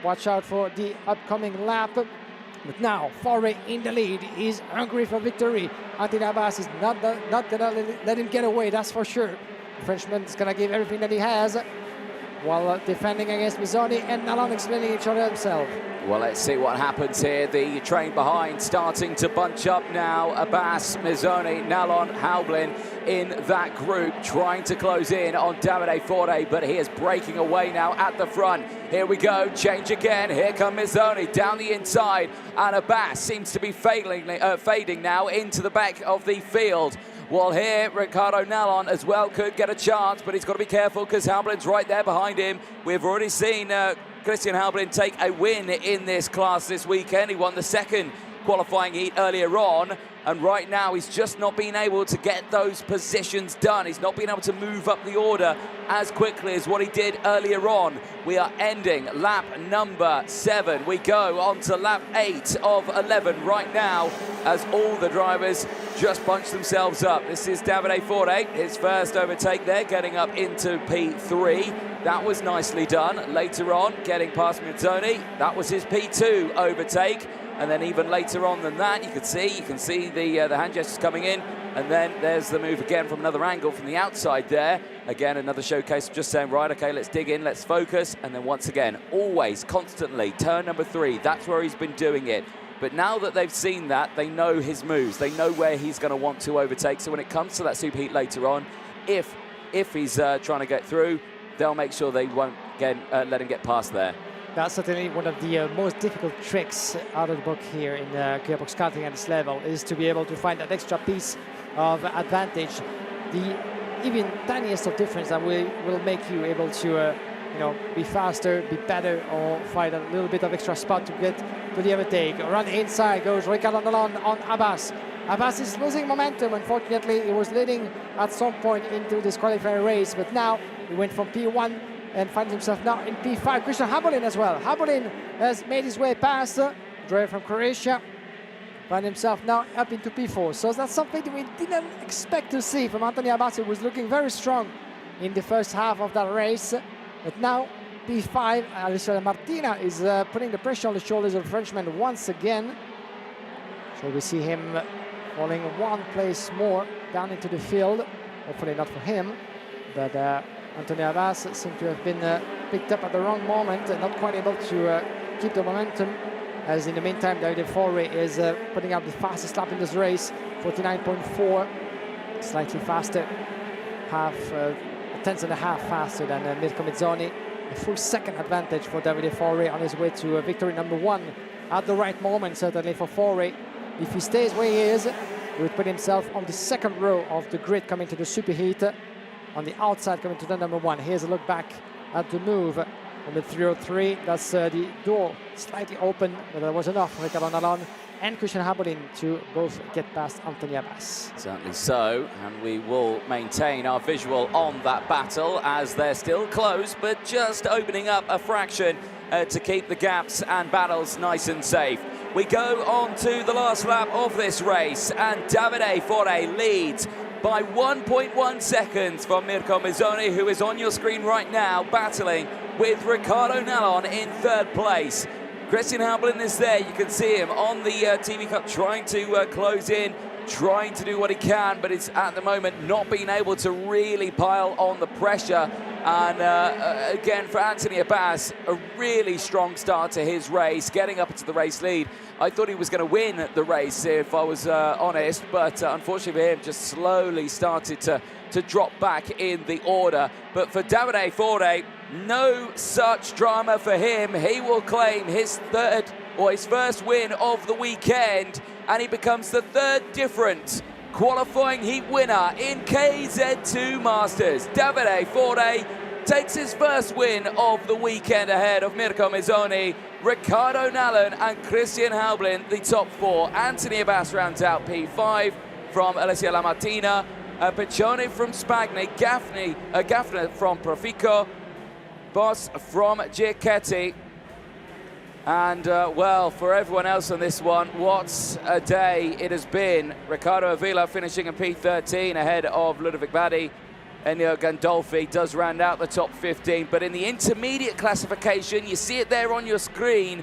Watch out for the upcoming lap. But now, Forre in the lead. He's hungry for victory. Anthony Abbas is not going to let him get away, that's for sure. The Frenchman is going to give everything that he has, while defending against Mizzoni and Nallon explaining each other himself. Well, let's see what happens here. The train behind starting to bunch up now. Abbas, Mizzoni, Nallon, Haublin in that group, trying to close in on Davide Forre, but he is breaking away now at the front. Here we go, change again. Here come Mizzoni down the inside, and Abbas seems to be fading now into the back of the field. Well, here, Riccardo Nallon as well could get a chance, but he's got to be careful because Haublin's right there behind him. We've already seen Christian Haublin take a win in this class this weekend. He won the 2nd qualifying heat earlier on, and right now he's just not been able to get those positions done. He's not been able to move up the order as quickly as what he did earlier on. We are ending lap number 7. We go on to lap 8 of 11 right now, as all the drivers just bunch themselves up. This is Davide Forre, his first overtake there, getting up into P3. That was nicely done. Later on, getting past Mazzoni, that was his P2 overtake. And then even later on than that, you can see the hand gestures coming in. And then there's the move again from another angle from the outside there. Again, another showcase of just saying, right, okay, let's dig in, let's focus. And then once again, always, constantly, turn number 3. That's where he's been doing it. But now that they've seen that, they know his moves. They know where he's going to want to overtake. So when it comes to that superheat later on, if he's trying to get through, they'll make sure they won't let him get past there. That's certainly one of the most difficult tricks out of the book here in gearbox karting at this level, is to be able to find that extra piece of advantage, the even tiniest of difference that will make you able to be faster, be better, or find a little bit of extra spot to get to the overtake. Around the inside goes Ricardo Nalon on Abbas. Abbas is losing momentum. Unfortunately, he was leading at some point into this qualifying race, but now he went from P1 and finds himself now in P5. Christian Habolin as well. Habolin has made his way past driver from Croatia, find himself now up into P4. So that's something that we didn't expect to see from Anthony Abbas, who was looking very strong in the first half of that race. But now P5, Alessio Martina is putting the pressure on the shoulders of the Frenchman once again. So we see him falling one place more down into the field. Hopefully not for him, but Anthony Abbas seemed to have been picked up at the wrong moment and not quite able to keep the momentum. As in the meantime, Davide Forri is putting up the fastest lap in this race, 49.4, slightly faster, a tenth and a half faster than Mirko Mezzoni. A full second advantage for Davide Forri on his way to victory number 1 at the right moment, certainly for Forri. If he stays where he is, he would put himself on the second row of the grid coming to the superheat, on the outside coming to the number 1. Here's a look back at the move. On the 303, that's the door slightly open, but that was enough for Ricardo Nalon and Christian Habolin to both get past Anthony Abbas. Certainly so, and we will maintain our visual on that battle as they're still close, but just opening up a fraction to keep the gaps and battles nice and safe. We go on to the last lap of this race, and Davide Forri leads by 1.1 seconds from Mirko Mezzoni, who is on your screen right now, battling with Ricardo Nalon in 3rd place. Christian Habolin is there. You can see him on the TV Cup trying to close in, trying to do what he can, but it's at the moment not being able to really pile on the pressure. And again, for Anthony Abbas, a really strong start to his race, getting up into the race lead. I thought he was going to win the race, if I was honest, but unfortunately for him, just slowly started to drop back in the order. But for Davide Forri, no such drama for him. He will claim his first win of the weekend, and he becomes the 3rd different qualifying heat winner in KZ2 Masters. Davide Forri takes his first win of the weekend ahead of Mirko Mezzoni, Ricardo Nalon and Christian Habolin, the top 4. Anthony Abbas rounds out P5 from Alessia Lamartina, Piccioni from Spagni, Gaffner from Profico, Boss from Giacchetti. And, well, for everyone else on this one, what a day it has been. Riccardo Avila finishing in P13 ahead of Ludovic Badi. Ennio Gandolfi does round out the top 15. But in the intermediate classification, you see it there on your screen,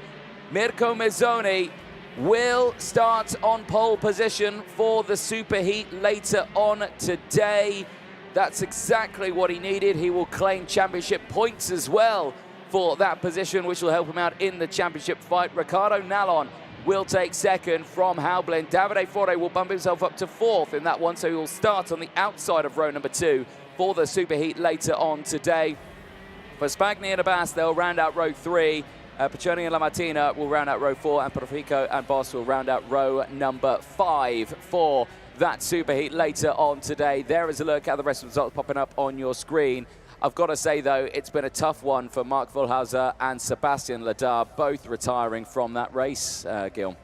Mirko Mezzoni will start on pole position for the superheat later on today. That's exactly what he needed. He will claim championship points as well for that position, which will help him out in the championship fight. Ricardo Nalon will take 2nd from Habolin. Davide Forri will bump himself up to 4th in that one, so he will start on the outside of row number 2 for the superheat later on today. For Spagni and Abbas, they'll round out row 3. Piccioni and Lamartina will round out row 4, and Profico and Boss will round out row number 5 for that superheat later on today. There is a look at the rest of the results popping up on your screen. I've got to say, though, it's been a tough one for Mark Vollhauser and Sebastian Ladar, both retiring from that race, Gil.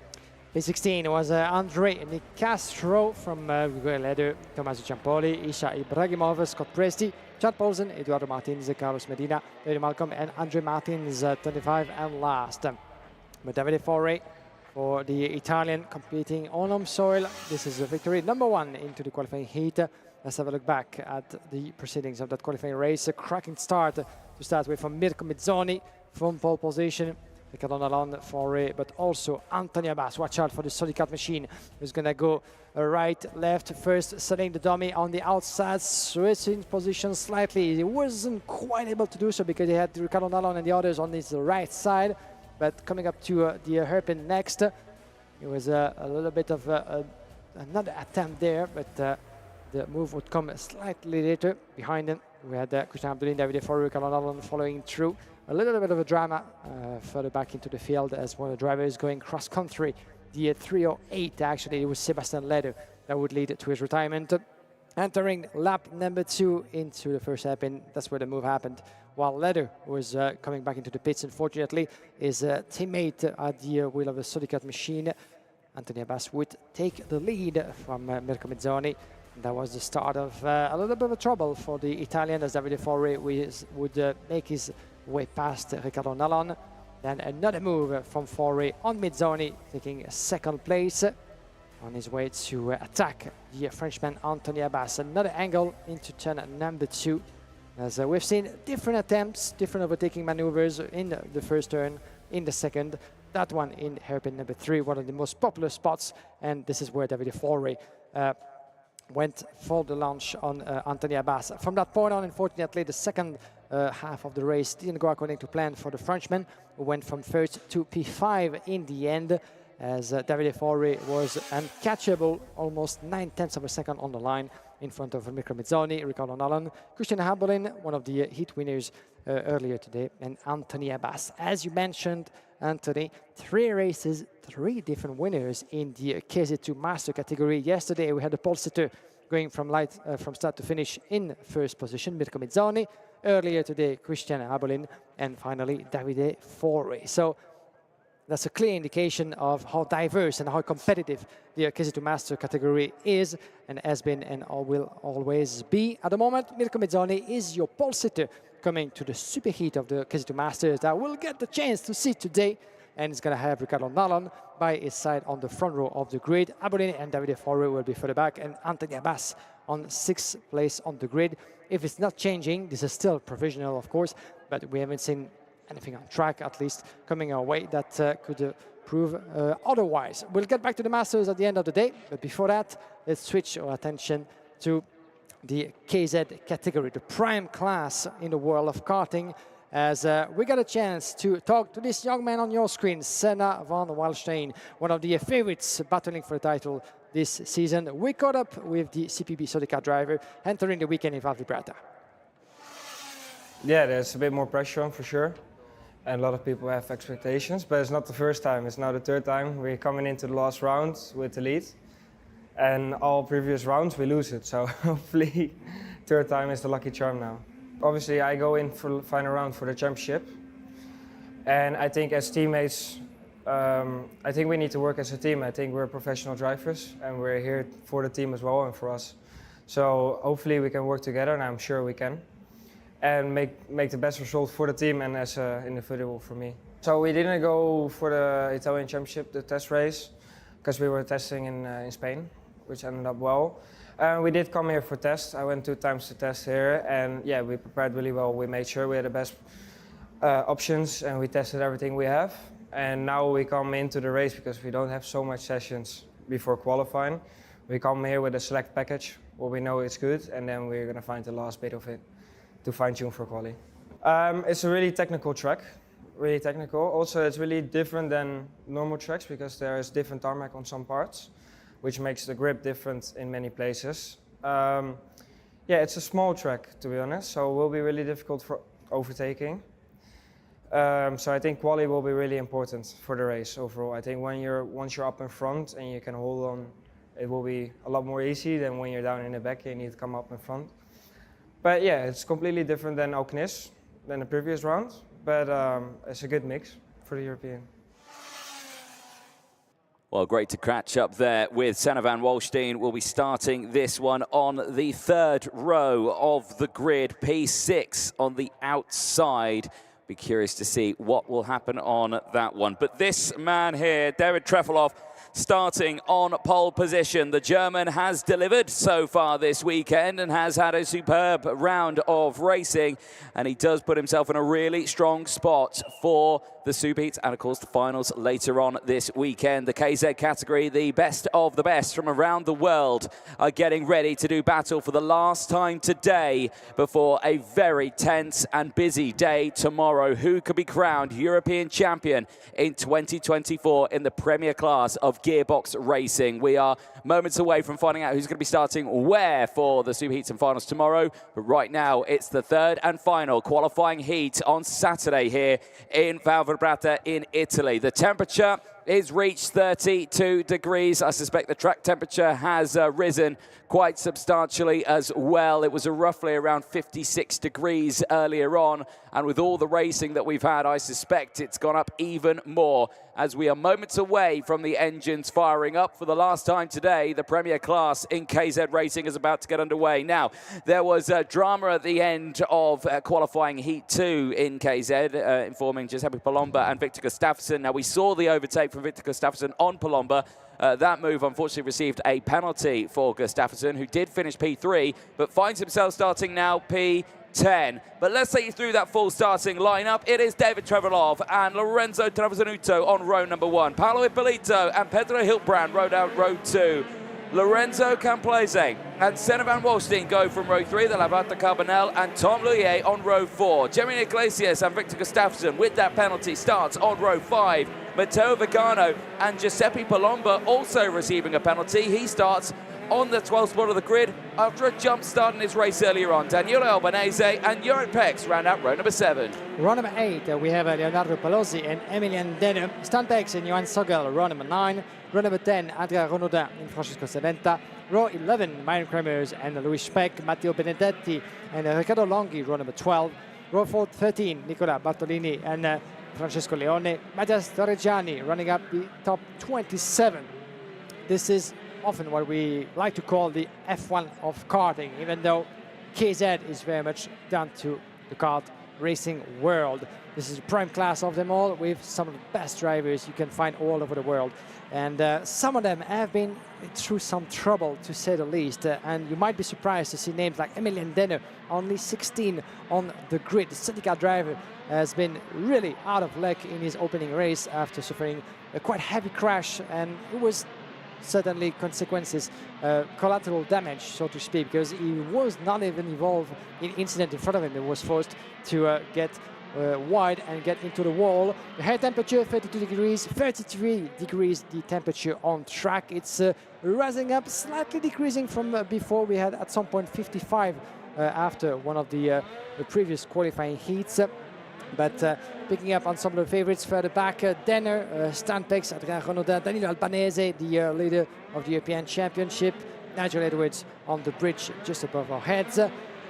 P16 was Andre Nicastro from Guerrero Leather, Tommaso Ciampoli, Isha Ibrahimov, Scott Presti, Chad Paulsen, Eduardo Martins, Carlos Medina, David Malcolm, and Andre Martins, 25 and last. But Davide Forri for the Italian competing on home soil. This is a victory number 1 into the qualifying heat. Let's have a look back at the proceedings of that qualifying race. A cracking start to start with from Mirko Mezzoni from pole position. Riccardo Nalon for but also Anthony Abbas. Watch out for the solid cut machine, who's going to go right, left, first setting the dummy on the outside, switching position slightly. He wasn't quite able to do so because he had Riccardo Nalon and the others on his right side. But coming up to the hairpin next, it was a little bit of another attempt there, but the move would come slightly later. Behind him, we had Christian Abdulin, Davide Forri, Riccardo Nalon following through. A little bit of a drama further back into the field as one of the drivers going cross-country. The 308, actually, it was Sebastian Leder that would lead to his retirement. Entering lap number 2 into the first hairpin, that's where the move happened. While Leder was coming back into the pits, unfortunately, his teammate at the wheel of the Sodicat machine, Anthony Abbas, would take the lead from Mirko Mezzoni. That was the start of a little bit of trouble for the Italian, as Davide Forri would make his way past Riccardo Nalon. Then another move from Forri on Mezzoni, taking second place on his way to attack the Frenchman Anthony Abbas. Another angle into turn number 2. As we've seen different attempts, different overtaking maneuvers in the first turn, in the second. That one in hairpin number 3, one of the most popular spots. And this is where Davide Forri went for the launch on Anthony Abbas. From that point on, unfortunately, the second half of the race didn't go according to plan for the Frenchman, who went from first to P5 in the end, as Davide Forri was uncatchable, almost 9/10 of a second on the line in front of Mirko Mezzoni, Riccardo Nalon, Christian Habolin, one of the heat winners earlier today, and Anthony Abbas. As you mentioned, Anthony, 3 races, 3 different winners in the KZ2 Master category. Yesterday we had a pole sitter going from start to finish in first position, Mirko Mezzoni. Earlier today, Christian Habolin, and finally Davide Forri. So that's a clear indication of how diverse and how competitive the KZ2 Master category is and has been and will always be. At the moment, Mirko Mezzoni is your pole sitter coming to the Superheat of the KZ2 Masters that will get the chance to see today, and it's going to have Riccardo Nalon by his side on the front row of the grid. Habolin and Davide Forri will be further back, and Anthony Abbas on 6th place on the grid. If it's not changing, this is still provisional, of course, but we haven't seen anything on track, at least, coming our way that could prove otherwise. We'll get back to the Masters at the end of the day, but before that, let's switch our attention to the KZ category, the prime class in the world of karting, as we got a chance to talk to this young man on your screen, Senna van Waalstein, one of the favorites battling for the title this season. We caught up with the CPB Sodica driver entering the weekend in Val Vibrata. Yeah, there's a bit more pressure on for sure. And a lot of people have expectations, but it's not the first time. It's now the 3rd time. We're coming into the last round with the lead. And all previous rounds, we lose it. So hopefully 3rd time is the lucky charm now. Obviously, I go in for the final round for the championship. And I think as teammates, I think we need to work as a team. I think we're professional drivers and we're here for the team as well and for us. So hopefully we can work together, and I'm sure we can. And make the best result for the team and as an individual for me. So we didn't go for the Italian Championship, the test race, because we were testing in Spain, which ended up well. We did come here for tests. I went 2 times to test here, and yeah, we prepared really well. We made sure we had the best options, and we tested everything we have. And now we come into the race because we don't have so much sessions before qualifying. We come here with a select package where we know it's good, and then we're going to find the last bit of it to fine-tune for quali. It's a really technical track, really technical. Also, it's really different than normal tracks because there is different tarmac on some parts, which makes the grip different in many places. Yeah, it's a small track, to be honest, so it will be really difficult for overtaking. So I think quali will be really important for the race overall. I think once you're up in front and you can hold on, it will be a lot more easy than when you're down in the back and you need to come up in front. But yeah, it's completely different than Alcaniz, than the previous round, but it's a good mix for the European. Well, great to catch up there with Senna van Waalstein. We'll be starting this one on the 3rd row of the grid, P6 on the outside. Be curious to see what will happen on that one. But this man here, David Trefilov, starting on pole position. The German has delivered so far this weekend and has had a superb round of racing, and he does put himself in a really strong spot for the Superheat and, of course, the finals later on this weekend. The KZ category, the best of the best from around the world, are getting ready to do battle for the last time today before a very tense and busy day tomorrow. Who could be crowned European champion in 2024 in the premier class of gearbox racing? We are moments away from finding out who's going to be starting where for the Superheats and finals tomorrow. But right now, it's the third and final qualifying heat on Saturday here in Val Vibrata in Italy. The temperature is reached 32 degrees. I suspect the track temperature has risen quite substantially as well. It was roughly around 56 degrees earlier on, and with all the racing that we've had, I suspect it's gone up even more as we are moments away from the engines firing up for the last time today. The premier class in KZ racing is about to get underway. Now, there was drama at the end of qualifying Heat 2 in KZ, informing Giuseppe Palomba and Victor Gustafsson. Now, we saw the overtake from Victor Gustafsson on Palomba. That move unfortunately received a penalty for Gustafsson, who did finish P3, but finds himself starting now P10. But let's take you through that full starting lineup. It is David Trevelov and Lorenzo Travasanuto on row number 1. Paolo Ippolito and Pedro Hiltbrand rode out row 2. Lorenzo Camplese and Senna Van Wolstein go from row 3, the Lavata Carbonell and Tom Luyer on row 4. Jeremy Iglesias and Victor Gustafsson with that penalty starts on row 5. Matteo Vigano and Giuseppe Palomba also receiving a penalty. He starts on the 12th spot of the grid after a jump start in his race earlier on. Daniele Albanese and Joran Pex round out row number 7. Row number 8, we have Leonardo Palozzi and Emilian Denner. Stan Pex and Johan Sogel, row number 9. Row number 10, Adrien Renaudin and Francesco Seventa. Row 11, Myron Kremers and Louis Speck, Matteo Benedetti and Riccardo Longhi, row number 12. Row 13, Nicola Bartolini and Francesco Leone. Mattias Torregiani running up the top 27. This is often what we like to call the F1 of karting, even though KZ is very much down to the kart racing world. This is the prime class of them all, with some of the best drivers you can find all over the world. And some of them have been through some trouble, to say the least. And you might be surprised to see names like Emilian Denner, only 16 on the grid. The city car driver has been really out of luck in his opening race after suffering a quite heavy crash, and it was certainly consequences, collateral damage, so to speak, because he was not even involved in incident in front of him. He was forced to get wide and get into the wall. The air temperature 32 degrees, 33 degrees the temperature on track. It's rising up, slightly decreasing from before. We had at some point 55 after one of the previous qualifying heats. But picking up on some of the favorites further back, Denner, Stan Pex, Adrien Renaudin, Danilo Albanese, the leader of the European Championship, Nigel Edwards on the bridge just above our heads.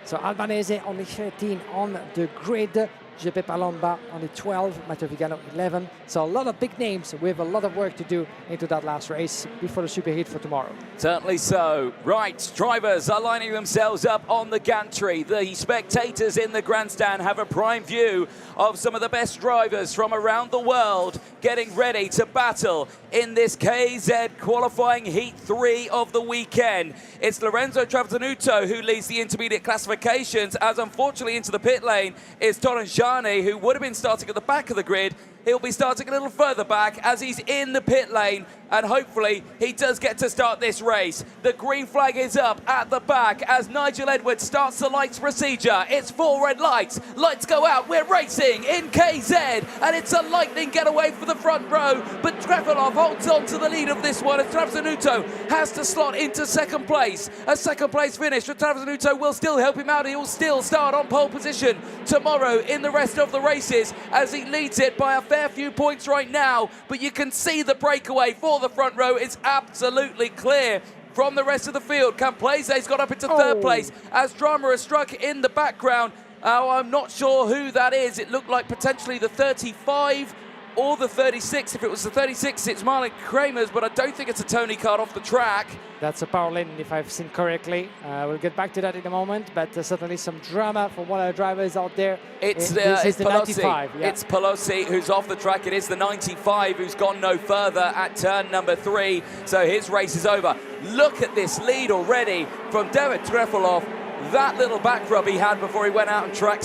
So Albanese only 13 on the grid, Giuseppe Palomba only 12, Matteo Vigano 11. So a lot of big names with a lot of work to do into that last race before the Superheat for tomorrow. Certainly so. Right, drivers are lining themselves up on the gantry. The spectators in the grandstand have a prime view of some of the best drivers from around the world getting ready to battle in this KZ qualifying Heat 3 of the weekend. It's Lorenzo Travasanuto who leads the intermediate classifications, as unfortunately into the pit lane is Torrengiani, who would have been starting at the back of the grid. He'll be starting a little further back as he's in the pit lane, and hopefully he does get to start this race. The green flag is up at the back as Nigel Edwards starts the lights procedure. It's 4 red lights. Lights go out. We're racing in KZ, and it's a lightning getaway for the front row. But Trevelov holds on to the lead of this one as Travasanuto has to slot into second place. A second place finish for Travasanuto will still help him out. He will still start on pole position tomorrow in the rest of the races as he leads it by a fair few points right now, but you can see the breakaway for the front row is absolutely clear from the rest of the field. Camplese's got up into third place as drama has struck in the background. I'm not sure who that is. It looked like potentially the 35 or the 36. If it was the 36, it's Marlon Kramer's, but I don't think it's a Tony kart off the track. That's a power lane, if I've seen correctly. We'll get back to that in a moment, but certainly some drama from one of the drivers out there. It's the Pelosi. 95. Yeah. It's Pelosi who's off the track. It is the 95 who's gone no further at turn number 3. So his race is over. Look at this lead already from David Trefilov. That little back rub he had before he went out and track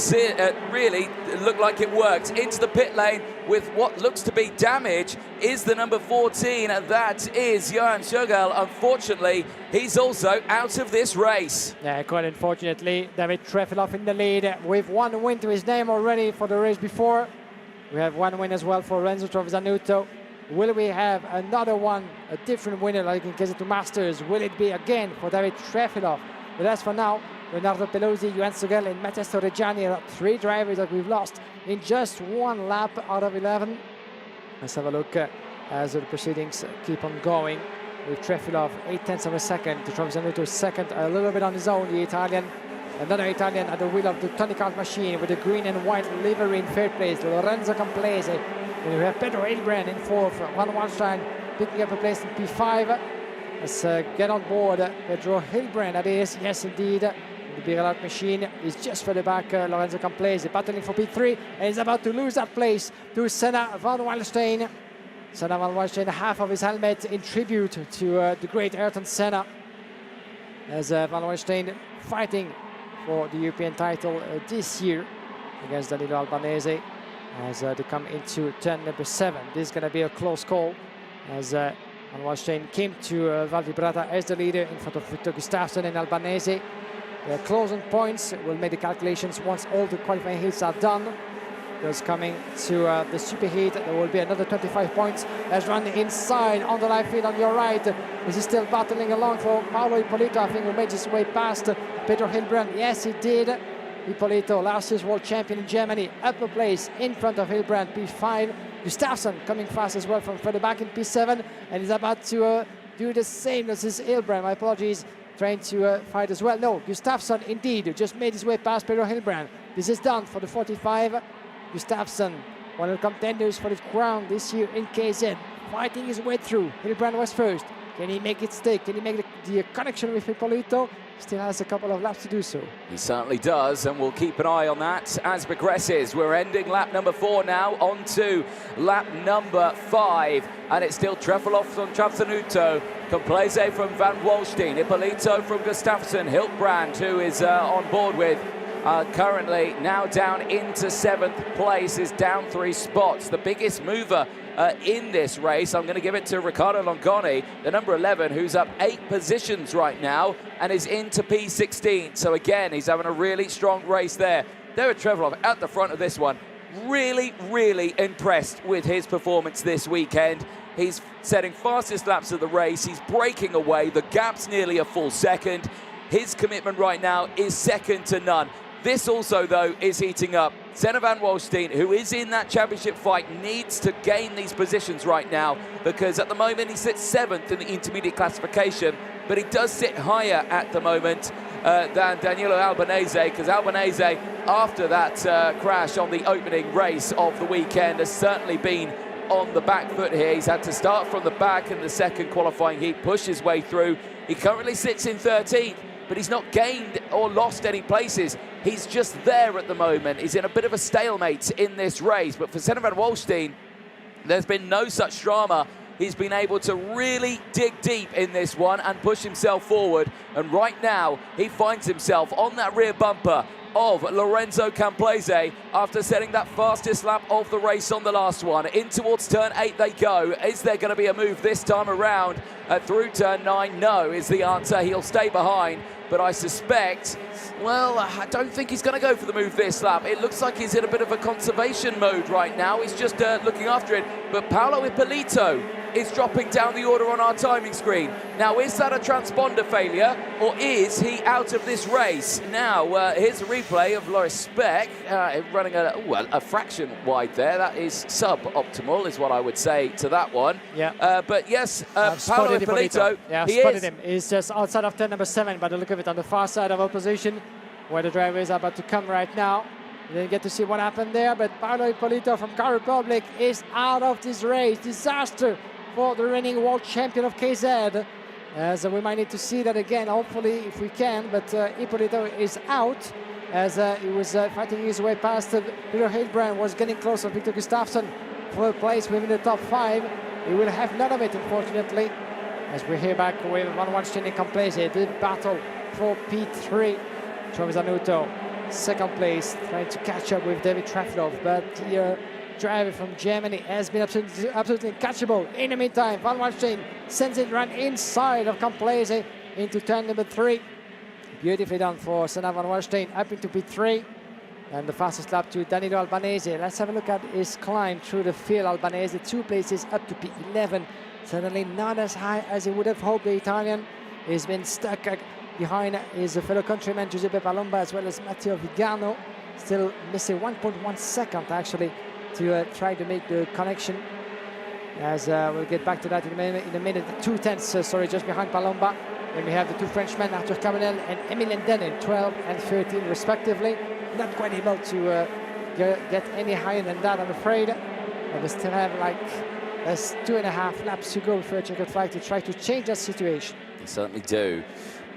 really looked like it worked. Into the pit lane with what looks to be damage is the number 14, and that is Johan Sjögel. Unfortunately, he's also out of this race. Yeah, quite unfortunately. David Trefilov in the lead with 1 win to his name already for the race before. We have 1 win as well for Lorenzo Trovzanuto. Will we have another one, a different winner like in KZ2 Masters? Will it be again for David Trefilov? But as for now, Leonardo Pelosi, Johan Sjögel and Mathias Torregiani are 3 drivers that we've lost in just 1 lap out of 11. Let's have a look as the proceedings keep on going. With Trefilov 0.8 of a second, Trovzanuto second, a little bit on his own, the Italian. Another Italian at the wheel of the Tony kart machine with the green and white livery in 3rd place, Lorenzo Camplese. And we have Pedro Hilbrand in 4th, Van Wallstein picking up a place in P5. Let's get on board Pedro Hilbrand, that is, yes indeed. The Birelot machine is just further back, Lorenzo Camplese battling for P3 and is about to lose that place to Senna Van Wallstein. Senna Van Wallstein, half of his helmet in tribute to the great Ayrton Senna. As Van Wallstein fighting for the European title this year against Danilo Albanese as they come into turn number 7. This is going to be a close call as Van Wallstein came to Val Vibrata as the leader in front of Victor Gustafsson and Albanese. They're close on points. We'll make the calculations once all the qualifying heats are done. Because coming to the Superheat, there will be another 25 points. Let's run inside on the live feed on your right. This is still battling along for Paolo Ippolito. I think who made his way past Pedro Hilbrand. Yes, he did. Ippolito, last year's world champion in Germany, upper place in front of Hilbrand, P5. Gustafsson coming fast as well from further back in P7, and he's about to do the same as his Hilbrand. My apologies. Trying to fight as well. No, Gustafsson indeed just made his way past Pedro Hilbrand. This is done for the 45. Gustafsson, one of the contenders for the crown this year in KZ, fighting his way through. Hilbrand was first. Can he make it stick? Can he make the connection with Ippolito? Still has a couple of laps to do so. He certainly does, and we'll keep an eye on that as progresses. We're ending lap number 4 now, on to lap number 5, and it's still Trefilov from Trovzanuto, Camplese from Van Wallstein, Ippolito from Gustafsson, Hilbrand, who is on board with currently now down into 7th place, is down 3 spots. The biggest mover in this race, I'm going to give it to Riccardo Longoni, the number 11, who's up 8 positions right now and is into P16. So again, he's having a really strong race there. David Trefilov at the front of this one. Really, really impressed with his performance this weekend. He's setting fastest laps of the race. He's breaking away. The gap's nearly a full second. His commitment right now is second to none. This also, though, is heating up. Senna Van Wallstein, who is in that championship fight, needs to gain these positions right now because at the moment he sits 7th in the intermediate classification, but he does sit higher at the moment than Danilo Albanese, because Albanese, after that crash on the opening race of the weekend, has certainly been on the back foot here. He's had to start from the back in the second qualifying heat, push his way through. He currently sits in 13th, but he's not gained or lost any places. He's just there at the moment. He's in a bit of a stalemate in this race. But for Senna Van Wallstein, there's been no such drama. He's been able to really dig deep in this one and push himself forward. And right now, he finds himself on that rear bumper of Lorenzo Camplese after setting that fastest lap of the race on the last one. In towards turn 8 they go. Is there going to be a move this time around through turn 9? No is the answer. He'll stay behind, but I suspect, well, I don't think he's going to go for the move this lap. It looks like he's in a bit of a conservation mode right now. He's just looking after it, but Paolo Ippolito is dropping down the order on our timing screen. Now, is that a transponder failure, or is he out of this race? Now, here's a replay of Loris Speck running a fraction wide there. That is sub-optimal, is what I would say to that one. Yeah. But yes, Paolo Ippolito, yeah, he spotted is. him. He's just outside of turn number 7, by the look of it, on the far side of opposition, where the driver is about to come right now. We didn't get to see what happened there, but Paolo Ippolito from Car Republic is out of this race. Disaster for the reigning world champion of KZ. As we might need to see that again, hopefully, if we can, but Ippolito is out as he was fighting his way past Peter Hildebrand, was getting close to Victor Gustafsson for a place within the top 5. He will have none of it, unfortunately, as we're here back with Van Wandstein and Complese. The battle for P3. Travis Anuto, second place, trying to catch up with David Trefilov, but the driver from Germany has been absolutely catchable. In the meantime, Van Wandstein sends it right inside of Complese into turn number 3. Beautifully done for Senna Van Wandstein, up into P3. And the fastest lap to Danilo Albanese. Let's have a look at his climb through the field. Albanese 2 places up to P11. Certainly not as high as he would have hoped. The Italian has been stuck behind his fellow countryman Giuseppe Palomba as well as Matteo Vigano. Still missing 1.1 second actually to try to make the connection. As we'll get back to that in a minute. 2/10, sorry, just behind Palomba. Then we have the 2 Frenchmen, Arthur Cabanel and Emilien Dennen, 12 and 13 respectively. Not quite able to get any higher than that, I'm afraid. But we still have like 2.5 laps to go for a checkered flag to try to change that situation. They certainly do.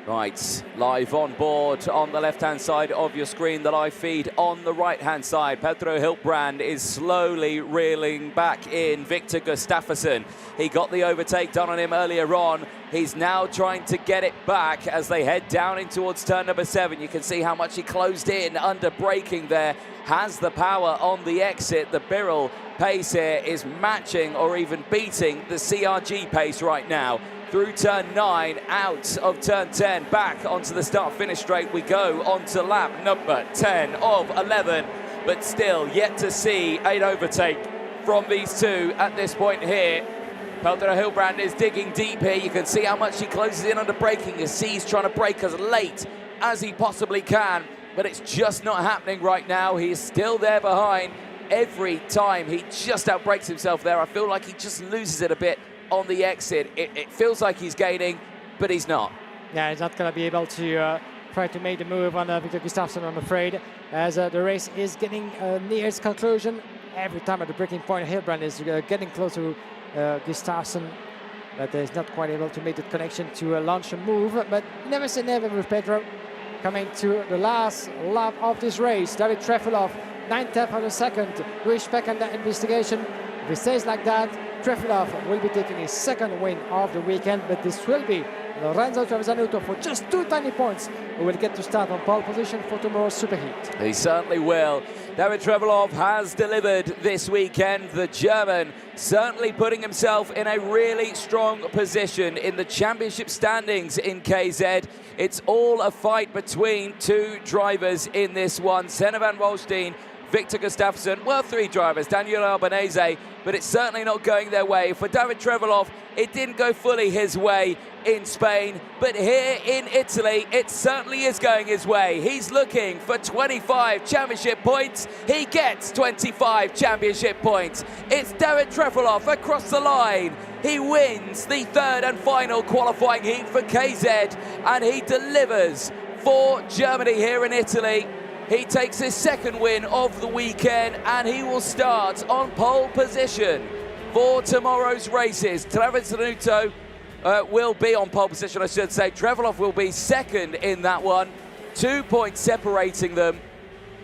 Right, live on board on the left-hand side of your screen, the live feed on the right-hand side. Pedro Hildebrand is slowly reeling back in Victor Gustafsson. He got the overtake done on him earlier on. He's now trying to get it back as they head down in towards turn number 7. You can see how much he closed in under braking there. Has the power on the exit. The Birrell pace here is matching or even beating the CRG pace right now. Through turn 9, out of turn 10, back onto the start-finish straight we go, onto lap number 10 of 11, but still yet to see an overtake from these two at this point here. Pedro Hildebrand is digging deep here. You can see how much he closes in under braking. You see he's trying to brake as late as he possibly can, but it's just not happening right now. He is still there behind. Every time he just outbrakes himself there, I feel like he just loses it a bit on the exit. It feels like he's gaining, but he's not. Yeah, he's not going to be able to try to make the move on Victor Gustafsson, I'm afraid, as the race is getting near its conclusion. Every time at the breaking point, Hildebrand is getting close to Gustafsson, but he's not quite able to make the connection to launch a move. But never say never with Pedro. Coming to the last lap of this race, David Trefilov, 9/10 of a second. Luis Peck under investigation. If it stays like that, Trefilov will be taking his second win of the weekend, but this will be Lorenzo Trevisanuto for just 2 tiny points who will get to start on pole position for tomorrow's Superheat. He certainly will. David Trefilov has delivered this weekend. The German certainly putting himself in a really strong position in the championship standings in KZ. It's all a fight between 2 drivers in this one. Senna Van Wandstein, Victor Gustafsson, well, 3 drivers, Daniel Albanese, but it's certainly not going their way. For David Trefilov, it didn't go fully his way in Spain, but here in Italy, it certainly is going his way. He's looking for 25 championship points. He gets 25 championship points. It's David Trefilov across the line. He wins the 3rd and final qualifying heat for KZ, and he delivers for Germany here in Italy. He takes his 2nd win of the weekend, and he will start on pole position for tomorrow's races. Trevisanuto will be on pole position, I should say. Trefilov will be 2nd in that one. 2 points separating them.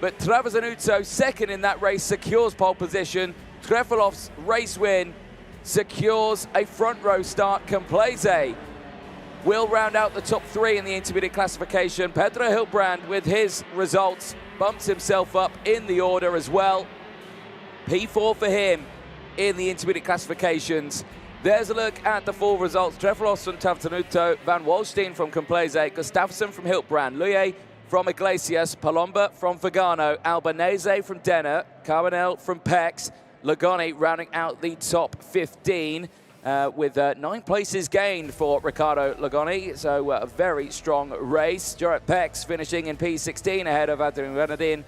But Trevisanuto, 2nd in that race, secures pole position. Trefilov's race win secures a front row start. Complese will round out the top 3 in the intermediate classification. Pedro Hildebrand, with his results, bumps himself up in the order as well. P4 for him in the intermediate classifications. There's a look at the full results. Trefilov from Trevisanuto, Van Wandstein from Complese, Gustafsson from Hildebrand, Luye from Iglesias, Palomba from Vigano, Albanese from Denner, Carbonell from Pex, Logoni rounding out the top 15. With 9 places gained for Riccardo Logoni, so a very strong race. Jarrett Pex finishing in P16 ahead of Adrian Renardin.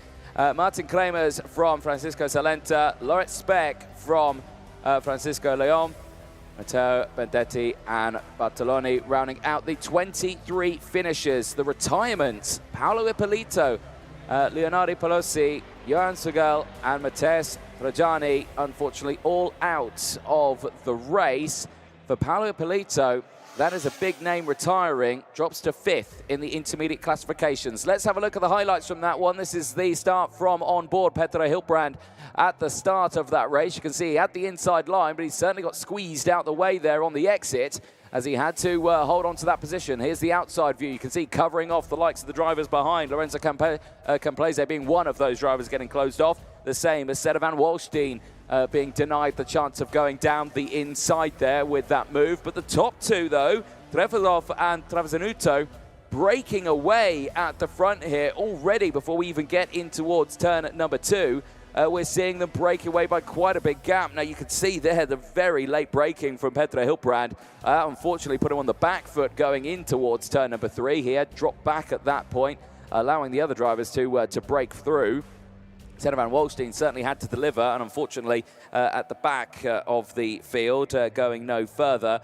Martin Kremers from Francisco Salenta, Loret Speck from Francisco Leon, Matteo Bendetti and Bartoloni rounding out the 23 finishers. The retirements, Paolo Ippolito, Leonardo Pelosi, Johan Segel and Matthias Trajani, unfortunately, all out of the race. For Paolo Ippolito, that is a big name retiring, drops to 5th in the intermediate classifications. Let's have a look at the highlights from that one. This is the start from on board Petter Hilbrand at the start of that race. You can see he had the inside line, but he certainly got squeezed out the way there on the exit as he had to hold on to that position. Here's the outside view. You can see covering off the likes of the drivers behind. Lorenzo Camplese being one of those drivers getting closed off. The same as Seta van Walstein being denied the chance of going down the inside there with that move. But the top two, though, Trefilov and Travasanuto, breaking away at the front here already before we even get in towards turn number 2. We're seeing them break away by quite a big gap. Now, you can see there the very late braking from Petter Hilbrand. Unfortunately, put him on the back foot going in towards turn number 3. He had dropped back at that point, allowing the other drivers to break through. Seta van Walstein certainly had to deliver, and unfortunately, at the back of the field, going no further,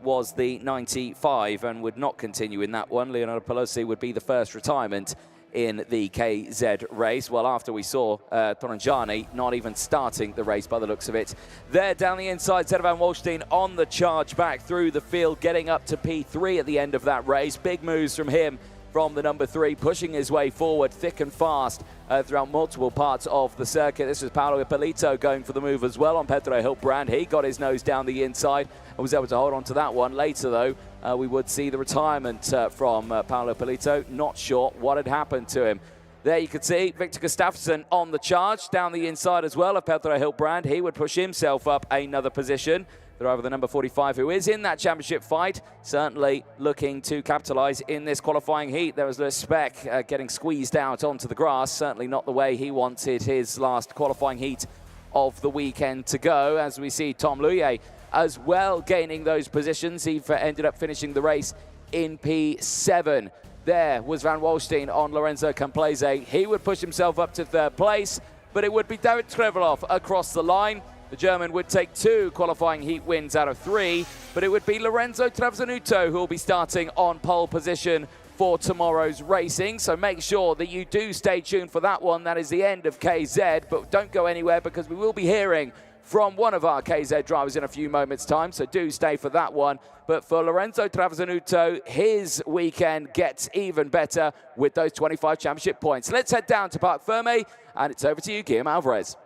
was the 95 and would not continue in that one. Leonardo Pelosi would be the first retirement in the KZ race. Well, after we saw Torangiani not even starting the race by the looks of it. There down the inside, Seta van Walstein on the charge back through the field, getting up to P3 at the end of that race. Big moves from him from the number 3, pushing his way forward thick and fast throughout multiple parts of the circuit. This was Paolo Ippolito going for the move as well on Petter Hilbrand. He got his nose down the inside and was able to hold on to that one. Later, though, we would see the retirement from Paolo Ippolito. Not sure what had happened to him. There you can see Victor Gustafsson on the charge down the inside as well of Petter Hilbrand. He would push himself up another position. The driver, the number 45, who is in that championship fight, certainly looking to capitalise in this qualifying heat. There was Lewis Speck getting squeezed out onto the grass. Certainly not the way he wanted his last qualifying heat of the weekend to go. As we see Tom Luye as well gaining those positions. He ended up finishing the race in P7. There was Van Walstein on Lorenzo Camplese. He would push himself up to 3rd place, but it would be David Trevelov across the line. The German would take 2 qualifying heat wins out of 3, but it would be Lorenzo Travasanuto who will be starting on pole position for tomorrow's racing. So make sure that you do stay tuned for that one. That is the end of KZ, but don't go anywhere because we will be hearing from one of our KZ drivers in a few moments' time, so do stay for that one. But for Lorenzo Travasanuto, his weekend gets even better with those 25 championship points. Let's head down to Parc Fermé, and it's over to you, Guillaume Alvarez.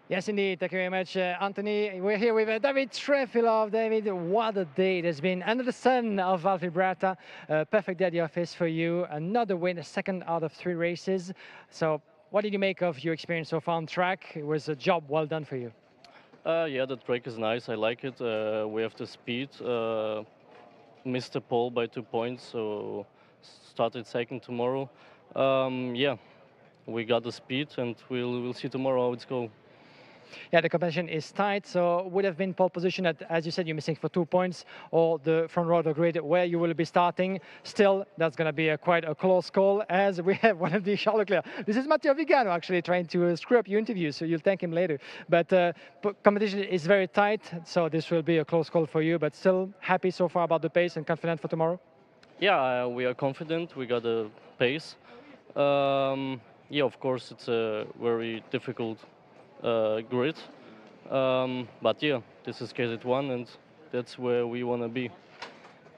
Yes, indeed. Thank you very much, Anthony. We're here with David Trefilov. David, what a day it has been. Under the sun of Val Vibrata. Perfect day at the office for you. Another win, a 2nd out of 3 races. So what did you make of your experience so far on track? It was a job well done for you. Yeah, that track is nice. I like it. We have the speed. Missed the pole by 2 points, so started 2nd tomorrow. Yeah, we got the speed, and we'll see tomorrow how it's going. Yeah, the competition is tight, so would have been pole position at, as you said, you're missing for 2 points, or the front row of the grid where you will be starting. Still, that's going to be quite a close call, as we have one of the Charles Leclerc. This is Matteo Vigano actually trying to screw up your interview, so you'll thank him later. But competition is very tight, so this will be a close call for you, but still happy so far about the pace and confident for tomorrow? Yeah, we are confident. We got the pace. Yeah, of course, it's a very difficult grid, but yeah, this is KZ1 and that's where we want to be.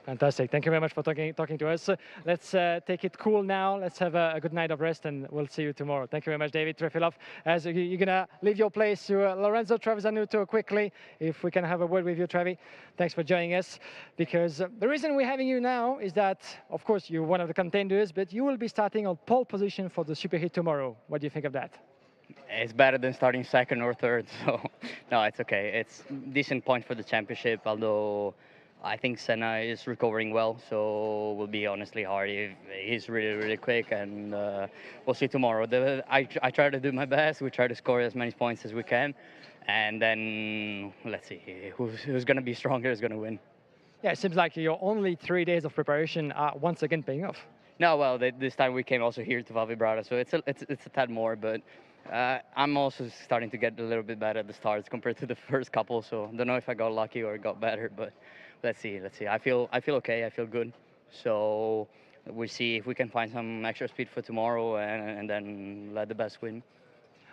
Fantastic. Thank you very much for talking to us. Let's take it cool now. Let's have a good night of rest and we'll see you tomorrow. Thank you very much, David Trefilov. As you're going to leave your place to Lorenzo Travasanuto quickly, if we can have a word with you, Trevi. Thanks for joining us, because the reason we're having you now is that, of course, you're one of the contenders, but you will be starting on pole position for the Superheat tomorrow. What do you think of that? It's better than starting 2nd or 3rd, so no, it's okay. It's decent point for the championship, although I think Senna is recovering well, so will be honestly hard. He's really, really quick, and we'll see tomorrow. I try to do my best. We try to score as many points as we can, and then let's see who's going to be stronger is going to win. Yeah, it seems like your only 3 days of preparation are once again paying off. No, well, this time we came also here to Val Vibrata, so it's a tad more, but I'm also starting to get a little bit better at the starts compared to the first couple, so I don't know if I got lucky or got better, but let's see. I feel okay. I feel good. So we'll see if we can find some extra speed for tomorrow and then let the best win.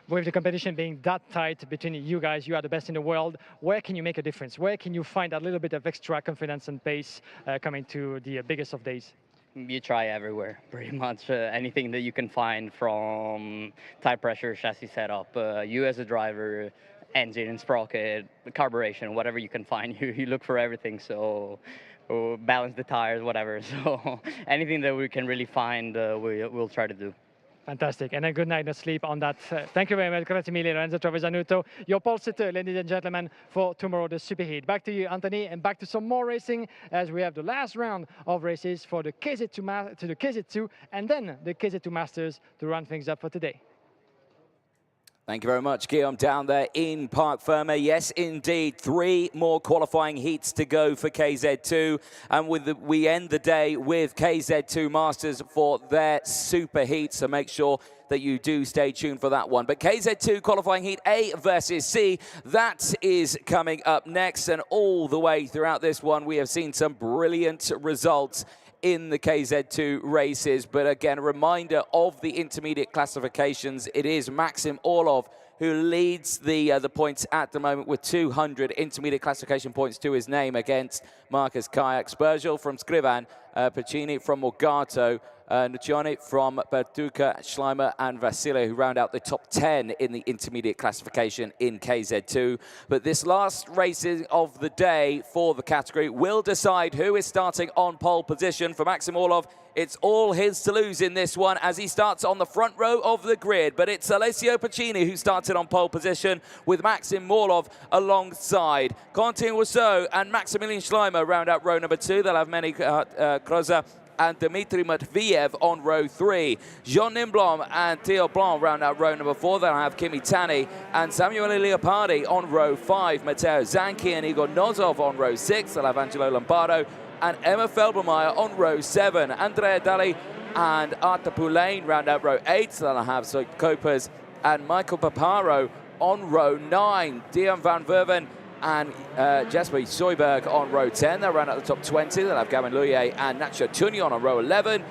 With the competition being that tight between you guys, you are the best in the world, where can you make a difference? Where can you find a little bit of extra confidence and pace coming to the biggest of days? You try everywhere, pretty much. Anything that you can find, from tire pressure, chassis setup, you as a driver, engine, sprocket, carburation, whatever you can find, you look for everything. So balance the tires, whatever. So anything that we can really find, we'll try to do. Fantastic, and a good night of sleep on that. Thank you very much, grazie mille, Lorenzo Trevisanuto. Your pole sitter, ladies and gentlemen, for tomorrow, the Superheat. Back to you, Anthony, and back to some more racing as we have the last round of races for the KZ2 and then the KZ2 Masters to run things up for today. Thank you very much, Guillaume, down there in Parc Ferme. Yes, indeed, 3 more qualifying heats to go for KZ2. And we end the day with KZ2 Masters for their super heat. So make sure that you do stay tuned for that one. But KZ2 qualifying heat A versus C, that is coming up next. And all the way throughout this one, we have seen some brilliant results in the KZ2 races. But again, a reminder of the intermediate classifications. It is Maxim Orlov who leads the points at the moment with 200 intermediate classification points to his name against Marcus Kayak, Spergel from Scrivan, Pacini from Morgato, Nuccioni from Pertuca, Schleimer and Vasile, who round out the top 10 in the intermediate classification in KZ2. But this last racing of the day for the category will decide who is starting on pole position. For Maxim Orlov, it's all his to lose in this one as he starts on the front row of the grid. But it's Alessio Pacini who started on pole position with Maxim Orlov alongside. Quentin Rousseau and Maximilian Schleimer round out row number 2. They'll have Meni Kroza and Dmitry Matviev on row 3. Jean Nimblom and Theo Blanc round out row number 4. They'll have Kimi Tani and Samuele Leopardi on row 5. Matteo Zanchi and Igor Nozov on row 6. They'll have Angelo Lombardo and Emma Felbermeyer on row 7. Andrea Dali and Arta Poulain round out row 8. They'll have Zoe Kopers and Michael Paparo on row 9. Dion van Verven and Jasper Soyberg on row 10. They'll round out the top 20. They'll have Gavin Luye and Nacho Tunion on row 11.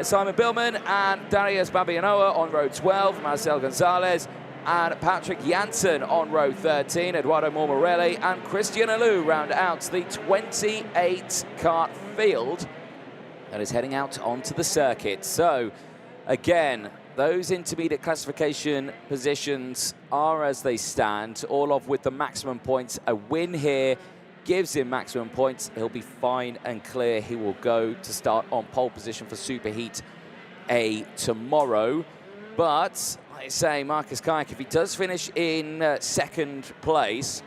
Simon Billman and Darius Babianoa on row 12. Marcel Gonzalez and Patrick Janssen on row 13. Eduardo Mormorelli and Christian Alou round out the 28 kart field that is heading out onto the circuit. So, again, those intermediate classification positions are as they stand. Orlov with the maximum points. A win here gives him maximum points. He'll be fine and clear. He will go to start on pole position for Superheat A tomorrow. But, like I say, Marcus Kayak, if he does finish in second place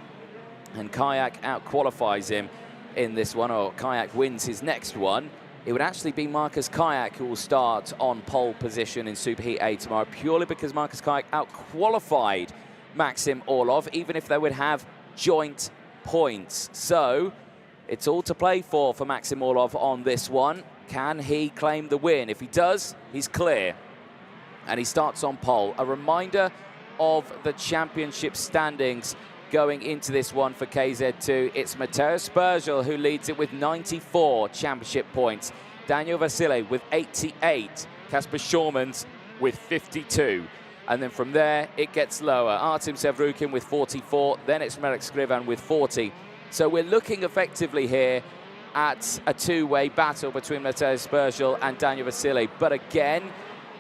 and Kayak out-qualifies him in this one, or Kayak wins his next one, it would actually be Marcus Kayak who will start on pole position in Superheat A tomorrow, purely because Marcus Kayak out-qualified Maxim Orlov, even if they would have joint points. So it's all to play for Maxim Orlov on this one. Can he claim the win? If he does, he's clear. And he starts on pole. A reminder of the championship standings going into this one for KZ2. It's Matteo Spergel who leads it with 94 championship points. Daniel Vasile with 88. Kasper Schormans with 52. And then from there, it gets lower. Artem Sevrukin with 44. Then it's Merrick Scrivan with 40. So we're looking effectively here at a two-way battle between Matteo Spergel and Daniel Vasile. But again,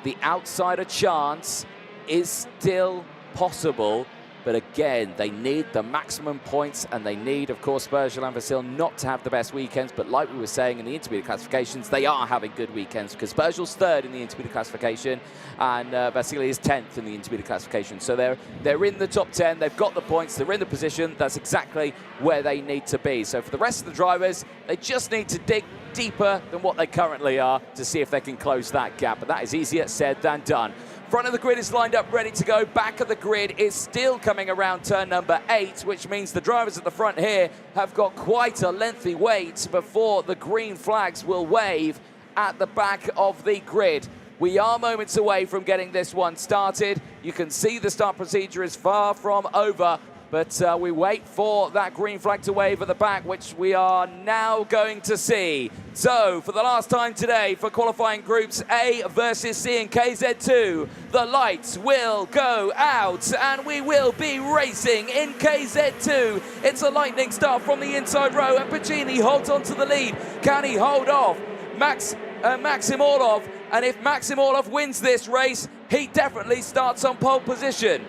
the outsider chance is still possible. But again, they need the maximum points, and they need, of course, Spergel and Vasile not to have the best weekends. But like we were saying in the intermediate classifications, they are having good weekends, because Spergel's third in the intermediate classification, and Vasile is 10th in the intermediate classification. So they're in the top 10. They've got the points. They're in the position. That's exactly where they need to be. So for the rest of the drivers, they just need to dig deeper than what they currently are to see if they can close that gap. But that is easier said than done. Front of the grid is lined up, ready to go. Back of the grid is still coming around turn number 8, which means the drivers at the front here have got quite a lengthy wait before the green flags will wave at the back of the grid. We are moments away from getting this one started. You can see the start procedure is far from over, But we wait for that green flag to wave at the back, which we are now going to see. So, for the last time today, for qualifying groups A versus C in KZ2, the lights will go out and we will be racing in KZ2. It's a lightning start from the inside row, and Pacini holds on to the lead. Can he hold off Maxim Orlov? And if Maxim Orlov wins this race, he definitely starts on pole position.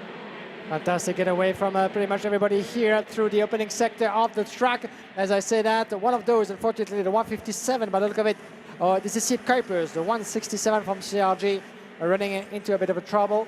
Fantastic getaway from pretty much everybody here through the opening sector of the track. As I say that, one of those, unfortunately, the 157, by the look of it, this is Sepp Kuipers, the 167 from CRG, running into a bit of a trouble.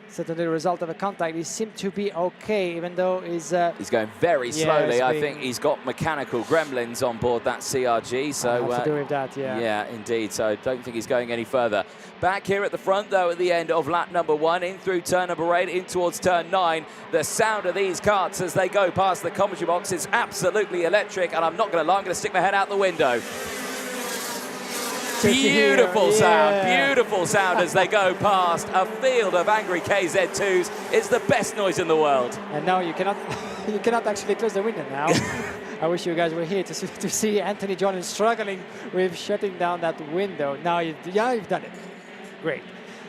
Certainly the result of a contact. He seemed to be okay, even though he's going very slowly. I think he's got mechanical gremlins on board that CRG. So to do with that, yeah. Yeah, indeed. So I don't think he's going any further. Back here at the front, though, at the end of lap number 1, in through turn number 8, in towards turn 9. The sound of these karts as they go past the commentary box is absolutely electric. And I'm not going to lie, I'm going to stick my head out the window. Beautiful sound as they go past a field of angry KZ2s. It's the best noise in the world. And now you cannot you cannot actually close the window now. I wish you guys were here to see Anthony Jordan struggling with shutting down that window. Now you've done it. Great.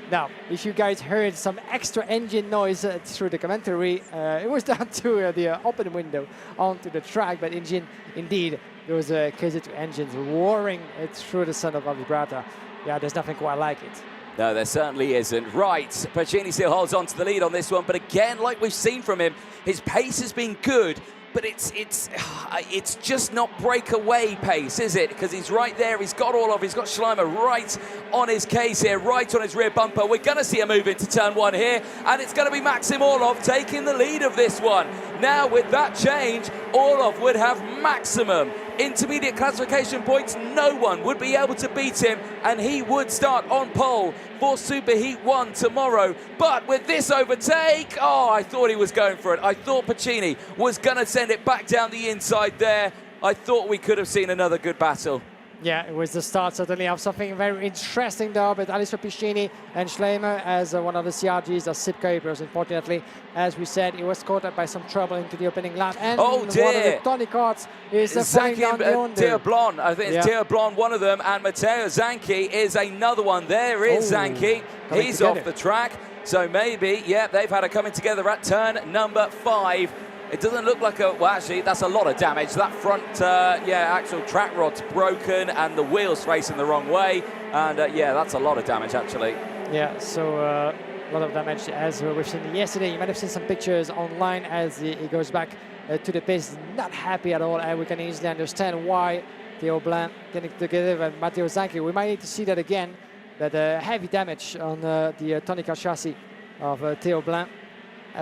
Now, if you guys heard some extra engine noise through the commentary, it was down to the open window onto the track, but indeed, those KZ2 engines roaring through the sun of Val Vibrata. Yeah, there's nothing quite like it. No, there certainly isn't. Right, Pacini still holds on to the lead on this one, but again, like we've seen from him, his pace has been good, but it's just not breakaway pace, is it? Because he's right there, he's got Schleimer right on his case here, right on his rear bumper. We're going to see a move into turn 1 here, and it's going to be Maxim Orlov taking the lead of this one. Now, with that change, Orlov would have maximum intermediate classification points. No one would be able to beat him, and he would start on pole for Superheat 1 tomorrow. But with this overtake, I thought he was going for it. I thought Pacini was going to send it back down the inside there. I thought we could have seen another good battle. Yeah, it was the start certainly of something very interesting though, but Alistair Pacini and Schleimer as one of the CRGs, as Sepp Kuipers, unfortunately, as we said, he was caught up by some trouble into the opening lap. And oh dear! One of the Tony karts is flying down the under. Theo Blon, I think it's Theo Blon, one of them, and Matteo Zanchi is another one. There is Zanchi. He's off the track. So maybe, yeah, they've had a coming together at turn number 5. It doesn't look like well, actually, that's a lot of damage. That front, actual track rod's broken and the wheel's facing the wrong way. And, yeah, that's a lot of damage, actually. Yeah, so a lot of damage, as we've seen yesterday. You might have seen some pictures online as he goes back to the pits. Not happy at all, and we can easily understand why Theo Blin getting together with Matteo Zanchi. We might need to see that again, that heavy damage on the Tonica chassis of Theo Blin.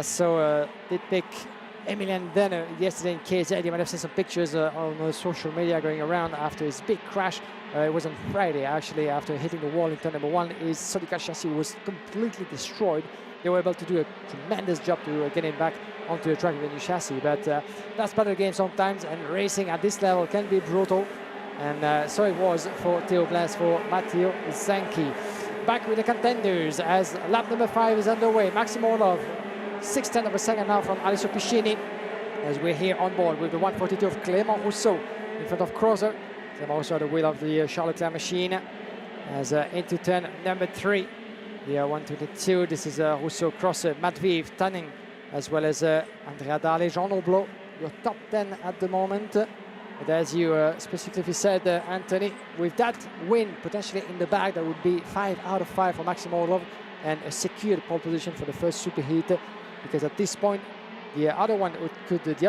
So did pick Emilian Denner yesterday in KZ. You might have seen some pictures on social media going around after his big crash. It was on Friday, actually, after hitting the wall in turn number 1. His Tonica chassis was completely destroyed. They were able to do a tremendous job to get him back onto the track with a new chassis. But that's part of the game sometimes, and racing at this level can be brutal. And so it was for Theo Blin, for Matteo Zanchi. Back with the contenders as lap number 5 is underway. Maxim Orlov, 6/10 of a second now from Alistair Pacini, as we're here on board with the 142 of Clément Rousseau in front of Crozer. Clément Rousseau at the wheel of the Charles Leclerc machine, as into turn number 3. The 122, this is Rousseau, Crosser, Matviv, Tanning, as well as Andrea Dale, Jean Noblo, your top 10 at the moment. But as you specifically said, Anthony, with that win potentially in the bag, that would be 5 out of 5 for Maxim Orlov and a secured pole position for the first Superheat. Because at this point, the other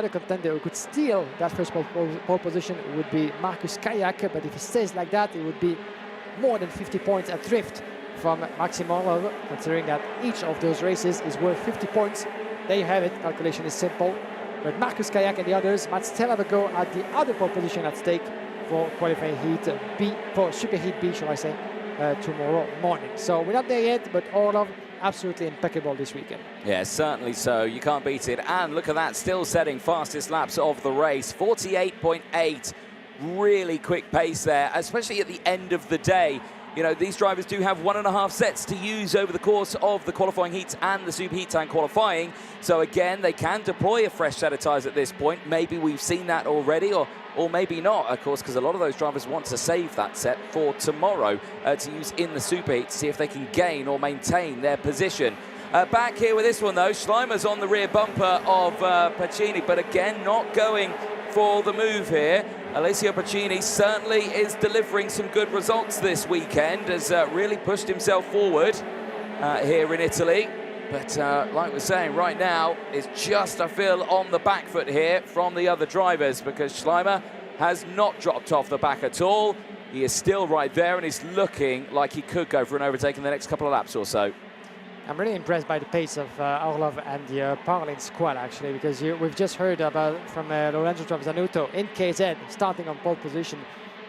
contender who could steal that first pole position would be Marcus Kayak. But if he stays like that, it would be more than 50 points adrift from Maxim Orlov, considering that each of those races is worth 50 points. There you have it. Calculation is simple. But Marcus Kayak and the others might still have a go at the other pole position at stake for qualifying heat B, for Superheat B, shall I say, tomorrow morning. So we're not there yet, but Orlov absolutely impeccable this weekend. Yeah, certainly so. You can't beat it. And look at that, still setting fastest laps of the race. 48.8. Really quick pace there, especially at the end of the day. you know, these drivers do have 1.5 sets to use over the course of the qualifying heats and the Superheat tank qualifying. So again, they can deploy a fresh set of tyres at this point. Maybe we've seen that already, or maybe not, of course, because a lot of those drivers want to save that set for tomorrow to use in the Superheat to see if they can gain or maintain their position. Back here with this one, though, Schleimer's on the rear bumper of Pacini, but again, not going for the move here. Alessio Pacini certainly is delivering some good results this weekend, has really pushed himself forward here in Italy. But like we're saying, right now, it's just, I feel, on the back foot here from the other drivers, because Schleimer has not dropped off the back at all. He is still right there, and he's looking like he could go for an overtake in the next couple of laps or so. I'm really impressed by the pace of Orlov and the Parlin squad, actually, because we've just heard about from Lorenzo Travazanuto in KZ starting on pole position.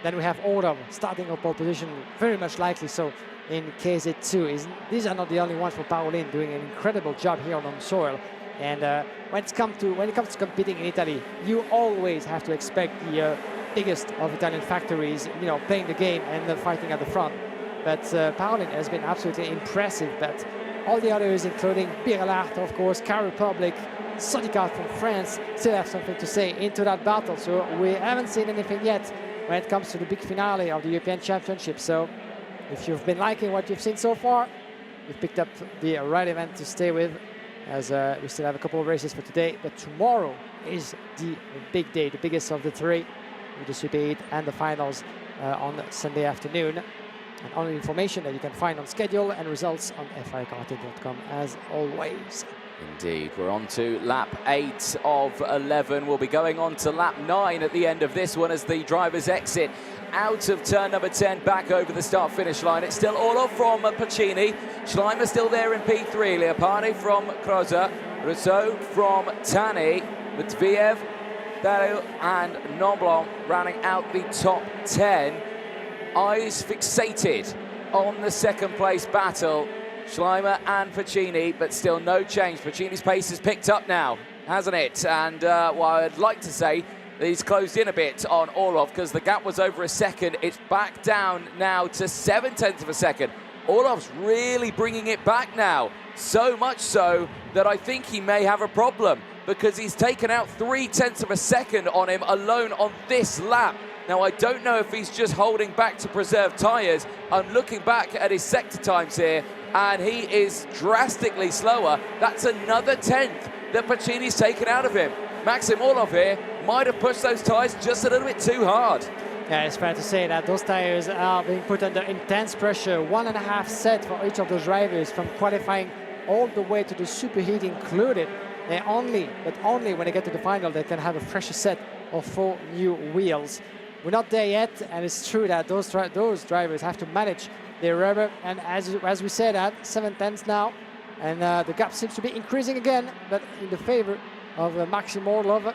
Then we have Orlov starting on pole position, very much likely so in KZ2. These are not the only ones for Parolin doing an incredible job here on home soil. And when it comes to competing in Italy, you always have to expect the biggest of Italian factories, you know, playing the game and fighting at the front. But Parolin has been absolutely impressive. But all the others, including Birelart, of course, Car Republic, Sodicat from France, still have something to say into that battle. So we haven't seen anything yet when it comes to the big finale of the European Championship. So if you've been liking what you've seen so far, you've picked up the right event to stay with, as we still have a couple of races for today. But tomorrow is the big day, the biggest of the three, with the Superheat and the finals on Sunday afternoon. And all the information that you can find on schedule and results on fiakarting.com as always. Indeed, we're on to lap 8 of 11. We'll be going on to lap 9 at the end of this one as the drivers exit out of turn number 10 back over the start-finish line. It's still Orlov from Pacini, Schleimer still there in P3, Leopardi from Croza, Rousseau from Tani, Matviev, Dario and Nomblon rounding out the top 10. Eyes fixated on the second place battle, Schleimer and Pacini, but still no change. Pacini's pace has picked up now, hasn't it? And well, I'd like to say that he's closed in a bit on Orlov, because the gap was over a second. It's back down now to 0.7 of a second. Orlov's really bringing it back now, so much so that I think he may have a problem, because he's taken out 0.3 of a second on him alone on this lap. Now, I don't know if he's just holding back to preserve tyres. I'm looking back at his sector times here, and he is drastically slower. That's another 10th that Pacini's taken out of him. Maxim Orlov here might have pushed those tyres just a little bit too hard. Yeah, it's fair to say that those tyres are being put under intense pressure. 1.5 set for each of those drivers from qualifying all the way to the Superheat included. But only when they get to the final, they can have a fresher set of 4 new wheels. We're not there yet, and it's true that those drivers have to manage their rubber. And as we said, at 7/10 now, and the gap seems to be increasing again, but in the favor of Maxim Orlov,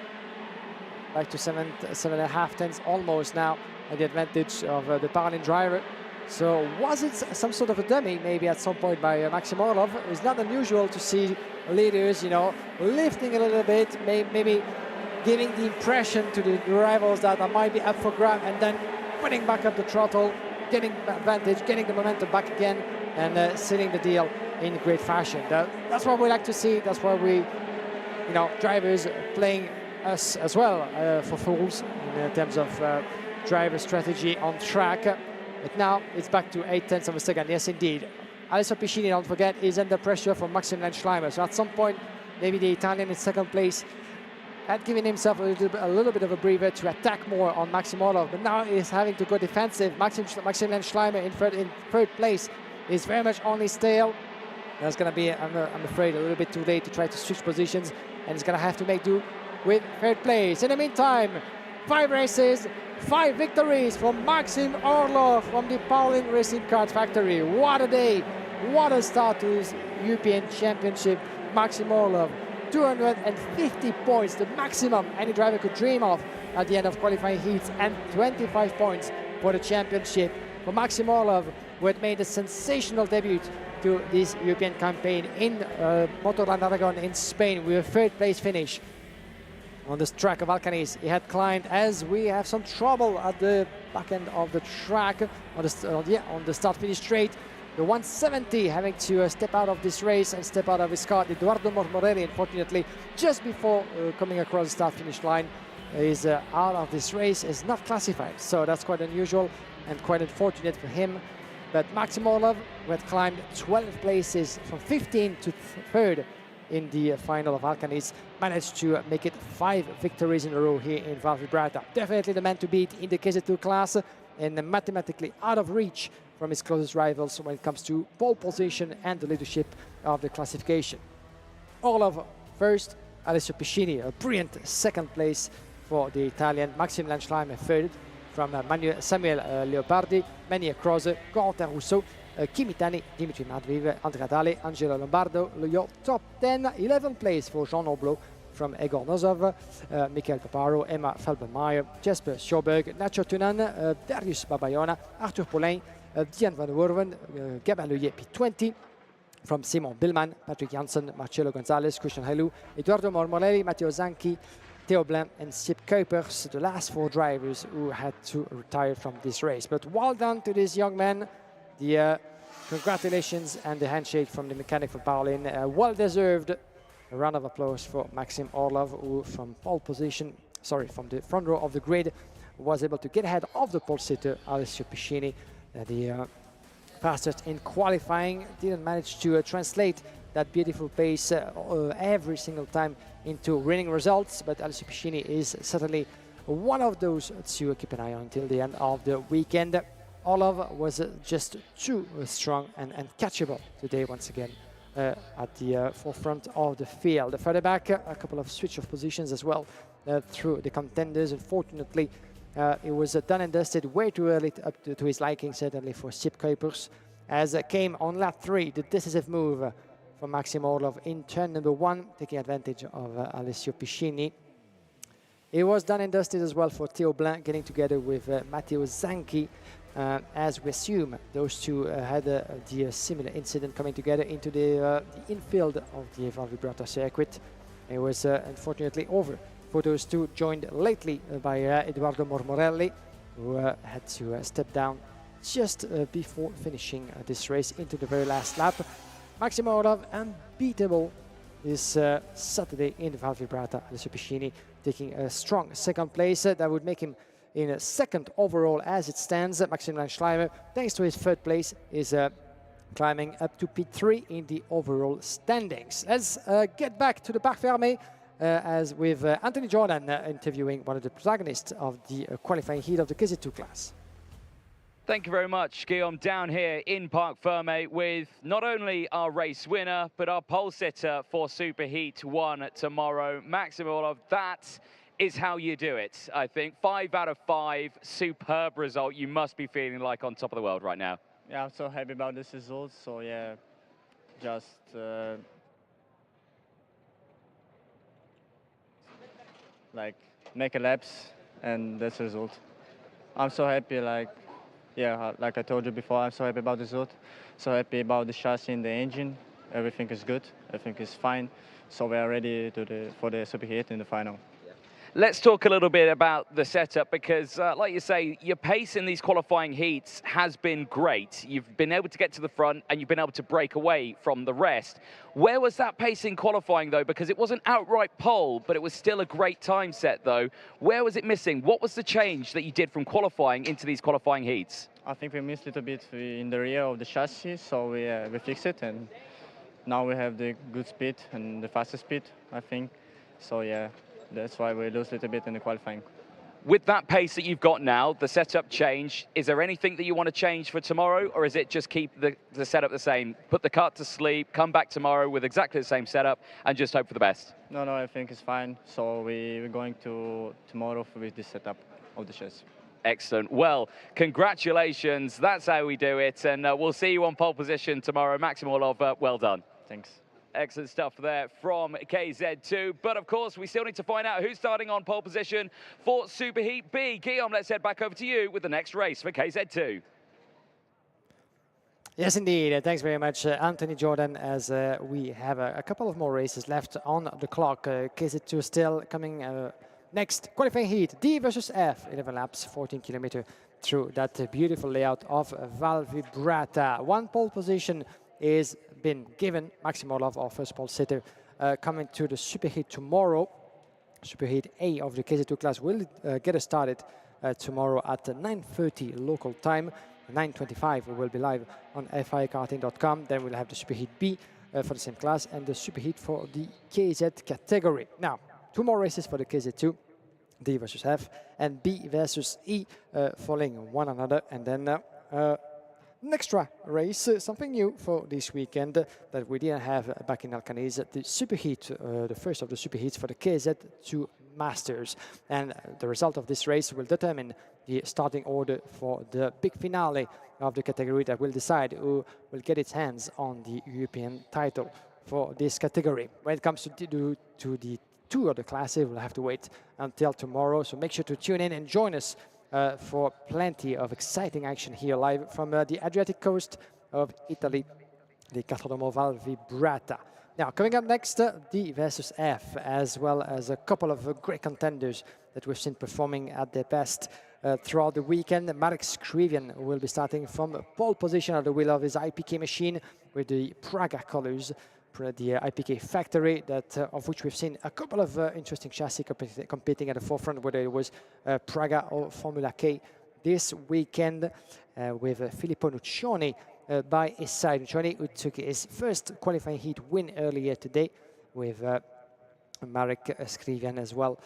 back to 7.5 tenths almost now at the advantage of the Parlin driver. So was it some sort of a dummy maybe at some point by Maxim Orlov? It's not unusual to see leaders, you know, lifting a little bit, maybe giving the impression to the rivals that I might be up for grab, and then putting back up the throttle, getting advantage, getting the momentum back again, and sealing the deal in great fashion. That's what we like to see. That's why we, you know, drivers playing us as well for fools in terms of driver strategy on track. But now it's back to 0.8 of a second. Yes, indeed. Alessio Pacini, don't forget, is under pressure from Maximilian Schleimer. So at some point, maybe the Italian in second place had given himself a little bit of a breather to attack more on Maxim Orlov, but now he's having to go defensive. Maximilian Schleimer in third place is very much on his tail. That's going to be, I'm afraid, a little bit too late to try to switch positions, and he's going to have to make do with third place. In the meantime, 5 races, 5 victories from Maxim Orlov from the Parlin Racing Kart Factory. What a day, what a start to this European Championship. Maxim Orlov, 250 points, the maximum any driver could dream of at the end of qualifying heats, and 25 points for the championship. For Maxim Orlov, who had made a sensational debut to this European campaign in Motorland Aragon in Spain with a third place finish. on this track of Alcaniz. He had climbed, as we have some trouble at the back end of the track, on the start-finish straight. The 170 having to step out of this race and step out of his car. Edoardo Mormorelli, unfortunately, just before coming across the start-finish line, is out of this race, is not classified. So that's quite unusual and quite unfortunate for him. But Maxim Orlov, who had climbed 12 places from 15 to 3rd in the final of Alcaniz, managed to make it 5 victories in a row here in Val Vibrata. Definitely the man to beat in the KZ2 class, and mathematically out of reach from his closest rivals when it comes to pole position and the leadership of the classification. Orlov first, Alessio Piscini, a brilliant 2nd place for the Italian. Maxime Lanschleimer 3rd, from Samuel Leopardi, Menia Croze, Corentin Rousseau, Kimitani, Dimitri Madviv, Andrea Dale, Angelo Lombardo, your top 10, 11th place for Jean Oblot from Egor Nozov, Michael Paparo, Emma Felbenmeyer, Jesper Sjoberg, Nacho Tunan, Darius Babayona, Arthur Paulin, Diane Van Werven, Gabin Le Yepi 20, from Simon Billman, Patrick Janssen, Marcelo Gonzalez, Christian Helou, Edoardo Mormorelli, Matteo Zanchi, Theo Blanc and Sip Kuipers, the last 4 drivers who had to retire from this race. But well done to this young man. The congratulations and the handshake from the mechanic for Paulin. Well-deserved. A round of applause for Maxim Orlov, who from pole position, from the front row of the grid, was able to get ahead of the pole sitter, Alessio Piscini. The fastest in qualifying, didn't manage to translate that beautiful pace every single time into winning results, but Alessio Piscini is certainly one of those to keep an eye on until the end of the weekend. Orlov was just too strong and catchable today once again at the forefront of the field. Further back, a couple of switch of positions as well through the contenders. Unfortunately, it was done and dusted way too early up to his liking, certainly for Sip Kuipers, as came on lap 3, the decisive move for Maxim Orlov in turn number 1, taking advantage of Alessio Piscini. It was done and dusted as well for Theo Blanc, getting together with Matteo Zanchi, as we assume those two had the similar incident coming together into the infield of the Val Vibrata circuit. It was unfortunately over for those two, joined lately by Edoardo Mormorelli, who had to step down just before finishing this race into the very last lap. Maxim Orlov unbeatable this Saturday in Val Vibrata. Alessio Piscini taking a strong 2nd place. That would make him in 2nd overall as it stands. Maxim Lanschleimer, thanks to his 3rd place, is climbing up to P3 in the overall standings. Let's get back to the Parc Fermé as with Anthony Jordan interviewing one of the protagonists of the qualifying heat of the KZ2 class. Thank you very much, Guillaume. Down here in Parc Fermé with not only our race winner, but our pole sitter for Superheat 1 tomorrow, Maxim Orlov. That is how you do it, I think. 5 out of 5, superb result. You must be feeling like on top of the world right now. Yeah, I'm so happy about this result. So yeah, just like make a laps, and that's the result. I'm so happy, like I told you before, I'm so happy about the result. So happy about the chassis and the engine. Everything is good. Everything is fine. So we are ready for the Superheat in the final. Let's talk a little bit about the setup because, like you say, your pace in these qualifying heats has been great. You've been able to get to the front and you've been able to break away from the rest. Where was that pace in qualifying, though? Because it wasn't outright pole, but it was still a great time set, though. Where was it missing? What was the change that you did from qualifying into these qualifying heats? I think we missed a little bit in the rear of the chassis, so we fixed it, and now we have the good speed and the fastest speed, I think. So yeah, that's why we lose a little bit in the qualifying. With that pace that you've got now, the setup change, is there anything that you want to change for tomorrow, or is it just keep the setup the same? Put the kart to sleep, come back tomorrow with exactly the same setup, and just hope for the best? No, I think it's fine. So we're going to tomorrow with this setup of the chassis. Excellent. Well, congratulations. That's how we do it. And we'll see you on pole position tomorrow. Maxim Orlov, well done. Thanks. Excellent stuff there from KZ2. But of course, we still need to find out who's starting on pole position for Superheat B. Guillaume, let's head back over to you with the next race for KZ2. Yes, indeed. Thanks very much, Anthony Jordan, as we have a couple of more races left on the clock. KZ2 still coming next. Qualifying heat, D versus F, 11 laps, 14 kilometer through that beautiful layout of Val Vibrata. One pole position is been given. Maxim Orlov, our first pole sitter, coming to the Superheat tomorrow. Superheat A of the KZ2 class will get us started tomorrow at 9:30 local time. 9:25 we will be live on FIAKarting.com. Then we'll have the Superheat B for the same class and the Superheat for the KZ category. Now, 2 more races for the KZ2, D versus F and B versus E, following one another. And then an extra race, something new for this weekend that we didn't have back in Alcaniz, the Superheat, the first of the Superheats for the KZ2 Masters. And the result of this race will determine the starting order for the big finale of the category that will decide who will get its hands on the European title for this category. When it comes to the 2 other classes, we'll have to wait until tomorrow. So make sure to tune in and join us for plenty of exciting action here live from the Adriatic coast of Italy, the Kartodromo Val Vibrata. Now, coming up next, D versus F, as well as a couple of great contenders that we've seen performing at their best throughout the weekend. Marek Skrivian will be starting from pole position at the wheel of his IPK machine with the Praga colors, the IPK factory, that of which we've seen a couple of interesting chassis competing at the forefront, whether it was Praga or Formula K this weekend, with Filippo Nuccioni by his side. Nuccioni, who took his first qualifying heat win earlier today, with Marek Skrivian as well,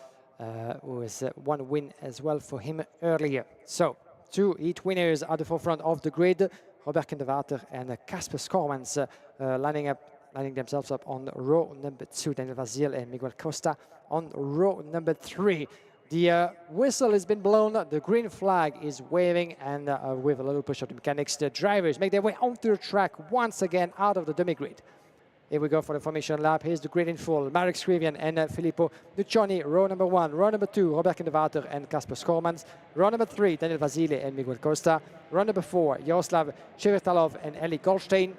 who was 1 win as well for him earlier. So, 2 heat winners at the forefront of the grid, Robert Kinderwater and Kasper Skormans, lining themselves up on row number 2, Daniel Vasil and Miguel Costa on row number 3. The whistle has been blown, the green flag is waving, and with a little push of the mechanics, the drivers make their way onto the track once again out of the dummy grid. Here we go for the formation lap. Here's the grid in full. Marek Skrivian and Filippo Nuccioni, row number 1. Row number 2, Robert Kinderwater and Kasper Skormans. Row number 3, Daniel Vasile and Miguel Costa. Row number 4, Jaroslav Chevertalov and Eli Goldstein.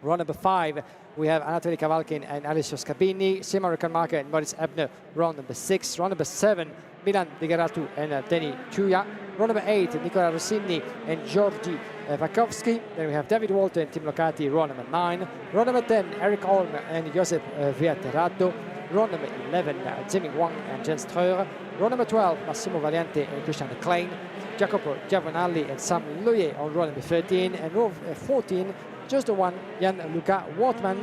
Row number 5, we have Anatoly Kavalkin and Alessio Scabini. Simon Rickenmacher and Moritz Ebner. Row number 6. Row number 7, Milan Di Garatu and Denny Chuya. Row number 8, Nicola Rossini and Georgi Vakovsky. Then we have David Walter and Tim Locati, row number 9. Row number 10, Eric Holm and Josep Viaterato. Row number 11, Jimmy Wang and Jens Streuer. Row number 12, Massimo Valiante and Christian Klein. Jacopo Giovanalli and Sam Luye on row number 13. And row 14, just the one, Jan-Luca Wortmann.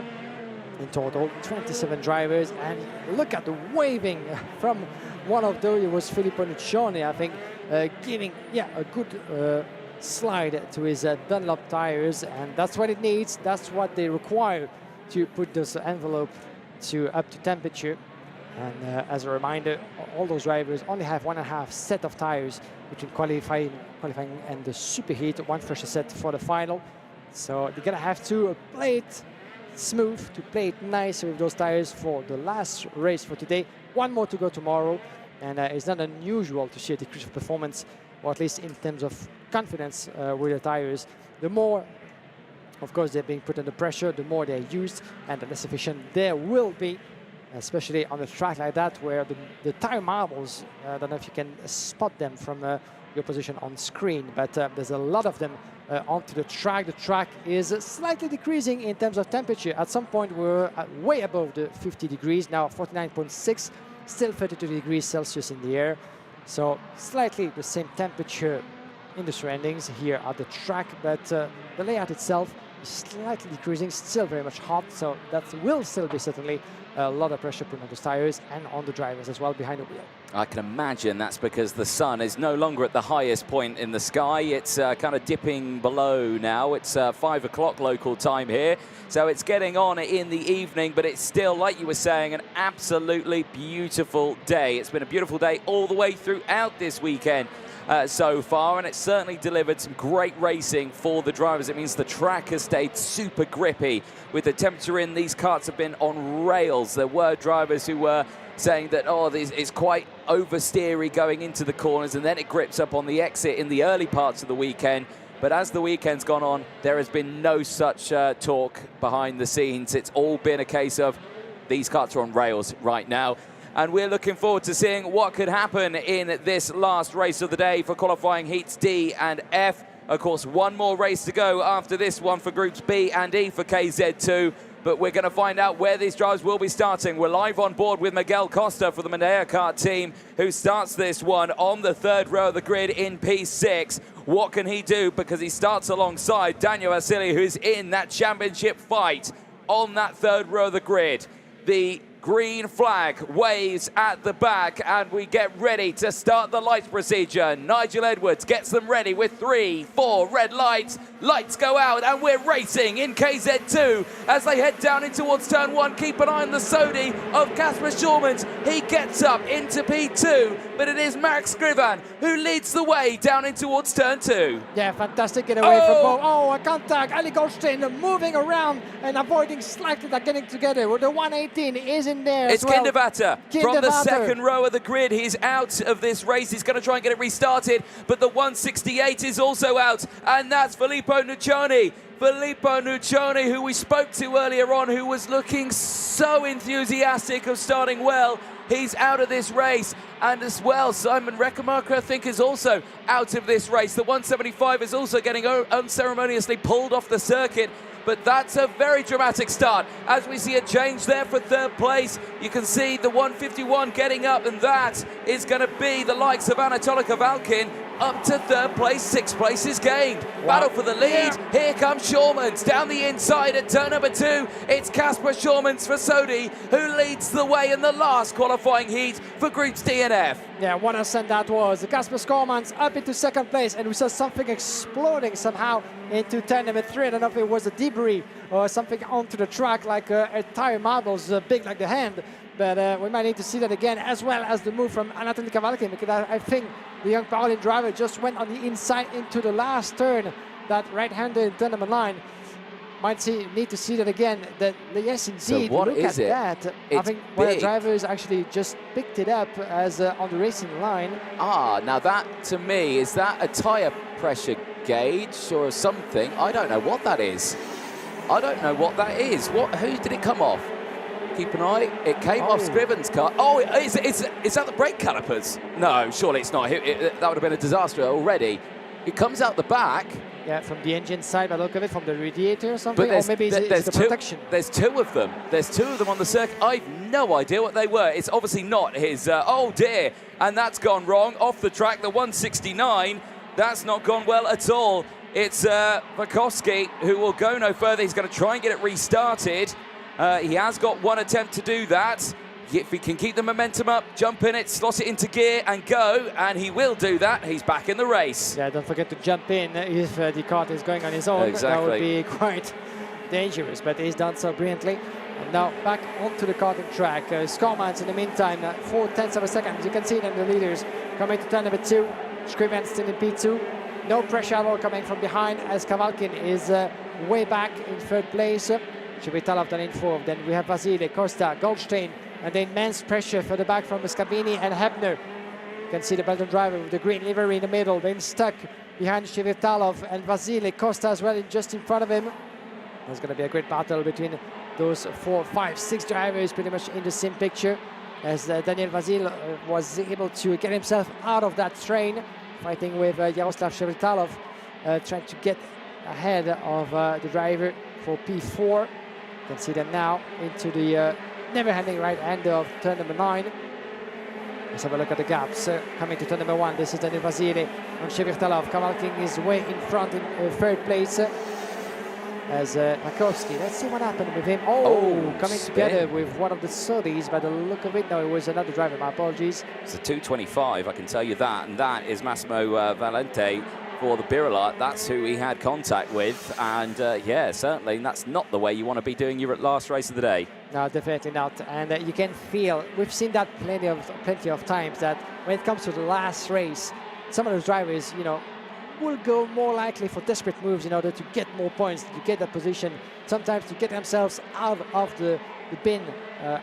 In total, 27 drivers. And look at the waving from one of those. It was Filippo Nuccioni, I think, giving a good slide to his Dunlop tires, and that's what it needs. That's what they require to put this envelope up to temperature. And as a reminder, all those drivers only have 1.5 set of tires between qualifying and the Superheat, 1 fresh set for the final. So they're gonna have to play it smooth, to play it nice with those tires for the last race for today. 1 more to go tomorrow, and it's not unusual to see a decrease of performance, or at least in terms of confidence with the tires. The more, of course, they're being put under pressure, the more they're used and the less efficient they will be, especially on a track like that where the tire marbles, I don't know if you can spot them from your position on screen, but there's a lot of them onto the track. The track is slightly decreasing in terms of temperature. At some point we're way above the 50 degrees, now 49.6, still 32 degrees Celsius in the air. So slightly the same temperature in the surroundings here at the track, but the layout itself is slightly decreasing, still very much hot, so that will still be certainly a lot of pressure put on the tires and on the drivers as well behind the wheel. I can imagine that's because the sun is no longer at the highest point in the sky. It's kind of dipping below now. It's 5 o'clock local time here, so it's getting on in the evening, but it's still, like you were saying, an absolutely beautiful day. It's been a beautiful day all the way throughout this weekend so far, and it's certainly delivered some great racing for the drivers. It means the track has stayed super grippy. With the temperature in, these karts have been on rails. There were drivers who were saying that, oh, it's quite oversteery going into the corners, and then it grips up on the exit in the early parts of the weekend. But as the weekend's gone on, there has been no such talk behind the scenes. It's all been a case of these karts are on rails right now. And we're looking forward to seeing what could happen in this last race of the day for qualifying heats D and F. Of course, one more race to go after this one for groups B and E for KZ2. But we're going to find out where these drivers will be starting. We're live on board with Miguel Costa for the Medea Kart team, who starts this one on the third row of the grid in P6. What can he do? Because he starts alongside Daniel Vasili, who's in that championship fight on that third row of the grid. The green flag waves at the back, and we get ready to start the lights procedure. Nigel Edwards gets them ready with 3, 4 red lights. Lights go out, and we're racing in KZ2 as they head down in towards turn 1. Keep an eye on the Sodi of Kasper Schulmans. He gets up into P2, but it is Mark Scrivan who leads the way down in towards turn 2. Yeah, fantastic getaway from both. Oh, a contact. Ali Goldstein moving around and avoiding slightly, that getting together. With the 118 is in there. It's well. Kindervatter from the second row of the grid. He's out of this race. He's going to try and get it restarted, but the 168 is also out, and that's Filippo Nuccioni. Filippo Nuccioni, who we spoke to earlier on, who was looking so enthusiastic of starting well. He's out of this race, and as well, Simon Reckenmacher, I think, is also out of this race. The 175 is also getting unceremoniously pulled off the circuit. But that's a very dramatic start as we see a change there for third place. You can see the 151 getting up, and that is going to be the likes of Anatoly Kavalkin up to third place. 6 places gained. Wow. Battle for the lead. Yeah. Here comes Schulmans down the inside at turn number 2. It's Kasper Schulmans for Sodi, who leads the way in the last qualifying heat for groups D and F. Yeah, what a send that was. Kasper Schulmans up into second place, and we saw something exploding somehow into turn number 3. I don't know if it was a debris or something onto the track, like a tire marbles big like the hand. But we might need to see that again, as well as the move from Anatoly Kavalkin, because I think the young Paralympic driver just went on the inside into the last turn, that right-hander in turn number 9. Might need to see that again. Yes, indeed. So what look is at it? that. It's I think one of the big. drivers actually just picked it up as on the racing line. Ah, now that to me, is that a tyre pressure gauge or something? I don't know what that is. I don't know what that is. Who did it come off? Keep an eye. It came off Scriven's car. Oh, is that the brake calipers? No, surely it's not. That would have been a disaster already. It comes out the back. Yeah, from the engine side, by the look of it, from the radiator or something, or maybe it's the protection. There's 2 of them. There's 2 of them on the circuit. I've no idea what they were. It's obviously not his. Oh dear, and that's gone wrong off the track. The 169, that's not gone well at all. It's Vakovsky who will go no further. He's going to try and get it restarted. He has got one attempt to do that. If he can keep the momentum up, jump in it, slot it into gear and go, and he will do that. He's back in the race. Yeah, don't forget to jump in if the kart is going on his own. Exactly. That would be quite dangerous, but he's done so brilliantly. And now back onto the karting track. Schulmans in the meantime, 4/10 of a second. You can see it in the leaders coming to turn number 2. Scriven still in P2. No pressure at all coming from behind as Kavalkin is way back in 3rd place. Shivitalov done in 4th. Then we have Vasile, Costa, Goldstein, and the immense pressure for the back from Scavini and Hebner. You can see the Belgian driver with the green livery in the middle, then stuck behind Shivitalov and Vasile, Costa as well just in front of him. There's going to be a great battle between those 4, 5, 6 drivers pretty much in the same picture, as Daniel Vasile was able to get himself out of that train, fighting with Yaroslav Shivitalov, trying to get ahead of the driver for P4. You can see them now into the never-handing right-hander of turn number 9. Let's have a look at the gaps. Coming to turn number 1, this is Daniel Vasile on Shivitalov. Kavalkin is way in front in 3rd place as Makovsky. Let's see what happened with him. Coming together with one of the Sodis. By the look of it, no, it was another driver. My apologies. It's a 225, I can tell you that, and that is Massimo Valente for the Birla. That's who he had contact with, and yeah, certainly that's not the way you want to be doing your last race of the day. No, definitely not. And you can feel, we've seen that plenty of times, that when it comes to the last race, some of those drivers, you know, will go more likely for desperate moves in order to get more points, to get that position, sometimes to get themselves out of the bin,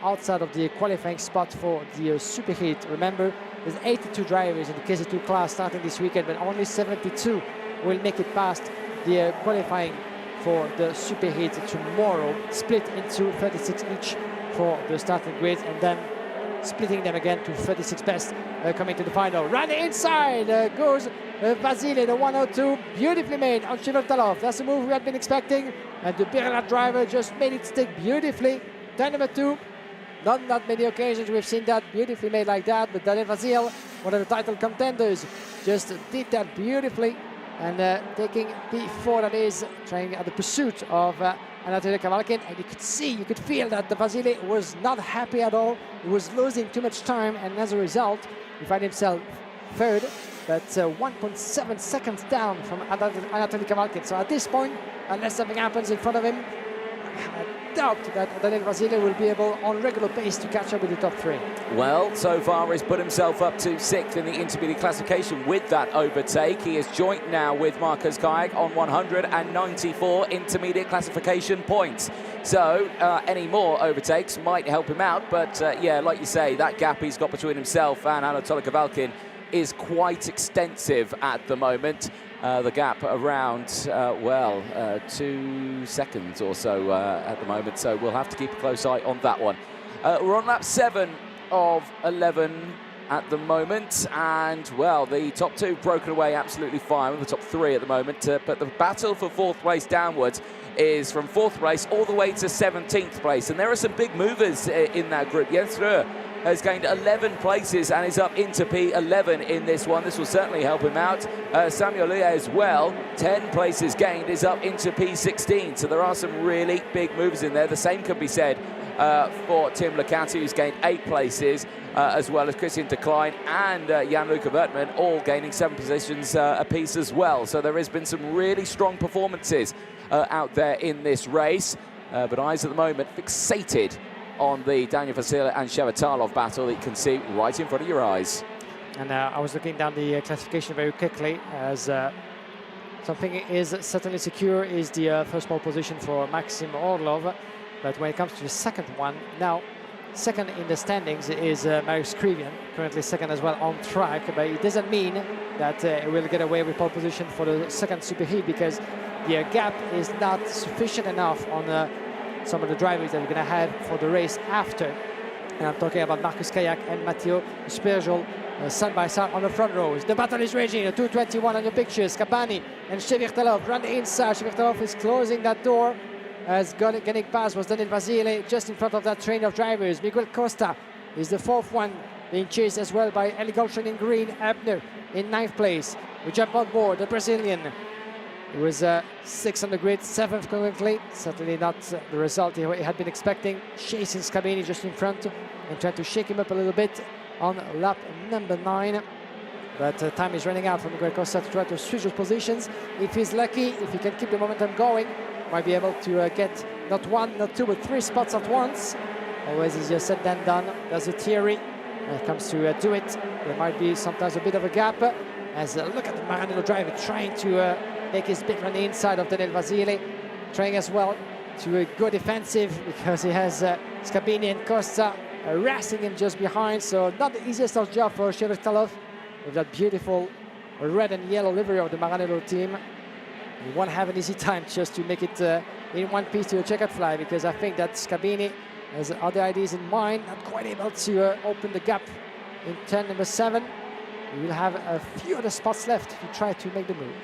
outside of the qualifying spot for the Superheat. Remember, there's 82 drivers in the KZ2 class starting this weekend, but only 72 will make it past the qualifying for the Superheat tomorrow, split into 36 each for the starting grid, and then splitting them again to 36 best coming to the final. Run inside goes Vasily, the 102, beautifully made on Shivertalov. That's the move we had been expecting, and the Birla driver just made it stick beautifully. Turn number 2, not that many occasions we've seen that beautifully made like that, but Daniel Vasil, one of the title contenders, just did that beautifully, and taking P4, that is, trying at the pursuit of Anatoly Kavalkin, and you could feel that the Vasily was not happy at all. He was losing too much time, and as a result, he found himself third, but 1.7 seconds down from Anatoly Kavalkin. So at this point, unless something happens in front of him, I doubt that Daniel Vasily will be able, on regular pace, to catch up with the top 3. Well, so far he's put himself up to 6th in the intermediate classification with that overtake. He is joint now with Marcus Kayak on 194 intermediate classification points. So any more overtakes might help him out, but yeah, like you say, that gap he's got between himself and Anatoly Kavalkin is quite extensive at the moment. The gap around, 2 seconds or so at the moment, so we'll have to keep a close eye on that one. We're on lap 7 of 11 at the moment, and, well, the top 2 broken away absolutely fine with the top 3 at the moment, but the battle for 4th place downwards is from 4th place all the way to 17th place, and there are some big movers in that group. Jens Röhr has gained 11 places and is up into P11 in this one. This will certainly help him out. Samuel Lia as well, 10 places gained, is up into P16. So there are some really big movers in there. The same can be said for Tim Lecati, who's gained 8 places, as well as Christian Decline and Jan-Luca Wertmann, all gaining 7 positions apiece as well. So there has been some really strong performances out there in this race. But eyes at the moment fixated on the Daniel Vasily and Shevatalov battle that you can see right in front of your eyes. And I was looking down the classification very quickly, as something is certainly secure is the first pole position for Maxim Orlov. But when it comes to the second one, now second in the standings is Marek Skrivian, currently second as well on track, but it doesn't mean that he will get away with pole position for the second Superheat, because the gap is not sufficient enough on some of the drivers that we're going to have for the race after. And I'm talking about Marcus Kayak and Matteo Spergel side by side on the front rows. The battle is raging. 2:21 on your pictures. Kabani and Shevirtalov run inside. Shevirtalov is closing that door as getting past was Daniel Vasily just in front of that train of drivers. Miguel Costa is the 4th one, being chased as well by Eli Goldstein in green. Ebner in 9th place. We jump on board the Brazilian. It was 6th on the grid, 7th currently. Certainly not the result he had been expecting. Chasing Scabini just in front and trying to shake him up a little bit on lap number 9. But time is running out for Miguel Costa to try to switch those positions. If he's lucky, if he can keep the momentum going, might be able to get not 1, not 2, but 3 spots at once. Always easier said than done. That's a theory. When it comes to do it, there might be sometimes a bit of a gap. As look at the Maranello driver trying to make his bit on the inside of Daniel Vasily, trying as well to go defensive because he has Scabini and Costa harassing him just behind. So not the easiest of job for Shevertalov with that beautiful red and yellow livery of the Maranello team. He won't have an easy time just to make it in one piece to a checkered flag, because I think that Scabini has other ideas in mind, not quite able to open the gap in turn number 7. We will have a few other spots left to try to make the move.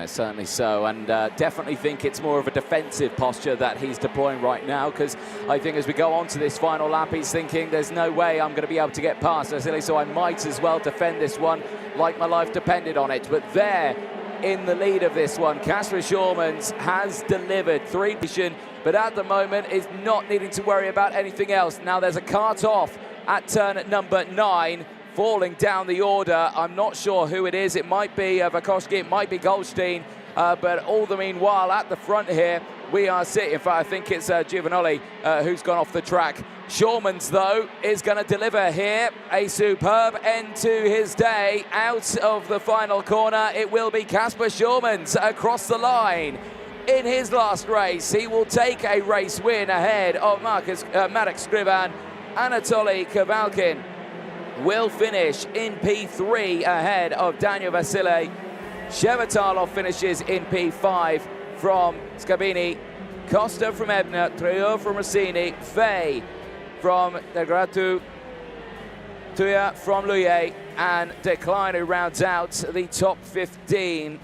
Certainly so, and definitely think it's more of a defensive posture that he's deploying right now, because I think as we go on to this final lap, he's thinking there's no way I'm going to be able to get past Vasily, so I might as well defend this one like my life depended on it. But there, in the lead of this one, Kasper Schurmans has delivered 3 position, but at the moment is not needing to worry about anything else. Now there's a kart off at turn at number 9. Falling down the order, I'm not sure who it is. It might be Vakoski, it might be Goldstein, but all the meanwhile at the front here, we are sitting. In fact, I think it's Giovanoli who's gone off the track. Schurmans, though, is going to deliver here a superb end to his day. Out of the final corner, it will be Kasper Schurmans across the line. In his last race, he will take a race win ahead of Marek Skrivan. Anatoly Kavalkin will finish in P3 ahead of Daniel Vasily. Shevatalov finishes in P5 from Scabini, Costa from Ebner, Trio from Rossini, Fay from Degratu, Tuya from Luye, and Decline, who rounds out the top 15.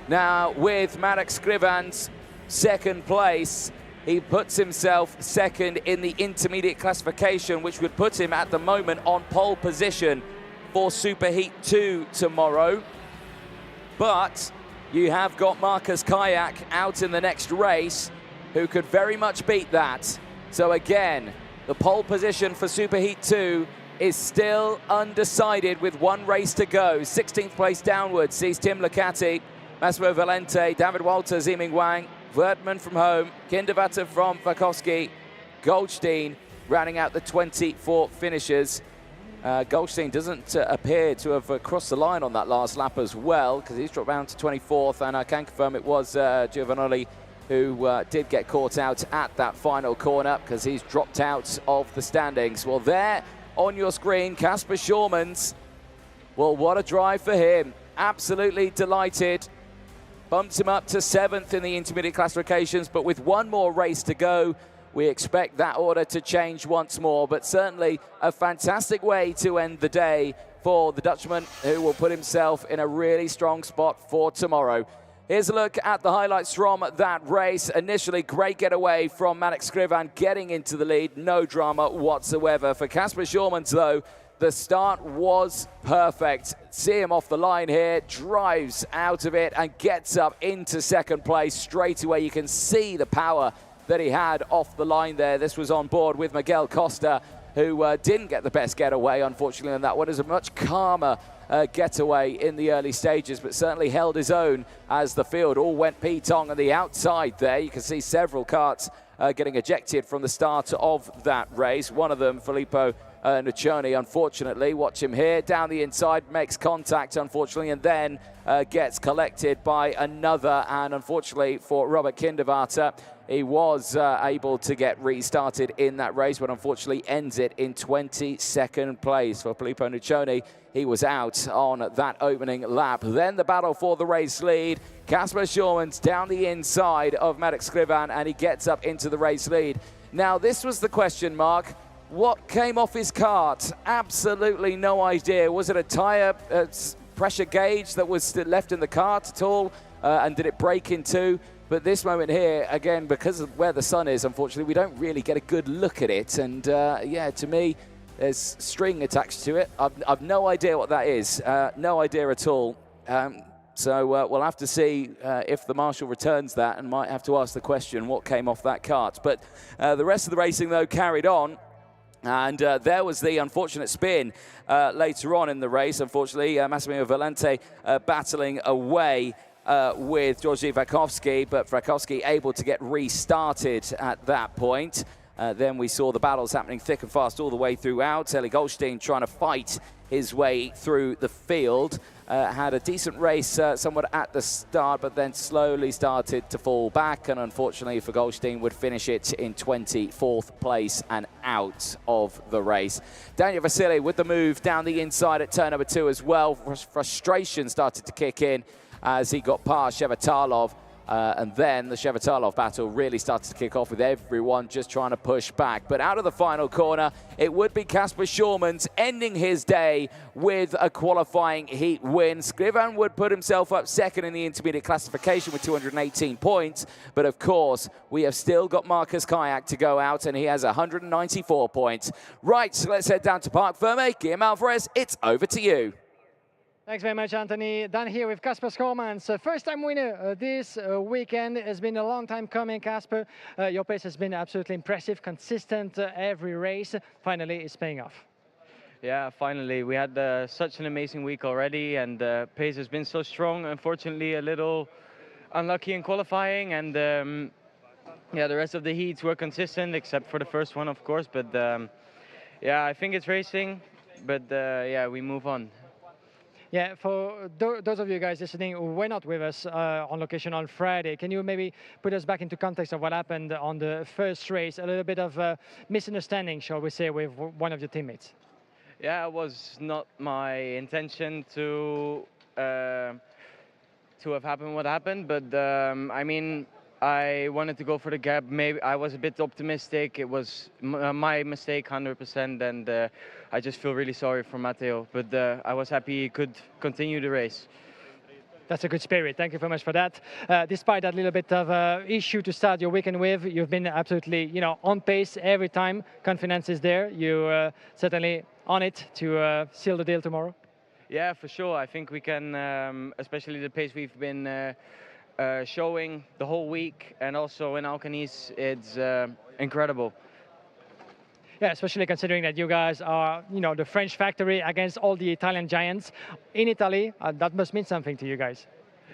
Now with Marek Skrivan's second place, he puts himself second in the intermediate classification, which would put him at the moment on pole position for Superheat 2 tomorrow. But you have got Marcus Kayak out in the next race, who could very much beat that. So again, the pole position for Superheat 2 is still undecided with one race to go. 16th place downwards sees Tim Licati, Massimo Valente, David Walter, Ziming Wang, Wertmann from home, Kindervatter from Vakowski, Goldstein rounding out the 24 finishers. Goldstein doesn't appear to have crossed the line on that last lap as well, because he's dropped down to 24th, and I can confirm it was Giovanoli who did get caught out at that final corner, because he's dropped out of the standings. Well, there on your screen, Casper Schurmans. Well, what a drive for him. Absolutely delighted. Bumps him up to 7th in the intermediate classifications, but with one more race to go, we expect that order to change once more. But certainly a fantastic way to end the day for the Dutchman, who will put himself in a really strong spot for tomorrow. Here's a look at the highlights from that race. Initially, great getaway from Marek Skrivan getting into the lead. No drama whatsoever. For Casper Schurmans, though, the start was perfect. See him off the line here, drives out of it and gets up into second place straight away. You can see the power that he had off the line there. This was on board with Miguel Costa, who didn't get the best getaway, unfortunately, on that one. It was a much calmer getaway in the early stages, but certainly held his own as the field all went P-tong on the outside there. You can see several karts getting ejected from the start of that race. One of them, Filippo Nuccioni, unfortunately. Watch him here, down the inside, makes contact, unfortunately, and then gets collected by another. And unfortunately for Robert Kindervatter, he was able to get restarted in that race, but unfortunately ends it in 22nd place. For Filippo Nuccioni, he was out on that opening lap. Then the battle for the race lead. Casper Schurmans down the inside of Marek Skrivan, and he gets up into the race lead. Now, this was the question, Mark. What came off his kart? Absolutely no idea. Was it a tyre pressure gauge that was left in the kart at all? And did it break in two? But this moment here, again, because of where the sun is, unfortunately, we don't really get a good look at it. And yeah, to me, there's string attached to it. I've no idea what that is. No idea at all. So we'll have to see if the marshal returns that, and might have to ask the question, what came off that kart? But the rest of the racing, though, carried on. And there was the unfortunate spin later on in the race. Unfortunately, Massimiliano Valente battling away with Georgi Vakowski, but Vakowski able to get restarted at that point. Then we saw the battles happening thick and fast all the way throughout. Eli Goldstein trying to fight his way through the field. Had a decent race somewhat at the start, but then slowly started to fall back, and unfortunately for Goldstein would finish it in 24th place and out of the race. Daniel Vasily with the move down the inside at turn number 2 as well. Frustration started to kick in as he got past Shevatalov. And then the Shevatalov battle really started to kick off with everyone just trying to push back. But out of the final corner, it would be Casper Schurmans ending his day with a qualifying heat win. Skrivan would put himself up second in the intermediate classification with 218 points. But of course, we have still got Marcus Kayak to go out, and he has 194 points. Right, so let's head down to Parc Ferme. Guillaume Alvarez, it's over to you. Thanks very much, Anthony. Done here with Casper Schurmans. First-time winner this weekend. Has been a long time coming, Casper. Your pace has been absolutely impressive, consistent every race. Finally, it's paying off. Yeah, finally. We had such an amazing week already, and the pace has been so strong. Unfortunately, a little unlucky in qualifying, and yeah, the rest of the heats were consistent, except for the first one, of course. But yeah, I think it's racing, but yeah, we move on. Yeah, for those of you guys listening who were not with us on location on Friday, can you maybe put us back into context of what happened on the first race? A little bit of misunderstanding, shall we say, with one of your teammates. Yeah, it was not my intention to to have happened what happened, but I mean, I wanted to go for the gap. Maybe I was a bit optimistic. It was my mistake 100%, and I just feel really sorry for Matteo, but I was happy he could continue the race. That's a good spirit. Thank you very much for that. Despite that little bit of issue to start your weekend with, you've been absolutely, on pace every time. Confidence is there. You certainly on it to seal the deal tomorrow. Yeah, for sure. I think we can, especially the pace we've been showing the whole week, and also in Alcaniz, it's incredible. Yeah, especially considering that you guys are, the French factory against all the Italian giants in Italy. That must mean something to you guys.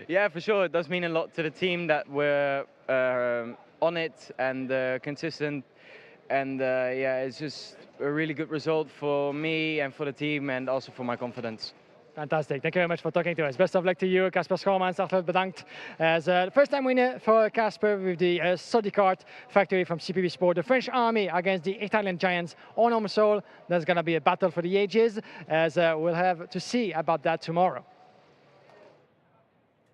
Yeah, for sure. It does mean a lot to the team that we're on it and consistent. And yeah, it's just a really good result for me and for the team, and also for my confidence. Fantastic. Thank you very much for talking to us. Best of luck to you, Casper Schoormans. Hartelijk bedankt. As the first-time winner for Casper with the Saudi kart factory from CPB Sport. The French army against the Italian giants on home soil. There's going to be a battle for the ages, as we'll have to see about that tomorrow.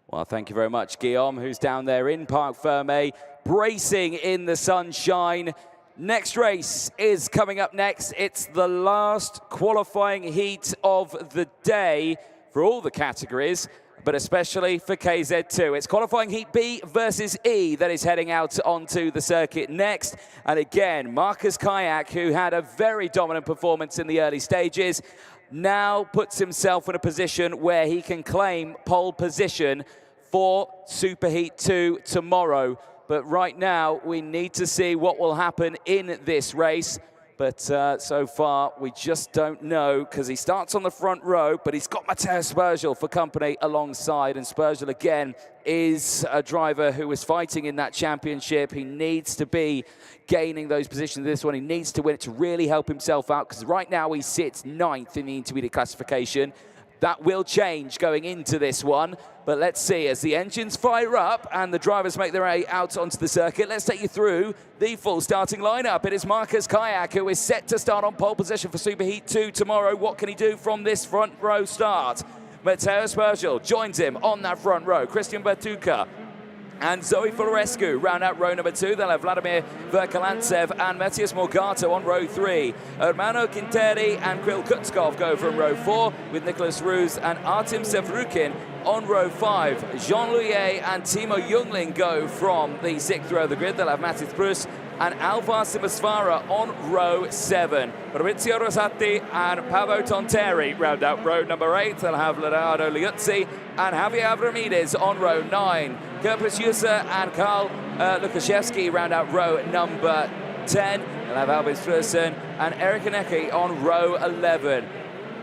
Well, thank you very much, Guillaume, who's down there in Parc Fermé, bracing in the sunshine. Next race is coming up next. It's the last qualifying heat of the day for all the categories, but especially for KZ2. It's qualifying heat B versus E that is heading out onto the circuit next. And again, Marcus Kayak, who had a very dominant performance in the early stages, now puts himself in a position where he can claim pole position for Superheat 2 tomorrow. But right now, we need to see what will happen in this race. But so far, we just don't know, because he starts on the front row, but he's got Matteo Spergel for company alongside. And Spergel, again, is a driver who is fighting in that championship. He needs to be gaining those positions in this one. He needs to win it to really help himself out, because right now he sits 9th in the intermediate classification. That will change going into this one. But let's see, as the engines fire up and the drivers make their way out onto the circuit, let's take you through the full starting lineup. It is Marcus Kayak, who is set to start on pole position for Superheat 2 tomorrow. What can he do from this front row start? Matteo Spergel joins him on that front row. Christian Bertuca and Zoe Florescu round out row number 2. They'll have Vladimir Verkalantsev and Matthias Morgato on row 3. Hermano Quinteri and Kirill Kutskov go from row 4, with Nicholas Roos and Artem Sevrukin on row 5. Jean Louillet and Timo Jungling go from the 6th row of the grid. They'll have Matis Bruce and Alvar Simasvara on row 7. Maurizio Rosati and Pavo Tonteri round out row number 8. They'll have Leonardo Liuzzi and Javier Abramides on row 9. Kerpis Yusa and Karl Lukaszewski round out row number 10. They'll have Albin Strösen and Erik Hanecki on row 11.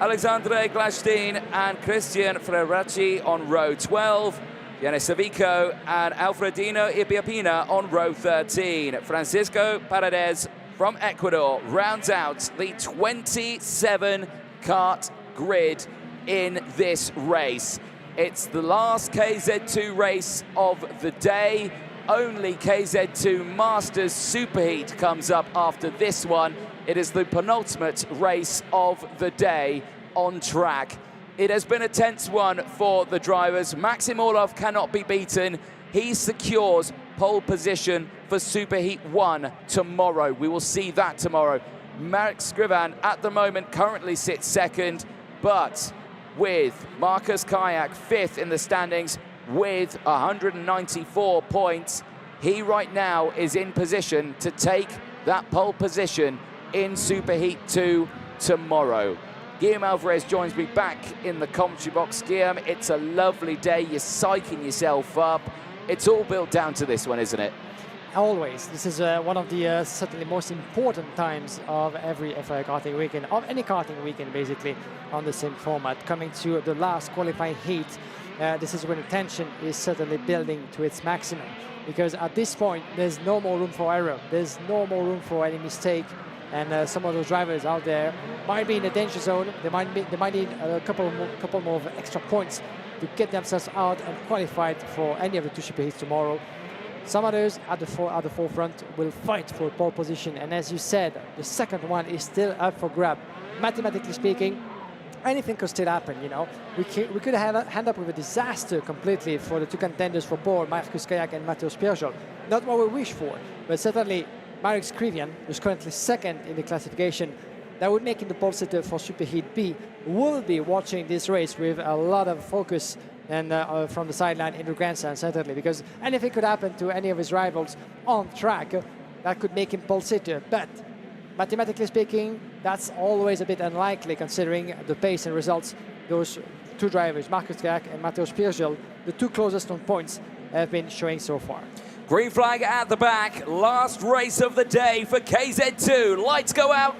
Alexandre Glashtin and Christian Ferracci on row 12. Yanis Savico and Alfredino Ibiapina on row 13. Francisco Paredes from Ecuador rounds out the 27 kart grid in this race. It's the last KZ2 race of the day. Only KZ2 Masters Superheat comes up after this one. It is the penultimate race of the day on track. It has been a tense one for the drivers. Maxim Orlov cannot be beaten. He secures pole position for Superheat 1 tomorrow. We will see that tomorrow. Marek Skrivan at the moment currently sits 2nd, but with Marcus Kayak 5th in the standings with 194 points, he right now is in position to take that pole position in Superheat 2 tomorrow. Guillaume Alvarez joins me back in the commentary box. Guillaume, it's a lovely day. You're psyching yourself up. It's all built down to this one, isn't it? Always. This is one of the certainly most important times of every FIA Karting weekend, of any karting weekend basically, on the same format. Coming to the last qualifying heat, this is when the tension is certainly building to its maximum. Because at this point, there's no more room for error. There's no more room for any mistake. And some of those drivers out there might be in the danger zone. They might need a couple more extra points to get themselves out and qualified for any of the 2 Superheats tomorrow. Some others at the forefront will fight for pole position. And as you said, the second one is still up for grab. Mathematically speaking, anything could still happen, you know. We could have end up with a disaster completely for the two contenders for pole, Marcus Kayak and Mateusz Pierjol. Not what we wish for, but certainly Marek Skrivian, who's currently second in the classification, that would make him the pole sitter for Superheat B, will be watching this race with a lot of focus and from the sideline in the grandstand, certainly, because anything could happen to any of his rivals on track that could make him pole sitter. But mathematically speaking, that's always a bit unlikely considering the pace and results those two drivers, Marcus Kayak and Mateusz Pierjol, the two closest on points, have been showing so far. Green flag at the back, last race of the day for KZ2. Lights go out.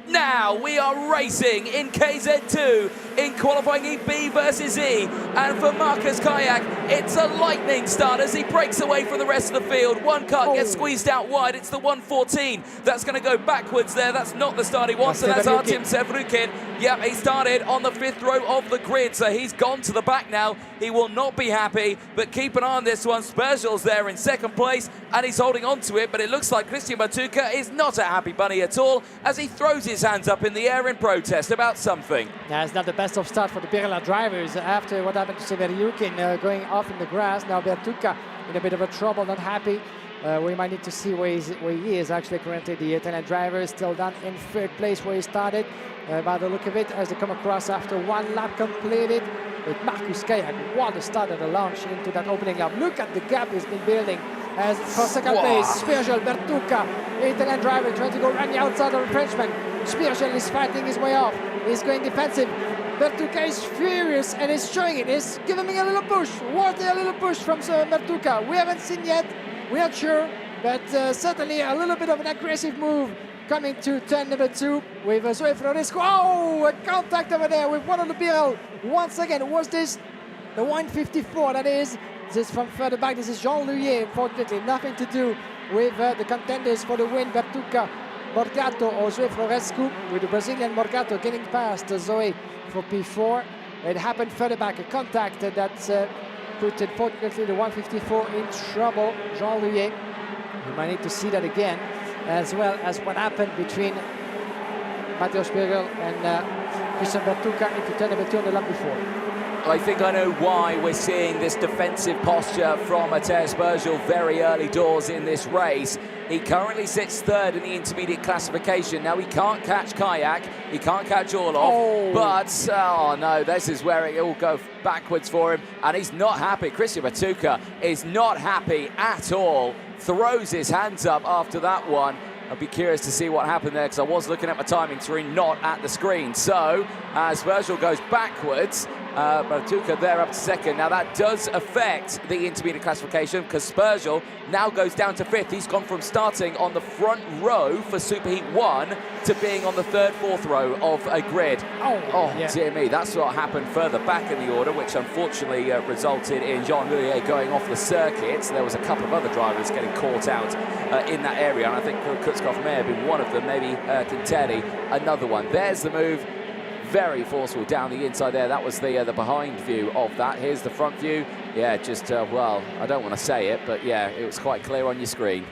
Now we are racing in KZ2 in qualifying EB versus E, and for Marcus Kayak it's a lightning start as he breaks away from the rest of the field. One car gets squeezed out wide. It's the 114 that's going to go backwards there. That's not the start he wants, and that's Artem Sevrukin. Yep, he started on the 5th row of the grid, so he's gone to the back now. He will not be happy, but keep an eye on this one. Spergel's there in 2nd place and he's holding on to it, but it looks like Christian Bertucca is not a happy bunny at all as he throws his hands up in the air in protest about something. Yeah, it's not the best of start for the Birla drivers after what happened to Sevrukin going off in the grass. Now Bertucca in a bit of a trouble, not happy. We might need to see where he is actually currently. The Italian driver is still down in 3rd place where he started. By the look of it, as they come across after 1 lap completed with Marcus Kayak. What a start at the launch into that opening lap. Look at the gap he's been building as for 2nd place. Spirgel, Bertucca, the Italian driver trying to go around the outside of the Frenchman. Spirgel is fighting his way off. He's going defensive. Bertucca is furious and is showing it. He's giving him a little push. What a little push from Bertucca. We haven't seen yet. We're not sure, but certainly a little bit of an aggressive move coming to turn number 2 with Zoe Florescu. Oh, a contact over there with one of the BL. Once again, was this the 154? That is. This is from further back. This is Jean Louillet, unfortunately. Nothing to do with the contenders for the win. Bertucca, Morgato or Zoe Florescu, with the Brazilian Morgato getting past Zoe for P4. It happened further back. A contact that put, unfortunately, the 154 in trouble. Jean Louillet. We might need to see that again, as well as what happened between Mateusz Pierjol and Christian Bertucca into turn number 2 on the lap before. I think I know why we're seeing this defensive posture from Mateusz Pierjol very early doors in this race. He currently sits 3rd in the intermediate classification. Now he can't catch Kayak, he can't catch Orlov, but oh no, this is where it all goes backwards for him, and he's not happy. Christian Bertucca is not happy at all. Throws his hands up after that one. I'll be curious to see what happened there because I was looking at my timing screen, not at the screen. So as Virgil goes backwards, Bertucca there up to 2nd. Now that does affect the intermediate classification because Spurgel now goes down to 5th. He's gone from starting on the front row for Superheat 1 to being on the 3rd, 4th row of a grid. Dear me, that's what happened further back in the order, which unfortunately resulted in Jean Louillet going off the circuit. There was a couple of other drivers getting caught out in that area, and I think Kutzkoff may have been one of them, maybe Quinteri, another one. There's the move. Very forceful down the inside there. That was the behind view of that. Here's the front view. Yeah, just, well, I don't want to say it, but yeah, it was quite clear on your screen.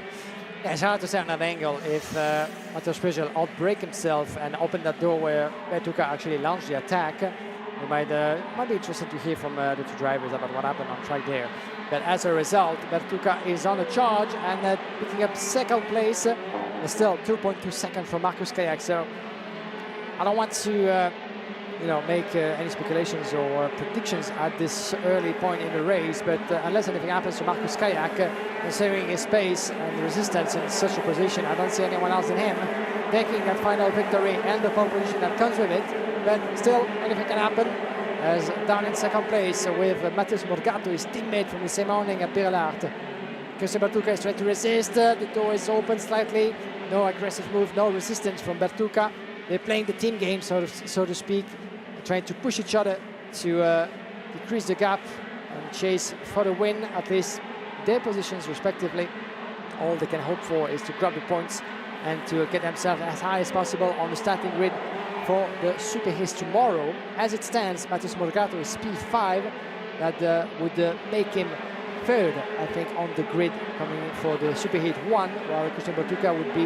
Yeah, it's hard to say on that angle if Mateusz Pierjol outbreak himself and open that door where Bertucca actually launched the attack. It might be interesting to hear from the two drivers about what happened on track there. But as a result, Bertucca is on the charge and picking up 2nd place. Still 2.2 seconds from Marcus Kayak. So I don't want to make any speculations or predictions at this early point in the race, but unless anything happens to Marcus Kayak, considering his pace and resistance in such a position, I don't see anyone else than him taking that final victory and the pole position that comes with it. But still, anything can happen. As down in 2nd place with Mateusz Morgato, his teammate from the same morning at Birlart. Christian Bertucca is trying to resist. The door is open slightly. No aggressive move, no resistance from Bertucca. They're playing the team game, so to speak, trying to push each other to decrease the gap and chase for the win, at least their positions respectively. All they can hope for is to grab the points and to get themselves as high as possible on the starting grid for the Superheat tomorrow. As it stands, Mateusz Morgato is P5. That would make him 3rd, I think, on the grid coming in for the Superheat 1, while Christian Bertucca would be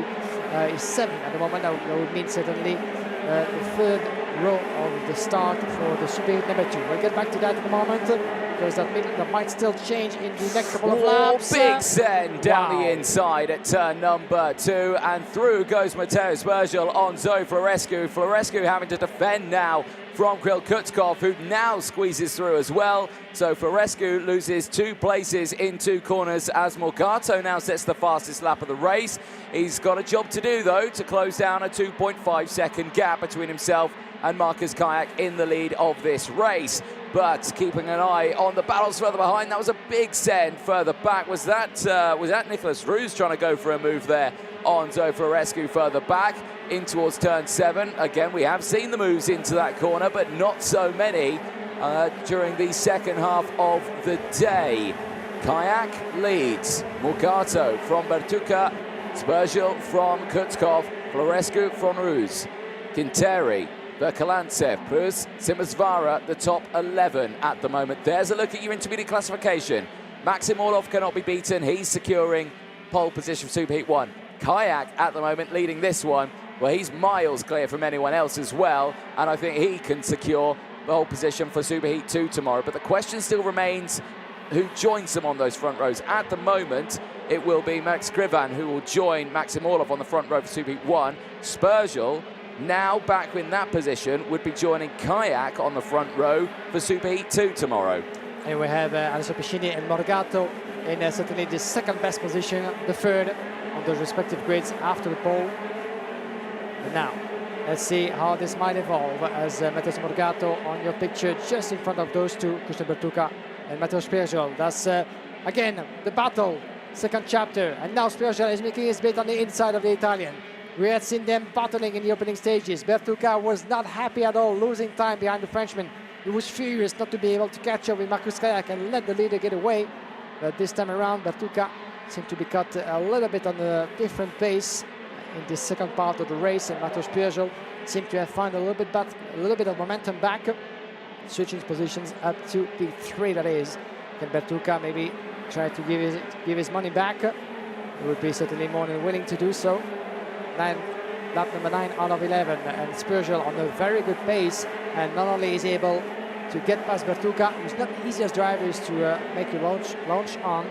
is 7th at the moment. That would mean certainly the 3rd row of the start for the Superheat number 2. We'll get back to that in a moment, because that might still change in the next couple of laps. Big send down the inside at turn number 2, and through goes Matteo Spergel on Zoe Florescu. Florescu having to defend now from Kirill Kutkov, who now squeezes through as well. So Florescu loses 2 places in 2 corners as Morgato now sets the fastest lap of the race. He's got a job to do, though, to close down a 2.5 second gap between himself and Marcus Kayak in the lead of this race. But keeping an eye on the battles further behind, that was a big send further back. Was that Nicholas Roos trying to go for a move there on Zoe Florescu further back in towards turn 7? Again, we have seen the moves into that corner, but not so many during the second half of the day. Kayak leads. Morgato from Bertuca, Spergel from Kutkov, Florescu from Roos, Quinteri, Verkalantsev, Puz, Simazvara, the top 11 at the moment. There's a look at your intermediate classification. Maxim Orlov cannot be beaten. He's securing pole position for Superheat 1. Kayak at the moment leading this one. Well, he's miles clear from anyone else as well, and I think he can secure the whole position for Superheat 2 tomorrow. But the question still remains, who joins them on those front rows? At the moment, it will be Max Krivan who will join Maxim Orlov on the front row for Superheat 1. Spergel, now back in that position, would be joining Kayak on the front row for Superheat 2 tomorrow. And we have Alessio Piscini and Morgato in certainly the second best position, the third on those respective grids after the pole. And now, let's see how this might evolve as Matteo Morgato on your picture just in front of those two, Christian Bertuca and Matteo Spergel. That's, again, the battle, second chapter. And now Spergel is making his bid on the inside of the Italian. We had seen them battling in the opening stages. Bertuca was not happy at all, losing time behind the Frenchman. He was furious not to be able to catch up with Marcus Kayak and let the leader get away. But this time around, Bertuca seemed to be cut a little bit on a different pace in the second part of the race, and Matteo Spergel seemed to have found a little bit of momentum back, switching positions up to P3, that is. Can Bertuca maybe try to give his money back? He would be certainly more than willing to do so. Lap number 9 out of 11, and Spergel on a very good pace, and not only is he able to get past Bertuca, who's not the easiest drivers to make a launch on,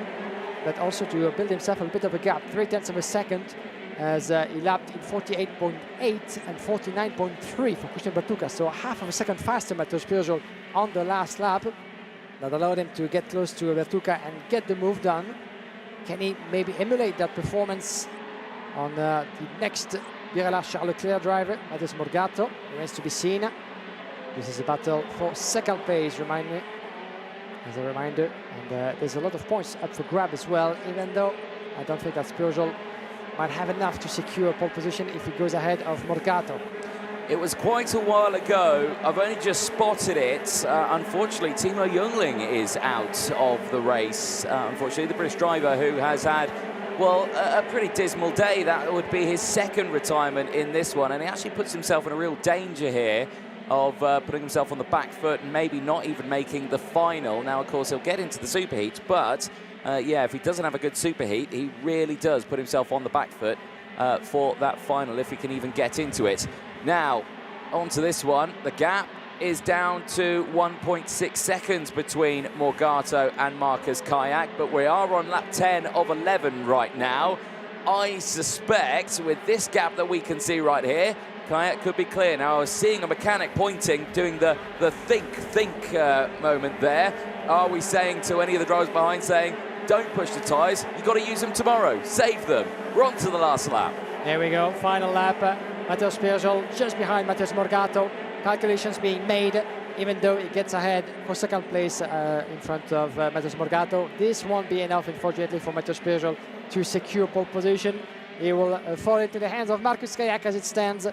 but also to build himself a bit of a gap, 0.3 of a second, as he lapped in 48.8 and 49.3 for Christian Bertuca, so half of a second faster Matteo Spergel on the last lap. That allowed him to get close to Bertuca and get the move done. Can he maybe emulate that performance on the next Birella Charles Leclerc driver, Matteo Morgato? Remains to be seen. This is a battle for second place, as a reminder. And there's a lot of points up for grab as well, even though I don't think that Spergel might have enough to secure pole position if he goes ahead of Morgato. It was quite a while ago. I've only just spotted it. Unfortunately, Timo Jungling is out of the race. Unfortunately, the British driver who has had, well, a pretty dismal day. That would be his second retirement in this one. And he actually puts himself in a real danger here of putting himself on the back foot and maybe not even making the final. Now, of course, he'll get into the Superheat, but yeah, if he doesn't have a good Superheat, he really does put himself on the back foot for that final, if he can even get into it. Now, onto this one. The gap is down to 1.6 seconds between Morgato and Marcus Kayak, but we are on lap 10 of 11 right now. I suspect with this gap that we can see right here, Kayak could be clear. Now, I was seeing a mechanic pointing, doing the think moment there. Are we saying to any of the drivers behind, saying, don't push the tyres, you've got to use them tomorrow, save them. We're on to the last lap. There we go, final lap. Matteo Spergel just behind Matteo Morgato. Calculations being made, even though he gets ahead for second place in front of Matteo Morgato. This won't be enough, unfortunately, for Matteo Spergel to secure pole position. He will fall into the hands of Marcus Kayak as it stands.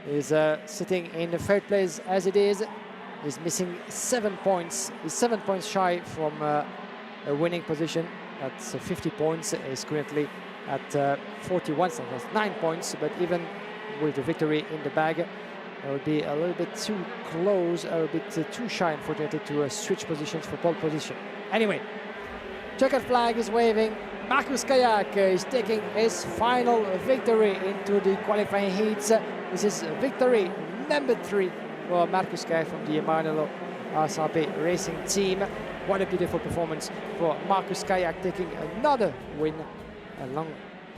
He's sitting in the third place as it is. He's missing 7 points. He's 7 points shy from a winning position. That's 50 points. He's currently at 41, so that's 9 points. But even with the victory in the bag, it would be a little bit too close, a little bit too shy, unfortunately, to switch positions for pole position. Anyway, checkered flag is waving. Marcus Kayak is taking his final victory into the qualifying heats. This is victory number 3 for Marcus Kayak from the Maranello SRP Racing Team. What a beautiful performance for Marcus Kayak, taking another win. A long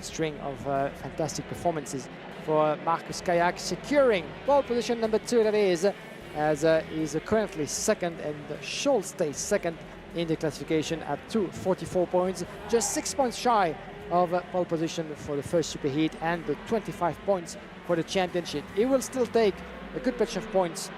string of fantastic performances for Marcus Kayak, securing pole position number 2, that is, as he's currently second and should stay second in the classification at 244 points, just 6 points shy of pole position for the first Superheat and the 25 points for the championship. He will still take a good batch of points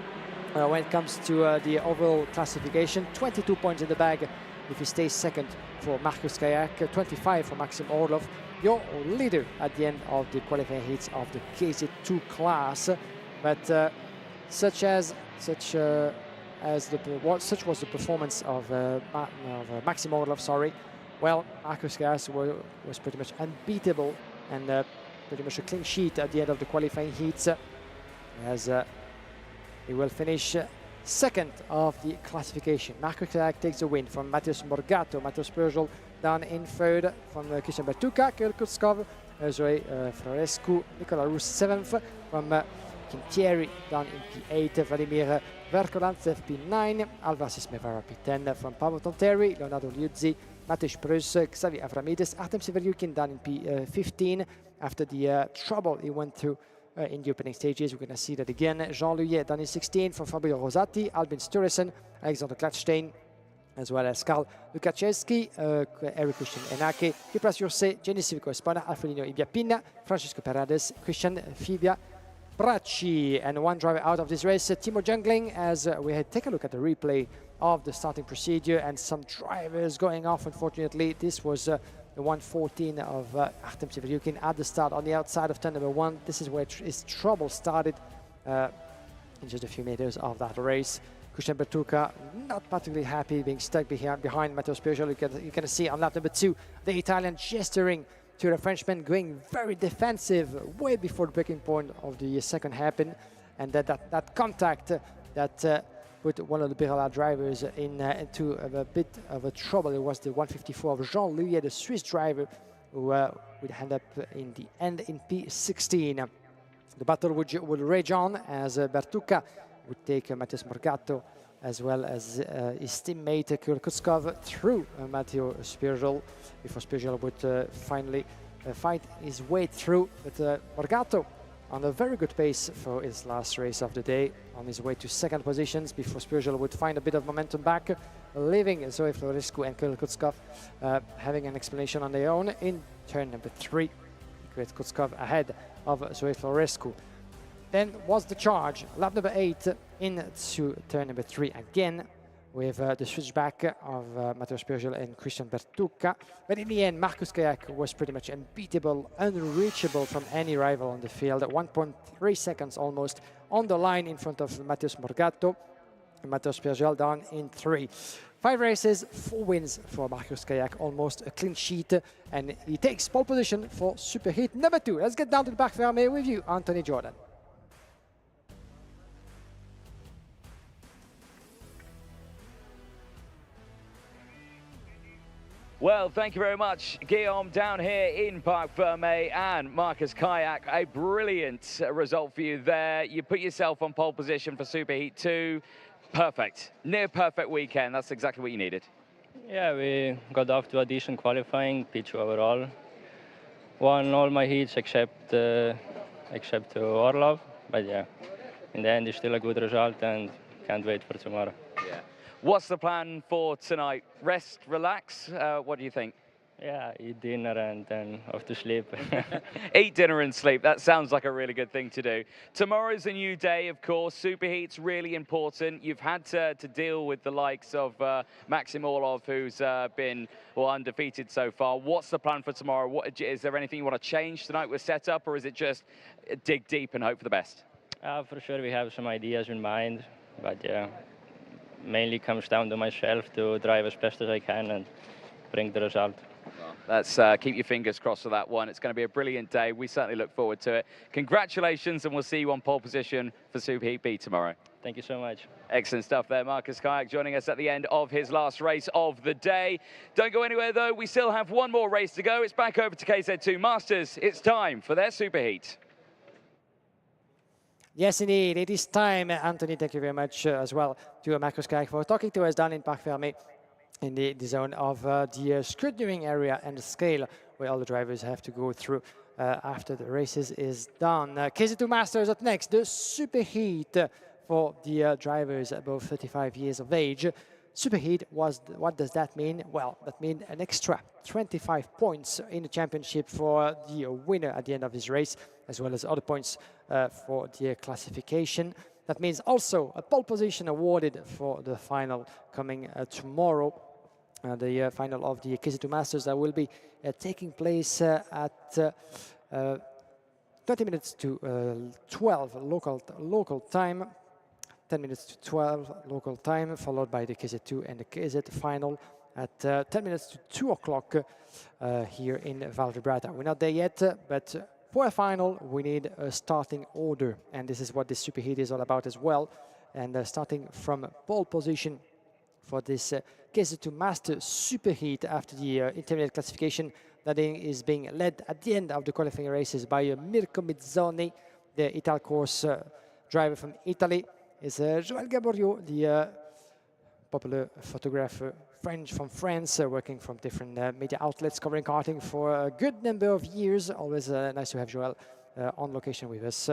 when it comes to the overall classification. 22 points in the bag if he stays second for Marcus Kayak, 25 for Maxim Orlov, your leader at the end of the qualifying heats of the KZ2 class. But such was the performance of Maxim Orlov, sorry. Well, Marcus Kayak was pretty much unbeatable and pretty much a clean sheet at the end of the qualifying heats, as he will finish second of the classification. Marcus Kayak takes the win from Mateusz Morgato, Mateusz Peugeot down in third, from Christian Bertucca, Kirill Kuskov, Zoe Florescu, Nicolas Roux 7th, from Kim Thierry down in P8, Vladimir Verkolantsev P9, Alvasis Mevara P10, from Pavel Tonteri, Leonardo Liuzzi, Matej Prus, Xavier Avramidis, Artem Severyukin down in P15 after the trouble he went through in the opening stages. We're going to see that again. Jean Luyet down in 16 from Fabio Rosati, Albin Sturesen, Alexander Klatstein, as well as Karl Lukaczewski, Eric Christian Enake, Kipras Jurse, Jenny Civico Espana, Alfredino Ibiapina, Francisco Perades, Christian Fibia Bracci, and one driver out of this race, Timo Jungling, as we had take a look at the replay of the starting procedure and some drivers going off. Unfortunately, this was the 114 of Artem Severyukin at the start on the outside of turn number 1. This is where his trouble started in just a few meters of that race. Christian Bertucca not particularly happy being stuck behind Mateusz Peugeot. You can see on lap number 2 the Italian gesturing to the Frenchman, going very defensive way before the breaking point of the second hairpin, and that contact that put one of the Birala drivers into a bit of a trouble. It was the 154 of Jean Luyet, the Swiss driver, who would end up in the end in P16. The battle would rage on as Bertucca would take Mateusz Morgato as well as his teammate Kirill Kuskov through Matteo Spirgel, before Spirgel would finally fight his way through. But Morgato on a very good pace for his last race of the day, on his way to second positions before Spirgel would find a bit of momentum back, leaving Zoe Florescu and Kirill Kuskov having an explanation on their own in turn number 3. Kirill Kuskov ahead of Zoe Florescu. Then was the charge, lap number 8 into turn number 3 again, with the switchback of Mateusz Peugeot and Christian Bertucca. But in the end, Marcus Kayak was pretty much unbeatable, unreachable from any rival on the field. 1.3 seconds almost on the line in front of Mateusz Morgato. Mateusz Peugeot down in 3. 5 races, 4 wins for Marcus Kayak, almost a clean sheet. And he takes pole position for Superheat number 2. Let's get down to the back fermé with you, Anthony Jordan. Well, thank you very much, Guillaume, down here in Parc Fermé, and Marcus Kayak. A brilliant result for you there. You put yourself on pole position for Superheat 2. Perfect. Near perfect weekend. That's exactly what you needed. Yeah, we got off to a decent qualifying, P2 overall. Won all my heats except Orlov. But yeah, in the end, it's still a good result and can't wait for tomorrow. Yeah. What's the plan for tonight? Rest, relax? What do you think? Yeah, eat dinner and then off to sleep. Eat dinner and sleep. That sounds like a really good thing to do. Tomorrow's a new day, of course. Superheat's really important. You've had to deal with the likes of Maxim Orlov, who's been undefeated so far. What's the plan for tomorrow? Is there anything you want to change tonight with setup, or is it just dig deep and hope for the best? For sure, we have some ideas in mind, but yeah, mainly comes down to myself to drive as best as I can and bring the result. Let's keep your fingers crossed for that one. It's going to be a brilliant day. We certainly look forward to it. Congratulations, and we'll see you on pole position for Superheat B tomorrow. Thank you so much. Excellent stuff there. Marcus Kayak joining us at the end of his last race of the day. Don't go anywhere, though. We still have one more race to go. It's back over to KZ2 Masters. It's time for their Superheat. Yes, indeed. It is time. Anthony, thank you very much as well to Marcus Kijk for talking to us down in Parc Fermé in the zone of the scrutineering area and the scale where all the drivers have to go through after the races is done. KZ2 Masters up next, the Superheat for the drivers above 35 years of age. Superheat, what does that mean? Well, that means an extra 25 points in the championship for the winner at the end of this race, as well as other points for the classification. That means also a pole position awarded for the final coming tomorrow. The final of the KZ2 Masters that will be taking place at 20 minutes to 12 local time. 10 minutes to 12 local time, followed by the KZ2 and the KZ final at 10 minutes to 2 o'clock here in Val Vibrata. We're not there yet, but for a final, we need a starting order. And this is what this Superheat is all about as well. And starting from pole position for this KZ2 Master Superheat after the intermediate classification that is being led at the end of the qualifying races by Mirko Mizzoni, the Ital course driver from Italy. Is Joël Gaboriau, the popular photographer from France, working from different media outlets covering karting for a good number of years. Always nice to have Joël on location with us.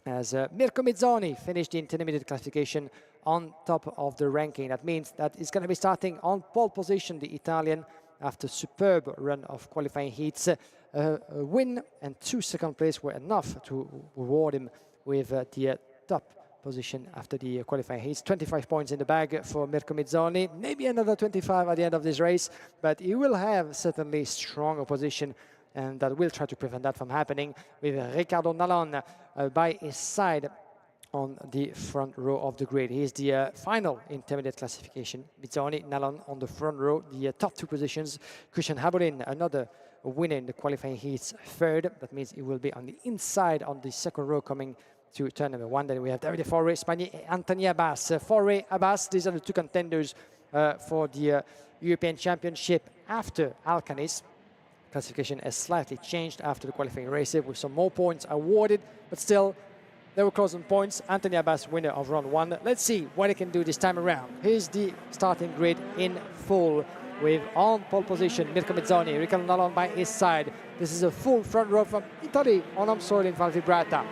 As Mirko Mizzoni finished the intermediate classification on top of the ranking. That means that he's going to be starting on pole position, the Italian, after superb run of qualifying heats. A win and 2 second place were enough to reward him with the top position after the qualifying heats. 25 points in the bag for Mirko Mizzoni. Maybe another 25 at the end of this race, but he will have certainly strong opposition, and that will try to prevent that from happening, with Riccardo Nallon by his side on the front row of the grid. He's the final intermediate classification. Mizzoni, Nallon on the front row, the top 2 positions. Christian Habolin, another winner in the qualifying heats, third. That means he will be on the inside on the second row coming to turn number 1. Then we have Davide Forre, Spagni, and Anthony Abbas. Forre, Abbas, these are the 2 contenders for the European Championship after Alcaniz. Classification has slightly changed after the qualifying race with some more points awarded, but still they were close on points. Anthony Abbas, winner of round 1. Let's see what he can do this time around. Here's the starting grid in full, with on pole position Mirko Mizzoni, Riccardo Nallon by his side. This is a full front row from Italy on home soil in Val Vibrata.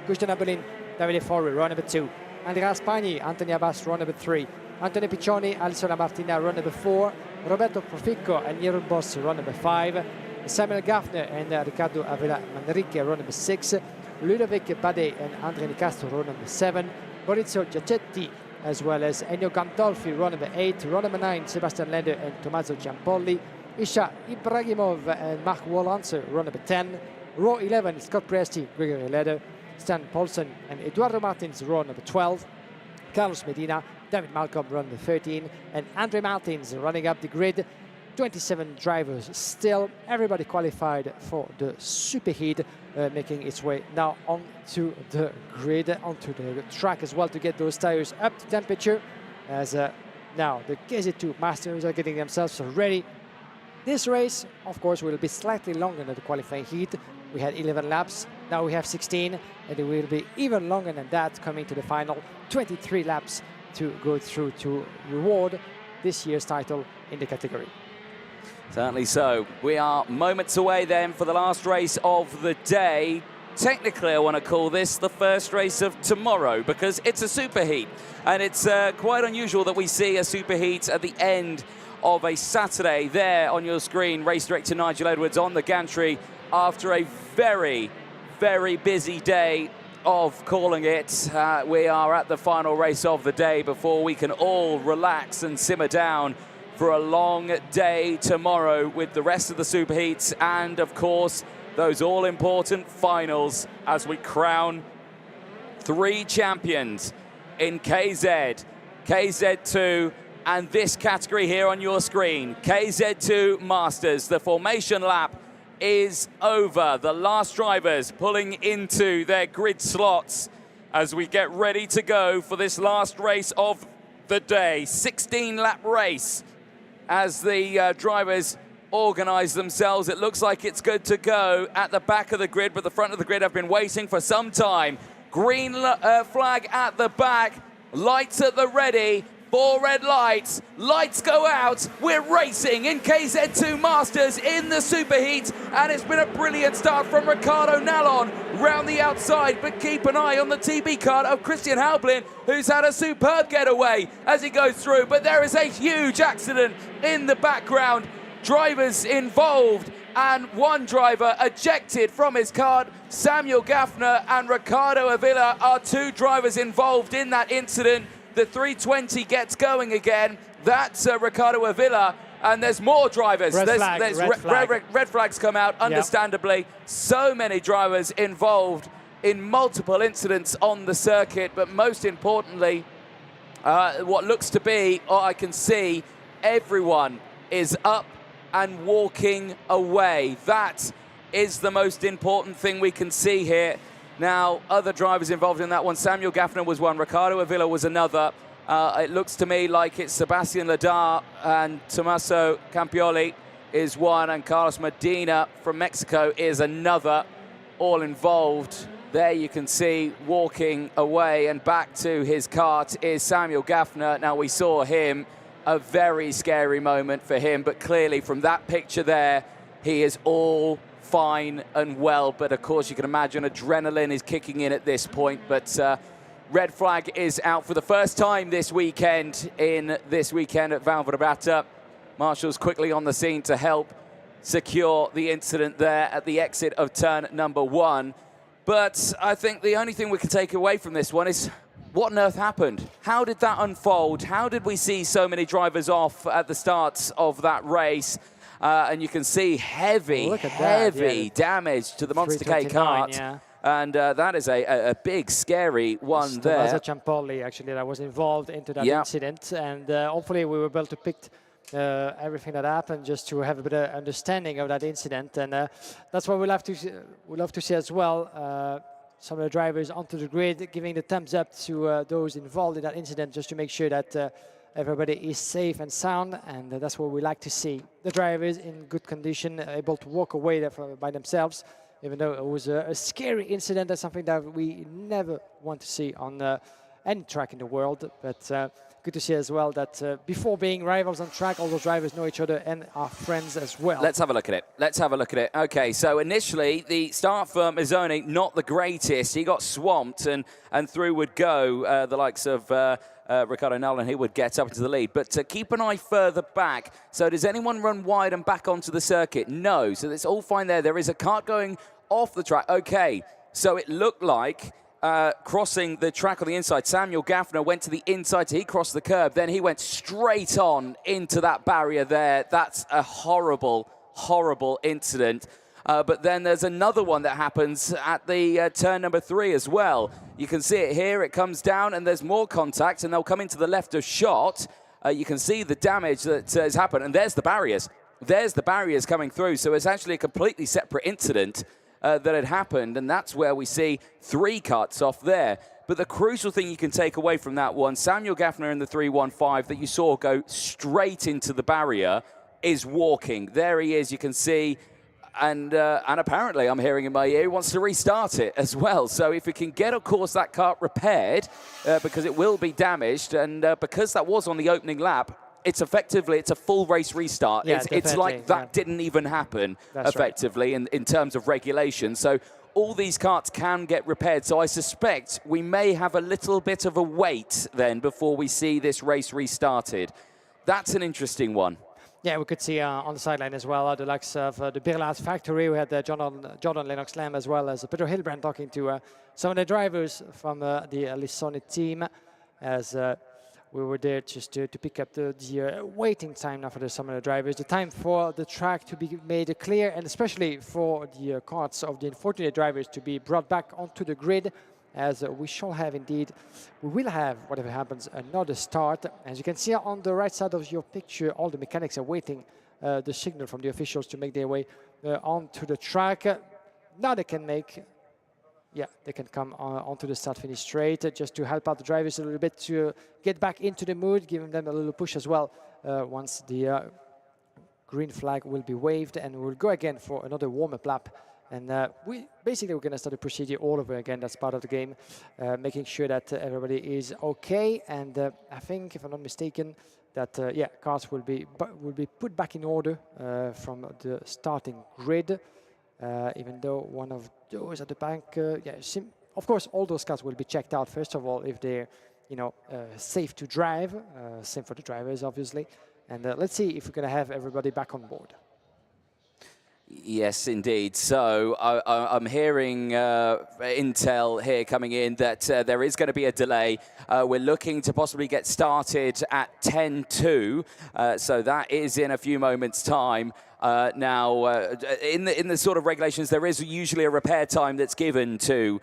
Christian Habolin, Davide Forre, row number 2. Andrea Spagni, Anthony Abbas, row number 3. Antonio Piccioni, Alisson Martina, row number 4. Roberto Proficco and Jeroen Bos, row number 5. Samuel Gaffner and Riccardo Avila Manrique, row number 6. Ludovic Bade and Andre Nicastro, row number 7. Maurizio Giacetti, as well as Ennio Gandolfi, row number 8. Row number 9, Sebastian Lender and Tommaso Giampolli. Isha Ibrahimov and Mark Wollanser, row number 10. Row 11, Scott Presti, Gregory Leder, Stan Paulsen and Eduardo Martins, row number 12. Carlos Medina, David Malcolm, row number 13. And Andre Martins running up the grid. 27 drivers still, everybody qualified for the Superheat, making its way now onto the grid, onto the track as well, to get those tires up to temperature, as now the KZ2 Masters are getting themselves ready. This race, of course, will be slightly longer than the qualifying heat. We had 11 laps, now we have 16, and it will be even longer than that coming to the final. 23 laps to go through to reward this year's title in the category. Certainly so. We are moments away then for the last race of the day. Technically, I want to call this the first race of tomorrow because it's a superheat. And it's quite unusual that we see a superheat at the end of a Saturday. There on your screen, race director Nigel Edwards on the gantry after a very, very busy day of calling it. We are at the final race of the day before we can all relax and simmer down for a long day tomorrow with the rest of the superheats and, of course, those all-important finals as we crown 3 champions in KZ, KZ2, and this category here on your screen, KZ2 Masters. The formation lap is over. The last drivers pulling into their grid slots as we get ready to go for this last race of the day. 16-lap race. As the drivers organize themselves, it looks like it's good to go at the back of the grid, but the front of the grid have been waiting for some time. Green flag at the back, lights at the ready. 4 red lights, lights go out, we're racing in KZ2 Masters in the Superheat, and it's been a brilliant start from Ricardo Nallon round the outside, but keep an eye on the TB card of Christian Halblin, who's had a superb getaway as he goes through, but there is a huge accident in the background, drivers involved, and one driver ejected from his kart. Samuel Gaffner and Ricardo Avila are 2 drivers involved in that incident. The 320 gets going again. That's Ricardo Avila, and there's more drivers. Red flags come out, understandably. Yep. So many drivers involved in multiple incidents on the circuit, but most importantly, what looks to be, or I can see, everyone is up and walking away. That is the most important thing we can see here. Now, other drivers involved in that one, Samuel Gaffner was one, Ricardo Avila was another. It looks to me like it's Sebastian Ladar and Tommaso Campioli is one, and Carlos Medina from Mexico is another, all involved. There you can see walking away, and back to his kart is Samuel Gaffner. Now, we saw him, a very scary moment for him, but clearly from that picture there, he is all fine and well, but of course you can imagine adrenaline is kicking in at this point. But red flag is out for the first time this weekend at Val Vibrata. Marshall's quickly on the scene to help secure the incident there at the exit of turn number 1. But I think the only thing we can take away from this one is what on earth happened? How did that unfold? How did we see so many drivers off at the start of that race? And you can see heavy damage to the Monster K kart. Yeah. And that is a big, scary one there. Tommaso Ciampoli, actually, that was involved into that incident. And hopefully we were able to pick everything that happened just to have a bit of understanding of that incident. And that's what we'll have to see as well. Some of the drivers onto the grid giving the thumbs up to those involved in that incident, just to make sure that everybody is safe and sound, and that's what we like to see. The drivers in good condition, able to walk away by themselves, even though it was a scary incident. That's something that we never want to see on any track in the world. But good to see as well that before being rivals on track, all those drivers know each other and are friends as well. Let's have a look at it. Let's have a look at it. Okay, so initially the start for Mazzoni, not the greatest. He got swamped, and through would go the likes of Ricardo Nallon. He would get up into the lead. But keep an eye further back. So does anyone run wide and back onto the circuit? No. So it's all fine there. There is a kart going off the track. Okay, so it looked like crossing the track on the inside. Samuel Gaffner went to the inside, so he crossed the curb. Then he went straight on into that barrier there. That's a horrible, horrible incident. But then there's another one that happens at the turn number 3 as well. You can see it here. It comes down, and there's more contact, and they'll come into the left of shot. You can see the damage that has happened, and there's the barriers. There's the barriers coming through, so it's actually a completely separate incident that had happened, and that's where we see 3 cuts off there. But the crucial thing you can take away from that one, Samuel Gaffner in the 315 that you saw go straight into the barrier is walking. There he is, you can see, and apparently I'm hearing in my ear he wants to restart it as well. So if we can get, of course, that kart repaired, because it will be damaged, and because that was on the opening lap, it's effectively, it's a full race restart. Yeah, it's like that didn't even happen. That's effectively right. in terms of regulation. So all these karts can get repaired. So I suspect we may have a little bit of a wait then before we see this race restarted. That's an interesting one. Yeah, we could see on the sideline as well the likes of the Birlaat factory. We had Jordan Lennox-Lamb as well as Pedro Hilbrand talking to some of the drivers from the Lissone team as we were there just to pick up the waiting time now for some of the drivers. The time for the track to be made clear, and especially for the karts of the unfortunate drivers to be brought back onto the grid, as we shall have indeed. We will have, whatever happens, another start. As you can see on the right side of your picture, all the mechanics are waiting the signal from the officials to make their way onto the track. Now they can make... Yeah, they can come onto the start-finish straight just to help out the drivers a little bit to get back into the mood, giving them a little push as well once the green flag will be waved, and we'll go again for another warm-up lap And we're going to start the procedure all over again. That's part of the game, making sure that everybody is okay. And I think, if I'm not mistaken, that cars will be put back in order from the starting grid. Even though one of those at the back, of course, all those cars will be checked out first of all if they're, safe to drive. Same for the drivers, obviously. And let's see if we're going to have everybody back on board. Yes, indeed. So I'm hearing intel here coming in that there is going to be a delay. We're looking to possibly get started at 10:02, so that is in a few moments' time. Now, in the sort of regulations, there is usually a repair time that's given to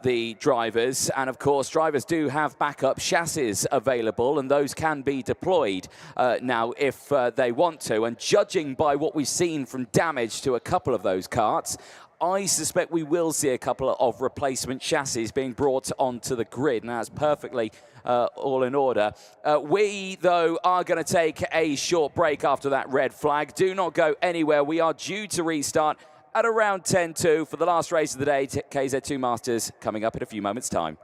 the drivers. And of course, drivers do have backup chassis available, and those can be deployed now if they want to. And judging by what we've seen from damage to a couple of those karts, I suspect we will see a couple of replacement chassis being brought onto the grid, and that's perfectly all in order. We, though, are going to take a short break after that red flag. Do not go anywhere. We are due to restart at around 10:02 for the last race of the day, KZ2 Masters, coming up in a few moments' time.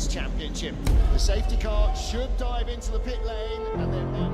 Championship. The safety car should dive into the pit lane and then mark.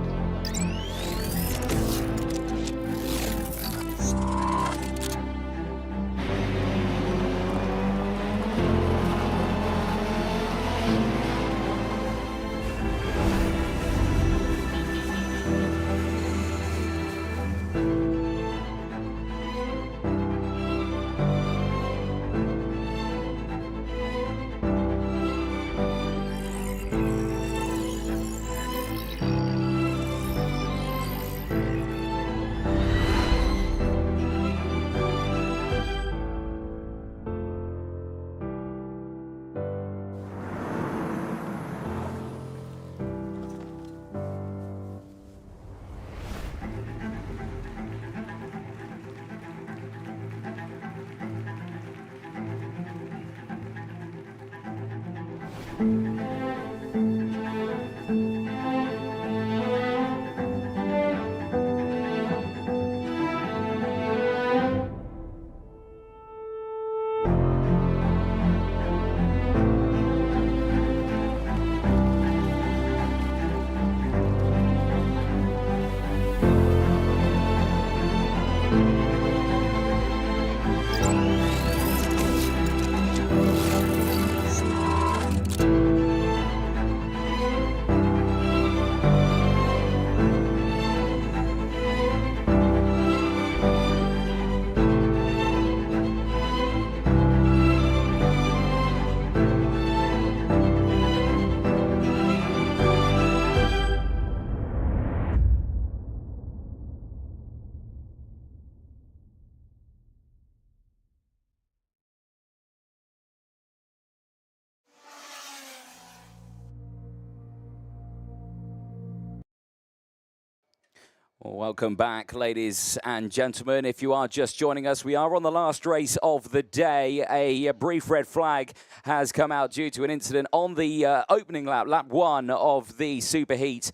Welcome back, ladies and gentlemen. If you are just joining us, we are on the last race of the day. A brief red flag has come out due to an incident on the opening lap, lap 1 of the Superheat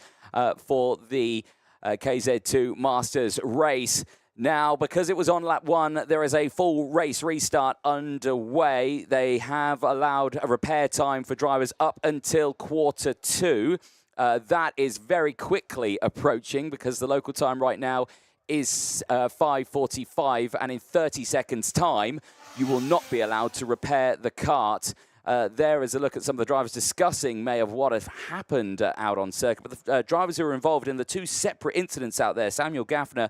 for the KZ2 Masters race. Now, because it was on lap 1, there is a full race restart underway. They have allowed a repair time for drivers up until quarter 2. That is very quickly approaching because the local time right now is 5:45, and in 30 seconds' time, you will not be allowed to repair the kart. There is a look at some of the drivers discussing of what have happened out on circuit. But the drivers who are involved in the 2 separate incidents out there, Samuel Gaffner,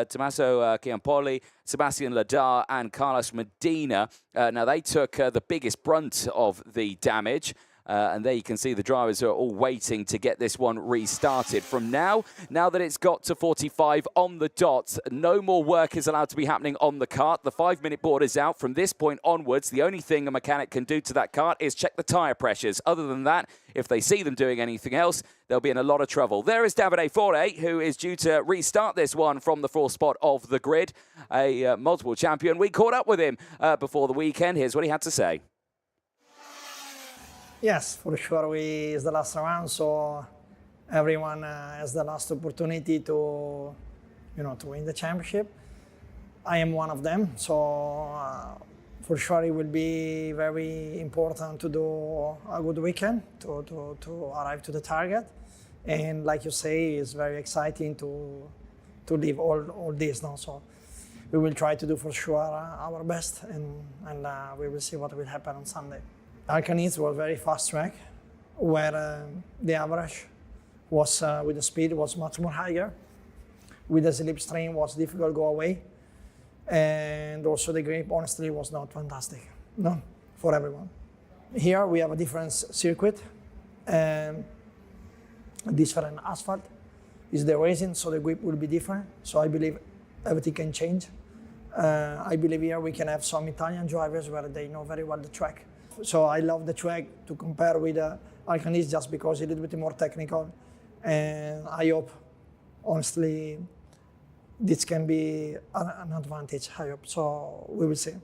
Tommaso Chiampoli, Sebastian Ladar, and Carlos Medina, now they took the biggest brunt of the damage. And there you can see the drivers are all waiting to get this one restarted. From now that it's got to 45 on the dot, no more work is allowed to be happening on the kart. The 5-minute board is out. From this point onwards, the only thing a mechanic can do to that kart is check the tyre pressures. Other than that, if they see them doing anything else, they'll be in a lot of trouble. There is Davide Fore, who is due to restart this one from the 4th spot of the grid, a multiple champion. We caught up with him before the weekend. Here's what he had to say. Yes, for sure. It's the last round, so everyone has the last opportunity to win the championship. I am one of them, so for sure it will be very important to do a good weekend to arrive to the target. And like you say, it's very exciting to live all this now. So we will try to do for sure our best, and we will see what will happen on Sunday. Alcaniz was a very fast track, where the average was with the speed was much more higher. With the slipstream was difficult to go away, and also the grip honestly was not fantastic, no, for everyone. Here we have a different circuit, different asphalt. Is the racing, so the grip will be different. So I believe everything can change. I believe here we can have some Italian drivers where they know very well the track. So I love the track to compare with Alcaniz just because it's a little bit more technical. And I hope, honestly, this can be an advantage, I hope. So we will see.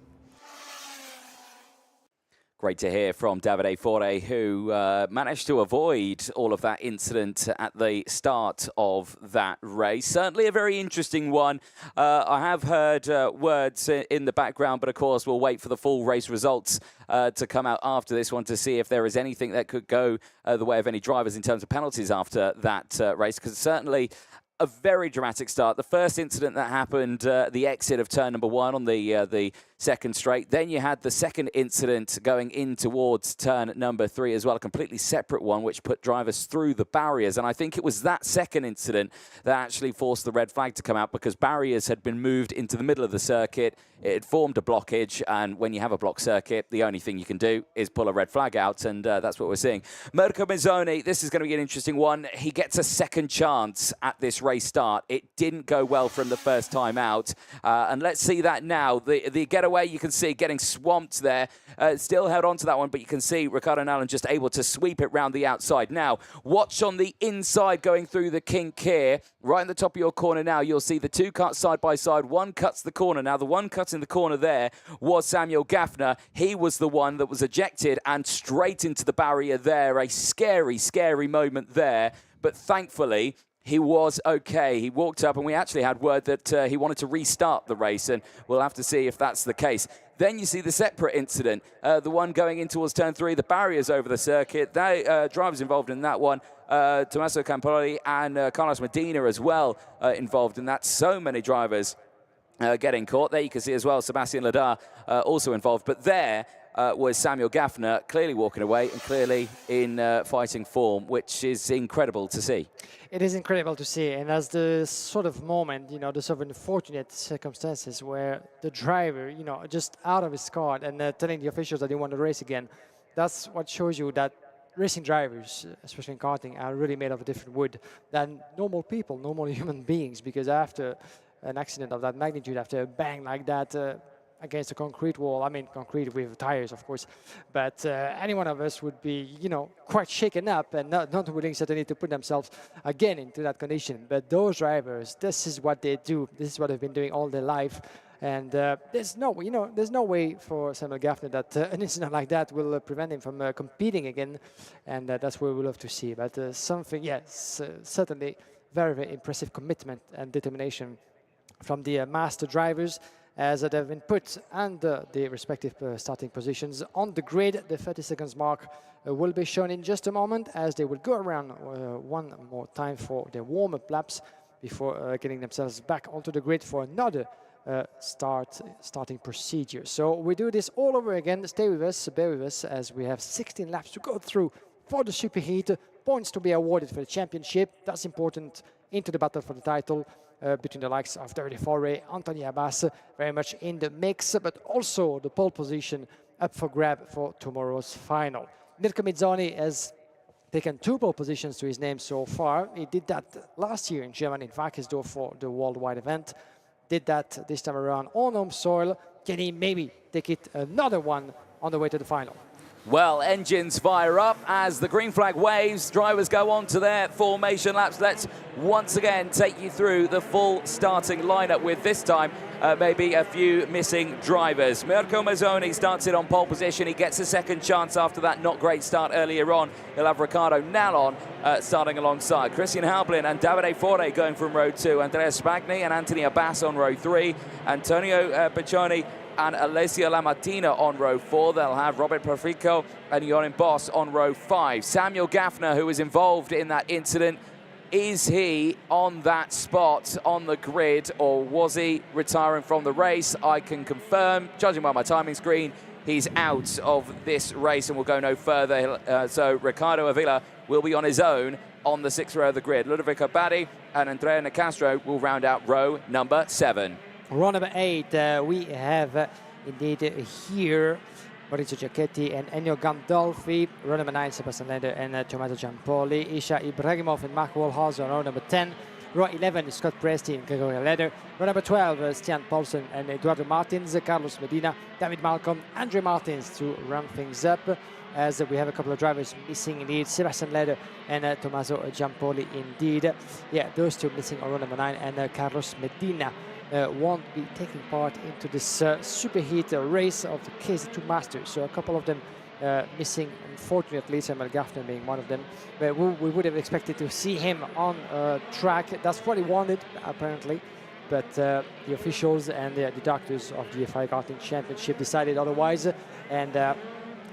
Great to hear from Davide Fore, who managed to avoid all of that incident at the start of that race. Certainly a very interesting one. I have heard words in the background, but of course we'll wait for the full race results to come out after this one to see if there is anything that could go the way of any drivers in terms of penalties after that race, because certainly a very dramatic start. The first incident that happened, the exit of turn number 1 on the second straight. Then you had the second incident going in towards turn number 3 as well, a completely separate one, which put drivers through the barriers. And I think it was that second incident that actually forced the red flag to come out, because barriers had been moved into the middle of the circuit. It had formed a blockage, and when you have a blocked circuit, the only thing you can do is pull a red flag out, and that's what we're seeing. Mirko Mazzoni, this is going to be an interesting one. He gets a second chance at this race start. It didn't go well from the first time out, and let's see that now. The getaway away, you can see getting swamped there. Still held on to that one, but you can see Ricardo and Alan just able to sweep it round the outside. Now, watch on the inside going through the kink here. Right in the top of your corner now, you'll see the two cuts side by side. One cuts the corner. Now, the one cut in the corner there was Samuel Gaffner. He was the one that was ejected and straight into the barrier there. A scary, scary moment there. But thankfully, he was okay. He walked up, and we actually had word that he wanted to restart the race, and we'll have to see if that's the case. Then you see the separate incident, the one going in towards turn 3, the barriers over the circuit. Drivers involved in that one, Tommaso Campoli and Carlos Medina as well involved in that. So many drivers getting caught. There you can see as well Sebastian Ladar also involved. But there was Samuel Gaffner clearly walking away and clearly in fighting form, which is incredible to see. It is incredible to see, and as the sort of moment, the sort of unfortunate circumstances where the driver, just out of his car and telling the officials that they want to race again, that's what shows you that racing drivers, especially in karting, are really made of a different wood than normal people, normal human beings, because after an accident of that magnitude, after a bang like that, against a concrete wall, I mean concrete with tires, of course, but any one of us would be, quite shaken up and not willing certainly to put themselves again into that condition. But those drivers, this is what they do. This is what they've been doing all their life. And there's no way for Samuel Gaffner that an incident like that will prevent him from competing again. And that's what we love to see. But something, yes, certainly very, very impressive commitment and determination from the master drivers, as they've been put under the respective starting positions on the grid. The 30 seconds mark will be shown in just a moment, as they will go around one more time for their warm-up laps before getting themselves back onto the grid for another starting procedure. So we do this all over again. Stay with us, bear with us, as we have 16 laps to go through for the Superheat. Points to be awarded for the championship. That's important into the battle for the title. Between the likes of David Foray, Anthony Abbas, very much in the mix, but also the pole position up for grab for tomorrow's final. Mirko Mizzoni has taken 2 pole positions to his name so far. He did that last year in Germany, in Wackersdorf, for the worldwide event. Did that this time around on home soil. Can he maybe take it another one on the way to the final? Well, engines fire up as the green flag waves. Drivers go on to their formation laps. Let's once again take you through the full starting lineup with this time maybe a few missing drivers. Mirko Mazzoni starts it on pole position. He gets a second chance after that not great start earlier on. He'll have Riccardo Nallon starting alongside. Christian Halblin and Davide Fore going from row 2. Andrea Spagni and Anthony Abbas on row 3. Antonio Piccioni and Alessio Lamattina on row 4. They'll have Robert Profico and Jorin Boss on row 5. Samuel Gaffner, who was involved in that incident, is he on that spot on the grid, or was he retiring from the race? I can confirm, judging by my timing screen, he's out of this race and will go no further. So Ricardo Avila will be on his own on the 6th row of the grid. Ludovico Badi and Andrea Nicastro will round out row number 7. Row number 8, we have indeed here Maurizio Giacchetti and Ennio Gandolfi. Row number 9, Sebastian Lender and Tommaso Giampoli. Isha Ibrahimov and Mark Wohlhauser on row number 10. Row 11, Scott Presti and Gregorio Leder. Row number 12, Stian Paulsen and Eduardo Martins. Carlos Medina, David Malcolm, Andre Martins to round things up, as we have a couple of drivers missing indeed. Sebastian Leder and Tommaso Giampoli indeed. Yeah, those two missing on row number 9, and Carlos Medina won't be taking part into this Superheat race of the KZ2 Masters. So a couple of them missing, unfortunately, Samuel Gaffner being one of them. But we would have expected to see him on track. That's what he wanted, apparently. But the officials and the doctors of the FIA Karting Championship decided otherwise. And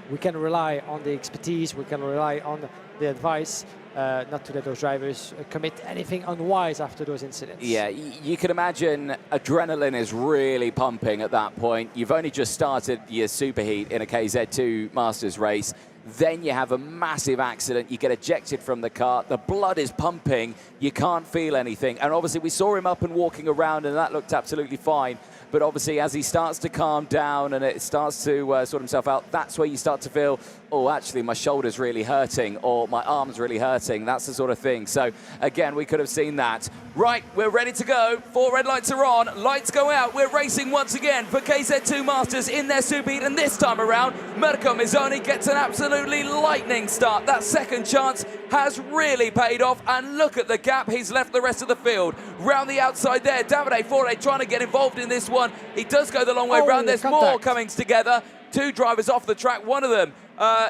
we can rely on the expertise, we can rely on the advice not to let those drivers commit anything unwise after those incidents. Yeah, you can imagine adrenaline is really pumping at that point. You've only just started your Superheat in a KZ2 Masters race. Then you have a massive accident. You get ejected from the kart. The blood is pumping. You can't feel anything. And obviously we saw him up and walking around, and that looked absolutely fine. But obviously, as he starts to calm down and it starts to sort himself out, that's where you start to feel, oh, actually, my shoulder's really hurting or my arm's really hurting. That's the sort of thing. So, again, we could have seen that. Right, we're ready to go. 4 red lights are on. Lights go out. We're racing once again for KZ2 Masters in their Superheat. And this time around, Mirko Mizoni gets an absolutely lightning start. That second chance has really paid off. And look at the gap he's left the rest of the field. Round the outside there, Davide Fore trying to get involved in this one. He does go the long way round. There's more coming together. 2 drivers off the track. One of them,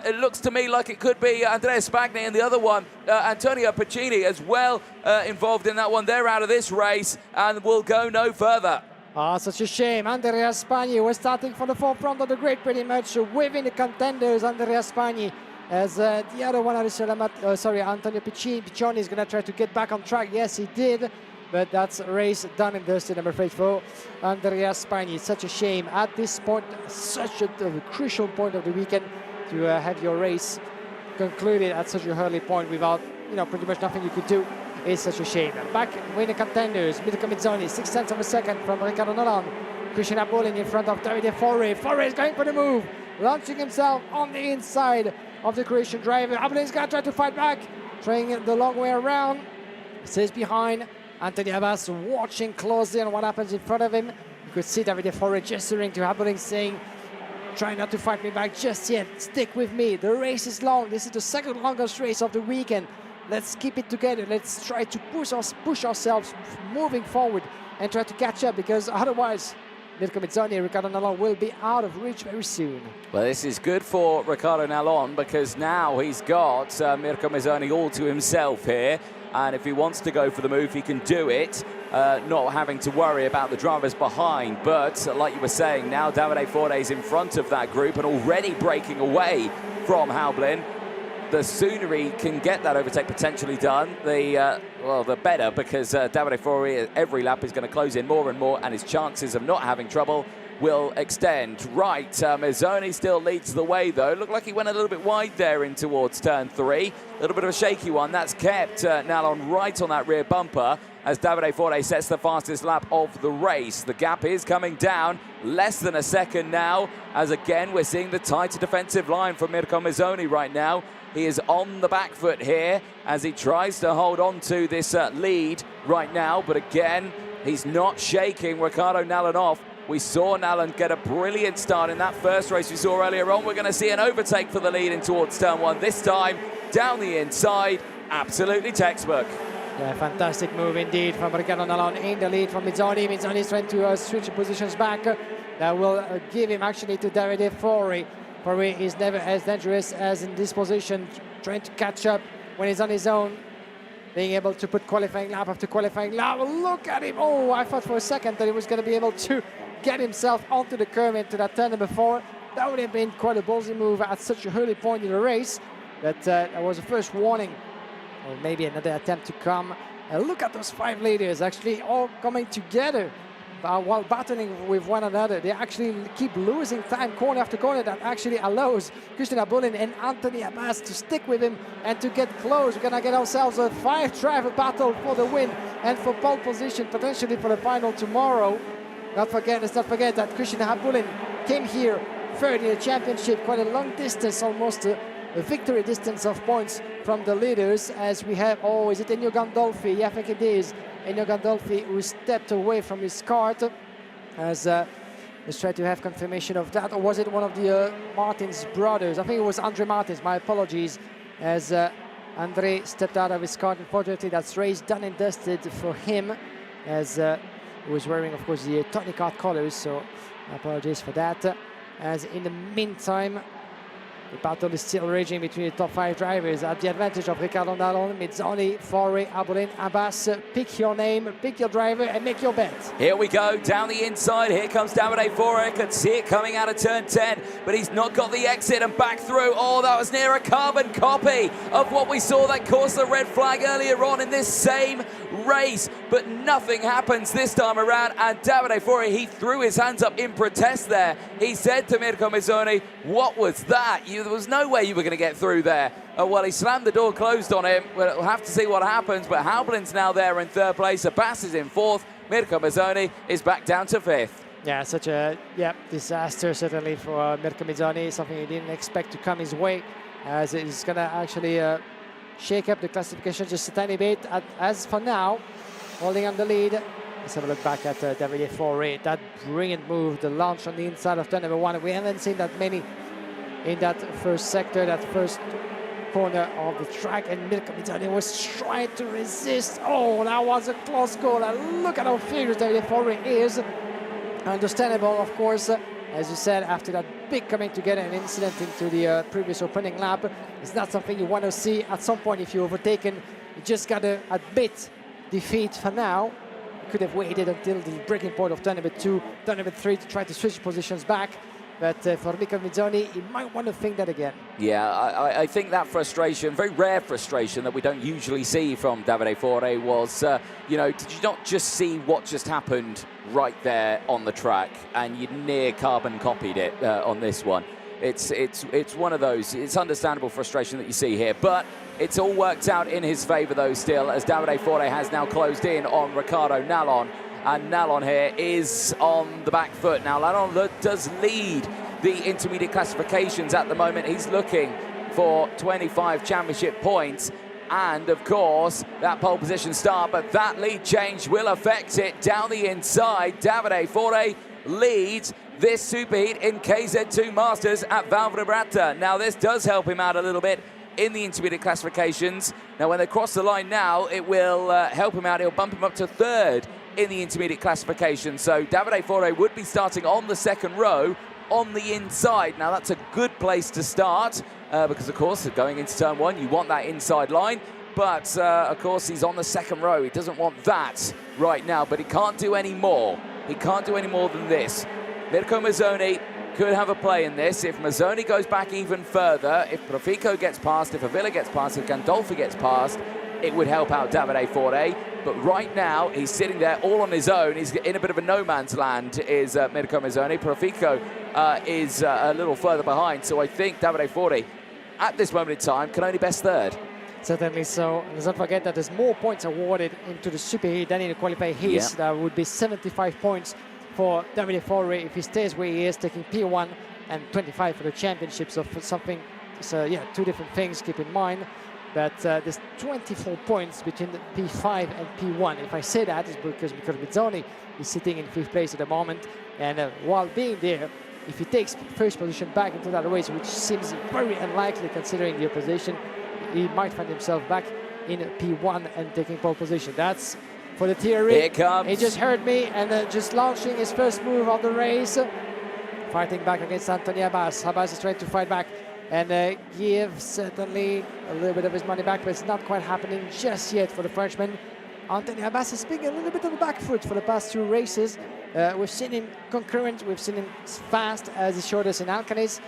it looks to me like it could be Andrea Spagni, and the other one, Antonio Piccini, as well involved in that one. They're out of this race and will go no further. Ah, such a shame. Andrea Spagni was starting from the forefront of the grid pretty much, within the contenders. Andrea Spagni, as the other one, Antonio Piccioni is going to try to get back on track. Yes, he did. But that's a race done and dusted, I'm afraid, for Andrea Spagni. It's such a shame at this point, such a crucial point of the weekend, to have your race concluded at such an early point without, pretty much nothing you could do. It's such a shame. Back with the contenders, Mirko Mizoni, 6/10 of a second from Riccardo Nolan. Christian Abulin in front of Davide Fore. Fore is going for the move, launching himself on the inside of the Croatian driver. Abulin's going to try to fight back, trying the long way around. Stays behind. Anthony Abbas watching closely on what happens in front of him. You could see Davide Fore gesturing to Abulin, saying, try not to fight me back just yet. Stick with me. The race is long. This is the second longest race of the weekend. Let's keep it together. Let's try to push ourselves moving forward and try to catch up, because otherwise Mirko Mizoni and Riccardo Nallon will be out of reach very soon. Well, this is good for Riccardo Nallon, because now he's got Mirko Mizoni all to himself here. And if he wants to go for the move, he can do it, not having to worry about the drivers behind. But like you were saying, now Davide Fore is in front of that group and already breaking away from Haublin. The sooner he can get that overtake potentially done, the better, because Davide Fore, every lap is going to close in more and more, and his chances of not having trouble will extend. Right, Mizoni still leads the way, though. Looked like he went a little bit wide there in towards turn 3. A little bit of a shaky one. That's kept Nallon right on that rear bumper as Davide Fore sets the fastest lap of the race. The gap is coming down, less than a second now, as again we're seeing the tighter defensive line from Mirko Mizoni right now. He is on the back foot here as he tries to hold on to this lead right now, but again, he's not shaking Riccardo Nallon off. We saw Nallon get a brilliant start in that first race we saw earlier on. We're going to see an overtake for the lead in towards turn 1. This time, down the inside, absolutely textbook. Yeah, fantastic move indeed from Riccardo Nallon in the lead from Mizoni. Mizoni is trying to switch positions back. That will give him actually to Davide Fore. Fore is never as dangerous as in this position, trying to catch up when he's on his own. Being able to put qualifying lap after qualifying lap. Look at him. Oh, I thought for a second that he was going to be able to get himself onto the curve into that turn number 4. That would have been quite a ballsy move at such an early point in the race. But that was the first warning, or maybe another attempt to come. Look at those 5 leaders actually all coming together while battling with one another. They actually keep losing time corner after corner. That actually allows Christian Abulin and Anthony Abbas to stick with him and to get close. We're gonna get ourselves a 5-driver battle for the win and for pole position, potentially for the final tomorrow. Let's not forget that Christian Abulin came here third in the championship, quite a long distance, almost a victory distance of points from the leaders, as we have, is it Ennio Gandolfi? Yeah, I think it is Ennio Gandolfi who stepped away from his kart, as let's try to have confirmation of that. Or was it one of the Martins brothers? I think it was Andre Martins, my apologies, as Andre stepped out of his kart. Unfortunately, that's race done and dusted for him, as he was wearing, of course, the Tony Kart colors, so apologies for that. As in the meantime, the battle is still raging between the top 5 drivers at the advantage of Riccardo Nallon, Mizoni, Fore, Abulin, Abbas. Pick your name, pick your driver, and make your bet. Here we go, down the inside. Here comes Davide Fore. I can see it coming out of turn 10, but he's not got the exit and back through. Oh, that was near a carbon copy of what we saw that caused the red flag earlier on in this same race. But nothing happens this time around, and Davide Fore, he threw his hands up in protest there. He said to Mirko Mizoni, what was that? There was no way you were going to get through there. Well, he slammed the door closed on him. We'll have to see what happens, but Haublin's now there in 3rd place. Abbas is in 4th. Mirko Mizoni is back down to 5th. Yeah, such a disaster certainly for Mirko Mizzoni, something he didn't expect to come his way, as it's going to actually shake up the classification just a tiny bit. As for now, holding on the lead. Let's have a look back at Davide Foré. That brilliant move, the launch on the inside of turn number 1. We haven't seen that many in that first sector, that first corner of the track, and Mirko Mizzoni was trying to resist. Oh, that was a close goal, and look at how furious Davide Foré is. Understandable, of course, as you said, after that big coming together and incident into the previous opening lap. It's not something you want to see. At some point, if you're overtaken, you just got to admit defeat for now. You could have waited until the breaking point of turn number 2, turn number 3 to try to switch positions back. But for Mirko Mizzoni, he might want to think that again. Yeah, I think that frustration, very rare frustration that we don't usually see from Davide Foré was, you know, did you not just see what just happened right there on the track, and you near carbon copied it on this one? It's one of those, it's understandable frustration that you see here, but it's all worked out in his favour though still, as Davide Foré has now closed in on Riccardo Nallon. And Nallon here is on the back foot. Now, Nallon does lead the intermediate classifications at the moment. He's looking for 25 championship points. And, of course, that pole position start. But that lead change will affect it down the inside. Davide Foré leads this Superheat in KZ2 Masters at Val Vibrata. Now, this does help him out a little bit in the intermediate classifications. Now, when they cross the line now, it will help him out. It'll bump him up to 3rd in the intermediate classification. So Davide Foré would be starting on the 2nd row on the inside. Now that's a good place to start because of course going into turn 1 you want that inside line, but of course he's on the 2nd row. He doesn't want that right now, but he can't do any more. He can't do any more than this. Mirko Mizzoni could have a play in this. If Mizzoni goes back even further, if Profico gets past, if Avila gets past, if Gandolfi gets past, it would help out Davide Foré. But right now, he's sitting there all on his own. He's in a bit of a no man's land, is Mirko Mizzoni. Profico is a little further behind. So I think Davide Foré, at this moment in time, can only best 3rd. Certainly so. Let's not forget that there's more points awarded into the Superheat than in the qualifying heats. Yeah. That would be 75 points for Davide Foré if he stays where he is, taking P1, and 25 for the championship. So for something, so yeah, 2 different things, keep in mind. But there's 24 points between the P5 and P1. If I say that, it's because Mizzoni is sitting in 5th place at the moment. And while being there, if he takes 1st position back into that race, which seems very unlikely considering the opposition, he might find himself back in P1 and taking pole position. That's for the Thierry. Here it comes. He just heard me and just launching his first move of the race. Fighting back against Anthony Abbas. Abbas is trying to fight back and give certainly a little bit of his money back, but it's not quite happening just yet for the Frenchman. Anthony Abbas has been a little bit on the back foot for the past 2 races. We've seen him concurrent, we've seen him fast as he showed us in Alcaniz,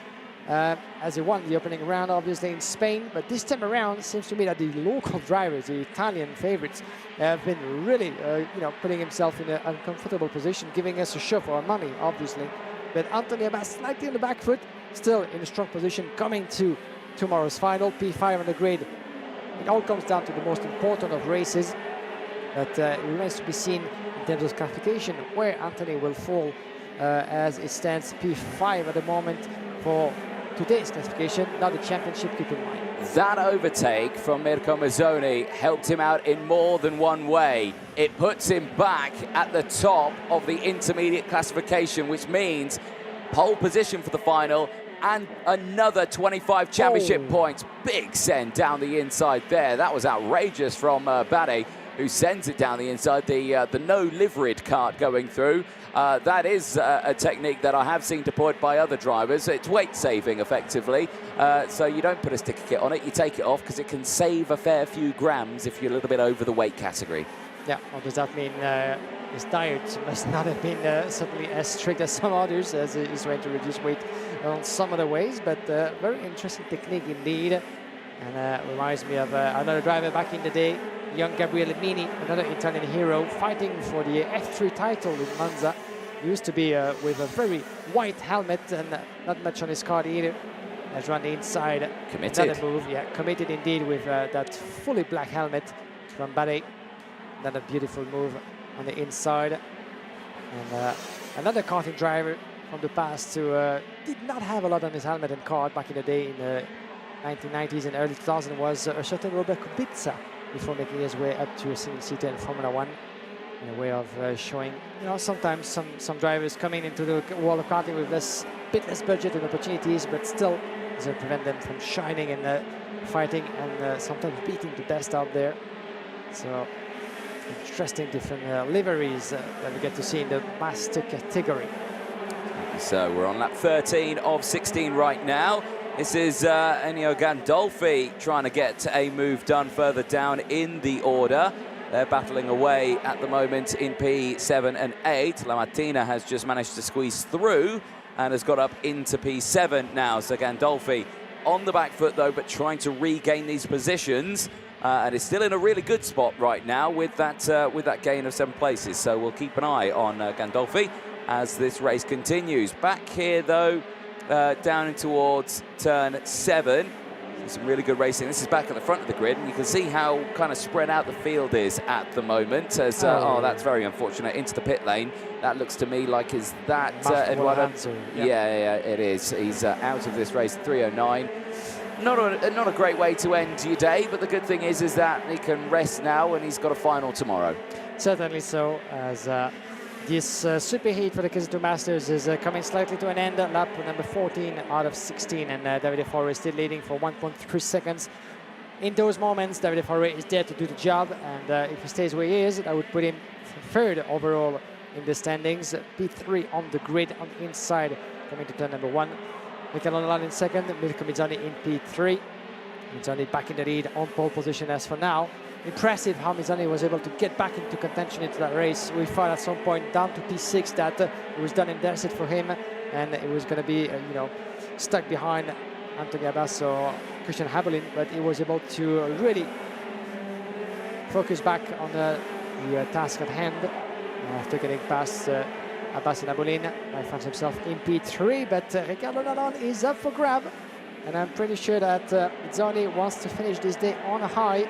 as he won the opening round obviously in Spain, but this time around it seems to me that the local drivers, the Italian favorites, have been really putting himself in an uncomfortable position, giving us a show for our money obviously. But Anthony Abbas slightly on the back foot, still in a strong position coming to tomorrow's final. P5 on the grid. It all comes down to the most important of races, but it remains to be seen in terms of classification where Anthony will fall, as it stands P5 at the moment for today's classification, not the championship, keep in mind. That overtake from Mirko Mizzoni helped him out in more than one way. It puts him back at the top of the intermediate classification, which means pole position for the final and another 25 championship points. Big send down the inside there. That was outrageous from Bade, who sends it down the inside. The no liveried kart going through. That is a technique that I have seen deployed by other drivers. It's weight saving effectively. So you don't put a sticker kit on it, you take it off because it can save a fair few grams if you're a little bit over the weight category. Yeah, well, does that mean his diet must not have been certainly as strict as some others, as he's trying to reduce weight on some other ways, but very interesting technique indeed. And reminds me of another driver back in the day, young Gabriele Mini, another Italian hero, fighting for the F3 title in Monza. He used to be with a very white helmet and not much on his card either. Has run the inside. Committed. Another move, yeah, committed indeed with that fully black helmet from Bade. Another beautiful move on the inside. And another karting driver from the past who did not have a lot on his helmet and kart back in the day in the 1990s and early 2000s was a certain Robert Kubica before making his way up to a single-seater in Formula 1 in a way of showing, you know, sometimes some drivers coming into the world of karting with bit less budget and opportunities, but still doesn't prevent them from shining and fighting and sometimes beating the best out there. So interesting different liveries that we get to see in the master category. So we're on lap 13 of 16 right now. This is Ennio Gandolfi trying to get a move done further down in the order. They're battling away at the moment in P7 and 8. La Mattina has just managed to squeeze through and has got up into P7 now. So Gandolfi on the back foot though, but trying to regain these positions. And is still in a really good spot right now with that gain of 7 places. So we'll keep an eye on Gandolfi as this race continues. Back here though, down in towards turn 7. Some really good racing. This is back at the front of the grid, and you can see how kind of spread out the field is at the moment. As oh, that's very unfortunate. Into the pit lane. That looks to me like is that Eduardo? Yeah, it is. He's out of this race. 3:09. Not a great way to end your day, but the good thing is that he can rest now, and he's got a final tomorrow. Certainly so, as this Superheat for the KZ2 Masters is coming slightly to an end. Lap number 14 out of 16, and Davide Forre is still leading for 1.3 seconds. In those moments, Davide Forre is there to do the job, and if he stays where he is, I would put him third overall in the standings. P3 on the grid on the inside, coming to turn number 1. Michele Nolan in second, Mirko Mizzoni in P3. Mizzoni back in the lead on pole position as for now. Impressive how Mizzoni was able to get back into contention into that race. We thought at some point down to P6 that it was done and dusted for him, and it was going to be you know, stuck behind Anthony Abbas, Christian Haberlin, but he was able to really focus back on the task at hand after getting past Abbas and Haberlin. He finds himself in P3, but Riccardo Nallon is up for grab, and I'm pretty sure that Mizzoni wants to finish this day on a high.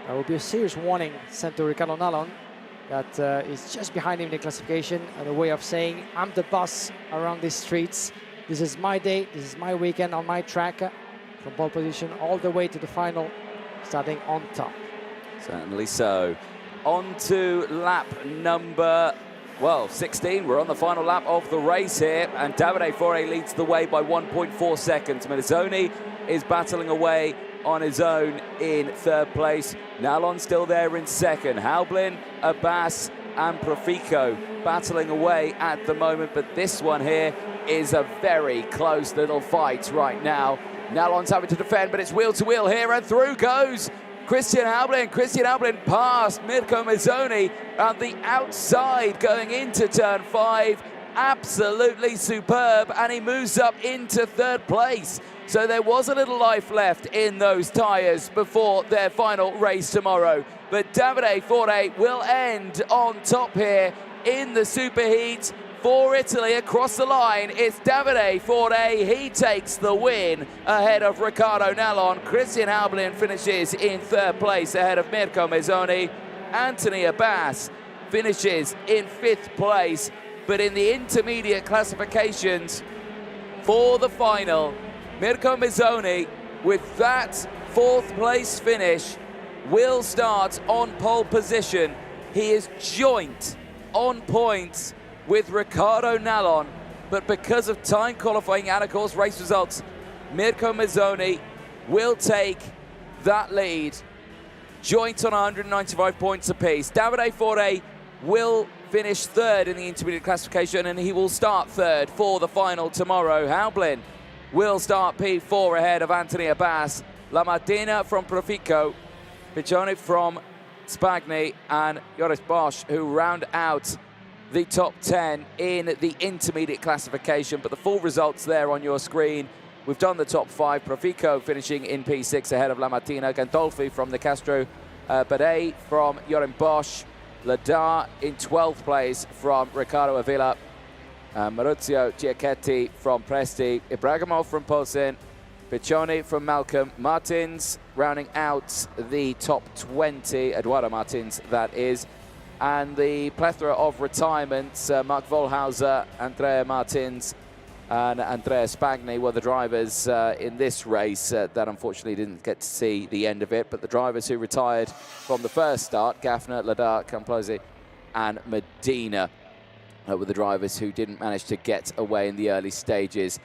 There will be a serious warning sent to Riccardo Nallon that is just behind him in the classification, and a way of saying, I'm the boss around these streets. This is my day, this is my weekend on my track, from pole position all the way to the final, starting on top. Certainly so. On to lap number 16. We're on the final lap of the race here, and Davide Forre leads the way by 1.4 seconds. Mizzoni is battling away on his own in third place. Nallon still there in second. Haublin, Abbas and Profico battling away at the moment, but this one here is a very close little fight right now. Nallon's having to defend, but it's wheel to wheel here, and through goes Christian Haublin. Christian Haublin past Mirko Mizzoni on the outside going into turn 5. Absolutely superb, and he moves up into third place. So there was a little life left in those tyres before their final race tomorrow. But Davide Forre will end on top here in the Superheat for Italy. Across the line, it's Davide Forre. He takes the win ahead of Riccardo Nallon. Christian Haublin finishes in third place ahead of Mirko Mizzoni. Anthony Abbas finishes in 5th place. But in the intermediate classifications for the final, Mirko Mizzoni, with that 4th place finish, will start on pole position. He is joint on points with Riccardo Nallon, but because of time qualifying and of course race results, Mirko Mizzoni will take that lead. Joint on 195 points apiece. Davide Forre will finish 3rd in the intermediate classification, and he will start 3rd for the final tomorrow. Haublin will start P4 ahead of Anthony Abbas. La Mattina from Profico, Piccioni from Spagni, and Joris Bosch, who round out the top 10 in the intermediate classification. But the full results there on your screen. We've done the top 5. Profico finishing in P6 ahead of La Mattina. Gandolfi from the Castro, Badet from Joris Bosch. Ladar in 12th place from Riccardo Avila. Maurizio Giacchetti from Presti. Ibrahimov from Posen. Piccioni from Malcolm. Martins rounding out the top 20. Eduardo Martins, that is. And the plethora of retirements, Mark Volhauser, Andrea Martins, and Andrea Spagni were the drivers in this race that unfortunately didn't get to see the end of it. But the drivers who retired from the first start, Gaffner, Ladar, Camplosi, and Medina, were the drivers who didn't manage to get away in the early stages.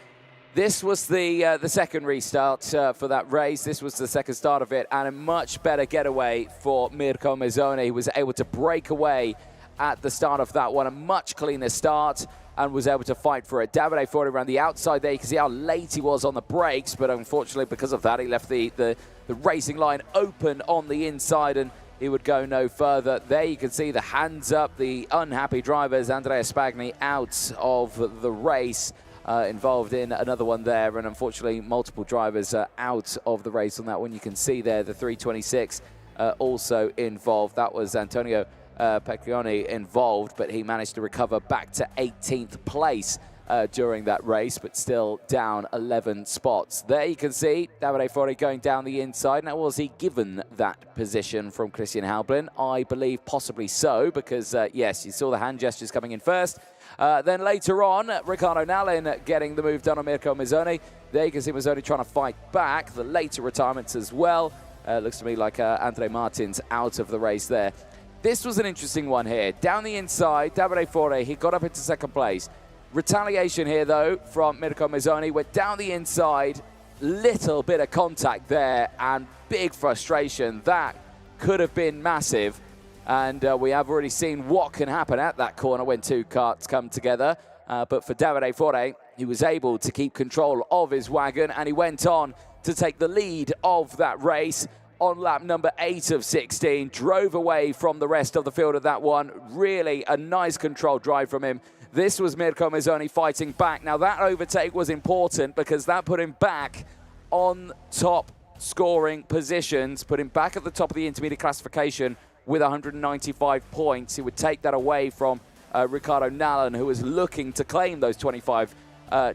This was the second restart for that race. This was the second start of it, and a much better getaway for Mirko Mezzoni. He was able to break away at the start of that one, a much cleaner start, and was able to fight for it. Davide Forti around the outside there. You can see how late he was on the brakes, but unfortunately because of that, he left the racing line open on the inside, and he would go no further. There you can see the hands up, the unhappy drivers. Andrea Spagni out of the race, involved in another one there, and unfortunately multiple drivers out of the race on that one. You can see there the 326 also involved. That was Antonio Pecchioni involved, but he managed to recover back to 18th place during that race, but still down 11 spots. There you can see Davide Forti going down the inside. Now, was he given that position from Christian Halblin? I believe possibly so, because yes, you saw the hand gestures coming in first. Then later on, Riccardo Nallin getting the move done on Mirko Mezzoni. There you can see Mezzoni trying to fight back. The later retirements as well. Looks to me like Andre Martins out of the race there. This was an interesting one here. Down the inside, Davide Forti, he got up into second place. Retaliation here, though, from Mirko Mezzoni. Went down the inside, little bit of contact there, and big frustration. That could have been massive. And we have already seen what can happen at that corner when two karts come together. But for Davide Forti, he was able to keep control of his wagon, and he went on to take the lead of that race on lap number 8 of 16. Drove away from the rest of the field of that one. Really a nice controlled drive from him. This was Mirko Mezzoni fighting back. Now that overtake was important because that put him back on top scoring positions, put him back at the top of the intermediate classification with 195 points. He would take that away from Riccardo Nallin, who was looking to claim those 25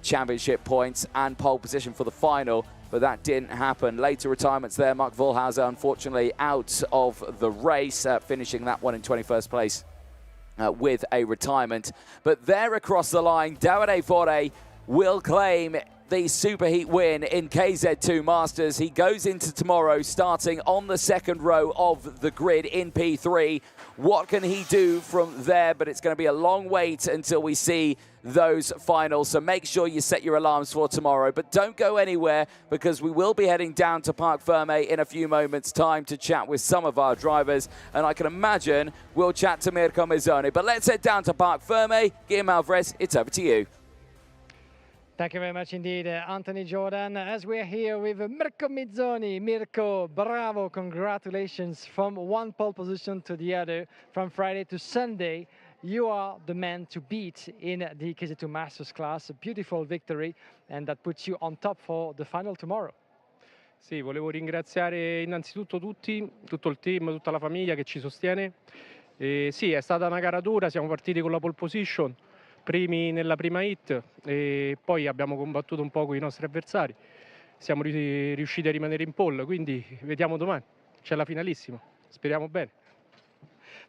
championship points and pole position for the final, but that didn't happen. Later retirements there. Mark Volhauser, unfortunately, out of the race, finishing that one in 21st place with a retirement. But there across the line, Davide Forti will claim the Superheat win in KZ2 Masters. He goes into tomorrow starting on the second row of the grid in P3. What can he do from there? But it's going to be a long wait until we see those finals. So make sure you set your alarms for tomorrow. But don't go anywhere, because we will be heading down to Parc Ferme in a few moments' time to chat with some of our drivers. And I can imagine we'll chat to Mirko Mezzoni. But let's head down to Parc Ferme. Guillaume Alvarez, it's over to you. Thank you very much indeed, Anthony Jordan. As we're here with Mirko Mezzoni. Mirko, bravo, congratulations from one pole position to the other, from Friday to Sunday. You are the man to beat in the KZ2 Masters class. A beautiful victory, and that puts you on top for the final tomorrow. Sì, volevo ringraziare innanzitutto tutti, tutto il team, tutta la famiglia che ci sostiene. Sì, è stata una gara dura, siamo partiti con la pole position, primi nella prima hit, e poi abbiamo combattuto un po' con i nostri avversari. Siamo riusciti a rimanere in pole, quindi vediamo domani. C'è la finalissima, speriamo bene.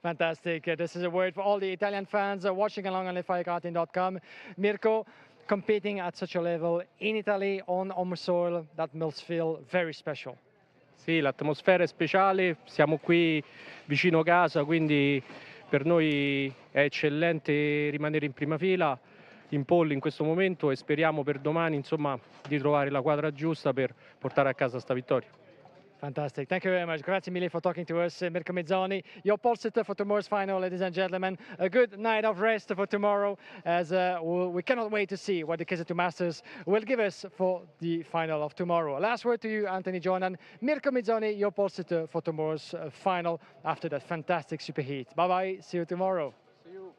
Fantastic. This is a word for all the Italian fans watching along on FIAKarting.com. Mirko, competing at such a level in Italy on home soil, that must feel very special. Sì, l'atmosfera è speciale, siamo qui vicino casa, quindi per noi è eccellente rimanere in prima fila, in pole in questo momento, e speriamo per domani, insomma, di trovare la quadra giusta per portare a casa sta vittoria. Fantastic. Thank you very much. Grazie mille for talking to us, Mirko Mezzoni. Your pole sitter for tomorrow's final, ladies and gentlemen. A good night of rest for tomorrow, as we cannot wait to see what the KZ2 Masters will give us for the final of tomorrow. Last word to you, Anthony Jordan. Mirko Mezzoni, your pole sitter for tomorrow's final after that fantastic Superheat. Bye-bye. See you tomorrow. See you.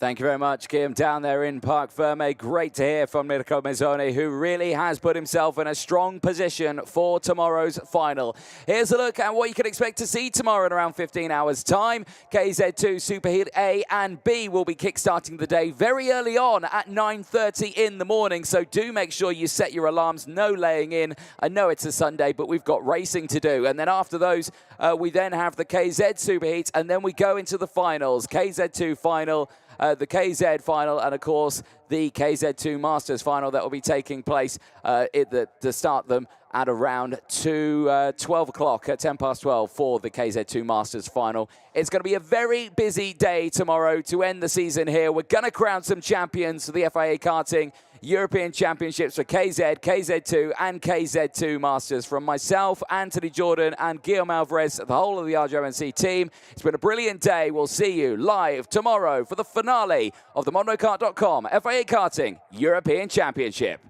Thank you very much, Kim, down there in Parc Ferme. Great to hear from Mirko Mezzoni, who really has put himself in a strong position for tomorrow's final. Here's a look at what you can expect to see tomorrow in around 15 hours' time. KZ2 Superheat A and B will be kickstarting the day very early on at 9:30 in the morning, so do make sure you set your alarms. No laying in. I know it's a Sunday, but we've got racing to do. And then after those, we then have the KZ Superheat, and then we go into the finals. KZ2 final, the KZ final, and of course the KZ2 Masters final that will be taking place to start them at around 12 o'clock, at 10 past 12 for the KZ2 Masters final. It's going to be a very busy day tomorrow to end the season here. We're going to crown some champions for the FIA Karting European Championships for KZ, KZ2 and KZ2 Masters. From myself, Anthony Jordan and Guillaume Alvarez, the whole of the RJMC team, it's been a brilliant day. We'll see you live tomorrow for the finale of the MondoKart.com FIA Karting European Championship.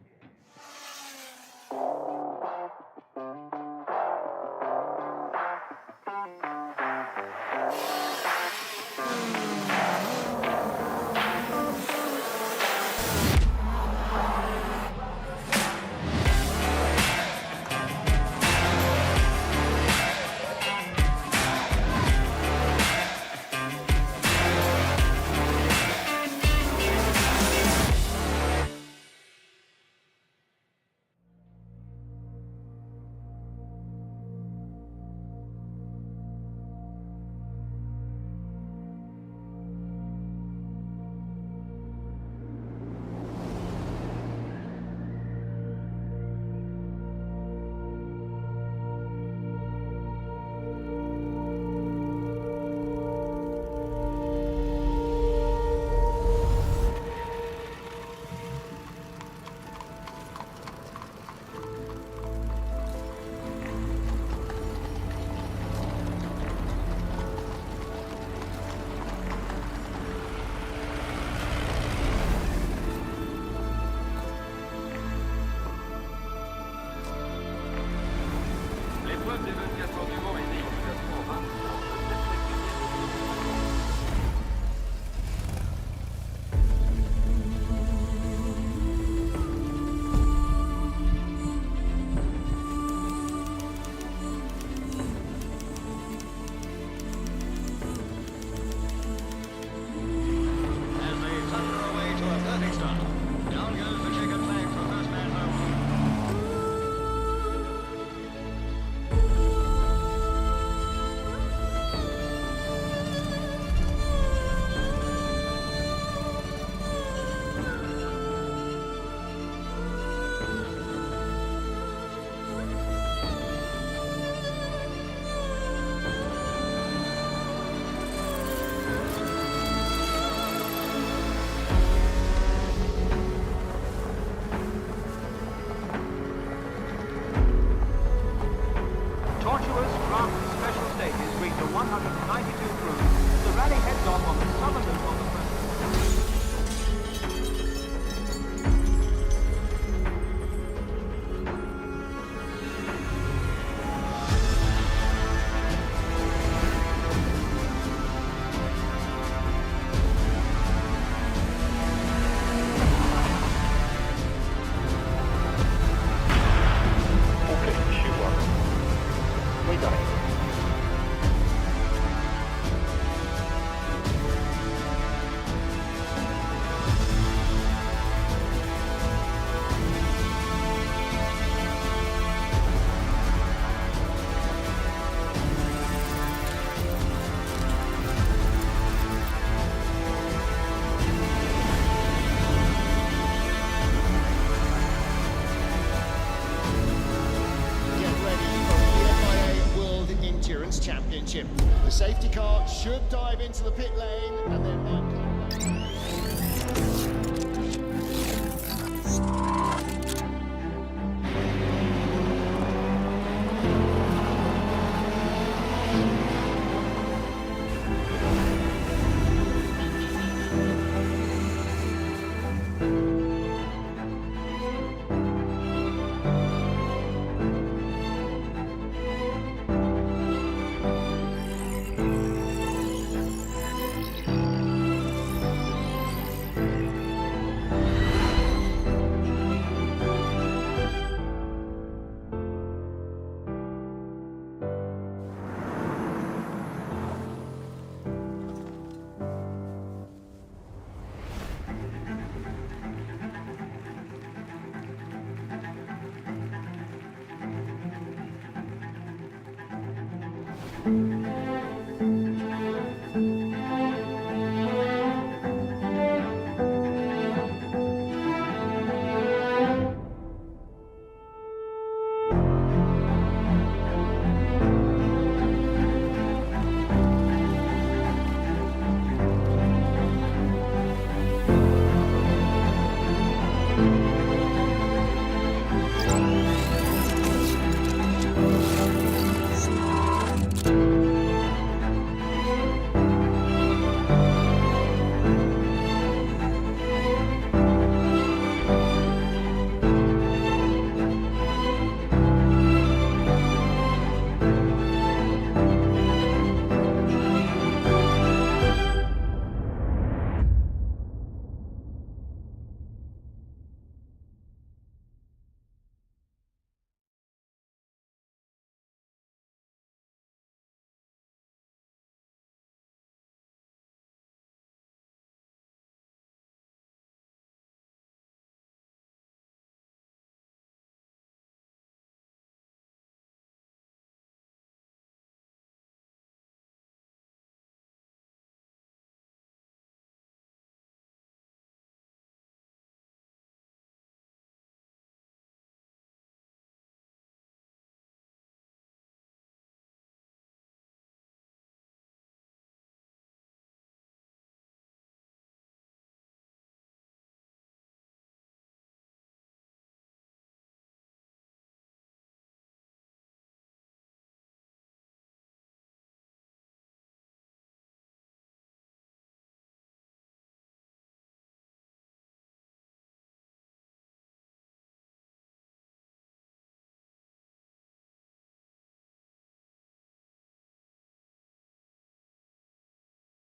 Championship. The safety car should dive into the pit lane and then might come. you.